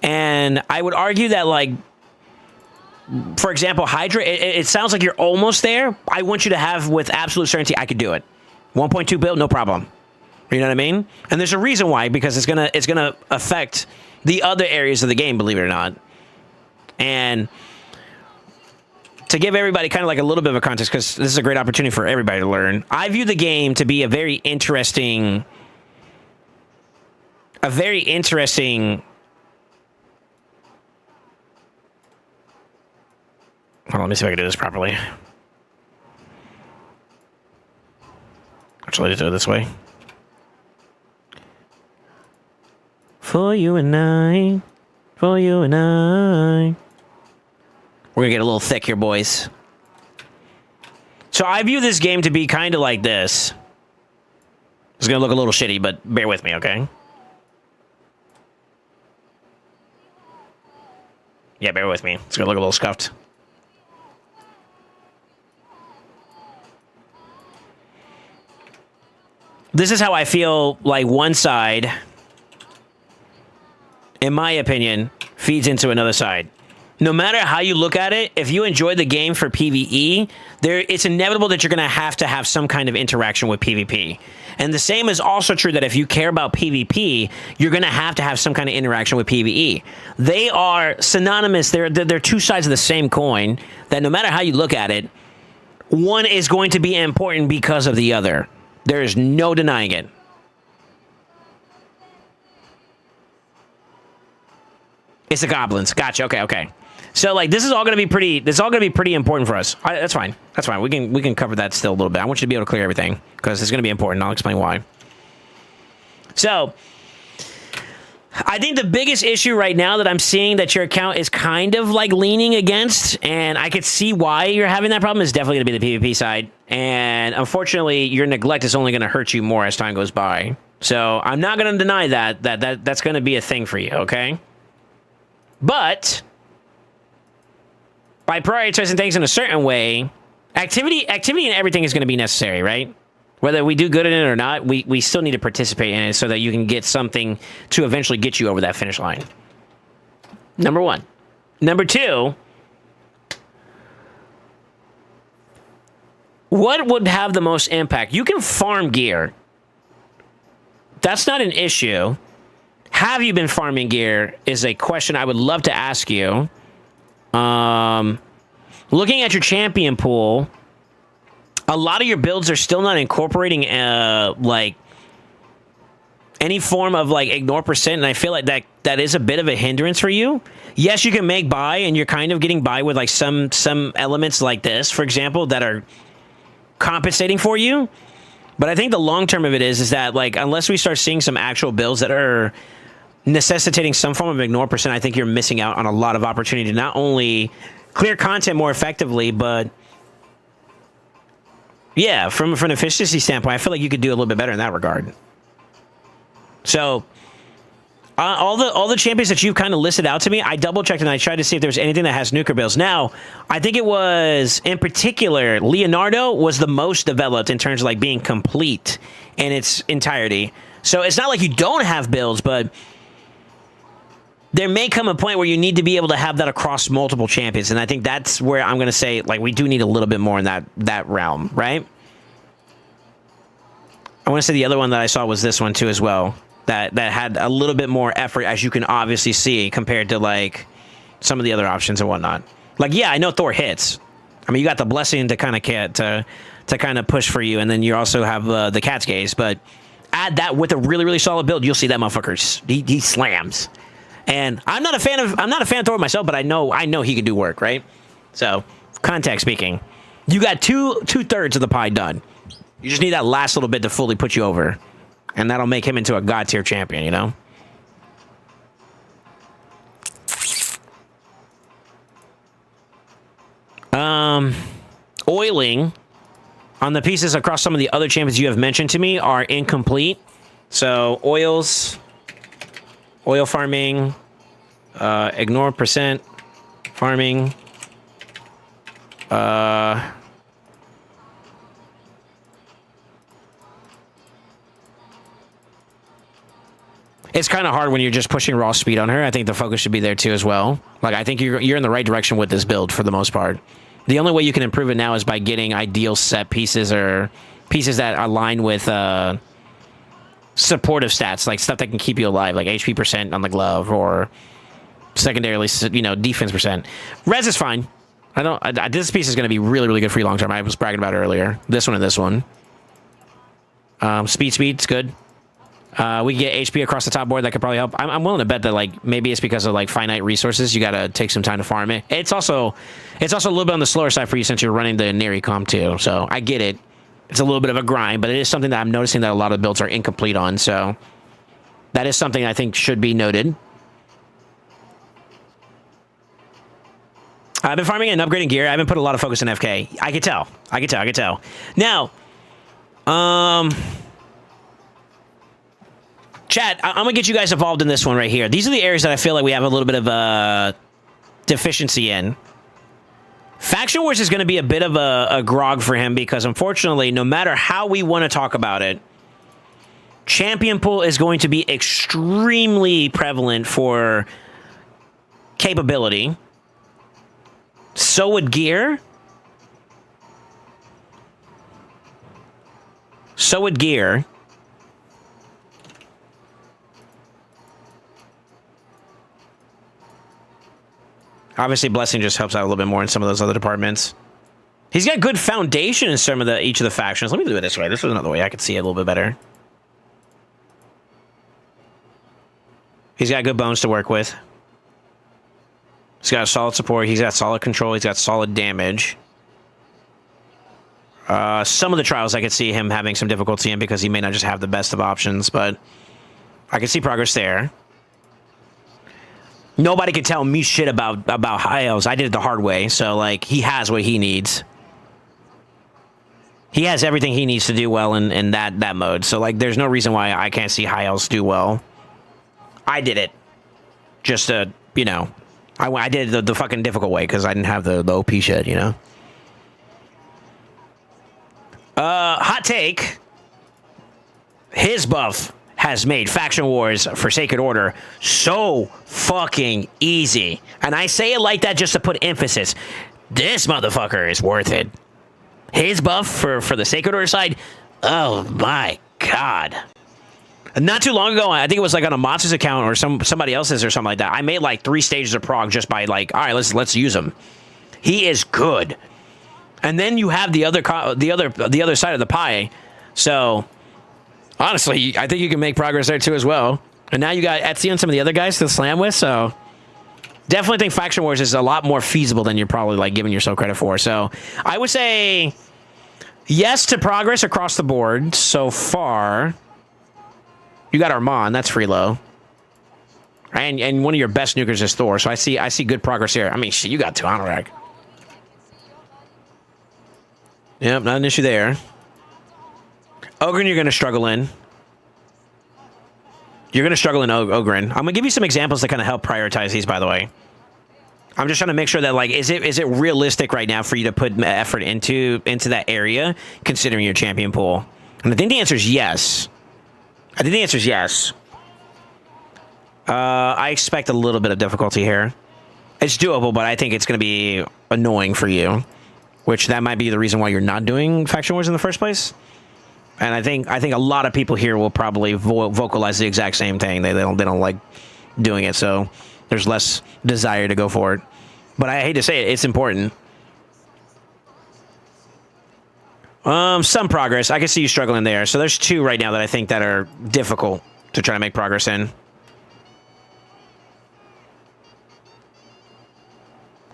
And I would argue that, like, for example, Hydra, it sounds like you're almost there. I want you to have with absolute certainty I could do it. 1.2 build, no problem. You know what I mean? And there's a reason why, because it's gonna affect the other areas of the game, believe it or not. And to give everybody kind of like a little bit of a context, because this is a great opportunity for everybody to learn, I view the game to be a very interesting... Hold on, let me see if I can do this properly. Actually, let's do it this way. For you and I. We're gonna get a little thick here, boys. So I view this game to be kind of like this. It's gonna look a little shitty, but bear with me, okay? Yeah, bear with me. It's gonna look a little scuffed. This is how I feel like one side, in my opinion, feeds into another side. No matter how you look at it, if you enjoy the game for PvE, it's inevitable that you're going to have some kind of interaction with PvP. And the same is also true that if you care about PvP, you're going to have some kind of interaction with PvE. They are synonymous. They're two sides of the same coin that no matter how you look at it, one is going to be important because of the other. There is no denying it. It's the goblins. Gotcha. Okay. So like this is all going to be pretty important for us. That's fine. We can cover that still a little bit. I want you to be able to clear everything because it's going to be important. I'll explain why. So I think the biggest issue right now that I'm seeing that your account is kind of like leaning against, and I could see why you're having that problem, is definitely going to be the PvP side. And unfortunately, your neglect is only going to hurt you more as time goes by. So I'm not going to deny that's going to be a thing for you, okay? But by prioritizing things in a certain way, activity and everything is going to be necessary, right? Whether we do good in it or not, we still need to participate in it so that you can get something to eventually get you over that finish line. Number one. Number two, what would have the most impact? You can farm gear. That's not an issue. Have you been farming gear is a question I would love to ask you. Looking at your champion pool, a lot of your builds are still not incorporating like any form of like ignore percent, and I feel like that is a bit of a hindrance for you. Yes, you can make by, and you're kind of getting by with like some elements like this, for example, that are compensating for you. But I think the long term of it is that like unless we start seeing some actual builds that are necessitating some form of ignore percent, I think you're missing out on a lot of opportunity to not only clear content more effectively, but Yeah, from an efficiency standpoint, I feel like you could do a little bit better in that regard. So, all the champions that you've kind of listed out to me, I double checked and I tried to see if there's anything that has nuker builds. Now, I think it was in particular Leonardo was the most developed in terms of like being complete in its entirety. So it's not like you don't have builds, but there may come a point where you need to be able to have that across multiple champions, and I think that's where I'm going to say, like, we do need a little bit more in that realm, right? I want to say the other one that I saw was this one, too, as well, that had a little bit more effort, as you can obviously see, compared to, like, some of the other options and whatnot. Like, yeah, I know Thor hits. I mean, you got the blessing to kind of to kind of push for you, and then you also have the Cat's Gaze, but add that with a really, really solid build, you'll see that motherfucker, he slams. And I'm not a fan of Thor myself, but I know he can do work, right? So, context speaking, you got two-thirds of the pie done. You just need that last little bit to fully put you over, and that'll make him into a god tier champion, you know? Oiling on the pieces across some of the other champions you have mentioned to me are incomplete. So oils. Oil farming, ignore percent farming, it's kind of hard when you're just pushing raw speed on her. I think the focus should be there too as well. Like, I think you're in the right direction with this build for the most part. The only way you can improve it now is by getting ideal set pieces or pieces that align with supportive stats, like stuff that can keep you alive, like HP percent on the glove, or secondarily, defense percent. Res is fine. This piece is going to be really, really good for you long term. I was bragging about it earlier. This one and this one. Speed's good. We can get HP across the top board. That could probably help. I'm willing to bet that, like, maybe it's because of like finite resources. You got to take some time to farm it. It's also a little bit on the slower side for you since you're running the Neri comp too. So I get it. It's a little bit of a grind, but it is something that I'm noticing that a lot of builds are incomplete on, so that is something I think should be noted. I've been farming and upgrading gear. I haven't put a lot of focus on FK. I could tell. Now, chat, I'm going to get you guys involved in this one right here. These are the areas that I feel like we have a little bit of a deficiency in. Faction Wars is going to be a bit of a grog for him because, unfortunately, no matter how we want to talk about it, champion pool is going to be extremely prevalent for capability. So would gear. Obviously, Blessing just helps out a little bit more in some of those other departments. He's got good foundation in some of each of the factions. Let me do it this way. This is another way I could see it a little bit better. He's got good bones to work with. He's got solid support. He's got solid control. He's got solid damage. Some of the trials I could see him having some difficulty in because he may not just have the best of options, but I can see progress there. Nobody can tell me shit about high elves. I did it the hard way, so, like, he has what he needs. He has everything he needs to do well in that mode. So, like, there's no reason why I can't see high elves do well. I did it. Just to, I did it the fucking difficult way because I didn't have the OP shit, Hot take. His buff has made Faction Wars for Sacred Order so fucking easy. And I say it like that just to put emphasis. This motherfucker is worth it. His buff for the Sacred Order side, oh my god. Not too long ago, I think it was like on a Monsters account or somebody else's or something like that. I made like 3 stages of Prog just by like, all right, let's use him. He is good. And then you have the other side of the pie. So honestly, I think you can make progress there too as well. And now you got Etsy and some of the other guys to slam with, so definitely think Faction Wars is a lot more feasible than you're probably like giving yourself credit for. So I would say yes to progress across the board so far. You got Armand, that's free low. And one of your best nukers is Thor, so I see good progress here. I mean, shit, you got 2 Anorak. Yep, not an issue there. Ogren, you're going to struggle in. You're going to struggle in Ogren. I'm going to give you some examples to kind of help prioritize these, by the way. I'm just trying to make sure that, like, is it realistic right now for you to put effort into that area, considering your champion pool? And I think the answer is yes. I expect a little bit of difficulty here. It's doable, but I think it's going to be annoying for you, which that might be the reason why you're not doing Faction Wars in the first place. And I think a lot of people here will probably vocalize the exact same thing. They don't like doing it, so there's less desire to go for it. But I hate to say it, it's important. Some progress. I can see you struggling there. So there's 2 right now that I think that are difficult to try to make progress in.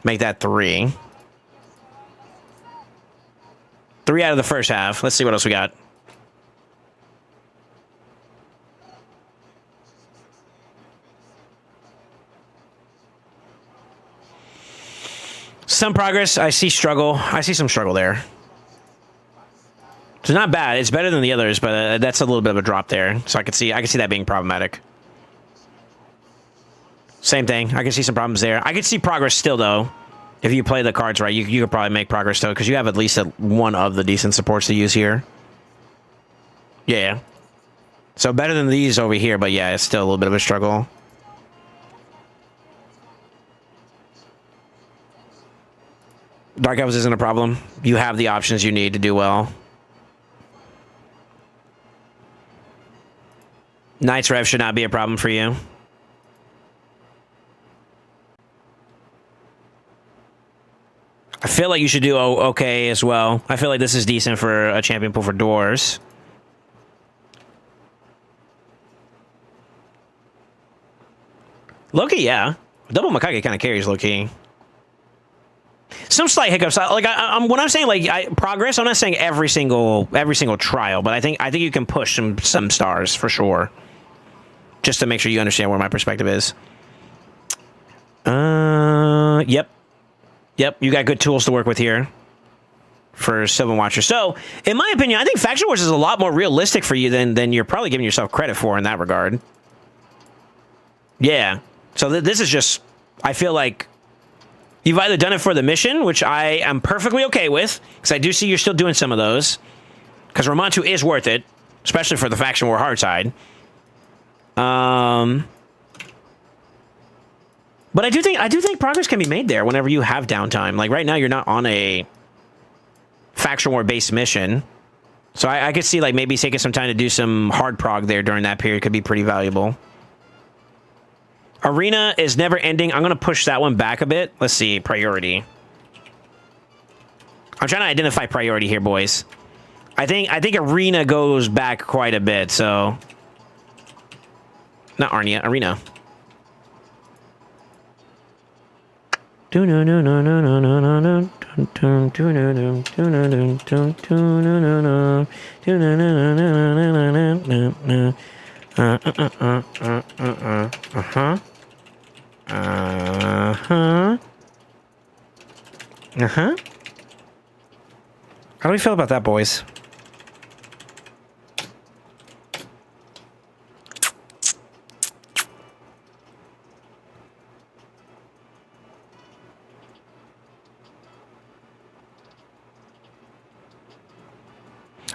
Make that 3. 3 out of the first half. Let's see what else we got. Some progress. I see struggle. I see some struggle there. It's not bad. It's better than the others, but that's a little bit of a drop there. So I can see that being problematic. Same thing. I can see some problems there. I can see progress still, though. If you play the cards right, you could probably make progress, though, because you have at least one of the decent supports to use here. Yeah. So better than these over here, but yeah, it's still a little bit of a struggle. Dark Elves isn't a problem. You have the options you need to do well. Knights Rev should not be a problem for you. I feel like you should do okay as well. I feel like this is decent for a champion pool for doors. Loki, yeah. Double Makage kind of carries Loki. Some slight hiccups. Like when I'm saying like progress, I'm not saying every single trial, but I think you can push some stars for sure. Just to make sure you understand where my perspective is. Yep. You got good tools to work with here for Sylvan Watcher. So, in my opinion, I think Faction Wars is a lot more realistic for you than you're probably giving yourself credit for in that regard. Yeah. So this is just, I feel like you've either done it for the mission, which I am perfectly okay with, because I do see you're still doing some of those, because Romantu is worth it, especially for the Faction War hard side. But I do think progress can be made there whenever you have downtime. Like right now, you're not on a Faction War based mission, so I could see like maybe taking some time to do some hard prog there during that period could be pretty valuable. Arena is never ending. I'm gonna push that one back a bit. Let's see, priority. I'm trying to identify priority here, boys. I think Arena goes back quite a bit. So not Arnia, Arena. How do we feel about that, boys?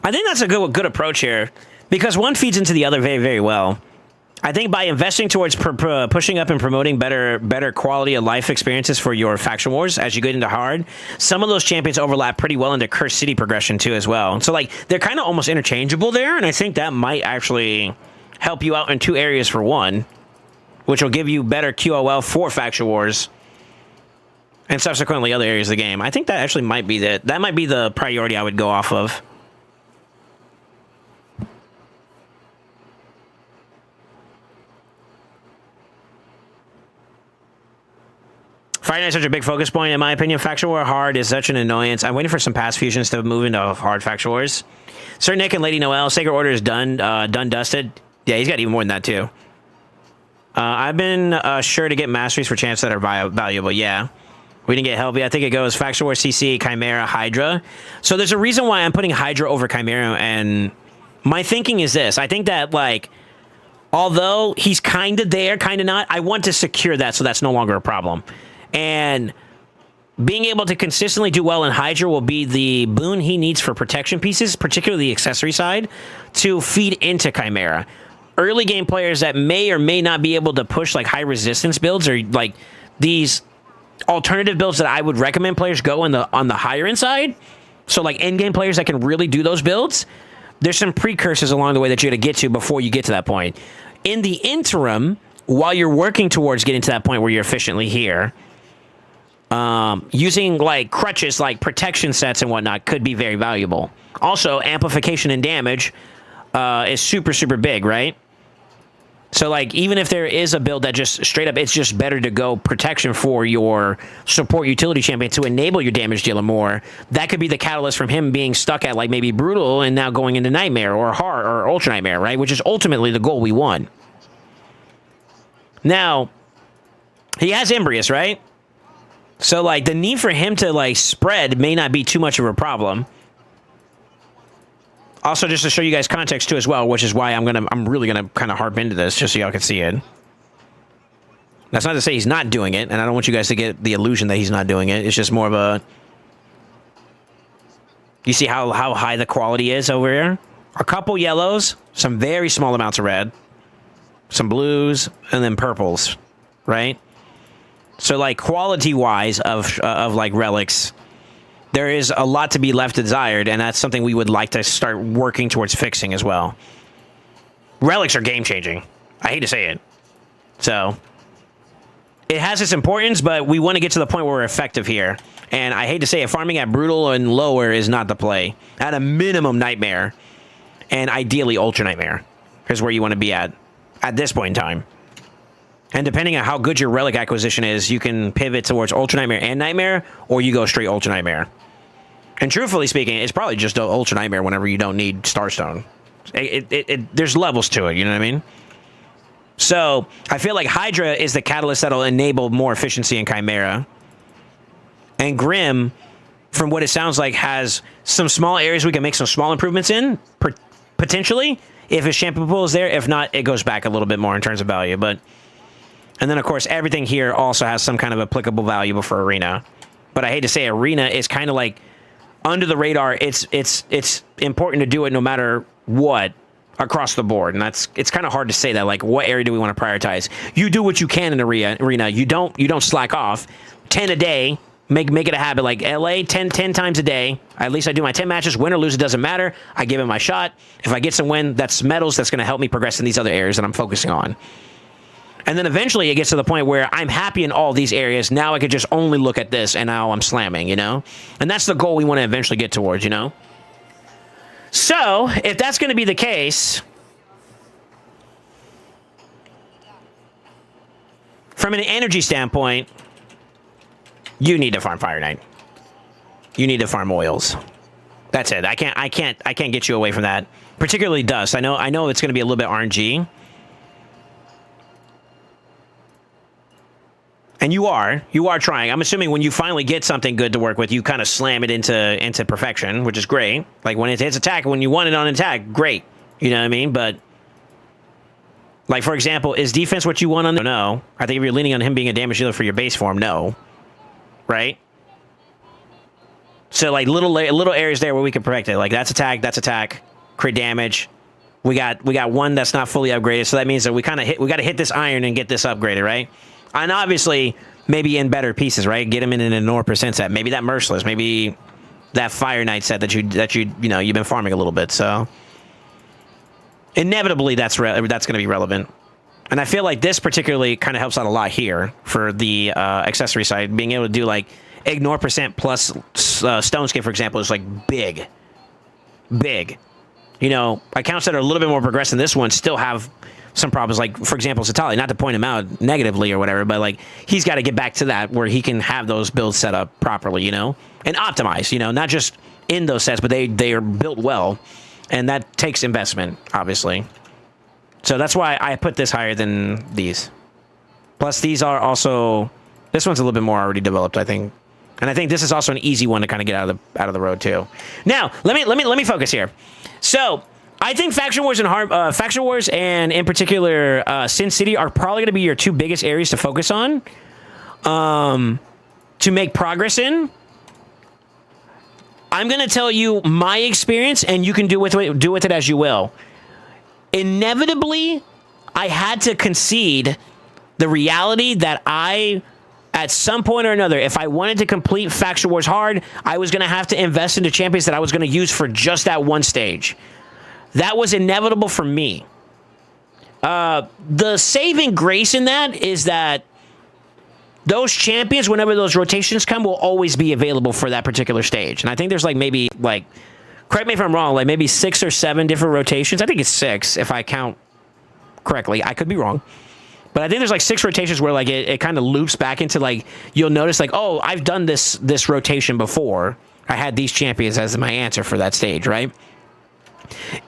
I think that's a good approach here, because one feeds into the other very, very well. I think by investing towards pushing up and promoting better quality of life experiences for your Faction Wars as you get into hard, some of those champions overlap pretty well into Cursed City progression too as well. So like they're kind of almost interchangeable there, and I think that might actually help you out in 2 areas for one, which will give you better QOL for Faction Wars and subsequently other areas of the game. I think that actually might be the priority I would go off of. Friday Night's such a big focus point, in my opinion. Faction War hard is such an annoyance. I'm waiting for some past fusions to move into hard Faction Wars. Sir Nick and Lady Noelle, Sacred Order is done, dusted. Yeah, he's got even more than that, too. I've been sure to get masteries for champs that are valuable, yeah. We didn't get Helvia. I think it goes Faction War, CC, Chimera, Hydra. So there's a reason why I'm putting Hydra over Chimera, and my thinking is this. I think that, like, although he's kind of there, kind of not, I want to secure that so that's no longer a problem. And being able to consistently do well in Hydra will be the boon he needs for protection pieces, particularly the accessory side, to feed into Chimera. Early game players that may or may not be able to push like high resistance builds or like these alternative builds that I would recommend players go on the higher end side. So like end game players that can really do those builds, there's some precursors along the way that you're going to get to before you get to that point. In the interim, while you're working towards getting to that point where you're efficiently here, using like crutches like protection sets and whatnot could be very valuable. Also, amplification and damage is super big, right? So like even if there is a build that just straight up, it's just better to go protection for your support utility champion to enable your damage dealer more. That could be the catalyst from him being stuck at like maybe brutal and now going into nightmare or hard or ultra nightmare, right? Which is ultimately the goal we want. Now, he has Embrius, right? So like the need for him to like spread may not be too much of a problem. Also, just to show you guys context too as well, which is why I'm really gonna kind of harp into this just so y'all can see it. That's not to say he's not doing it, and I don't want you guys to get the illusion that he's not doing it. It's just more of a. You see how high the quality is over here? A couple yellows, some very small amounts of red, some blues, and then purples, right? So like quality wise of like relics, there is a lot to be left desired, and that's something we would like to start working towards fixing as well. Relics are game-changing. I hate to say it. So, it has its importance, but we want to get to the point where we're effective here. And I hate to say it, farming at Brutal and lower is not the play. At a minimum, Nightmare. And ideally, Ultra Nightmare is where you want to be at this point in time. And depending on how good your relic acquisition is, you can pivot towards Ultra Nightmare and Nightmare, or you go straight Ultra Nightmare. And truthfully speaking, it's probably just Ultra Nightmare whenever you don't need Starstone. There's levels to it, you know what I mean? So, I feel like Hydra is the catalyst that'll enable more efficiency in Chimera. And Grim, from what it sounds like, has some small areas we can make some small improvements in, potentially, if his shampoo pool is there. If not, it goes back a little bit more in terms of value, but... And then, of course, everything here also has some kind of applicable value for Arena. But I hate to say Arena is kind of like under the radar. It's important to do it no matter what across the board. And it's kind of hard to say that. Like, what area do we want to prioritize? You do what you can in Arena. You don't slack off. 10 a day. Make it a habit. Like LA, 10 times a day. At least I do my 10 matches. Win or lose, it doesn't matter. I give it my shot. If I get some win, that's medals. That's going to help me progress in these other areas that I'm focusing on. And then eventually it gets to the point where I'm happy in all these areas. Now I could just only look at this, and now I'm slamming, you know? And that's the goal we want to eventually get towards, you know? So, if that's going to be the case, from an energy standpoint, you need to farm Fire Knight. You need to farm oils. That's it. I can't get you away from that. Particularly Dust. I know it's going to be a little bit RNG. And you are trying. I'm assuming when you finally get something good to work with, you kind of slam it into perfection, which is great. Like when it hits attack, when you want it on attack, great. You know what I mean? But like for example, is defense what you want on? No. I think if you're leaning on him being a damage dealer for your base form, no. Right? So like little areas there where we can protect it. Like that's attack, crit damage. We got one that's not fully upgraded, so that means that we got to hit this iron and get this upgraded, right? And obviously, maybe in better pieces, right? Get him in an Ignore percent set. Maybe that Merciless. Maybe that Fire Knight set that you've been farming a little bit. So inevitably, that's going to be relevant. And I feel like this particularly kind of helps out a lot here for the accessory side. Being able to do like Ignore percent plus Stone Skin, for example, is like big. You know, accounts that are a little bit more progressed than this one still have some problems, like, for example, Satali, not to point him out negatively or whatever, but, like, he's got to get back to that where he can have those builds set up properly, you know, and optimize, you know, not just in those sets, but they are built well, and that takes investment, obviously. So that's why I put this higher than these. Plus, these are also This one's a little bit more already developed, I think. And I think this is also an easy one to kind of get out of the road too. Now, let me focus here. So, I think Faction Wars and in particular Sin City are probably going to be your two biggest areas to focus on, to make progress in. I'm going to tell you my experience, and you can do with it as you will. Inevitably, I had to concede the reality that at some point or another, if I wanted to complete Faction Wars hard, I was going to have to invest into champions that I was going to use for just that one stage. That was inevitable for me. The saving grace in that is that those champions, whenever those rotations come, will always be available for that particular stage. And I think there's correct me if I'm wrong, maybe 6 or 7 different rotations. I think it's 6 if I count correctly. I could be wrong. But I think there's 6 rotations where it kind of loops back into you'll notice oh, I've done this rotation before. I had these champions as my answer for that stage, right?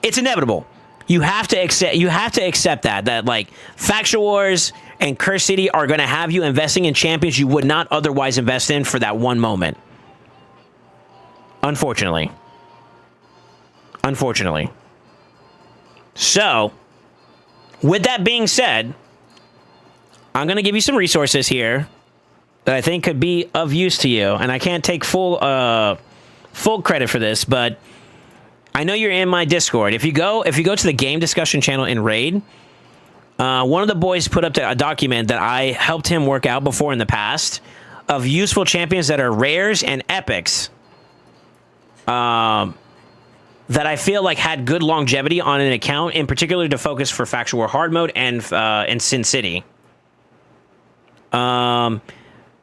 It's inevitable. You have to accept that Faction Wars and Curse City are going to have you investing in champions you would not otherwise invest in for that one moment. Unfortunately. So, with that being said, I'm going to give you some resources here that I think could be of use to you, and I can't take full credit for this, but I know you're in my Discord. If you go to the game discussion channel in Raid, one of the boys put up a document that I helped him work out before in the past of useful champions that are rares and epics that I feel had good longevity on an account, in particular to focus for Faction War Hard Mode and Sin City.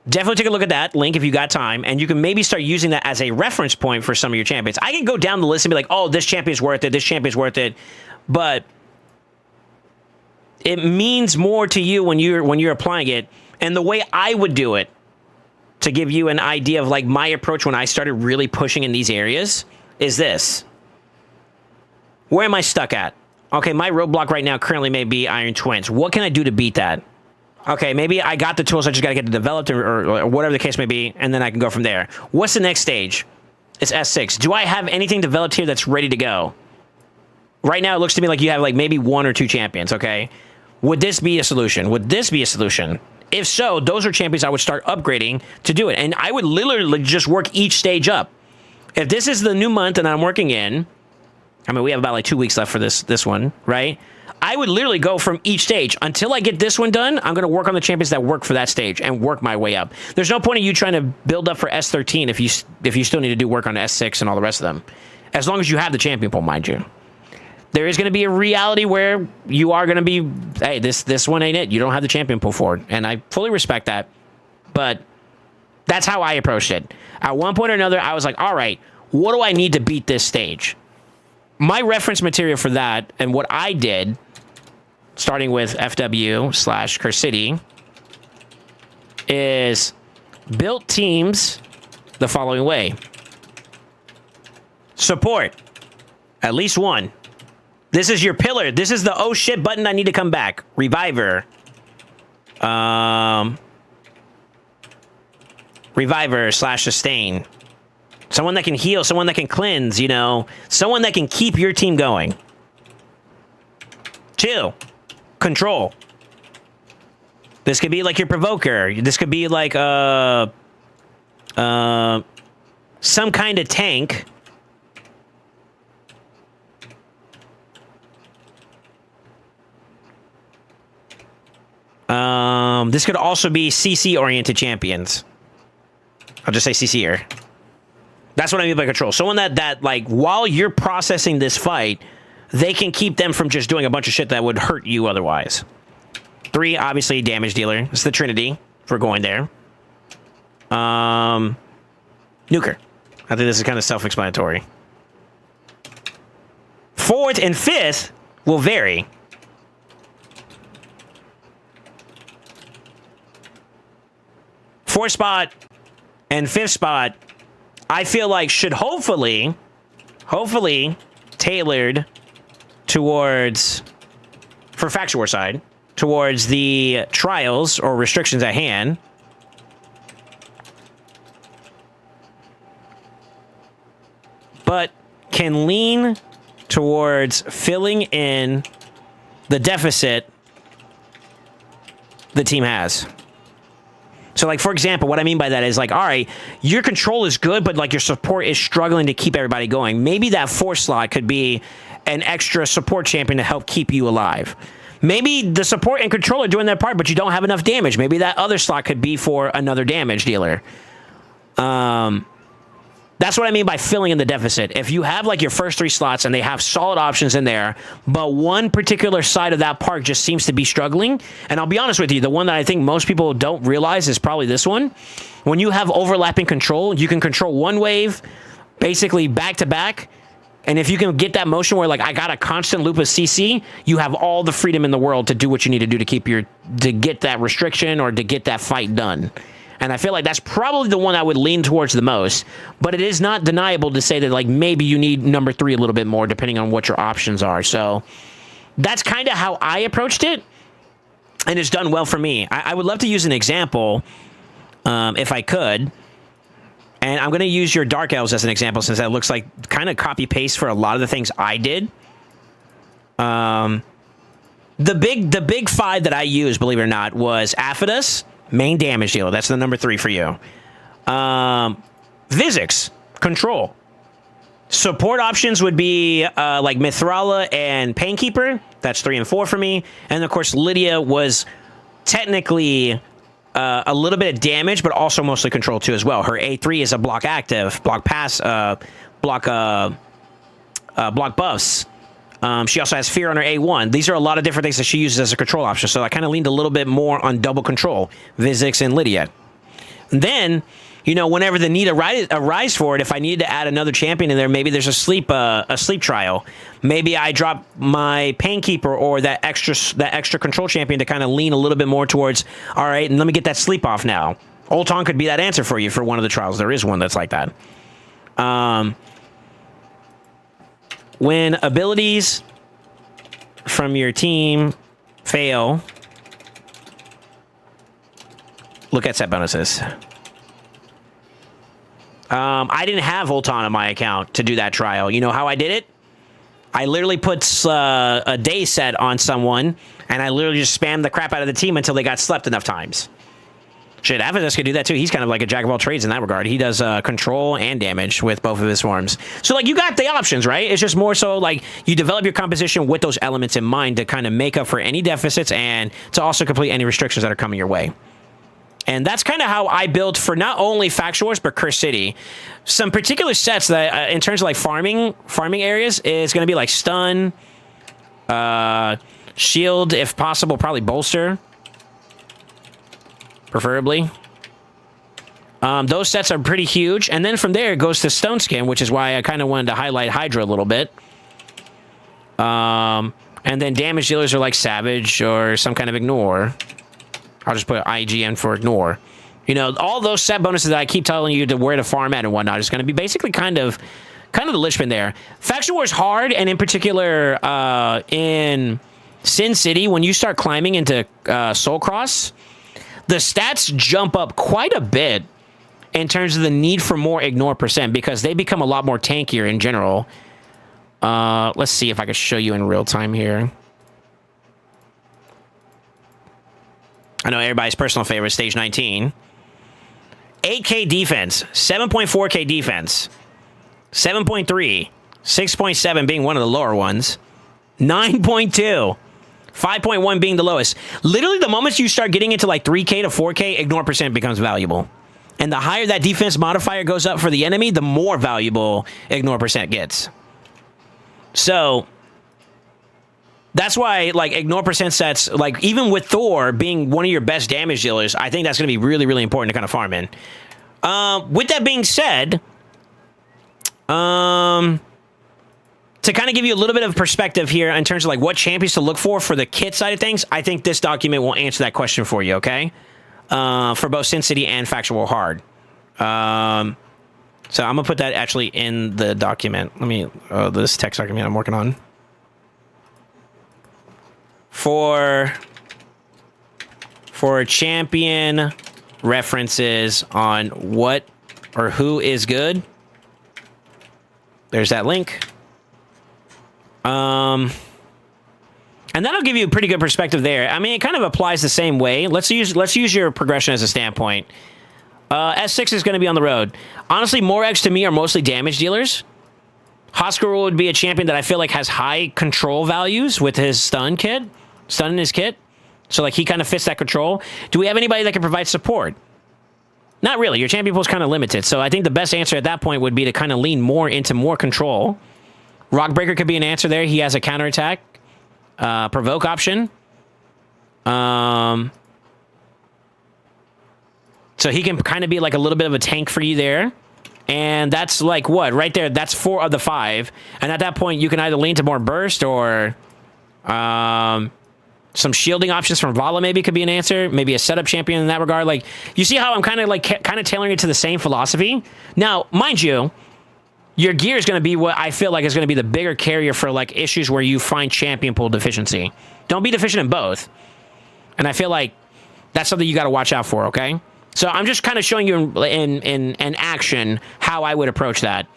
Definitely take a look at that link if you got time, and you can maybe start using that as a reference point for some of your champions. I can go down the list and be like, oh, this champion's worth it, this champion's worth it, but it means more to you when you're applying it. And the way I would do it, to give you an idea of my approach when I started really pushing in these areas, is this. Where am I stuck at? Okay, my roadblock right now currently may be Iron Twins. What can I do to beat that? Okay, maybe I got the tools, I just got to get it developed or whatever the case may be, and then I can go from there. What's the next stage? It's S6. Do I have anything developed here that's ready to go? Right now, it looks to me like you have maybe 1 or 2 champions, okay? Would this be a solution? Would this be a solution? If so, those are champions I would start upgrading to do it. And I would literally just work each stage up. If this is the new month and I'm working in, I mean, we have about 2 weeks left for this one, right? I would literally go from each stage. Until I get this one done, I'm going to work on the champions that work for that stage and work my way up. There's no point in you trying to build up for S13 if you still need to do work on S6 and all the rest of them. As long as you have the champion pool, mind you. There is going to be a reality where you are going to be, hey, this one ain't it. You don't have the champion pool for it. And I fully respect that. But that's how I approached it. At one point or another, I was like, all right, what do I need to beat this stage? My reference material for that and what I did, starting with FW/Curse City, is built teams the following way. Support. At least one. This is your pillar. This is the oh shit button I need to come back. Reviver. Reviver/sustain. Someone that can heal, someone that can cleanse, someone that can keep your team going. 2. Control. This could be your provoker. This could be some kind of tank. This could also be CC-oriented champions. I'll just say CC here. That's what I mean by control. Someone that while you're processing this fight, they can keep them from just doing a bunch of shit that would hurt you otherwise. 3, obviously, damage dealer. It's the Trinity, if we're going there. Nuker. I think this is kind of self-explanatory. 4th and 5th will vary. 4th spot and 5th spot, I feel should hopefully tailored towards, for Faction War side, towards the trials or restrictions at hand. can lean towards filling in the deficit the team has. So, like, for example, what I mean by that is, like, all right, your control is good, but, like, your support is struggling to keep everybody going. Maybe that 4 slot could be an extra support champion to help keep you alive. Maybe the support and control are doing their part, but you don't have enough damage. Maybe that other slot could be for another damage dealer. That's what I mean by filling in the deficit. If you have, like, your first 3 slots and they have solid options in there, but one particular side of that park just seems to be struggling, and I'll be honest with you, the one that I think most people don't realize is probably this one. When you have overlapping control, you can control one wave basically back to back, and if you can get that motion where, like, I got a constant loop of CC, you have all the freedom in the world to do what you need to do to get that restriction or to get that fight done. And I feel like that's probably the one I would lean towards the most. But it is not deniable to say that, like, maybe you need number 3 a little bit more, depending on what your options are. So that's kind of how I approached it. And it's done well for me. I would love to use an example, if I could. And I'm going to use your Dark Elves as an example, since that looks like kind of copy-paste for a lot of the things I did. The big 5 that I used, believe it or not, was Aphodus. Main damage dealer. That's the number 3 for you. Vizix. Control. Support options would be like Mithrala and Painkeeper. That's 3 and 4 for me. And, of course, Lydia was technically a little bit of damage, but also mostly control, too, as well. Her A3 is a block active, block pass, block buffs. She also has Fear on her A1. These are a lot of different things that she uses as a control option. So I kind of leaned a little bit more on double control, Vizix and Lydia. And then, you know, whenever the need arise for it, if I needed to add another champion in there, maybe there's a sleep trial. Maybe I drop my Painkeeper or that extra control champion to kind of lean a little bit more towards, all right, and let me get that sleep off now. Ulton could be that answer for you for one of the trials. There is one that's like that. When abilities from your team fail, look at set bonuses. I didn't have Ulton on my account to do that trial. You know how I did it? I literally put a day set on someone, and I literally just spammed the crap out of the team until they got slept enough times. Shit, Aphodus could do that too. He's kind of like a jack of all trades in that regard. He does control and damage with both of his forms. So, like, you got the options, right? It's just more so, like, you develop your composition with those elements in mind to kind of make up for any deficits and to also complete any restrictions that are coming your way. And that's kind of how I built for not only Faction Wars, but Curse City. Some particular sets that, in terms of, like, farming areas, is going to be, like, Stun, Shield, if possible, probably Bolster. Preferably. Those sets are pretty huge. And then from there, it goes to Stone Skin, which is why I kind of wanted to highlight Hydra a little bit. And then damage dealers are like Savage or some kind of Ignore. I'll just put IGN for Ignore. You know, all those set bonuses that I keep telling you to where to farm at and whatnot is going to be basically kind of the linchpin there. Faction War is hard, and in particular, in Sin City, when you start climbing into Soul Cross, the stats jump up quite a bit in terms of the need for more ignore percent because they become a lot more tankier in general. Let's see if I can show you in real time here. I know everybody's personal favorite, Stage 19. 8K defense, 7.4K defense, 7.3, 6.7 being one of the lower ones, 9.2. 5.1 being the lowest. Literally, the moment you start getting into like 3K to 4K, ignore percent becomes valuable. And the higher that defense modifier goes up for the enemy, the more valuable ignore percent gets. So that's why, like, ignore percent sets, like, even with Thor being one of your best damage dealers, I think that's going to be really, really important to kind of farm in. With that being said, to kind of give you a little bit of perspective here in terms of, like, what champions to look for the kit side of things, I think this document will answer that question for you, okay? For both Sin City and Faction War Hard. So I'm going to put that actually in the document. Let me, this text document I'm working on. For champion references on what or who is good, There's that link. And that'll give you a pretty good perspective there. I mean, it kind of applies the same way. Let's use your progression as a standpoint. S6 is going to be on the road. Honestly, Morex to me are mostly damage dealers. Hosker would be a champion that I feel like has high control values with his stun in his kit. So like he kind of fits that control. Do we have anybody that can provide support? Not really. Your champion pool is kind of limited. So I think the best answer at that point would be to kind of lean more into more control. Rockbreaker could be an answer there. He has a counterattack. Provoke option. So he can kind of be like a little bit of a tank for you there. And that's like what? Right there, that's 4 of the 5. And at that point, you can either lean to more burst or some shielding options from Vala maybe could be an answer. Maybe a setup champion in that regard. Like, you see how I'm kind of tailoring it to the same philosophy? Now, mind you, your gear is going to be what I feel like is going to be the bigger carrier for like issues where you find champion pool deficiency. Don't be deficient in both. And I feel like that's something you got to watch out for, okay? So I'm just kind of showing you in action how I would approach that.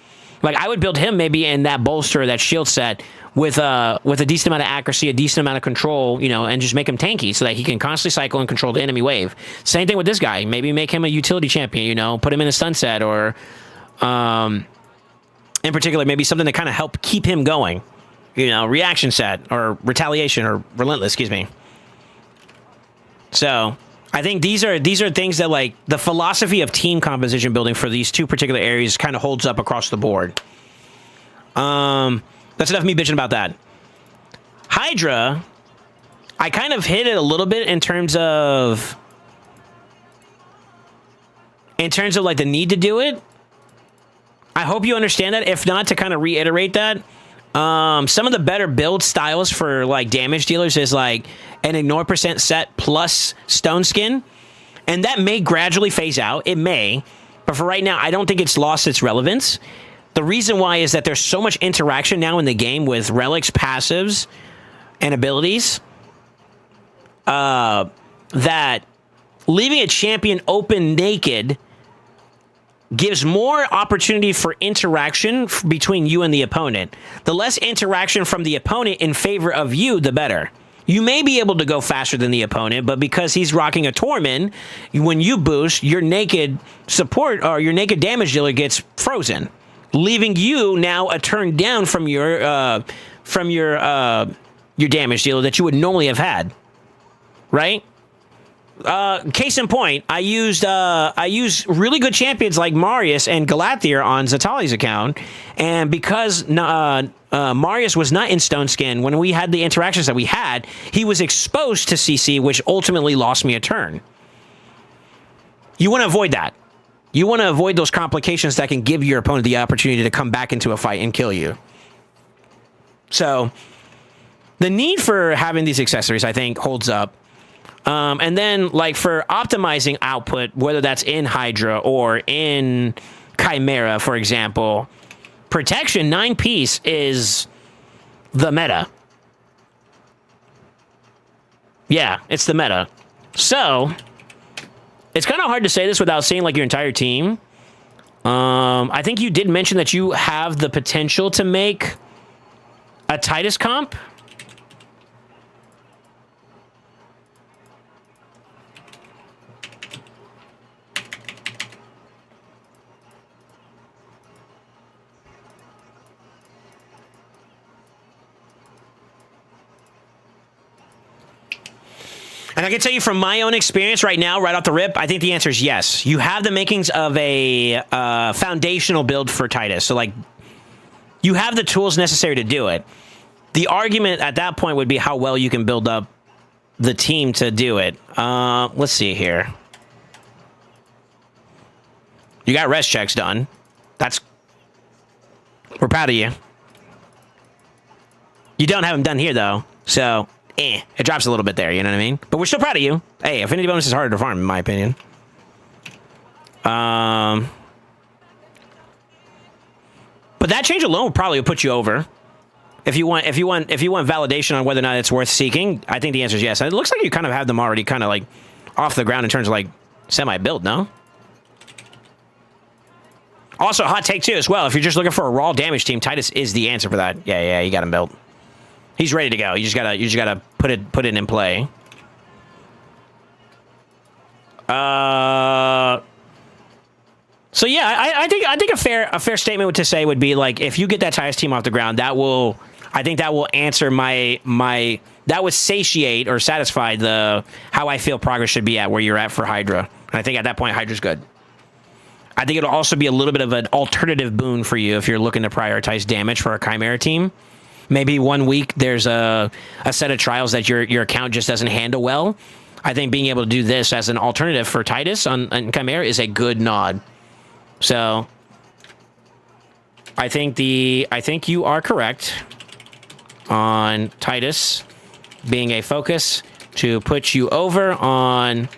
Like I would build him maybe in that bolster, that shield set with a decent amount of accuracy, a decent amount of control, you know, and just make him tanky so that he can constantly cycle and control the enemy wave. Same thing with this guy. Maybe make him a utility champion, you know, put him in a stun set or in particular, maybe something to kind of help keep him going. You know, reaction set or retaliation or relentless, excuse me. So I think these are things that like the philosophy of team composition building for these two particular areas kind of holds up across the board. That's enough of me bitching about that. Hydra, I kind of hit it a little bit in terms of like the need to do it. I hope you understand that. If not, to kind of reiterate that, some of the better build styles for like damage dealers is like an ignore percent set plus stone skin, and that may gradually phase out. It may, but for right now, I don't think it's lost its relevance. The reason why is that there's so much interaction now in the game with relics, passives, and abilities that leaving a champion open naked gives more opportunity for interaction between you and the opponent. The less interaction from the opponent in favor of you, the better. You may be able to go faster than the opponent, but because he's rocking a Torment, when you boost, your naked support or your naked damage dealer gets frozen, leaving you now a turn down from your damage dealer that you would normally have had, right? Case in point, I use really good champions like Marius and Galathier on Zatali's account, and because Marius was not in Stone Skin when we had the interactions that we had, he was exposed to CC, which ultimately lost me a turn. You want to avoid that. You want to avoid those complications that can give your opponent the opportunity to come back into a fight and kill you. So the need for having these accessories, I think, holds up. And then, like, for optimizing output, whether that's in Hydra or in Chimera, for example, protection 9-piece is the meta. Yeah, it's the meta. So it's kind of hard to say this without seeing, like, your entire team. I think you did mention that you have the potential to make a Titus comp. And I can tell you from my own experience right now, right off the rip, I think the answer is yes. You have the makings of a foundational build for Titus. So, like, you have the tools necessary to do it. The argument at that point would be how well you can build up the team to do it. Let's see here. You got rest checks done. We're proud of you. You don't have them done here, though. So it drops a little bit there, you know what I mean? But we're still proud of you. Hey, Affinity Bonus is harder to farm, in my opinion. But that change alone would probably put you over. If you want validation on whether or not it's worth seeking, I think the answer is yes. And it looks like you kind of have them already kind of like off the ground in terms of like semi-built, no? Also, hot take too as well. If you're just looking for a raw damage team, Titus is the answer for that. Yeah, you got him built. He's ready to go. You just gotta put it in play. So yeah, I think a fair statement to say would be like, if you get that Titus team off the ground, I think that will answer that would satiate or satisfy how I feel progress should be at where you're at for Hydra. And I think at that point, Hydra's good. I think it'll also be a little bit of an alternative boon for you if you're looking to prioritize damage for a Chimera team. Maybe 1 week there's a set of trials that your account just doesn't handle well. I think being able to do this as an alternative for Titus on Chimera is a good nod. So I think you are correct on Titus being a focus to put you over on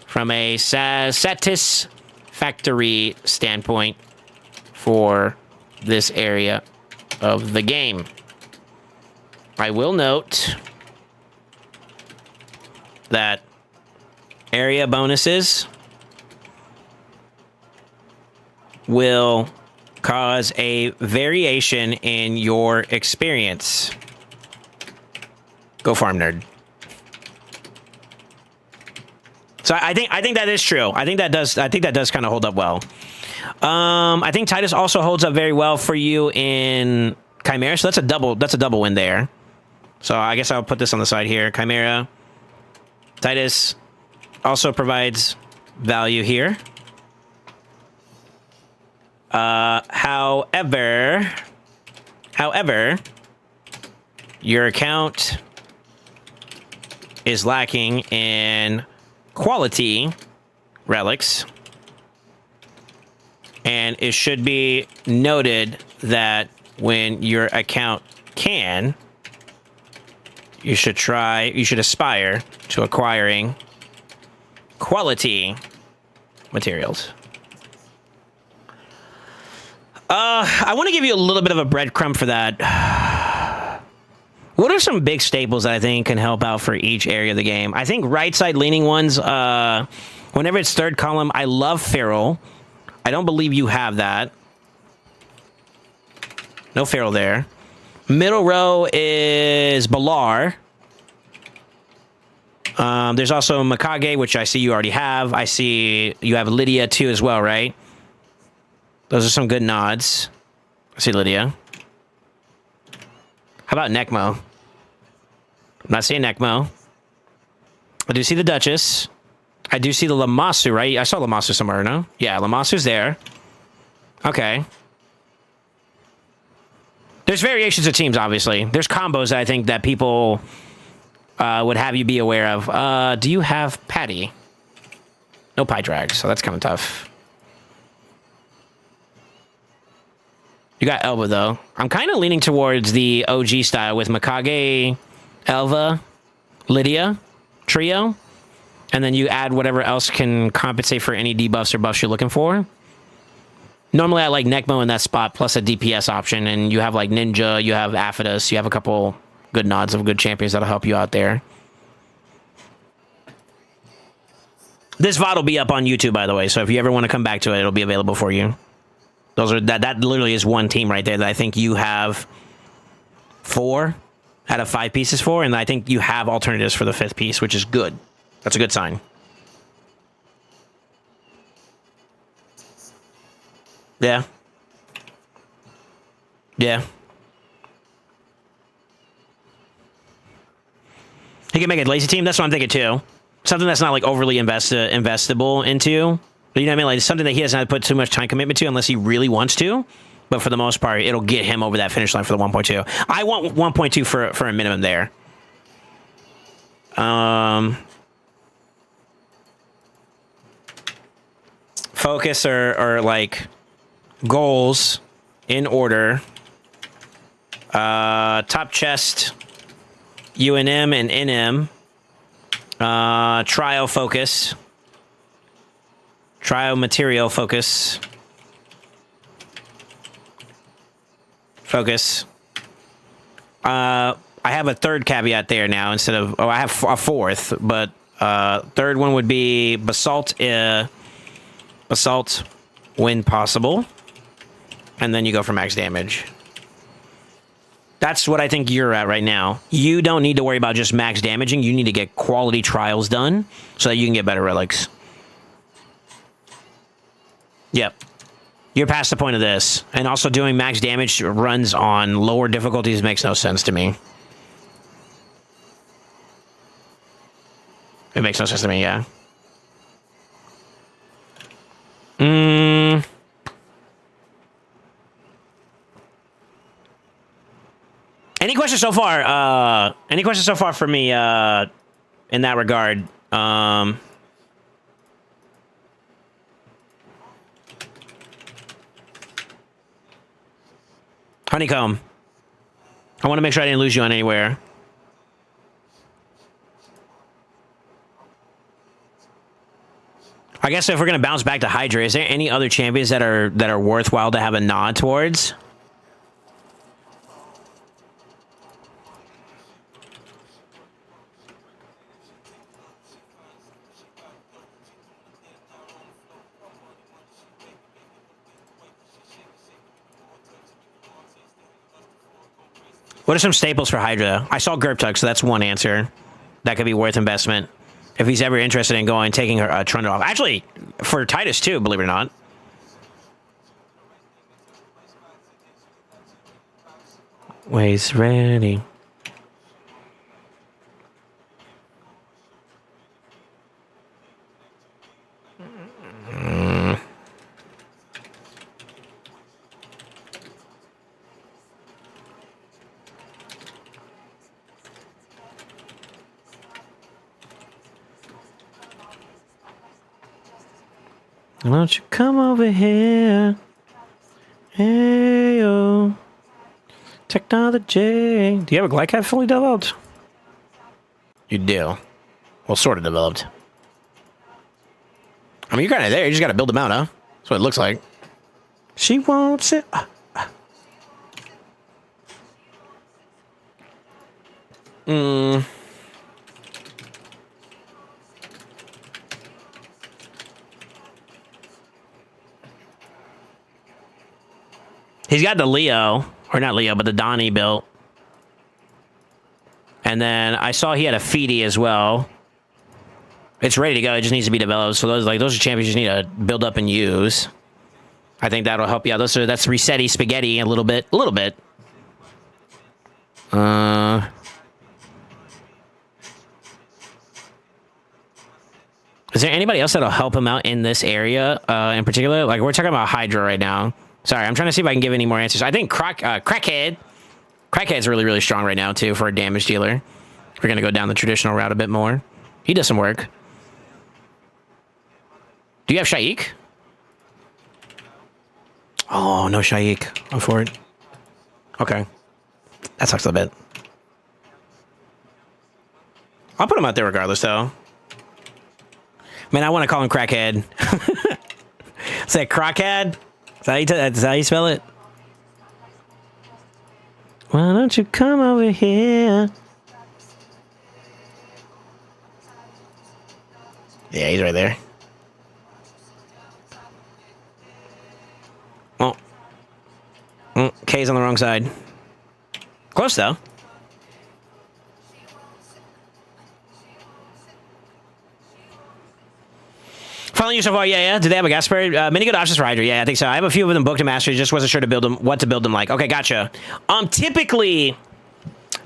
from a satisfactory standpoint for this area of the game. I will note that area bonuses will cause a variation in your experience. Go farm, nerd. So I think that is true. I think that does kind of hold up well. I think Titus also holds up very well for you in Chimera. So that's a double win there. So I guess I'll put this on the side here. Chimera. Titus also provides value here. However, your account is lacking in quality relics, and it should be noted that when your account can, you should aspire to acquiring quality materials. I want to give you a little bit of a breadcrumb for that. What are some big staples that I think can help out for each area of the game? I think right side leaning ones, whenever it's third column, I love Feral. I don't believe you have that. No Feral there. Middle row is Balar. There's also Mikage, which I see you already have. I see you have Lydia too as well, right? Those are some good nods. I see Lydia. How about Necmo? I'm not seeing Necmo. I do see the Duchess. I do see the Lamasu, right? I saw Lamasu somewhere, no? Yeah, Lamasu's there. Okay. There's variations of teams, obviously. There's combos that I think that people would have you be aware of. Do you have Patty? No Pie Drag, so that's kind of tough. You got Elva, though. I'm kind of leaning towards the OG style with Mikage, Elva, Lydia, trio. And then you add whatever else can compensate for any debuffs or buffs you're looking for. Normally, I like Necmo in that spot, plus a DPS option. And you have, like, Ninja, you have Aphodus, you have a couple good nods of good champions that'll help you out there. This VOD will be up on YouTube, by the way. So if you ever want to come back to it, it'll be available for you. That literally is one team right there that I think you have 4 out of 5 pieces for, and I think you have alternatives for the 5th piece, which is good. That's a good sign. Yeah. Yeah. He can make a lazy team. That's what I'm thinking too. Something that's not like overly investable into. You know what I mean? Like something that he doesn't have to put too much time commitment to unless he really wants to. But for the most part, it'll get him over that finish line for the 1.2. I want 1.2 for a minimum there. Focus or like goals in order. Top chest, UNM and NM. Trial focus. Trial material focus. Focus. I have a third caveat there now instead of... Oh, I have a fourth, but third one would be basalt. Basalt when possible. And then you go for max damage. That's what I think you're at right now. You don't need to worry about just max damaging. You need to get quality trials done so that you can get better relics. Yep. You're past the point of this. And also doing max damage runs on lower difficulties makes no sense to me. It makes no sense to me, yeah. Any questions so far? Any questions so far for me in that regard? Honeycomb. I want to make sure I didn't lose you on anywhere. I guess if we're gonna bounce back to Hydra, is there any other champions that are worthwhile to have a nod towards? What are some staples for Hydra? I saw Gerptug, so that's one answer. That could be worth investment. If he's ever interested in taking Trundle off. Actually, for Titus too, believe it or not. Ways ready. Why don't you come over here? Hey, yo. Technology. Do you have a Glycat fully developed? You do. Well, sort of developed. I mean, you're kind of there. You just got to build them out, huh? That's what it looks like. She wants it. He's got the Leo, or not Leo, but the Donnie built. And then I saw he had a Feedy as well. It's ready to go. It just needs to be developed. So those are champions you need to build up and use. I think that'll help you out. That's Resetti Spaghetti a little bit. Is there anybody else that'll help him out in this area in particular? Like, we're talking about Hydra right now. Sorry, I'm trying to see if I can give any more answers. I think Crackhead. Crackhead's really, really strong right now, too, for a damage dealer. We're going to go down the traditional route a bit more. He does some work. Do you have Shaik? Oh, no Shaik. I'm for it. Okay. That sucks a bit. I'll put him out there regardless, though. Man, I want to call him Crackhead. Say Crackhead? Is that how you spell it? Why don't you come over here? Yeah, he's right there. Oh. K's on the wrong side. Close, though. Following you so far, yeah. Do they have a gas spray? Many good options for Hydra. Yeah, I think so. I have a few of them booked to master. Just wasn't sure to build them, what to build them like. Okay, gotcha. Typically,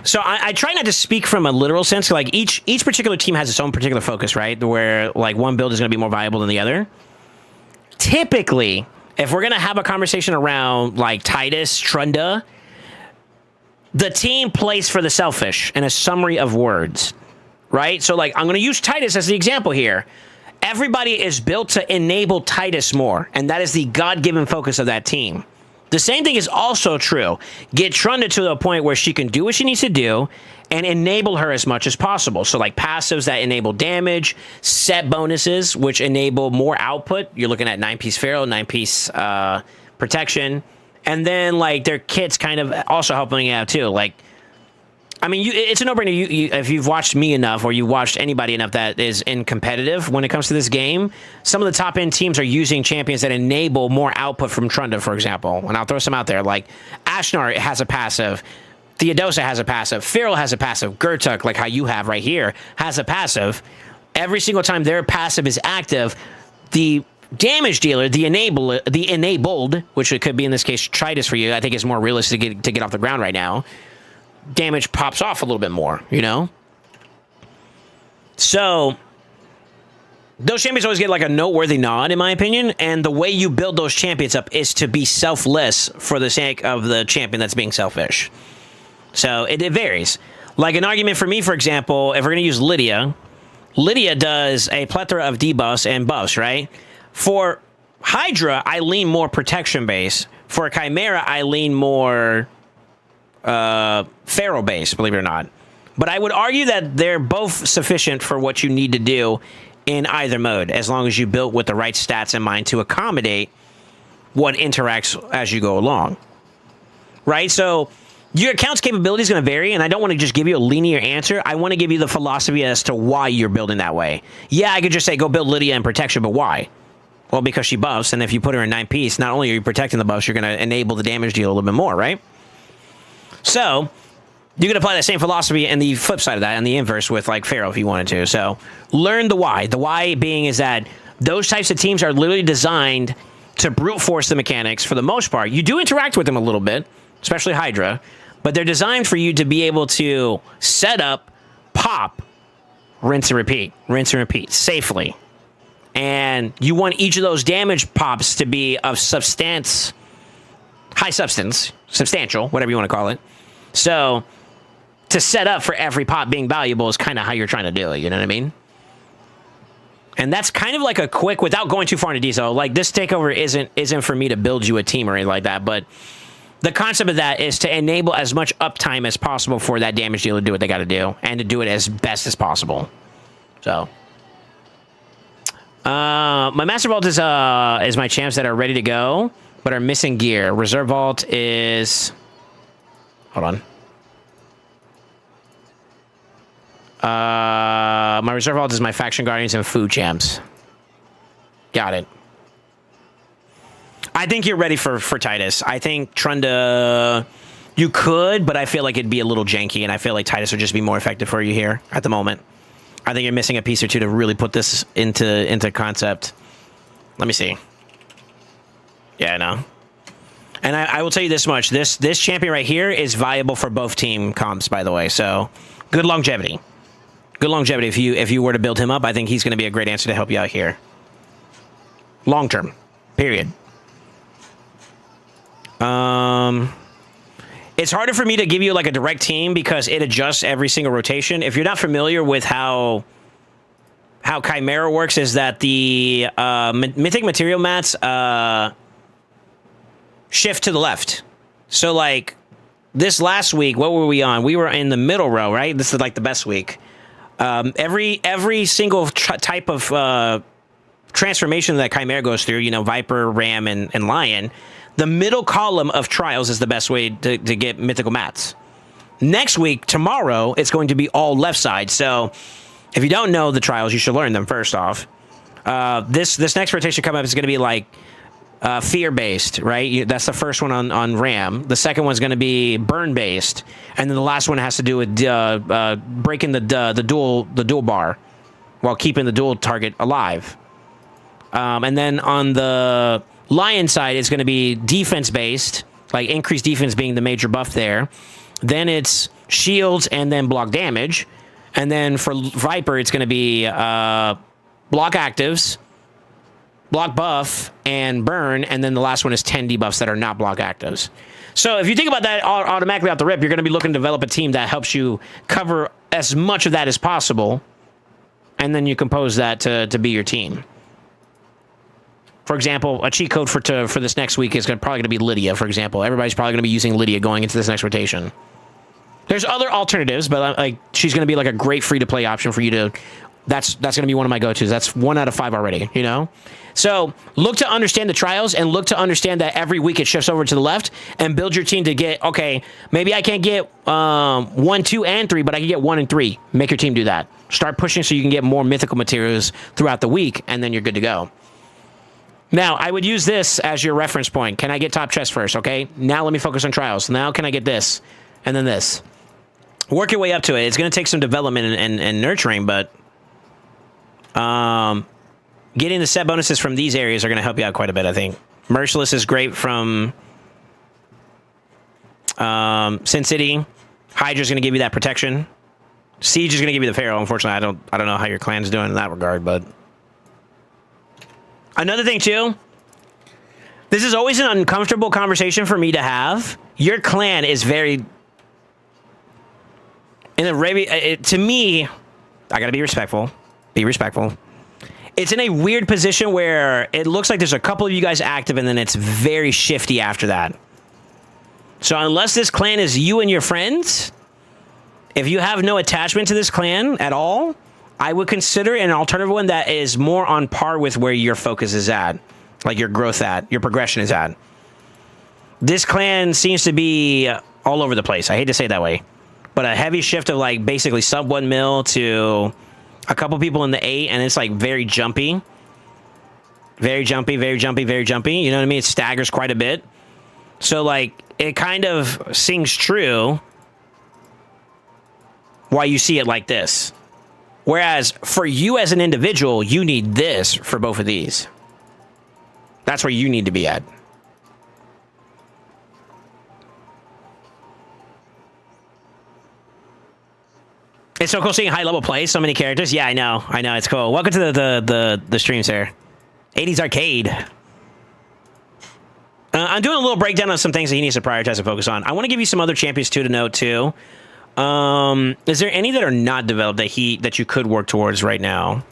so I try not to speak from a literal sense. Like each particular team has its own particular focus, right? Where like one build is going to be more viable than the other. Typically, if we're going to have a conversation around like Titus, Trunda, the team plays for the selfish in a summary of words, right? So like I'm going to use Titus as the example here. Everybody is built to enable Titus more, and that is the God-given focus of that team. The same thing is also true. Get Trunda to the point where she can do what she needs to do and enable her as much as possible. So like passives that enable damage, set bonuses, which enable more output. You're looking at 9-piece Pharaoh, 9-piece protection. And then like their kits kind of also helping out too. Like, I mean, it's a no-brainer. If you've watched me enough, or you've watched anybody enough that is in competitive when it comes to this game, some of the top-end teams are using champions that enable more output from Trunda, for example. And I'll throw some out there. Like, Ashnar has a passive. Theodosa has a passive. Feral has a passive. Gertuk, like how you have right here, has a passive. Every single time their passive is active, the damage dealer, the enabled, which it could be in this case Tritus for you, I think is more realistic to get off the ground right now. Damage pops off a little bit more, you know? So, those champions always get like a noteworthy nod, in my opinion, and the way you build those champions up is to be selfless for the sake of the champion that's being selfish. So, it varies. Like an argument for me, for example, if we're going to use Lydia, Lydia does a plethora of debuffs and buffs, right? For Hydra, I lean more protection-based. For Chimera, I lean more feral base, believe it or not. But I would argue that they're both sufficient for what you need to do in either mode, as long as you built with the right stats in mind to accommodate what interacts as you go along. Right? So your account's capability is going to vary, and I don't want to just give you a linear answer. I want to give you the philosophy as to why you're building that way. Yeah, I could just say go build Lydia in protection, but why? Well, because she buffs, and if you put her in 9-piece, not only are you protecting the buffs, you're going to enable the damage deal a little bit more, right? So, you can apply that same philosophy and the flip side of that, and the inverse with, like, Pharaoh if you wanted to. So, learn the why. The why being is that those types of teams are literally designed to brute force the mechanics for the most part. You do interact with them a little bit, especially Hydra, but they're designed for you to be able to set up, pop, rinse and repeat, safely. And you want each of those damage pops to be of high substance, substantial, whatever you want to call it. So, to set up for every pop being valuable is kind of how you're trying to do it, you know what I mean? And that's kind of like a quick, without going too far into detail, like this takeover isn't for me to build you a team or anything like that, but the concept of that is to enable as much uptime as possible for that damage dealer to do what they got to do, and to do it as best as possible. So, my Master Vault is my champs that are ready to go, but are missing gear. Reserve Vault is... Hold on. My Reserve Vault is my Faction Guardians and Food champs. Got it. I think you're ready for Titus. I think Trunda... You could, but I feel like it'd be a little janky, and I feel like Titus would just be more effective for you here at the moment. I think you're missing a piece or two to really put this into concept. Let me see. Yeah, I know. And I will tell you this much. This champion right here is viable for both team comps, by the way. So, good longevity. Good longevity. If you were to build him up, I think he's going to be a great answer to help you out here. Long term. Period. It's harder for me to give you like a direct team because it adjusts every single rotation. If you're not familiar with how Chimera works, is that the mythic material mats shift to the left. So like this last week, what were we on? We were in the middle row, right? This is like the best week. Every single type of transformation that Chimera goes through, you know, Viper, Ram, and Lion, the middle column of Trials is the best way to get mythical mats. Next week, tomorrow, it's going to be all left side. So if you don't know the Trials, you should learn them first off. This next rotation coming up is going to be like fear-based, right? That's the first one on Ram. The second one's going to be burn-based. And then the last one has to do with breaking the dual bar while keeping the dual target alive. And then on the Lion side, it's going to be defense-based, like increased defense being the major buff there. Then it's shields and then block damage. And then for Viper, it's going to be block actives, block buff, and burn. And then the last one is 10 debuffs that are not block actives. So if you think about that automatically out the rip, you're going to be looking to develop a team that helps you cover as much of that as possible. And then you compose that to be your team. For example, a cheat code for this next week is probably going to be Lydia, for example. Everybody's probably going to be using Lydia going into this next rotation. There's other alternatives, but like she's going to be like a great free-to-play option for you to that's going to be one of my go-tos. That's 1 out of 5 already, you know? So look to understand the trials and look to understand that every week it shifts over to the left and build your team to get, okay, maybe I can't get 1, 2, and 3, but I can get 1 and 3. Make your team do that. Start pushing so you can get more mythical materials throughout the week, and then you're good to go. Now, I would use this as your reference point. Can I get top chest first, okay? Now let me focus on trials. Now can I get this? And then this. Work your way up to it. It's going to take some development and nurturing, but getting the set bonuses from these areas are going to help you out quite a bit, I think. Merciless is great from Sin City. Hydra's going to give you that protection. Siege is going to give you the Pharaoh. Unfortunately, I don't know how your clan's doing in that regard, but another thing too, this is always an uncomfortable conversation for me to have. Your clan is very to me, I got to be respectful. Be respectful. It's in a weird position where it looks like there's a couple of you guys active and then it's very shifty after that. So unless this clan is you and your friends, if you have no attachment to this clan at all, I would consider an alternative one that is more on par with where your focus is at, like your growth at, your progression is at. This clan seems to be all over the place. I hate to say it that way, but a heavy shift of like basically sub 1 mil to a couple people in the 8, and it's like very jumpy. Very jumpy, very jumpy, very jumpy. You know what I mean? It staggers quite a bit. So like it kind of sings true why you see it like this. Whereas for you as an individual, you need this for both of these. That's where you need to be at. It's so cool seeing high level play, so many characters. Yeah, I know, it's cool. Welcome to the stream, sir. 80s arcade. I'm doing a little breakdown on some things that he needs to prioritize and focus on. I want to give you some other champions too to note too. Is there any that are not developed that you could work towards right now?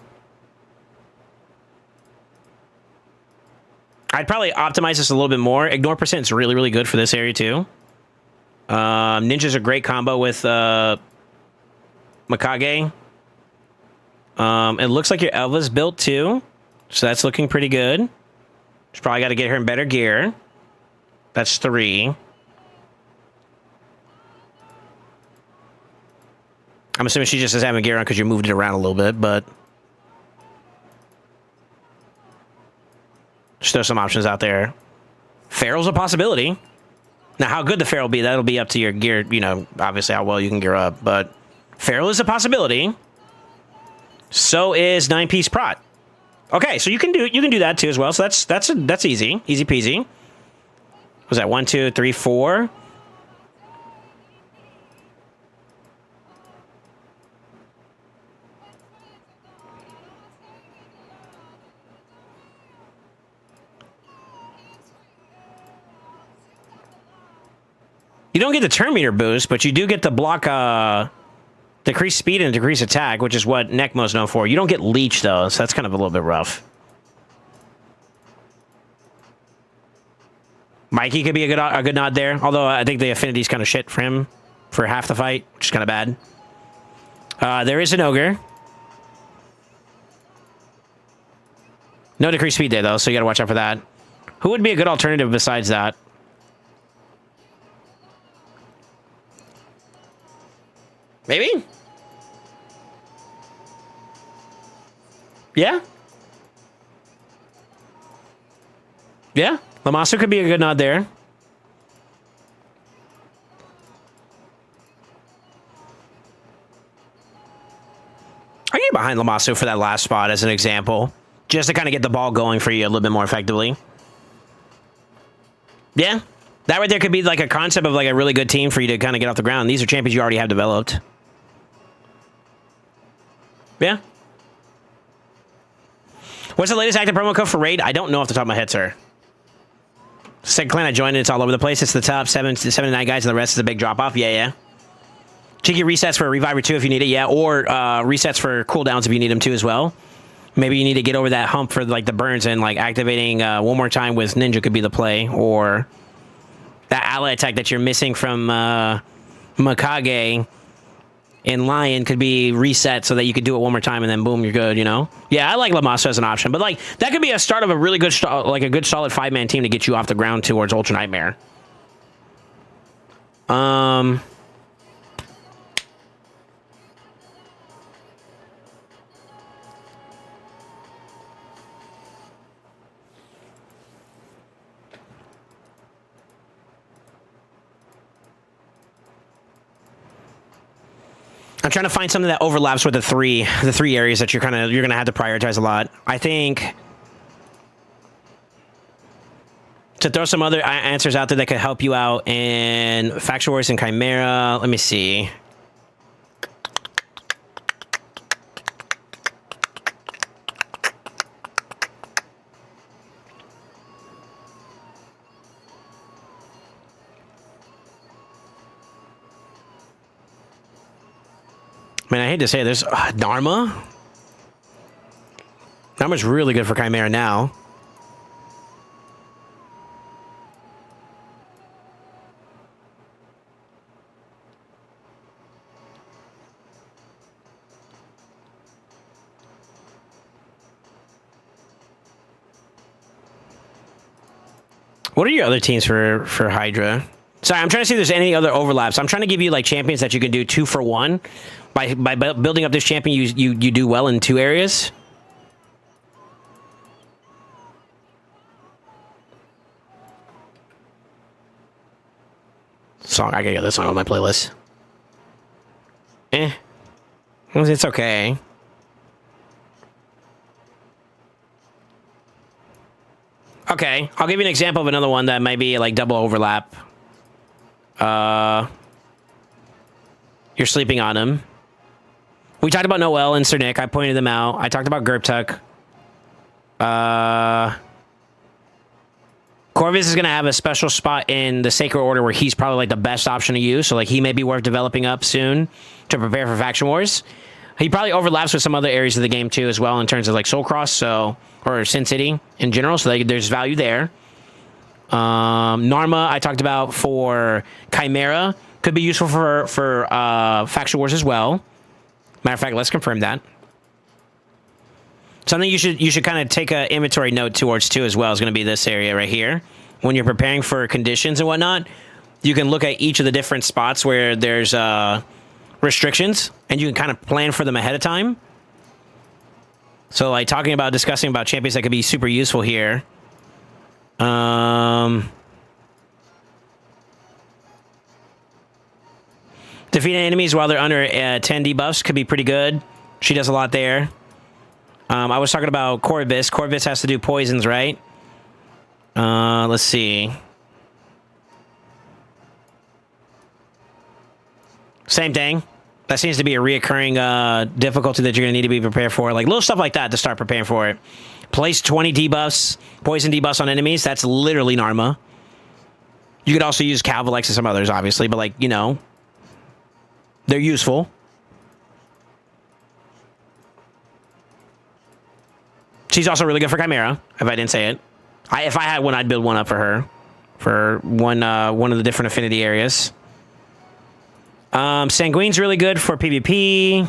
I'd probably optimize this a little bit more. Ignore percent is really, really good for this area too. Ninja's a great combo with Mikage. It looks like your Elva's built too, so that's looking pretty good. Just probably got to get her in better gear. That's 3. I'm assuming she just doesn't have a gear on because you moved it around a little bit, but just throw some options out there. Pharaoh's a possibility. Now, how good the Pharaoh will be, that'll be up to your gear, you know, obviously how well you can gear up, but Pharaoh is a possibility. So is 9-piece Prot. Okay, so you can do that too as well. So that's easy peasy. Was that 1, 2, 3, 4? You don't get the turn meter boost, but you do get the block, decrease speed and decrease attack, which is what Necmo's known for. You don't get leech though, so that's kind of a little bit rough. Mikey could be a good nod there, although I think the affinity's kind of shit for him for half the fight, which is kind of bad. There is an ogre. No decreased speed there though, so you gotta watch out for that. Who would be a good alternative besides that? Maybe? Yeah? Yeah? Lamasu could be a good nod there. I get behind Lamasu for that last spot as an example. Just to kind of get the ball going for you a little bit more effectively. Yeah? That right there could be like a concept of like a really good team for you to kind of get off the ground. These are champions you already have developed. Yeah. What's the latest active promo code for Raid? I don't know off the top of my head, sir. Second clan I joined, and it's all over the place. It's the top 7 to 9 guys, and the rest is a big drop-off. Yeah. Cheeky resets for a Reviver too if you need it, yeah. Or resets for cooldowns if you need them too as well. Maybe you need to get over that hump for like the burns, and like activating one more time with Ninja could be the play. Or that ally attack that you're missing from Mikage and Lion could be reset so that you could do it one more time and then boom, you're good, you know? Yeah, I like Lamasu as an option, but like that could be a start of a really good, like a good solid 5-man team to get you off the ground towards Ultra Nightmare. I'm trying to find something that overlaps with the three areas that you're gonna have to prioritize a lot. I think to throw some other answers out there that could help you out in Faction Wars and Chimera. Let me see. I mean, I hate to say it, there's Dharma. Dharma's really good for Chimera now. What are your other teams for Hydra? Sorry, I'm trying to see if there's any other overlaps. I'm trying to give you like champions that you can do 2 for 1. By building up this champion, you do well in 2 areas. Song, I gotta get this song on my playlist. It's okay. Okay, I'll give you an example of another one that might be like double overlap. You're sleeping on him. We talked about Noel and Sir Nick. I pointed them out. I talked about Gerptuk. Corvus is going to have a special spot in the Sacred Order where he's probably like the best option to use. So like he may be worth developing up soon to prepare for Faction Wars. He probably overlaps with some other areas of the game too as well in terms of like Soul Cross, or Sin City in general. So there's value there. Narma I talked about for Chimera. Could be useful for Faction Wars as well. Matter of fact, let's confirm that. Something you should kind of take an inventory note towards too as well is going to be this area right here. When you're preparing for conditions and whatnot, you can look at each of the different spots where there's restrictions, and you can kind of plan for them ahead of time. So like discussing about champions that could be super useful here. Defeating enemies while they're under 10 debuffs could be pretty good. She does a lot there. I was talking about Corvus. Corvus has to do poisons, right? Let's see. Same thing. That seems to be a reoccurring difficulty that you're going to need to be prepared for. Like little stuff like that to start preparing for it. Place 20 debuffs, poison debuffs on enemies. That's literally Narma. You could also use Calvalex and some others, obviously, but like, you know, they're useful. She's also really good for Chimera, if I didn't say it. If I had one, I'd build one up for her. For one of the different affinity areas. Sanguine's really good for PvP.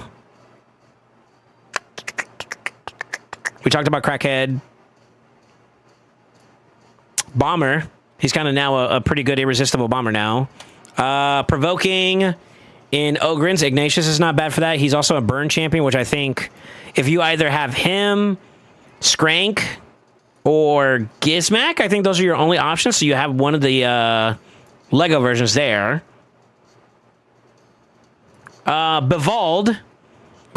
We talked about Crackhead. Bomber. He's kind of now a pretty good irresistible bomber now. Provoking in Ogrins. Ignatius is not bad for that. He's also a burn champion, which I think if you either have him, Skrank, or Gizmak, I think those are your only options. So you have one of the Lego versions there. Bivald.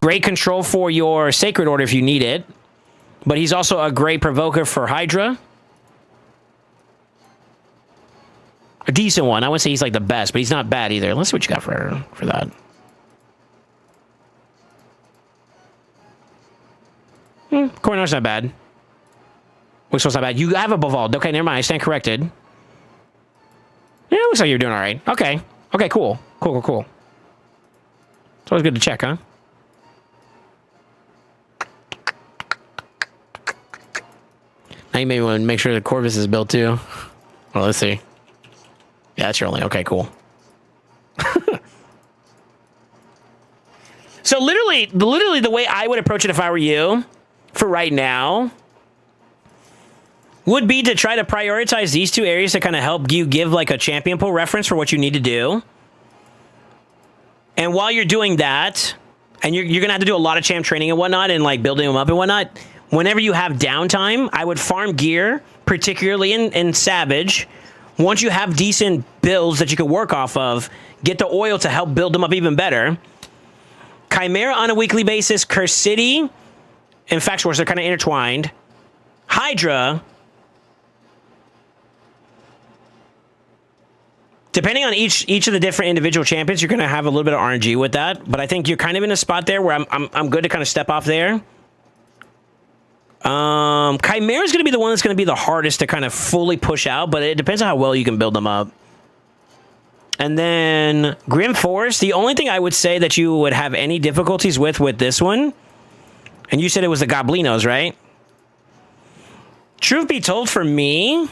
Great control for your Sacred Order if you need it. But he's also a great provoker for Hydra. A decent one. I wouldn't say he's like the best, but he's not bad either. Let's see what you got for that. Coronar's not bad. Wixwell's not bad. You have a Bivald. Okay, never mind. I stand corrected. Yeah, it looks like you're doing all right. Okay. Okay, cool. Cool. It's always good to check, huh? Now you may want to make sure the Corvus is built too. Well, let's see. Yeah, that's your only. Okay, cool. So literally the way I would approach it if I were you, for right now, would be to try to prioritize these two areas to kind of help you give like a champion pool reference for what you need to do. And while you're doing that, and you're going to have to do a lot of champ training and whatnot and like building them up and whatnot, whenever you have downtime, I would farm gear, particularly in Savage. Once you have decent builds that you can work off of, get the oil to help build them up even better. Chimera on a weekly basis, Curse City, and Faction Wars, they're kind of intertwined. Hydra, depending on each of the different individual champions, you're going to have a little bit of RNG with that. But I think you're kind of in a spot there where I'm good to kind of step off there. Chimera is going to be the one that's going to be the hardest to kind of fully push out, but it depends on how well you can build them up. And then Grim Forest, the only thing I would say that you would have any difficulties with this one, and you said it was the Goblinos, right? Truth be told, for me,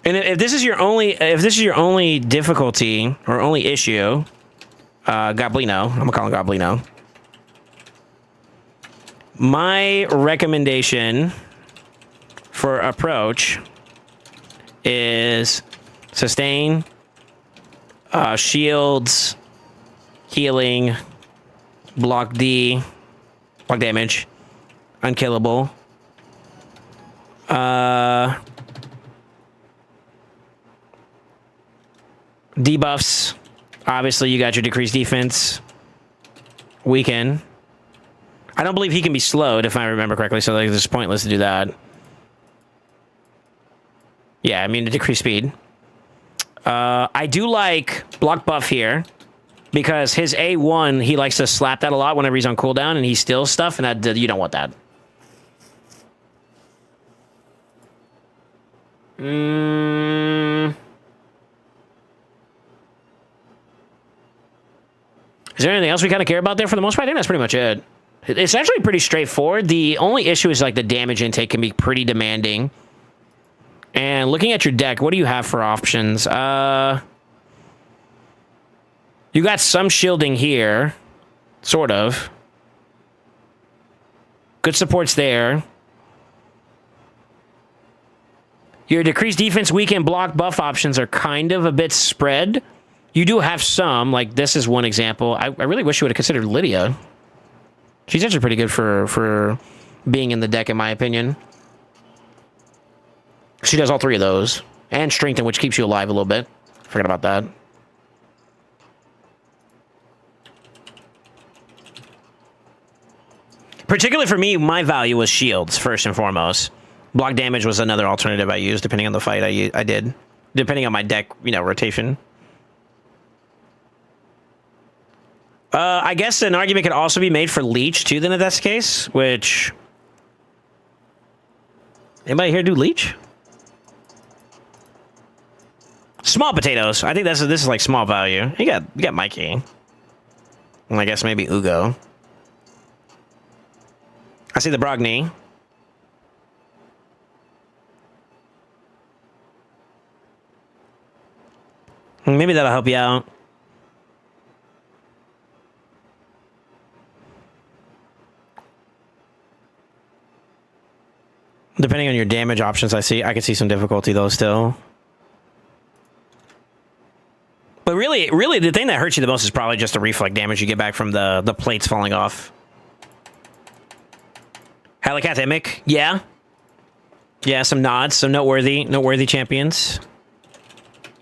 and if this is your only difficulty or only issue, Goblino, I'm gonna call him Goblino. My recommendation for approach is sustain, shields, healing, block D, block damage, unkillable. Debuffs. Obviously, you got your decreased defense. Weaken. I don't believe he can be slowed, if I remember correctly, so like, it's pointless to do that. Yeah, I mean, the decreased speed. I do like block buff here, because his A1, he likes to slap that a lot whenever he's on cooldown, and he steals stuff, and that you don't want that. Is there anything else we kind of care about there for the most part? I think that's pretty much it. It's actually pretty straightforward. The only issue is like the damage intake can be pretty demanding. And looking at your deck, what do you have for options? You got some shielding here, sort of. Good supports there. Your decreased defense, weaken, block, buff options are kind of a bit spread. You do have some, like this is one example. I really wish you would have considered Lydia. She's actually pretty good for being in the deck, in my opinion. She does all three of those. And Strengthen, which keeps you alive a little bit. Forgot about that. Particularly for me, my value was shields, first and foremost. Block damage was another alternative I used, depending on the fight I did. Depending on my deck, rotation. I guess an argument could also be made for Leech, too, then, if that's the case, which... Anybody here do Leech? Small potatoes. I think this is like small value. You got Mikey. And I guess maybe Ugo. I see the Brogni. Maybe that'll help you out. Depending on your damage options, I can see some difficulty though still. But really, the thing that hurts you the most is probably just the reflect damage you get back from the plates falling off. Helicathemic, yeah. Yeah, some nods, some noteworthy champions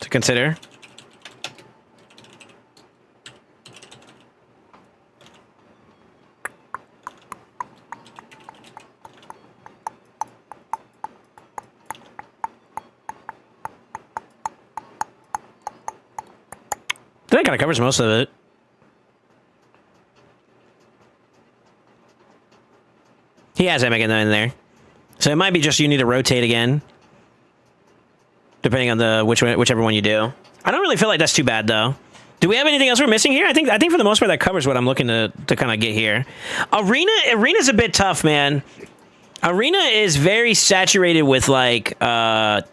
to consider. That kind of covers most of it. He has Emic in there. So it might be just you need to rotate again. Depending on whichever one you do. I don't really feel like that's too bad, though. Do we have anything else we're missing here? I think for the most part that covers what I'm looking to kind of get here. Arena's a bit tough, man. Arena is very saturated with, like, a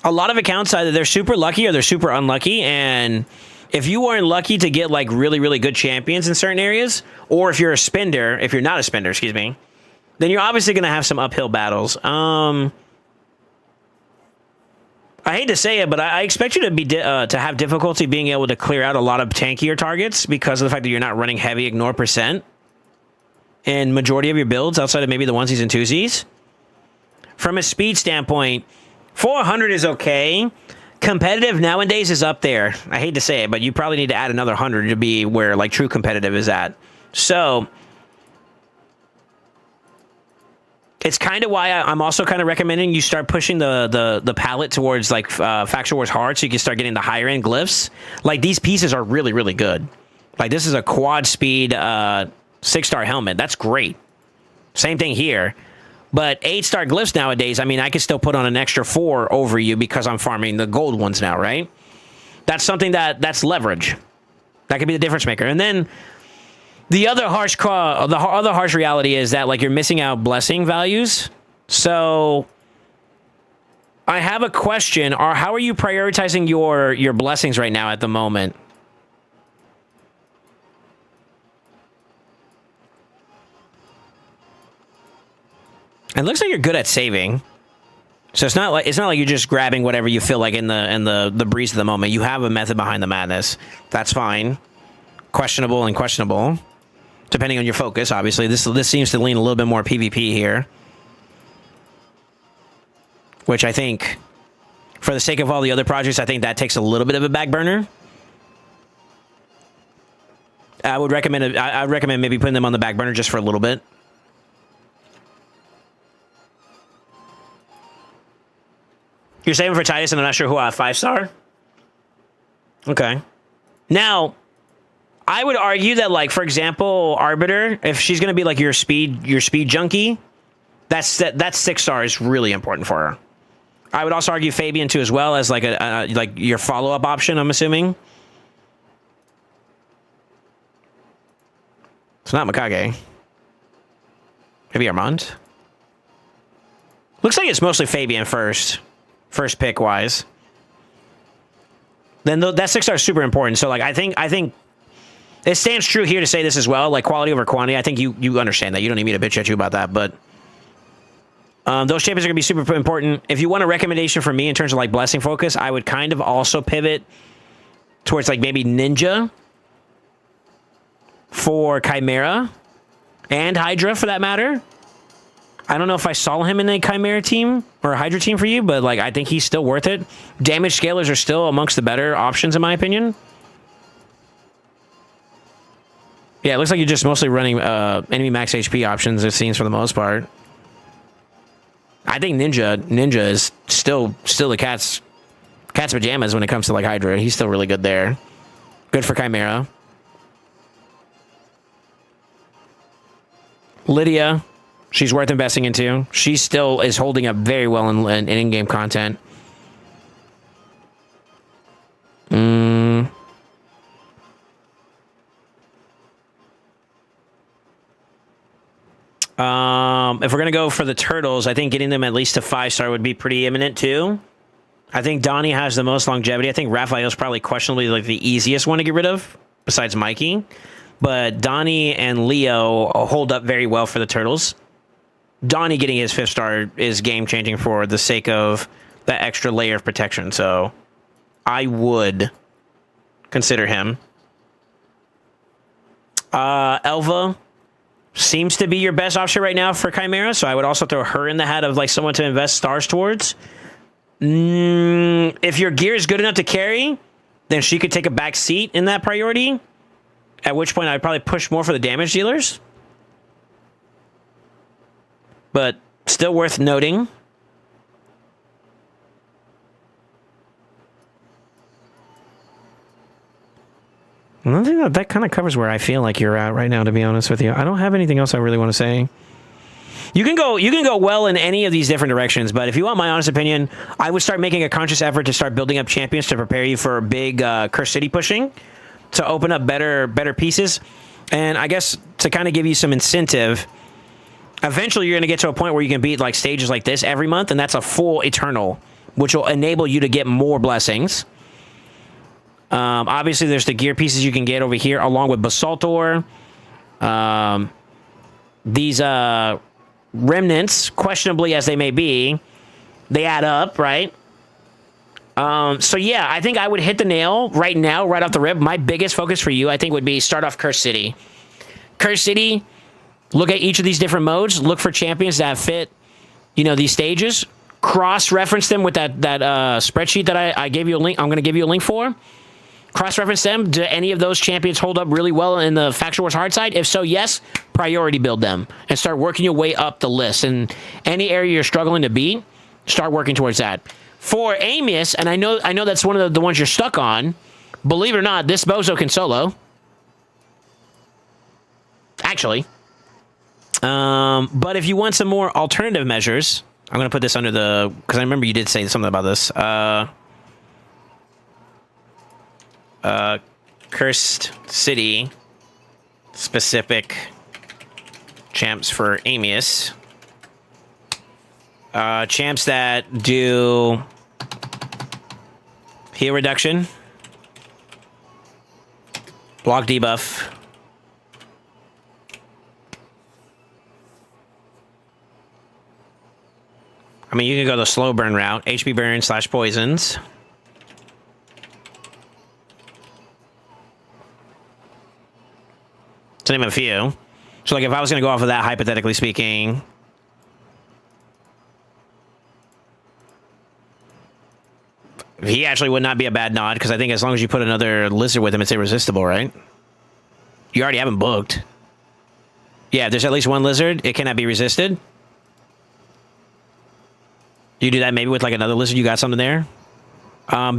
lot of accounts, either they're super lucky or they're super unlucky, and if you weren't lucky to get like really, really good champions in certain areas, or if you're not a spender, excuse me, then you're obviously going to have some uphill battles. I hate to say it, but I expect you to be to have difficulty being able to clear out a lot of tankier targets because of the fact that you're not running heavy ignore percent in majority of your builds outside of maybe the onesies and twosies. From a speed standpoint, 400 is okay. Competitive nowadays is up there. I hate to say it, but you probably need to add another 100 to be where like true competitive is at. So it's kind of why I'm also kind of recommending you start pushing the palette towards like Faction Wars Hard so you can start getting the higher end glyphs. Like these pieces are really, really good. Like this is a quad speed 6-star helmet. That's great. Same thing here. But 8-star glyphs nowadays, I mean, I can still put on an extra 4 over you because I'm farming the gold ones now, right? That's something that's leverage. That could be the difference maker. And then the other harsh reality is that like you're missing out blessing values. So I have a question. How are you prioritizing your blessings right now at the moment? It looks like you're good at saving. So it's not like you're just grabbing whatever you feel like in the breeze of the moment. You have a method behind the madness. That's fine. Questionable and questionable. Depending on your focus, obviously. This seems to lean a little bit more PvP here. Which I think, for the sake of all the other projects, I think that takes a little bit of a back burner. I would recommend maybe putting them on the back burner just for a little bit. You're saving for Titus, and I'm not sure who I have 5-star? Okay. Now, I would argue that, like, for example, Arbiter, if she's going to be, like, your speed junkie, that 6-star is really important for her. I would also argue Fabian, too, as well, as, like, like your follow-up option, I'm assuming. It's not Mikage. Maybe Armand? Looks like it's mostly Fabian first pick-wise. Then that 6-star is super important. So, like, I think it stands true here to say this as well, like quality over quantity. I think you understand that. You don't need me to bitch at you about that, but those champions are going to be super important. If you want a recommendation from me in terms of like blessing focus, I would kind of also pivot towards like maybe Ninja for Chimera and Hydra for that matter. I don't know if I saw him in a Chimera team or a Hydra team for you, but like I think he's still worth it. Damage scalers are still amongst the better options in my opinion. Yeah, it looks like you're just mostly running enemy max HP options, it seems, for the most part. I think Ninja is still the cat's pajamas when it comes to like Hydra. He's still really good there. Good for Chimera. Lydia, she's worth investing into. She still is holding up very well in in-game content. If we're going to go for the turtles, I think getting them at least to 5-star would be pretty imminent too. I think Donnie has the most longevity. I think Raphael's probably questionably like the easiest one to get rid of, besides Mikey. But Donnie and Leo hold up very well for the turtles. Donnie getting his 5-star is game-changing for the sake of that extra layer of protection. So I would consider him. Elva seems to be your best option right now for Chimera, so I would also throw her in the hat of like someone to invest stars towards. If your gear is good enough to carry, then she could take a back seat in that priority, at which point I'd probably push more for the damage dealers. But still worth noting. I think that kind of covers where I feel like you're at right now, to be honest with you. I don't have anything else I really want to say. You can go well in any of these different directions, but if you want my honest opinion, I would start making a conscious effort to start building up champions to prepare you for big Curse City pushing, to open up better pieces. And I guess to kind of give you some incentive, eventually you're going to get to a point where you can beat like stages like this every month, and that's a full Eternal, which will enable you to get more blessings. Obviously, there's the gear pieces you can get over here, along with basalt ore. These remnants, questionably as they may be, they add up, right? So yeah, I think I would hit the nail right now, right off the rip. My biggest focus for you, I think, would be start off Curse City. Curse City, look at each of these different modes. Look for champions that fit, you know, these stages. Cross-reference them with that spreadsheet that I gave you a link. I'm going to give you a link for. Cross-reference them. Do any of those champions hold up really well in the Faction Wars hard side? If so, yes, priority build them and start working your way up the list. And any area you're struggling to beat, start working towards that. For Amius, and I know that's one of the ones you're stuck on. Believe it or not, this bozo can solo. Actually. But if you want some more alternative measures, I'm going to put this under the... Because I remember you did say something about this. Cursed City specific champs for Amius. Champs that do heal reduction, block debuff, I mean, you can go the slow burn route, HP burn / poisons. To name a few. So, like, if I was going to go off of that, hypothetically speaking, he actually would not be a bad nod, because I think as long as you put another lizard with him, it's irresistible, right? You already have him booked. Yeah, if there's at least one lizard, it cannot be resisted. You do that maybe with, like, another lizard, you got something there.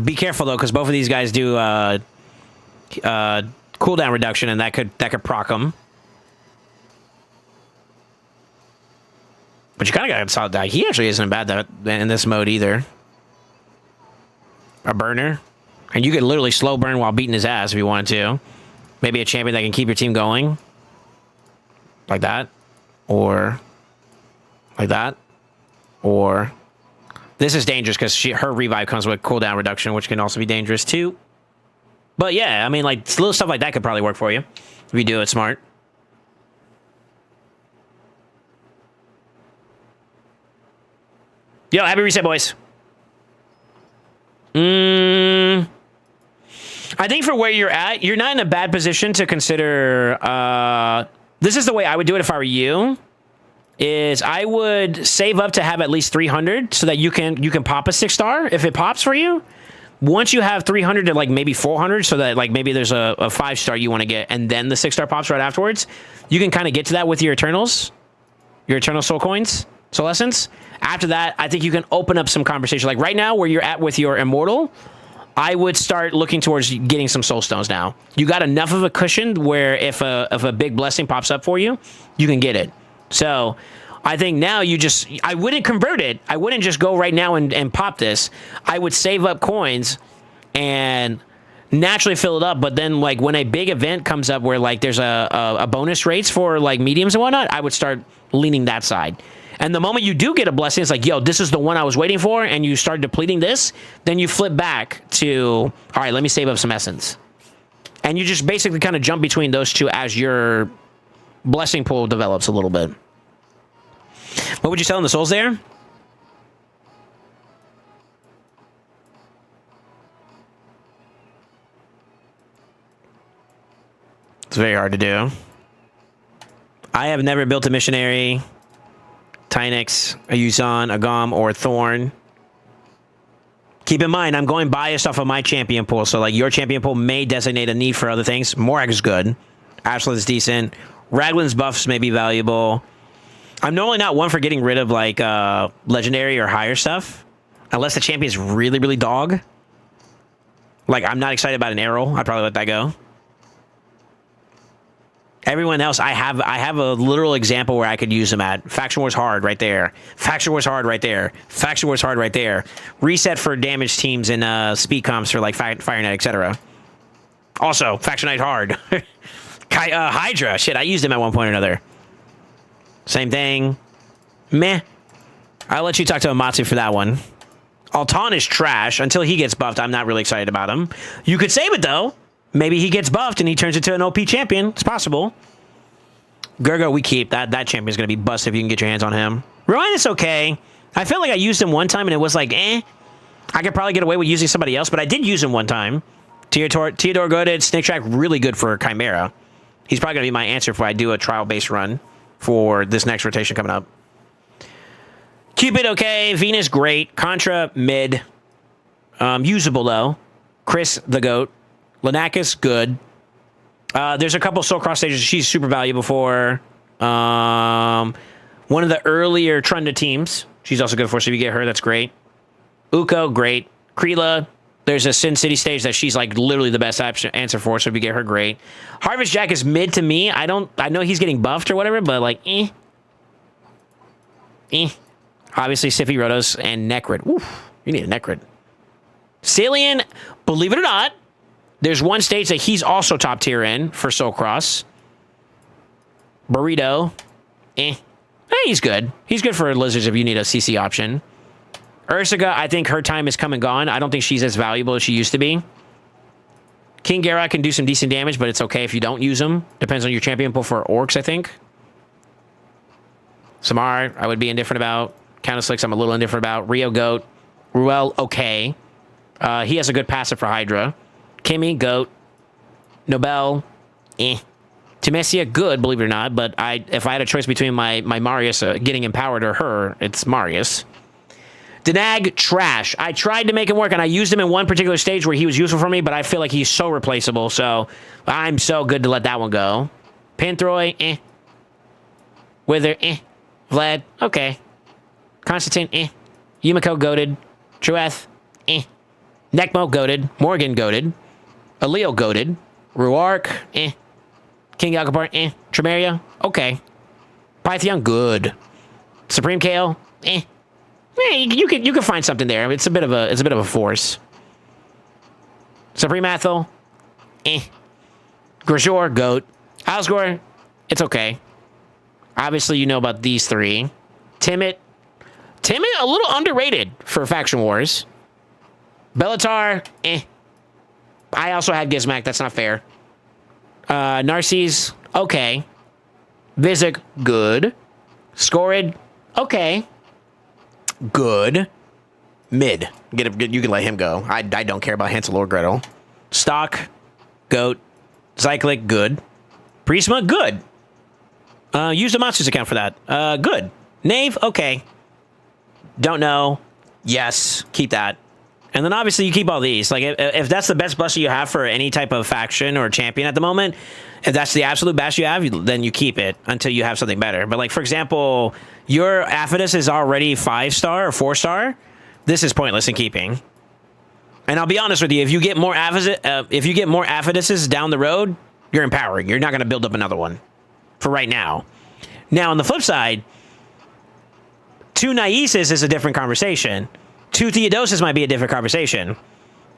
Be careful, though, because both of these guys do cooldown reduction, and that could proc them. But you kind of got a solid die. He actually isn't bad in this mode either. A burner. And you could literally slow burn while beating his ass if you wanted to. Maybe a champion that can keep your team going. Like that. Or like that. Or... This is dangerous because her revive comes with cooldown reduction, which can also be dangerous too. But yeah, I mean, like, little stuff like that could probably work for you if you do it smart. Yo, happy reset, boys. I think for where you're at, you're not in a bad position to consider... this is the way I would do it if I were you. Is I would save up to have at least 300 so that you can pop a 6-star if it pops for you. Once you have 300 to, like, maybe 400, so that, like, maybe there's a 5-star you want to get, and then the 6-star pops right afterwards, you can kind of get to that with your Eternals, your Eternal Soul Coins, Soul Essence. After that, I think you can open up some conversation. Like, right now, where you're at with your Immortal, I would start looking towards getting some Soul Stones now. You got enough of a cushion where if a big blessing pops up for you, you can get it. So I think now I wouldn't convert it. I wouldn't just go right now and pop this. I would save up coins and naturally fill it up. But then, like, when a big event comes up where, like, there's a bonus rates for, like, mediums and whatnot, I would start leaning that side. And the moment you do get a blessing, it's like, yo, this is the one I was waiting for, and you start depleting this, then you flip back to, all right, let me save up some essence. And you just basically kind of jump between those two as your blessing pool develops a little bit. What would you sell in the souls there? It's very hard to do. I have never built a missionary, Tynex, a Yuzan, a Gom, or a Thorn. Keep in mind, I'm going biased off of my champion pool, so, like, your champion pool may designate a need for other things. Morag is good. Ashland is decent. Raglan's buffs may be valuable. I'm normally not one for getting rid of, like, legendary or higher stuff, unless the champion's really, really dog. Like, I'm not excited about an arrow. I'd probably let that go. Everyone else, I have a literal example where I could use them at. Faction Wars hard right there. Faction Wars hard right there. Faction Wars hard right there. Reset for damaged teams and speed comps for, like, Fire Knight, etc. Also, Faction Knight hard. Hydra. Shit, I used him at one point or another. Same thing. Meh. I'll let you talk to Amatsu for that one. Altan is trash. Until he gets buffed, I'm not really excited about him. You could save it, though. Maybe he gets buffed and he turns into an OP champion. It's possible. Gergo, we keep. That champion's going to be busted if you can get your hands on him. Ryan is okay. I felt like I used him one time and it was like, eh. I could probably get away with using somebody else, but I did use him one time. Theodore good. Snake Track, really good for Chimera. He's probably going to be my answer if I do a trial-based run for this next rotation coming up. Cupid, okay. Venus, great. Contra, mid. Usable, though. Chris, the GOAT. Lanakis, good. There's a couple Soul Cross stages she's super valuable for. One of the earlier Trunda teams, she's also good for, so if you get her, that's great. Uko, great. Kreela, there's a Sin City stage that she's like literally the best answer for, so if you get her, great. Harvest Jack is mid to me. I know he's getting buffed or whatever, but like, eh. Obviously, Siffy, Rotos, and Necrid. Oof, you need a Necrid. Cillian, believe it or not, there's one stage that he's also top tier in for Soul Cross. Burrito, Hey, he's good. He's good for Lizards if you need a CC option. Ursaga, I think her time is come and gone. I don't think she's as valuable as she used to be. King Gara can do some decent damage, but it's okay if you don't use him. Depends on your champion pool for Orcs, I think. Samar, I would be indifferent about. Counter-Slicks, I'm a little indifferent about. Rio Goat. Ruel, okay. He has a good passive for Hydra. Kimmy, Goat. Nobel, Temesia, good, believe it or not, but if I had a choice between my Marius getting empowered or her, it's Marius. Denag, trash. I tried to make him work, and I used him in one particular stage where he was useful for me, but I feel like he's so replaceable, so I'm so good to let that one go. Panthroy, Wither, Vlad, okay. Constantine, Yumiko, goated. Trueth, Necmo, goated. Morgan, goated. Aleo, goated. Ruark, King Alcapar, Tremeria, okay. Pythion, good. Supreme KO, you can find something there. It's a bit of a force. Supreme Athel, Grajor, goat. Alsgore, it's okay. Obviously, you know about these three. Timid, a little underrated for Faction Wars. Bellatar, I also had Gizmac, that's not fair. Narcisse, okay. Vizic, good. Scorid, okay. Good. Mid. You can let him go. I don't care about Hansel or Gretel. Stock, Goat. Cyclic, good. Prisma, good. Use the Monsters account for that. Good. Knave, okay. Don't know. Yes, keep that. And then obviously you keep all these. Like if that's the best buster you have for any type of faction or champion at the moment, if that's the absolute best you have, then you keep it until you have something better. But like for example, your Aphidus is already 5-star or 4-star. This is pointless in keeping. And I'll be honest with you, if you get more Aphiduses down the road, you're empowering. You're not going to build up another one for right now. Now on the flip side, 2 Naises is a different conversation. 2 Theodoses might be a different conversation.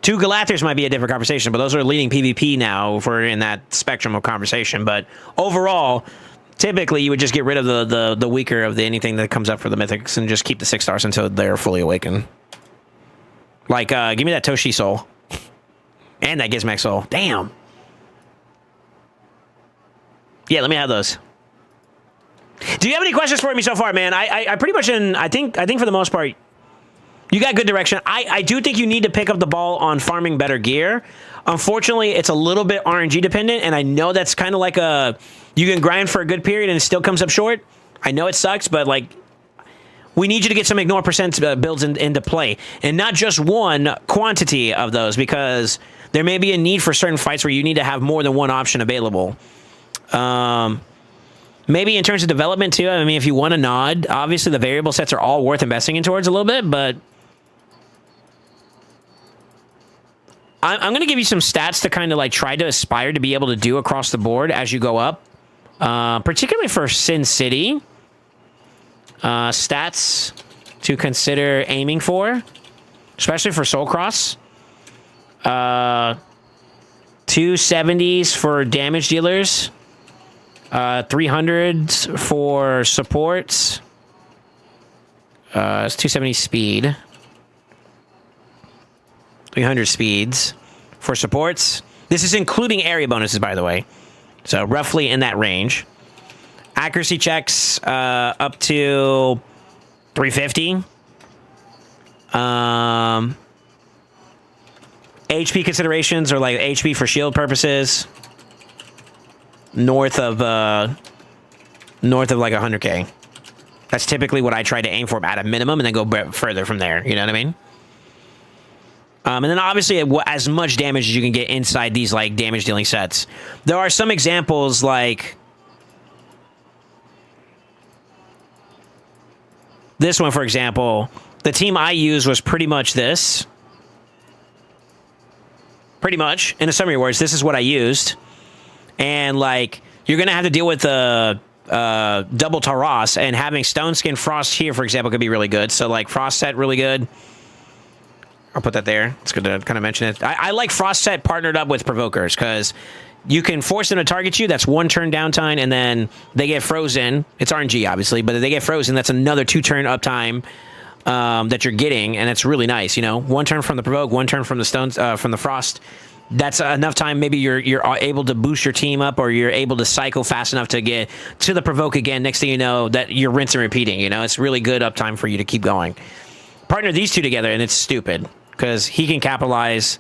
2 Galathers might be a different conversation, but those are leading PvP now if we're in that spectrum of conversation. But overall, typically you would just get rid of the weaker of anything that comes up for the Mythics and just keep the 6 stars until they're fully awakened. Like, give me that Toshi Soul. And that Gizmac Soul. Damn. Yeah, let me have those. Do you have any questions for me so far, man? I pretty much I think for the most part, you got good direction. I do think you need to pick up the ball on farming better gear. Unfortunately, it's a little bit RNG dependent, and I know that's kind of like you can grind for a good period and it still comes up short. I know it sucks, but like, we need you to get some ignore percent builds into play, and not just one quantity of those, because there may be a need for certain fights where you need to have more than one option available. Maybe in terms of development too. I mean, if you want a nod, obviously the variable sets are all worth investing in towards a little bit, but I'm going to give you some stats to kind of like try to aspire to be able to do across the board as you go up, particularly for Sin City. Stats to consider aiming for, especially for Soul Cross. 270s for damage dealers. 300s for supports. It's 270 speed. 300 speeds. For supports, this is including area bonuses, by the way. So roughly in that range. Accuracy checks up to 350. HP considerations are like HP for shield purposes. North of like 100k. That's typically what I try to aim for at a minimum, and then go further from there. You know what I mean? And then obviously as much damage as you can get inside these like damage dealing sets. There are some examples like this one, for example. The team I used was pretty much this. Pretty much. In a summary words, this is what I used. And like, you're going to have to deal with the double Taras, and having Stone Skin Frost here, for example, could be really good. So like Frost set, really good. I'll put that there. It's good to kind of mention it. I like Frost set partnered up with Provokers, because you can force them to target you. That's 1 turn downtime, and then they get frozen. It's RNG, obviously, but if they get frozen, that's another 2 turn uptime that you're getting, and it's really nice. You know, 1 turn from the Provoke, 1 turn from the Stones, from the Frost. That's enough time. Maybe you're able to boost your team up, or you're able to cycle fast enough to get to the Provoke again. Next thing you know, that you're rinse and repeating. You know, it's really good uptime for you to keep going. Partner these two together, and it's stupid, because he can capitalize.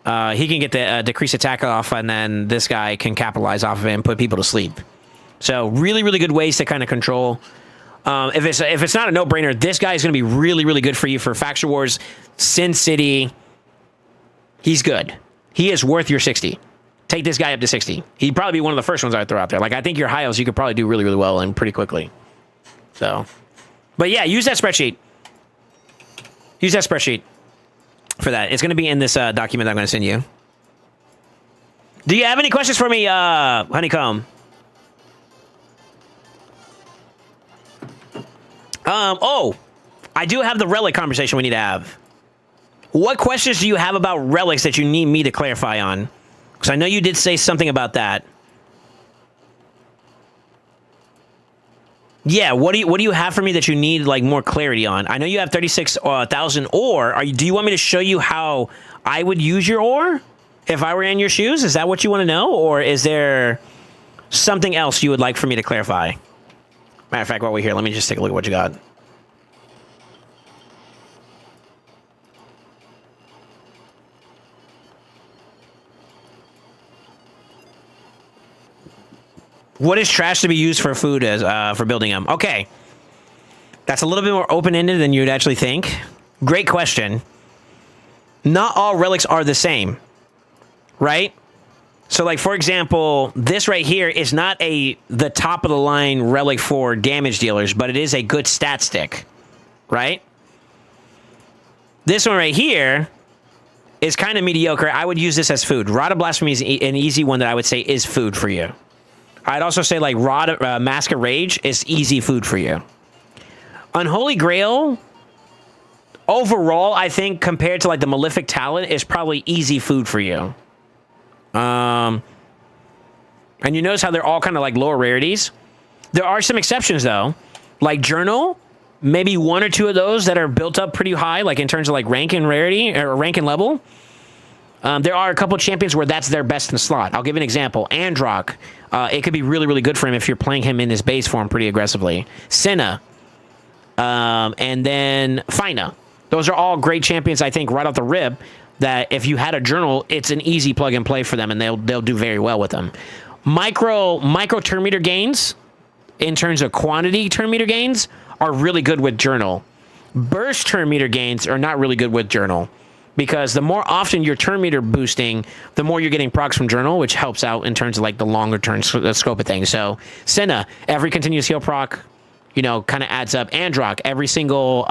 He can get the decreased attack off, and then this guy can capitalize off of it and put people to sleep. So really, really good ways to kind of control. If it's not a no-brainer, this guy is going to be really, really good for you for Faction Wars, Sin City. He's good. He is worth your 60. Take this guy up to 60. He'd probably be one of the first ones I'd throw out there. Like, I think your high-elves you could probably do really, really well and pretty quickly. So, but yeah, use that spreadsheet. Use that spreadsheet for that. It's going to be in this document that I'm going to send you. Do you have any questions for me, Honeycomb? Oh, I do have the relic conversation we need to have. What questions do you have about relics that you need me to clarify on? Because I know you did say something about that. Yeah, what do you have for me that you need like more clarity on? I know you have 36,000 ore. Do you want me to show you how I would use your ore if I were in your shoes? Is that what you want to know, or is there something else you would like for me to clarify? Matter of fact, while we're here, let me just take a look at what you got. What is trash to be used for food as for building them? Okay. That's a little bit more open-ended than you'd actually think. Great question. Not all relics are the same, right? So, like, for example, this right here is not the top-of-the-line relic for damage dealers, but it is a good stat stick, right? This one right here is kind of mediocre. I would use this as food. Rod of Blasphemy is an easy one that I would say is food for you. I'd also say, like, Mask of Rage is easy food for you. Unholy Grail, overall, I think, compared to, like, the Malefic Talent, is probably easy food for you. And you notice how they're all kind of, like, lower rarities? There are some exceptions, though. Like Journal, maybe 1 or 2 of those that are built up pretty high, like, in terms of, like, rank and rarity, or rank and level. There are a couple champions where that's their best in the slot. I'll give an example. Androck. It could be really, really good for him if you're playing him in his base form pretty aggressively. Senna. And then Fina. Those are all great champions, I think, right off the rip, that if you had a journal, it's an easy plug and play for them, and they'll do very well with them. Micro turn meter gains, in terms of quantity turn meter gains, are really good with journal. Burst turn meter gains are not really good with journal, because the more often you're turn meter boosting, the more you're getting procs from journal, which helps out in terms of like the longer term scope of things. So Senna, every continuous heal proc, you know, kind of adds up. Androck, every single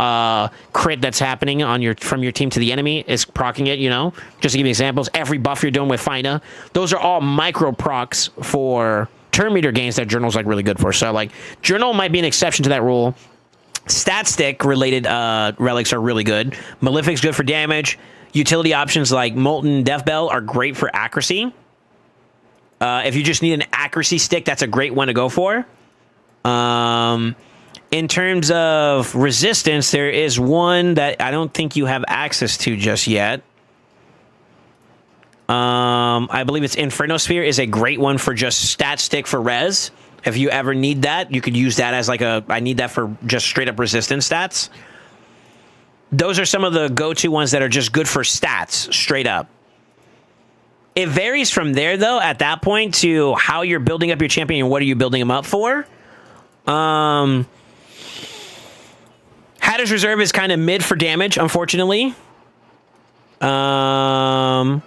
crit that's happening from your team to the enemy is proccing it, you know. Just to give you examples, every buff you're doing with Fina, those are all micro procs for turn meter gains that journal's like really good for. So like journal might be an exception to that rule. Stat stick related relics are really good. Malefic's good for damage. Utility options like Molten Death Bell are great for accuracy. If you just need an accuracy stick, that's a great one to go for. In terms of resistance, there is one that I don't think you have access to just yet. I believe it's Inferno Sphere is a great one for just stat stick for res. If you ever need that, you could use that as like I need that for just straight up resistance stats. Those are some of the go-to ones that are just good for stats, straight up. It varies from there, though, at that point, to how you're building up your champion and what are you building him up for. Hatter's Reserve is kind of mid for damage, unfortunately. I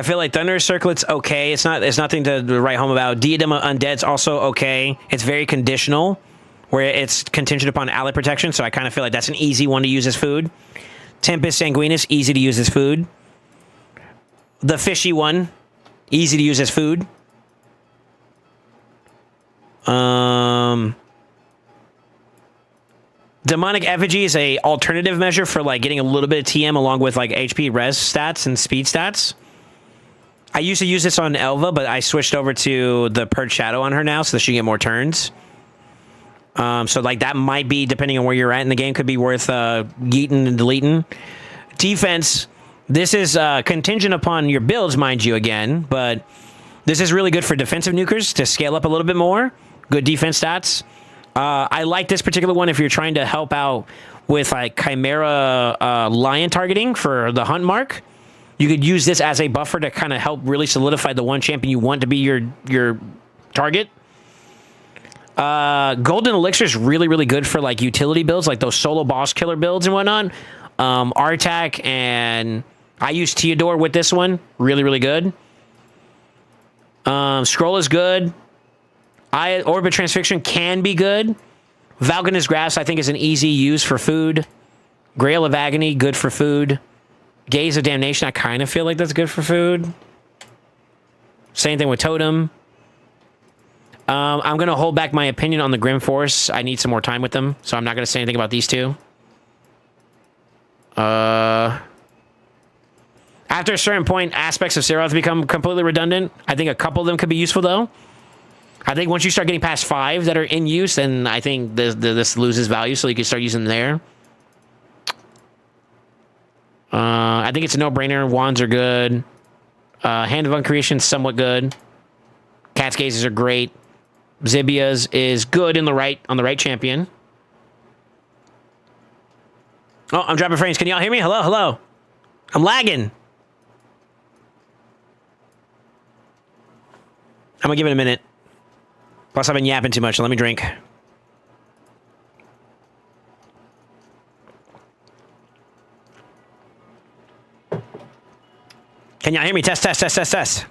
feel like Thunder Circlet's okay. It's nothing to write home about. Diadem Undead's also okay. It's very conditional, where it's contingent upon ally protection, so I kind of feel like that's an easy one to use as food. Tempest Sanguinis, easy to use as food. The fishy one, easy to use as food. Demonic Effigy is a alternative measure for like getting a little bit of TM along with like HP res stats and speed stats. I used to use this on Elva, but I switched over to the Purge Shadow on her now so that she can get more turns. So like that might be, depending on where you're at in the game, could be worth yeeting and deleting. Defense, this is contingent upon your builds, mind you, again, but this is really good for defensive nukers to scale up a little bit more. Good defense stats. I like this particular one if you're trying to help out with like Chimera Lion targeting for the hunt mark. You could use this as a buffer to kind of help really solidify the one champion you want to be your target. Golden Elixir is really, really good for like utility builds, like those solo boss killer builds and whatnot. Artak, and I use Theodore with this one. Really, really good. Scroll is good. Orbit Transfixion can be good. Valgan's Grasp, I think, is an easy use for food. Grail of Agony, good for food. Gaze of Damnation, I kind of feel like that's good for food. Same thing with Totem. I'm going to hold back my opinion on the Grim Force. I need some more time with them, so I'm not going to say anything about these two. After a certain point, aspects of Seroth become completely redundant. I think a couple of them could be useful, though. I think once you start getting past 5 that are in use, then I think this loses value, so you can start using them there. I think it's a no-brainer. Wands are good. Hand of Uncreation is somewhat good. Cat's Gazes are great. Zibia's is good on the right champion. Oh, I'm dropping frames. Can y'all hear me? Hello, hello. I'm lagging. I'm gonna give it a minute. Plus, I've been yapping too much, so let me drink. Can y'all hear me? Test, test, test, test, test.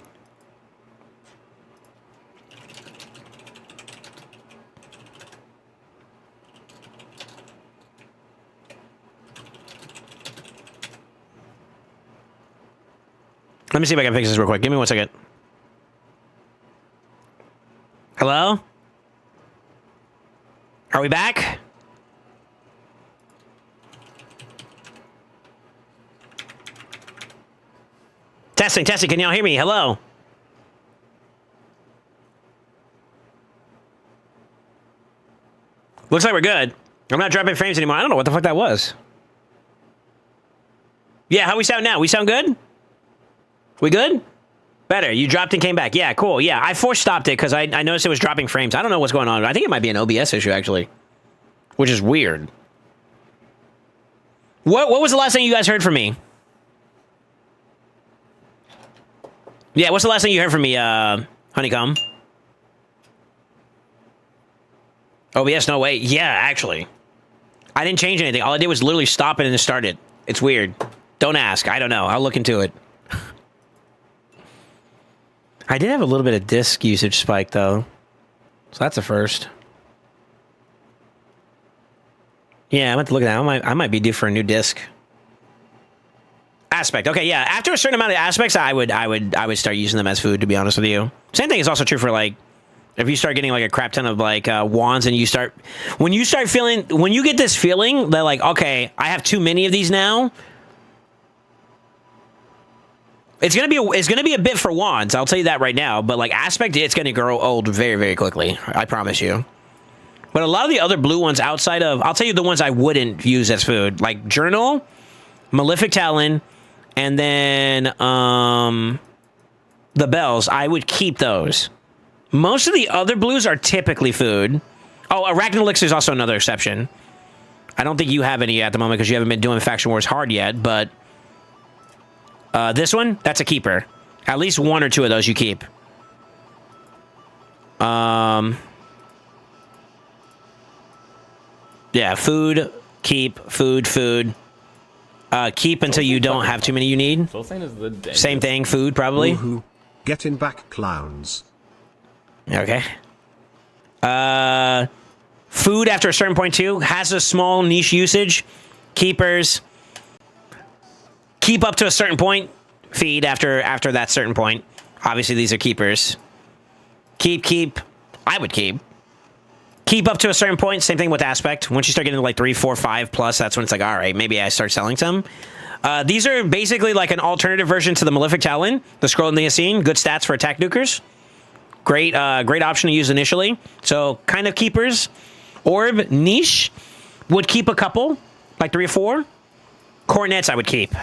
Let me see if I can fix this real quick. Give me 1 second. Hello? Are we back? Testing, testing. Can y'all hear me? Hello? Looks like we're good. I'm not dropping frames anymore. I don't know what the fuck that was. Yeah, how we sound now? We sound good? We good? Better. You dropped and came back. Yeah, cool. Yeah, I force stopped it because I noticed it was dropping frames. I don't know what's going on. I think it might be an OBS issue, actually. Which is weird. What was the last thing you guys heard from me? Yeah, what's the last thing you heard from me, Honeycomb? OBS, no way. Yeah, actually. I didn't change anything. All I did was literally stop it and then start it. It's weird. Don't ask. I don't know. I'll look into it. I did have a little bit of disk usage spike, though. So that's a first. Yeah, I'm going to look at that. I might be due for a new disk. Aspect. Okay, yeah. After a certain amount of aspects, I would start using them as food, to be honest with you. Same thing is also true for, like, if you start getting, like, a crap ton of, like, wands and you start... When you get this feeling that, like, okay, I have too many of these now... It's gonna be a bit for wands. I'll tell you that right now. But like aspect, it's gonna grow old very, very quickly. I promise you. But a lot of the other blue ones outside of, I'll tell you the ones I wouldn't use as food, like Journal, Malefic Talon, And then the bells, I would keep those. Most of the other blues are typically food. Oh, Arachnid Elixir is also another exception. I don't think you have any at the moment because you haven't been doing Faction Wars hard yet, but this one, that's a keeper. At least one or two of those you keep. Yeah, food, keep, food. Keep until you don't have too many you need. SoulSaint is the dangest. Same thing, food probably. Woohoo. Getting back, clowns. Okay. Food after a certain point too has a small niche usage. Keepers. Keep up to a certain point. Feed after that certain point. Obviously, these are keepers. Keep. I would keep. Keep up to a certain point. Same thing with aspect. Once you start getting to like 3, 4, 5 plus, that's when it's like, all right, maybe I start selling some. These are basically like an alternative version to the Malefic Talon, the Scroll of the Yassine. Good stats for attack nukers. Great option to use initially. So kind of keepers. Orb, niche, would keep a couple, like 3 or 4. Cornets, I would keep.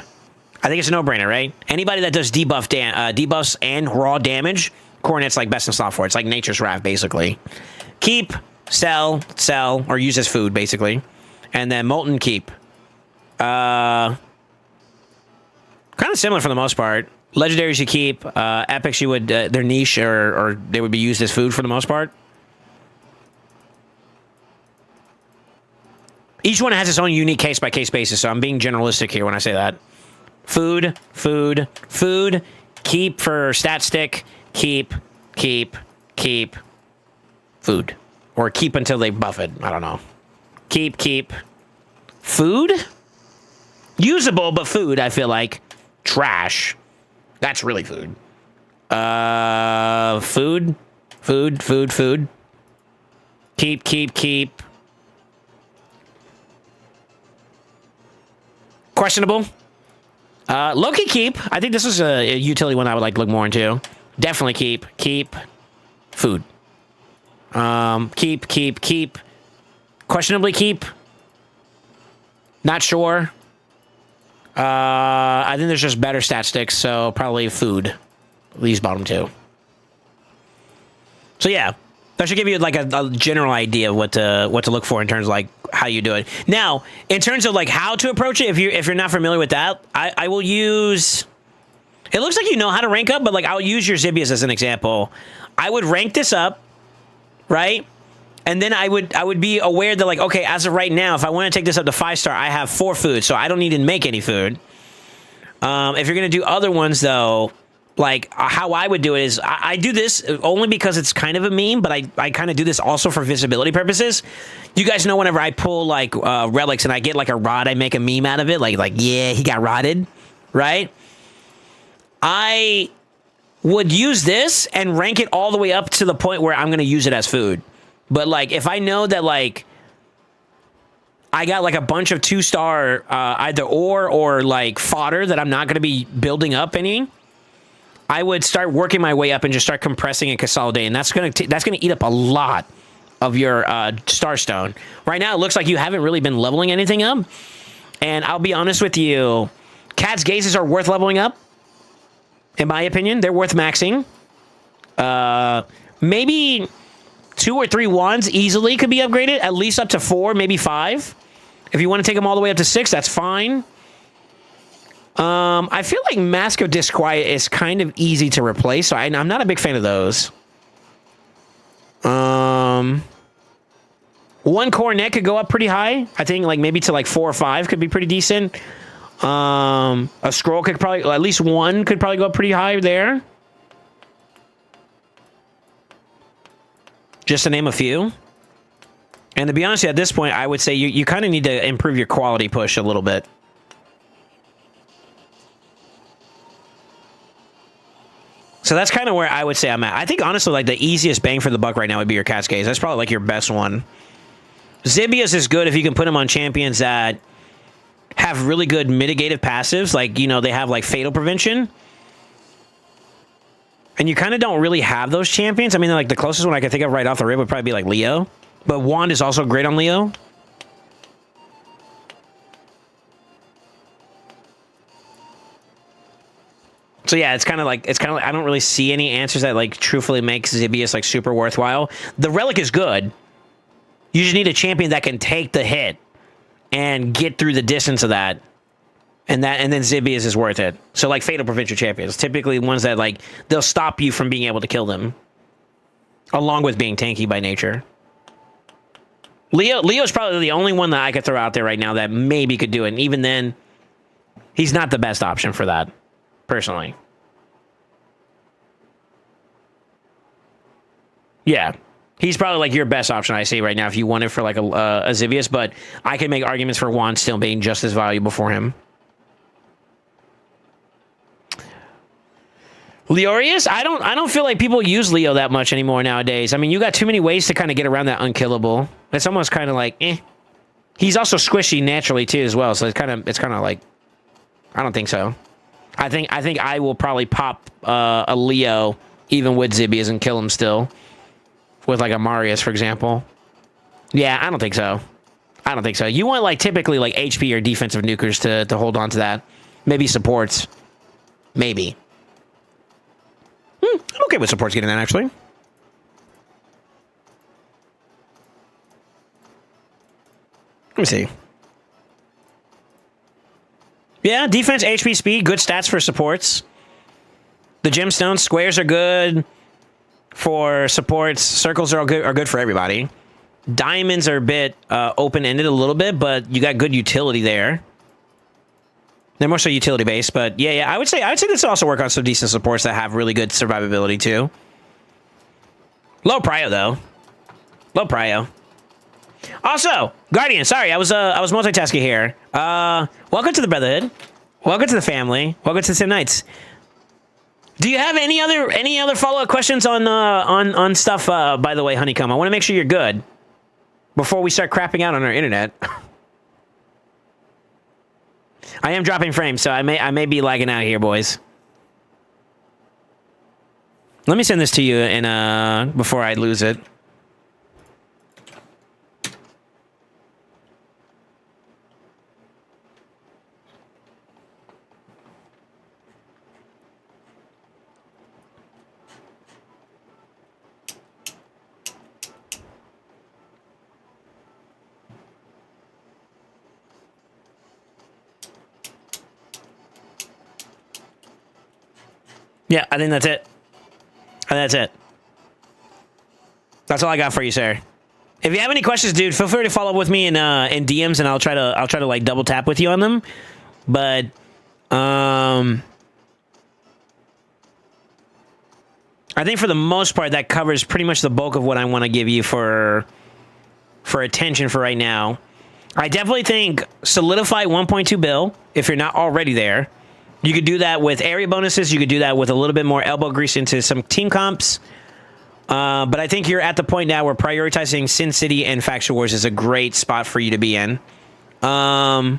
I think it's a no-brainer, right? Anybody that does debuffs and raw damage, Cornet's like best in slot for it. It's like Nature's Wrath, basically. Keep, sell, or use as food, basically. And then Molten, keep. Kind of similar for the most part. Legendaries you keep. Epics you would, they're niche or they would be used as food for the most part. Each one has its own unique case-by-case basis, so I'm being generalistic here when I say that. Food. Keep for stat stick. Keep. Food. Or keep until they buff it. I don't know. Keep. Food? Usable, but food, I feel like. Trash. That's really food. Food. Keep. Questionable. Low-key keep. I think this is a utility one I would like to look more into. Definitely keep. Food. Keep. Questionably keep. Not sure. I think there's just better stat sticks, so probably food. These bottom two. So yeah, that should give you like a general idea of what to look for in terms of like how you do it. Now, in terms of like how to approach it, if you're not familiar with that, I will use. It looks like you know how to rank up, but like I'll use your Zibias as an example. I would rank this up, right? And then I would be aware that like, okay, as of right now, if I want to take this up to 5-star, I have 4 food, so I don't need to make any food. If you're gonna do other ones though, like how I would do it is I do this only because it's kind of a meme, but I kind of do this also for visibility purposes. You guys know whenever I pull like relics and I get like a rod, I make a meme out of it, like yeah, he got rotted, right? I would use this and rank it all the way up to the point where I'm going to use it as food. But like if I know that like I got like a bunch of 2-star either ore or like fodder that I'm not going to be building up any, I would start working my way up and just start compressing and consolidating. That's going to eat up a lot of your Starstone. Right now, it looks like you haven't really been leveling anything up. And I'll be honest with you, Cat's Gazes are worth leveling up. In my opinion, they're worth maxing. Maybe 2 or 3 wands easily could be upgraded, at least up to 4, maybe 5. If you want to take them all the way up to 6, that's fine. I feel like Mask of Disquiet is kind of easy to replace, so I'm not a big fan of those. 1 Coronet could go up pretty high. I think like maybe to like 4 or 5 could be pretty decent. A Scroll could probably, at least 1 could probably go up pretty high there. Just to name a few. And to be honest, at this point, I would say you kind of need to improve your quality push a little bit. So that's kind of where I would say I'm at. I think, honestly, like, the easiest bang for the buck right now would be your Cascades. That's probably, like, your best one. Zibias is good if you can put them on champions that have really good mitigative passives. Like, you know, they have, like, Fatal Prevention. And you kind of don't really have those champions. I mean, like, the closest one I can think of right off the rip would probably be, like, Leo. But Wand is also great on Leo. So yeah, it's kind of like I don't really see any answers that like truthfully make Zibius like super worthwhile. The relic is good. You just need a champion that can take the hit and get through the distance of that. And then Zibius is worth it. So like Fatal Provincial Champions, typically ones that like they'll stop you from being able to kill them, along with being tanky by nature. Leo's probably the only one that I could throw out there right now that maybe could do it. And even then, he's not the best option for that, personally. Yeah, he's probably like your best option I see right now if you want it for like a Zibius. But I can make arguments for Juan still being just as valuable for him. Leorius, I don't feel like people use Leo that much anymore nowadays. I mean, you got too many ways to kind of get around that unkillable. It's almost kind of like, eh. He's also squishy naturally too as well, so it's kind of like, I don't think so. I think I will probably pop a Leo even with Zibius and kill him still with like a Marius, for example. Yeah, I don't think so. I don't think so. You want like typically like HP or defensive nukers to hold on to that. Maybe supports. Maybe. I'm okay with supports getting that, actually. Let me see. Yeah, defense, HP, speed, good stats for supports. The gemstones, squares are good for supports. Circles are good for everybody. Diamonds are a bit open-ended a little bit, but you got good utility there. They're more so utility based, but yeah, I would say this also work on some decent supports that have really good survivability too. Low prio though. Low prio. Also, Guardian, sorry, I was multitasking here. Welcome to the Brotherhood. Welcome to the family. Welcome to the Sim Nights. Do you have any other follow-up questions on stuff, by the way, Honeycomb? I want to make sure you're good before we start crapping out on our internet. I am dropping frames, so I may be lagging out here, boys. Let me send this to you before I lose it. Yeah, I think that's it. That's all I got for you, sir. If you have any questions, dude, feel free to follow up with me in DMs, and I'll try to like double tap with you on them. But I think for the most part that covers pretty much the bulk of what I want to give you for attention for right now. I definitely think solidify 1.2 bill if you're not already there. You could do that with area bonuses. You could do that with a little bit more elbow grease into some team comps. But I think you're at the point now where prioritizing Sin City and Faction Wars is a great spot for you to be in. I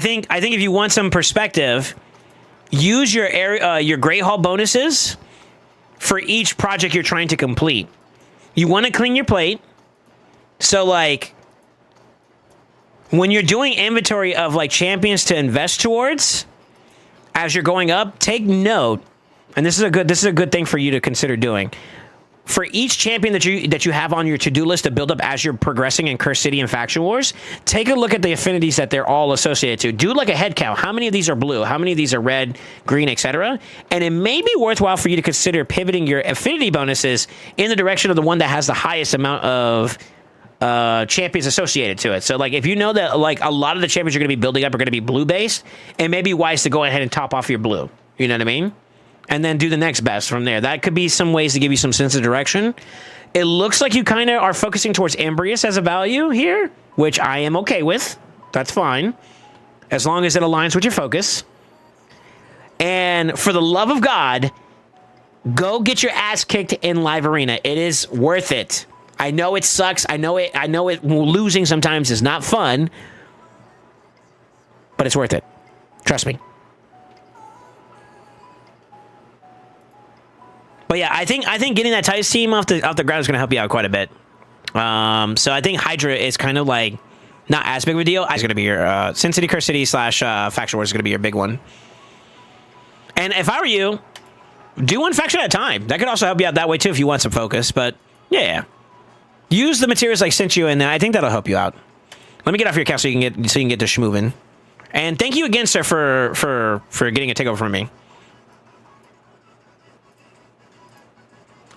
think if you want some perspective, use your Great Hall bonuses for each project you're trying to complete. You want to clean your plate. So like, when you're doing inventory of like champions to invest towards as you're going up, take note, and this is a good thing for you to consider doing. For each champion that you have on your to-do list to build up as you're progressing in Cursed City and Faction Wars, take a look at the affinities that they're all associated to. Do like a head count. How many of these are blue? How many of these are red, green, etc.? And it may be worthwhile for you to consider pivoting your affinity bonuses in the direction of the one that has the highest amount of champions associated to it. So like if you know that like a lot of the champions you're going to be building up are going to be blue based, it may be wise to go ahead and top off your blue. You know what I mean? And then do the next best from there. That could be some ways to give you some sense of direction. It looks like you kind of are focusing towards Embrius as a value here, which I am okay with. That's fine, as long as it aligns with your focus. And for the love of God, go get your ass kicked in Live Arena. It is worth it. I know it sucks. I know it losing sometimes is not fun, but it's worth it. Trust me. But yeah, I think getting that Titus team off the ground is going to help you out quite a bit. So I think Hydra is kind of like not as big of a deal. It's going to be your Sin City, Curse City / Faction Wars is going to be your big one. And if I were you, do one faction at a time. That could also help you out that way too if you want some focus. But yeah, use the materials I sent you, and I think that'll help you out. Let me get off your account so you can get to schmoving. And thank you again, sir, for getting a takeover from me.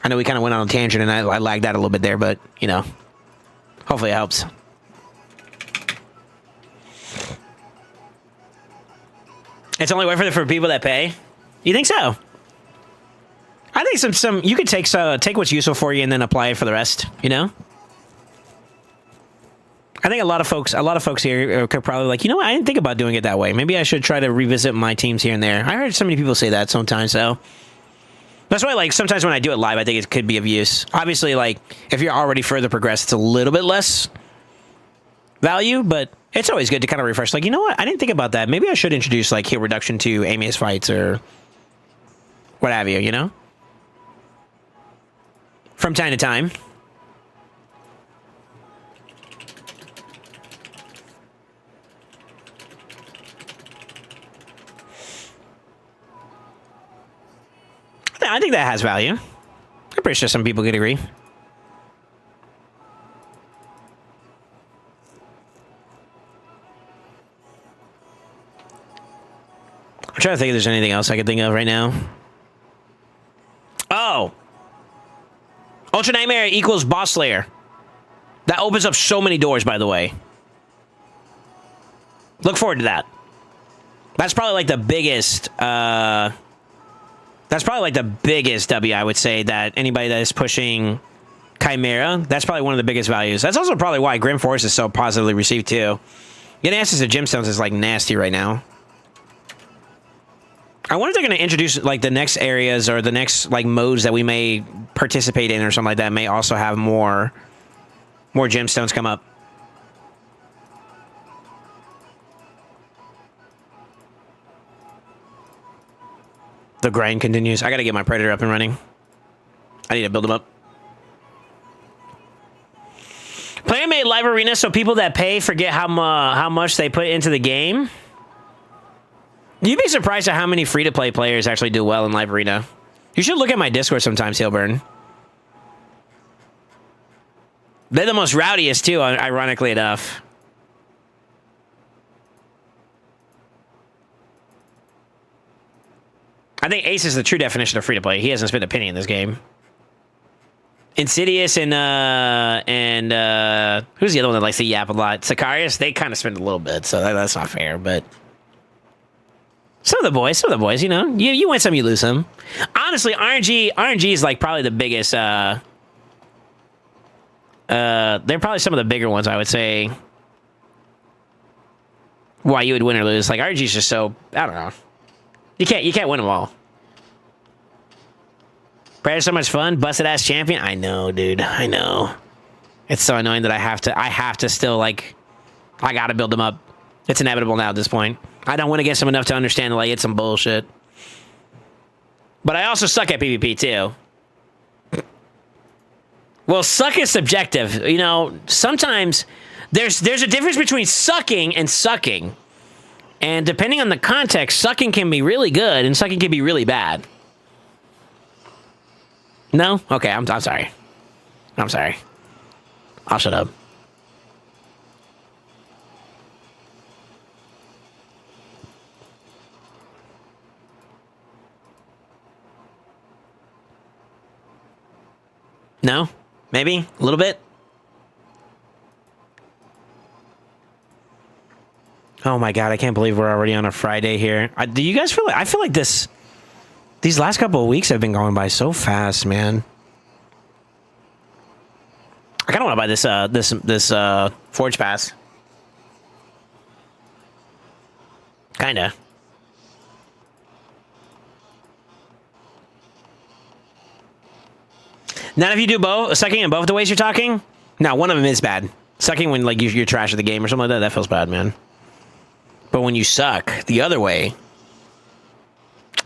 I know we kind of went on a tangent and I lagged out a little bit there, but you know, hopefully it helps. It's only worth it for people that pay. You think so? I think some you could take what's useful for you and then apply it for the rest. You know. I think a lot of folks here could probably like, you know what? I didn't think about doing it that way. Maybe I should try to revisit my teams here and there. I heard so many people say that sometimes, so that's why, like, sometimes when I do it live, I think it could be of use. Obviously, like, if you're already further progressed, it's a little bit less value, but it's always good to kind of refresh. Like, you know what? I didn't think about that. Maybe I should introduce, like, hit reduction to aimless fights or what have you, you know? From time to time. I think that has value. I'm pretty sure some people could agree. I'm trying to think if there's anything else I could think of right now. Oh! Ultra Nightmare equals Boss Slayer. That opens up so many doors, by the way. Look forward to that. That's probably like the biggest, that's probably like the biggest W, I would say, that anybody that is pushing Chimera, that's probably one of the biggest values. That's also probably why Grim Force is so positively received, too. Getting access to gemstones is, like, nasty right now. I wonder if they're going to introduce, like, the next areas or the next, like, modes that we may participate in or something like that may also have more gemstones come up. The grind continues. I gotta get my Predator up and running. I need to build him up. Player made live arena so people that pay forget how much they put into the game. You'd be surprised at how many free-to-play players actually do well in live arena. You should look at my Discord sometimes, Hillburn. They're the most rowdiest too, ironically enough. I think Ace is the true definition of free-to-play. He hasn't spent a penny in this game. Insidious and who's the other one that likes to yap a lot? Sicarius, they kind of spend a little bit, so that's not fair, but some of the boys, you know, you win some, you lose some. Honestly, RNG is like probably the biggest, they're probably some of the bigger ones, I would say, why you would win or lose. Like, RNG is just so, I don't know. You can't win them all. Predator's so much fun. Busted ass champion. I know, dude. I know. It's so annoying that I have to still, like, I gotta build them up. It's inevitable now at this point. I don't win against them enough to understand, like, it's some bullshit. But I also suck at PvP too. Well, suck is subjective. You know, sometimes there's a difference between sucking and sucking. And depending on the context, sucking can be really good and sucking can be really bad. No? Okay, I'm sorry. I'm sorry. I'll shut up. No? Maybe? A little bit? Oh my god, I can't believe we're already on a Friday here. Do you guys feel like... I feel like these last couple of weeks have been going by so fast, man. I kind of want to buy this Forge Pass. Kinda. Not if you do both, sucking in both the ways you're talking. No, one of them is bad. Sucking when, like, you're trash at the game or something like that feels bad, man. But when you suck the other way,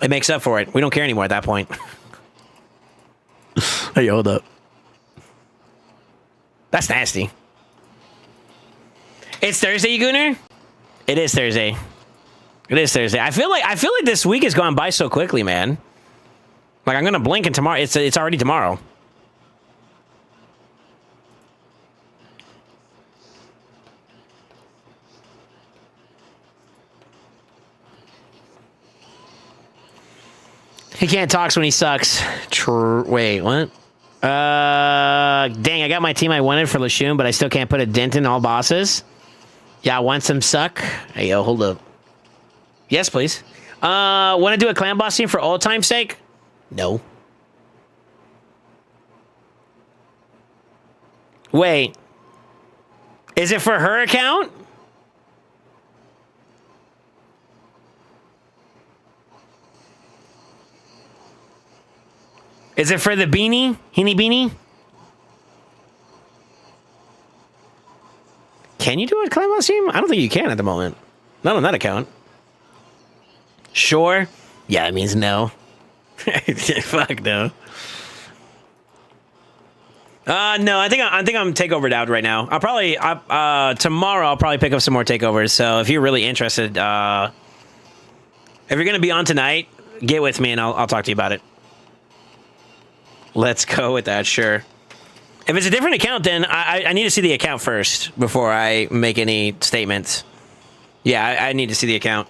it makes up for it. We don't care anymore at that point. Hey, hold up. That's nasty. It's Thursday, you gooner? It is Thursday. It is Thursday. I feel like this week has gone by so quickly, man. Like I'm gonna blink and tomorrow it's already tomorrow. He can't talk when he sucks. Wait, what? Dang, I got my team I wanted for Lashun, but I still can't put a dent in all bosses. Yeah, want some suck? Hey, yo, hold up. Yes, please. Want to do a clan boss team for old time's sake? No. Wait. Is it for her account? Is it for the beanie? Heenie beanie? Can you do a clan boss team? I don't think you can at the moment. Not on that account. Sure? Yeah, it means no. Fuck no. No, I think I'm takeovered out right now. I'll probably tomorrow I'll probably pick up some more takeovers. So if you're really interested, if you're gonna be on tonight, get with me and I'll talk to you about it. Let's go with that, sure. If it's a different account, then I need to see the account first before I make any statements. Yeah, I need to see the account.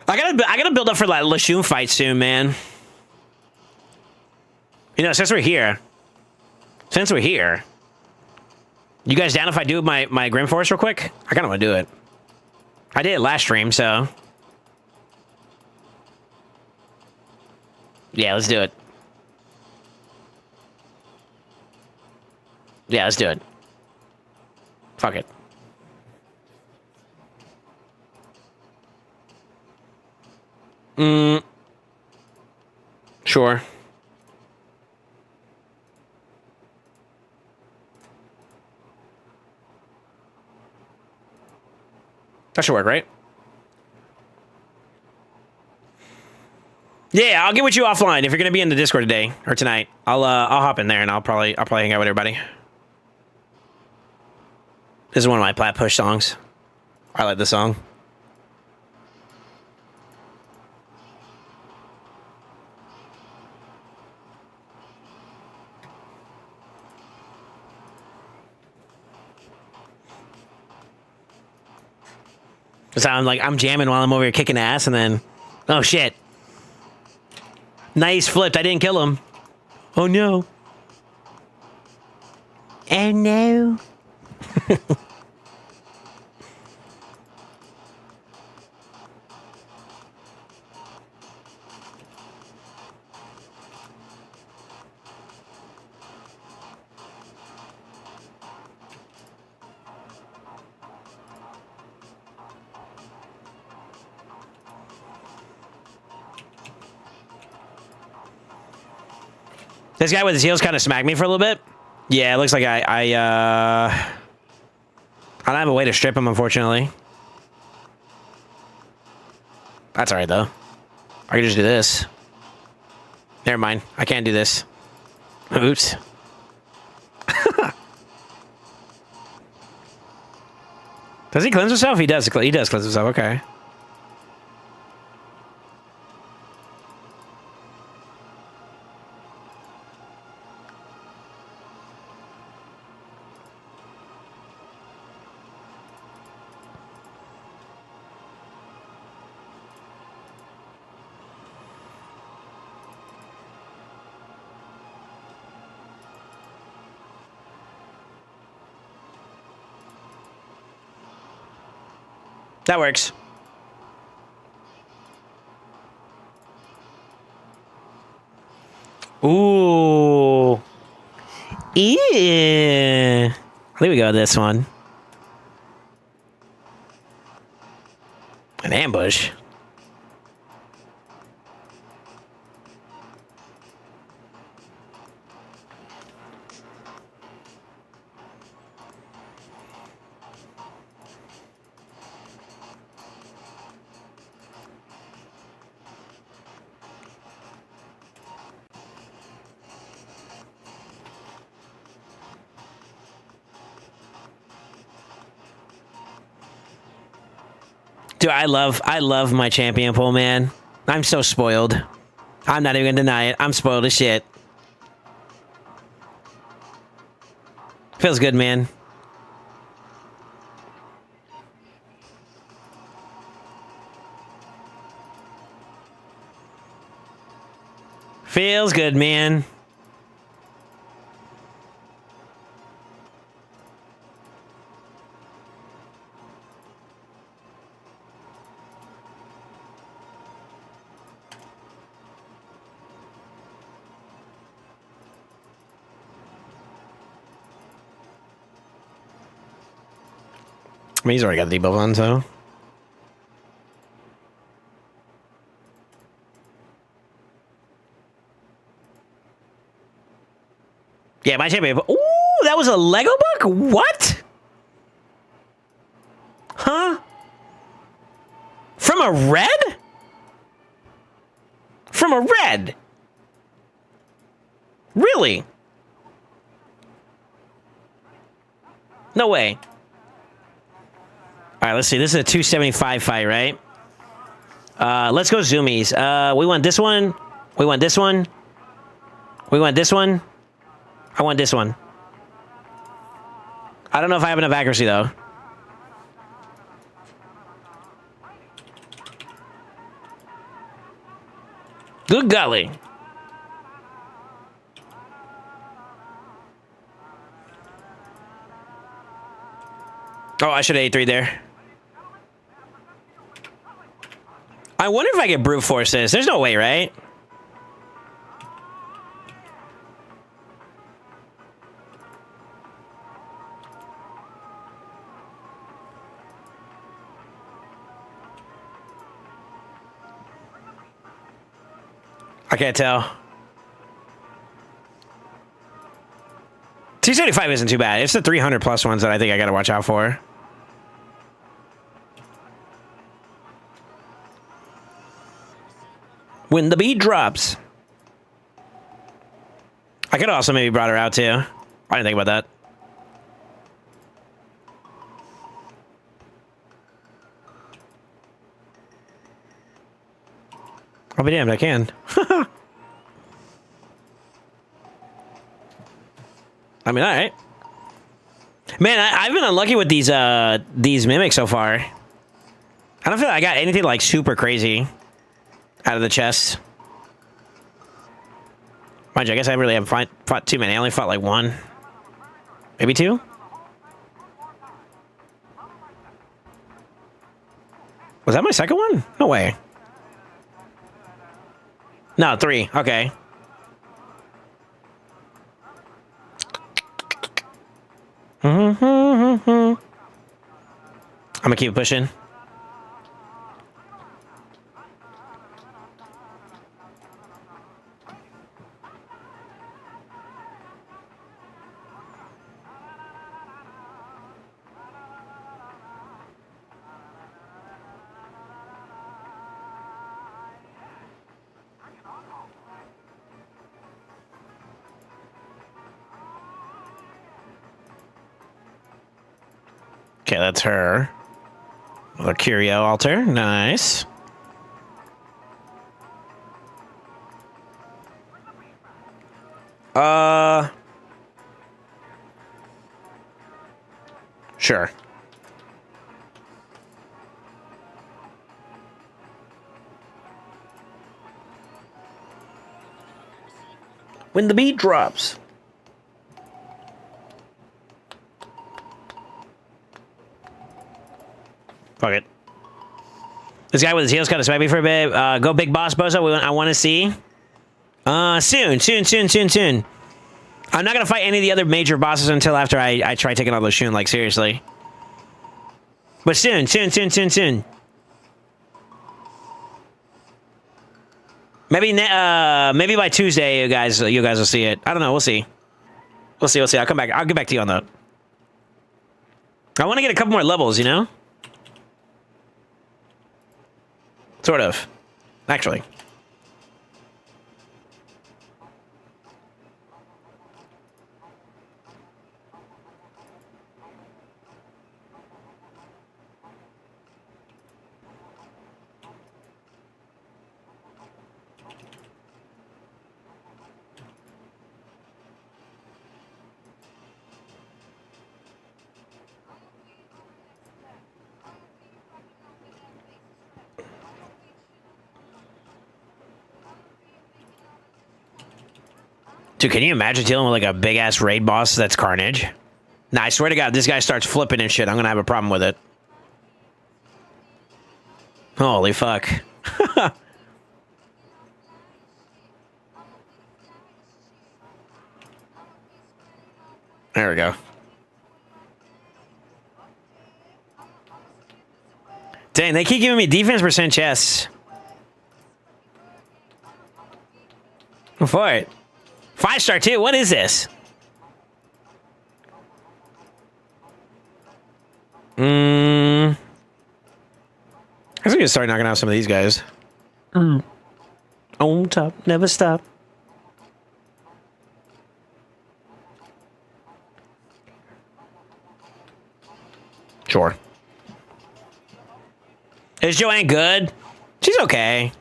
I gotta build up for that Lashun fight soon, man. You know, since we're here, you guys down if I do my Grim Force real quick? I kind of want to do it. I did it last stream, so yeah, let's do it. Yeah, let's do it. Fuck it. Sure. That should work, right? Yeah, I'll get with you offline if you're gonna be in the Discord today or tonight. I'll hop in there and I'll probably hang out with everybody. This is one of my Plat Push songs. I like this song. So I'm jamming while I'm over here kicking ass, and then, oh shit, nice flipped. I didn't kill him. Oh no. Oh no. This guy with his heels kind of smacked me for a little bit. Yeah, it looks like I don't have a way to strip him, unfortunately. That's all right, though. I can just do this. Never mind. I can't do this. Oops. Does he cleanse himself? He does. He does cleanse himself. Okay. That works. Ooh. Yeah. There we go, this one. An ambush. Dude, I love my champion pool, man. I'm so spoiled. I'm not even gonna deny it. I'm spoiled as shit. Feels good, man. Feels good, man. I mean, he's already got the debuff on, so. Yeah, my champion. Ooh, that was a Lego book? What? Huh? From a red? From a red? Really? No way. All right, let's see. This is a 275 fight, right? Let's go zoomies. We want this one. We want this one. We want this one. I want this one. I don't know if I have enough accuracy, though. Good golly. Oh, I should have A3 there. I wonder if I can brute force this. There's no way, right? I can't tell. 275 isn't too bad. It's the 300 plus ones that I think I gotta watch out for. When the beat drops. I could also maybe brought her out too. I didn't think about that. I'll be damned, I can. I mean, all right. Man, I've been unlucky with these mimics so far. I don't feel like I got anything like super crazy out of the chest. Mind you, I guess I really haven't fought too many. I only fought like one. Maybe two? Was that my second one? No way. No, 3. Okay. I'm gonna keep pushing. Okay, that's her. Another Curio altar. Nice. Sure. When the beat drops. Fuck it. This guy with his heels kind of smacked me for a bit. Go big boss, Bozo. I want to see. Soon. I'm not going to fight any of the other major bosses until after I try taking all those Shun, like, seriously. But soon. Maybe by Tuesday, you guys will see it. I don't know. We'll see. We'll see. I'll come back. I'll get back to you on that. I want to get a couple more levels, you know? Sort of. Actually. Dude, can you imagine dealing with like a big ass raid boss that's Carnage? Nah, I swear to God, this guy starts flipping and shit. I'm gonna have a problem with it. Holy fuck. There we go. Dang, they keep giving me defense percent chests. Go for it. 5-star too. What is this? I guess we can start knocking out some of these guys. On top, never stop. Sure. Is Joanne good? She's okay.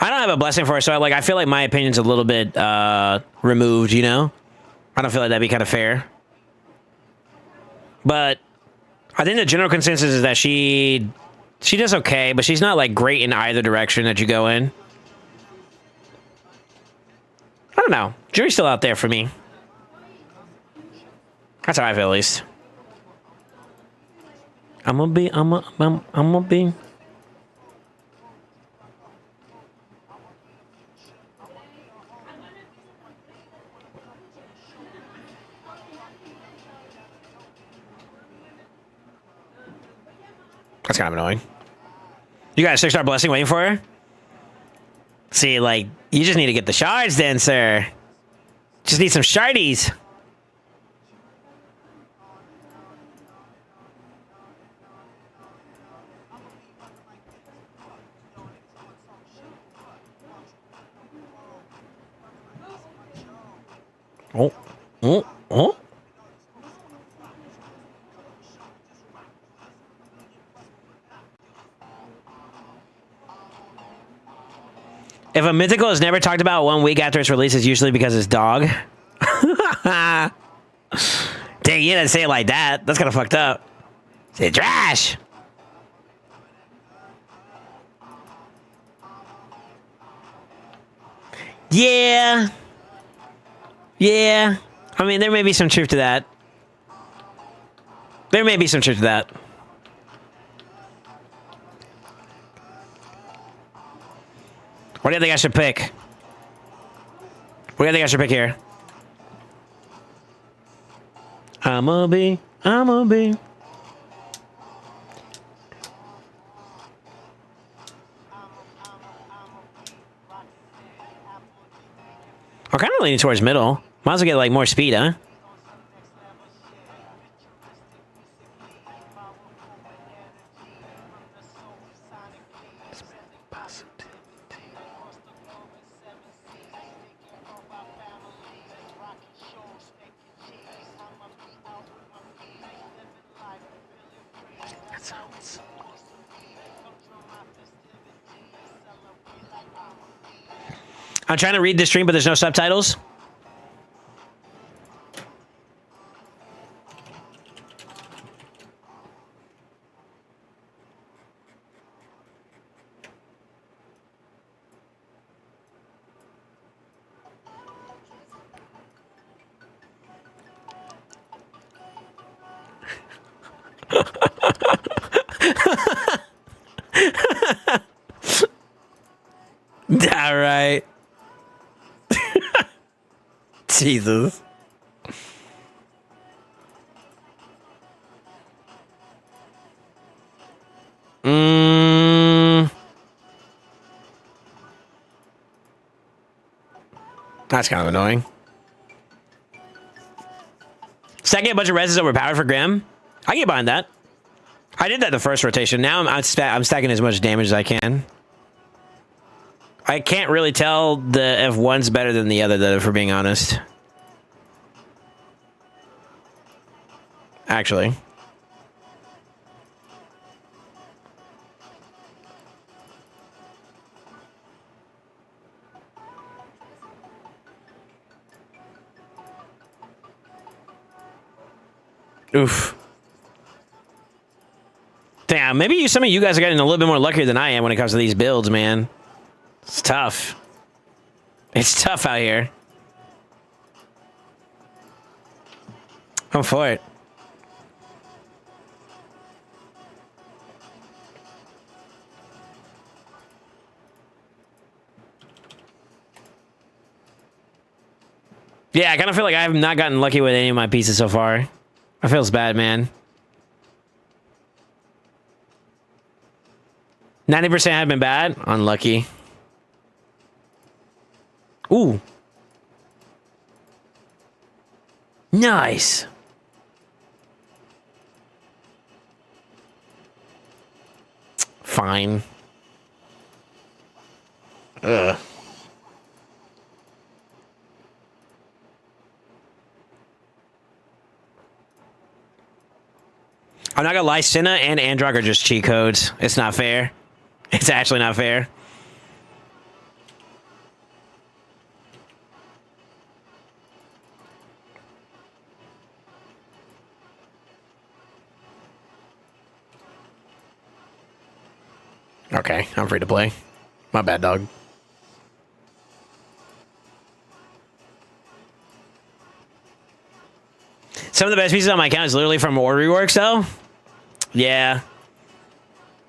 I don't have a blessing for her, so I feel like my opinion's a little bit removed, you know? I don't feel like that'd be kind of fair. But I think the general consensus is that she does okay, but she's not like great in either direction that you go in. I don't know. Jury's still out there for me. That's how I feel, at least. I'm gonna be. That's kind of annoying. You got a 6-star blessing waiting for her? See, like, you just need to get the shards then, sir. Just need some shardies. Oh. If a mythical is never talked about 1 week after its release, it's usually because it's dog. Dang, you didn't say it like that. That's kind of fucked up. Say trash. Yeah. Yeah. I mean, there may be some truth to that. There may be some truth to that. What do you think I should pick? What do you think I should pick here? I'ma be. I kind of leaning towards middle. Might as well get like more speed, huh? I'm trying to read the stream, but there's no subtitles. All right. Jesus. That's kind of annoying. Second, a bunch of res is overpowered for Grim. I get behind that. I did that the first rotation. Now I'm stacking as much damage as I can. I can't really tell if one's better than the other, though, if we're being honest. Actually. Oof. Damn, maybe some of you guys are getting a little bit more luckier than I am when it comes to these builds, man. It's tough. It's tough out here. I'm for it. Yeah, I kind of feel like I have not gotten lucky with any of my pieces so far. It feels bad, man. 90% have been bad. Unlucky. Ooh. Nice. Fine. Ugh. I'm not gonna lie, Senna and Androck are just cheat codes. It's not fair. It's actually not fair. Okay, I'm free to play. My bad, dog. Some of the best pieces on my account is literally from order reworks, though. Yeah.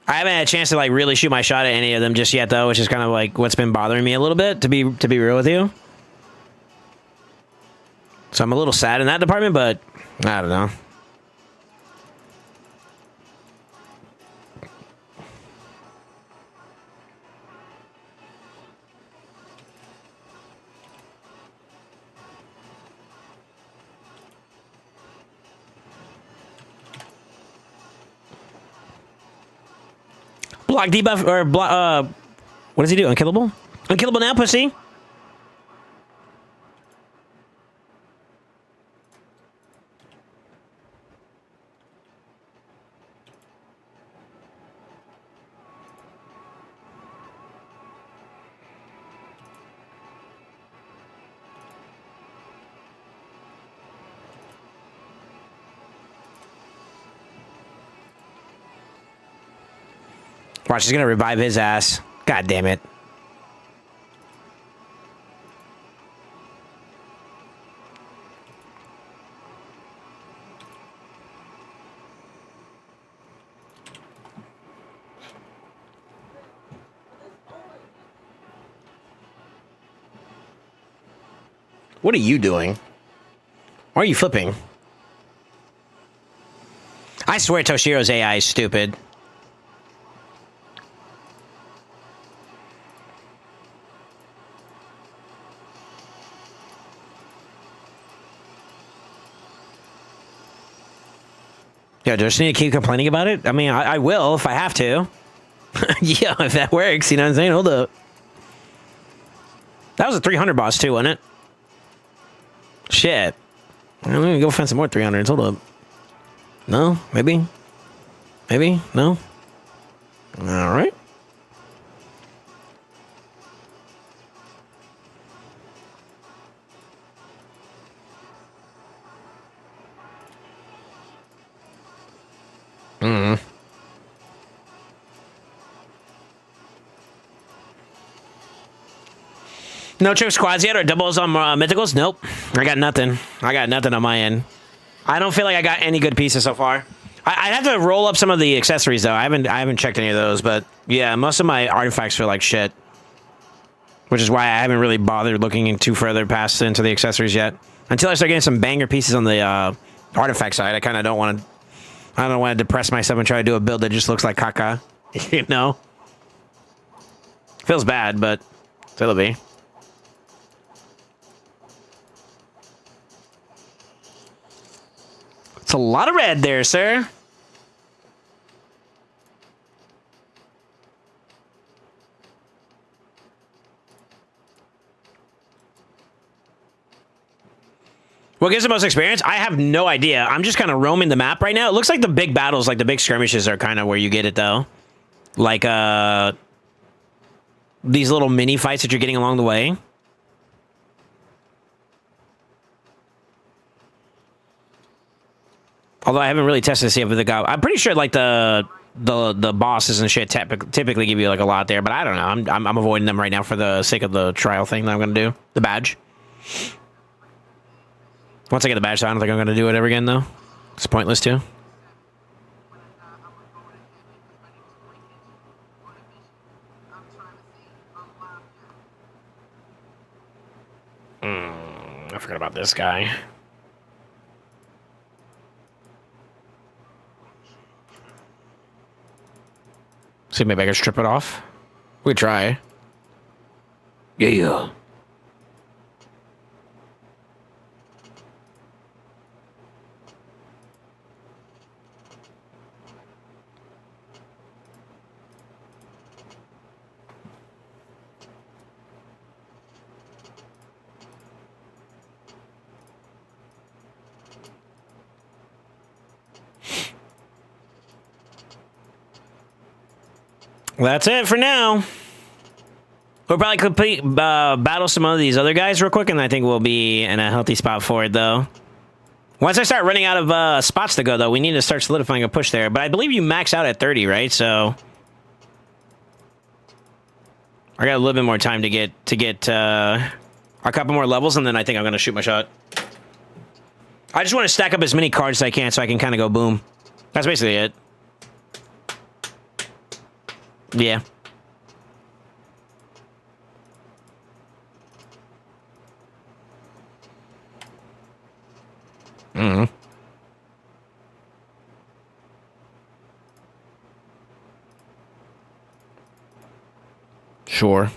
I haven't had a chance to like really shoot my shot at any of them just yet, though, which is kind of like what's been bothering me a little bit, to be real with you. So I'm a little sad in that department, but I don't know. Block debuff or block. What does he do? Unkillable? Unkillable now, pussy. Watch, he's gonna revive his ass. God damn it. What are you doing? Why are you flipping? I swear Toshiro's AI is stupid. Yeah, do I just need to keep complaining about it? I mean, I will if I have to. Yeah, if that works, you know what I'm saying? Hold up. That was a 300 boss too, wasn't it? Shit. I'm gonna go find some more 300s. Hold up. No? Maybe? Maybe? No? Alright. No trip squads yet or doubles on mythicals? Nope. I got nothing. I got nothing on my end. I don't feel like I got any good pieces so far. I'd have to roll up some of the accessories though. I haven't checked any of those, but yeah, most of my artifacts feel like shit. Which is why I haven't really bothered looking too further past into the accessories yet. Until I start getting some banger pieces on the artifact side, I kind of don't want to. I don't want to depress myself and try to do a build that just looks like caca. You know? Feels bad, but it'll be. It's a lot of red there, sir. What gives the most experience? I have no idea. I'm just kind of roaming the map right now. It looks like the big battles, like the big skirmishes are kind of where you get it, though. Like, these little mini fights that you're getting along the way. Although I haven't really tested to see if the guy... I'm pretty sure, like, the bosses and shit typically give you, like, a lot there. But I don't know. I'm avoiding them right now for the sake of the trial thing that I'm going to do. The badge. Once I get the badge, I don't think I'm going to do it ever again, though. It's pointless, too. I forgot about this guy. See, maybe I can strip it off. We try. Yeah. That's it for now. We'll probably complete battle some of these other guys real quick, and I think we'll be in a healthy spot for it, though. Once I start running out of spots to go, though, we need to start solidifying a push there. But I believe you max out at 30, right? So I got a little bit more time to get a couple more levels, and then I think I'm gonna shoot my shot. I just want to stack up as many cards as I can, so I can kind of go boom. That's basically it. Yeah. Mm-hmm. Sure.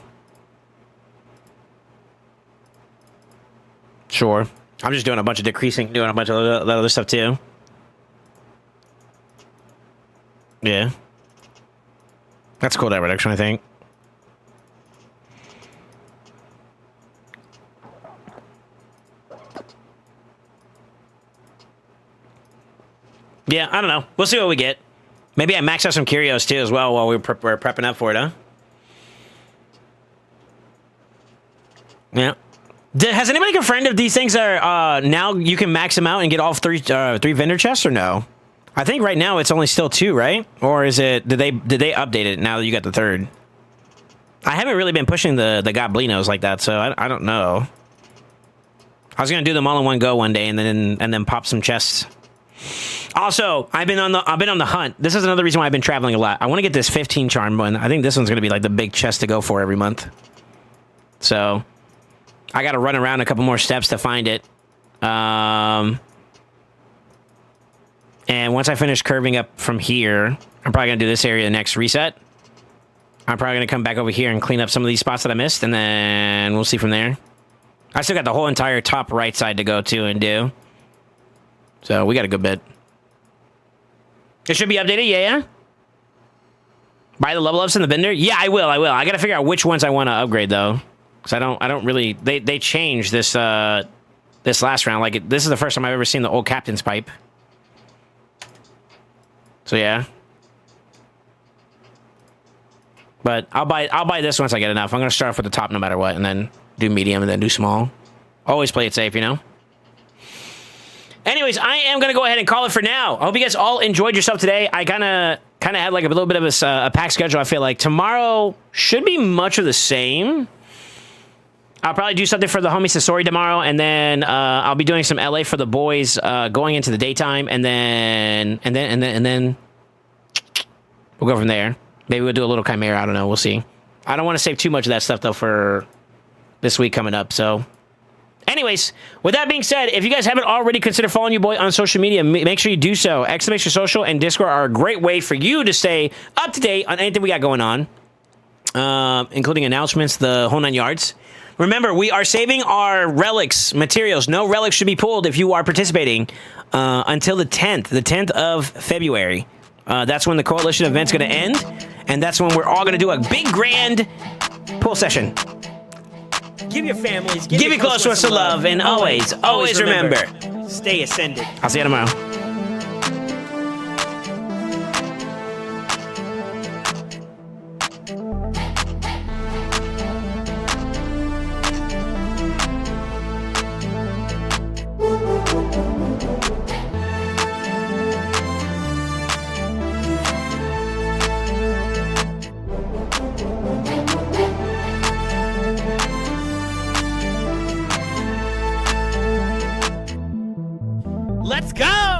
Sure. I'm just doing a bunch of decreasing, doing a bunch of that other stuff too. Yeah. That's cool, that reduction, I think. Yeah, I don't know. We'll see what we get. Maybe I max out some curios too as well while we're prepping up for it, huh? Yeah. Has anybody confirmed if these things are now you can max them out and get all three vendor chests or no? I think right now it's only still 2, right? Or is it did they update it now that you got the 3rd? I haven't really been pushing the goblinos like that, so I don't know. I was gonna do them all in one go one day and then pop some chests. Also, I've been on the hunt. This is another reason why I've been traveling a lot. I want to get this 15 charm one. I think this one's gonna be like the big chest to go for every month. So I got to run around a couple more steps to find it. And once I finish curving up from here, I'm probably going to do this area next reset. I'm probably going to come back over here and clean up some of these spots that I missed, and then we'll see from there. I still got the whole entire top right side to go to and do. So we got a good bit. It should be updated, yeah? Buy the level ups in the vendor? Yeah, I will. I got to figure out which ones I want to upgrade, though. Because I don't really... They changed this this last round. Like, this is the first time I've ever seen the old captain's pipe. So yeah, but I'll buy this once I get enough. I'm gonna start off with the top no matter what, and then do medium, and then do small. Always play it safe, you know. Anyways, I am gonna go ahead and call it for now. I hope you guys all enjoyed yourself today. I kind of had like a little bit of a packed schedule. I feel like tomorrow should be much of the same. I'll probably do something for the homie Sasori tomorrow, and then I'll be doing some LA for the boys going into the daytime, and then we'll go from there. Maybe we'll do a little Chimera. I don't know. We'll see. I don't want to save too much of that stuff though for this week coming up. So, anyways, with that being said, if you guys haven't already considered following your boy on social media, make sure you do so. Exclamation Social and Discord are a great way for you to stay up to date on anything we got going on, including announcements, the whole 9 yards. Remember, we are saving our relics materials. No relics should be pulled if you are participating until the 10th of February. That's when the coalition event's going to end, and that's when we're all going to do a big grand pull session. Give your families, give your close ones some love, and always remember, stay ascended. I'll see you tomorrow. Let's go!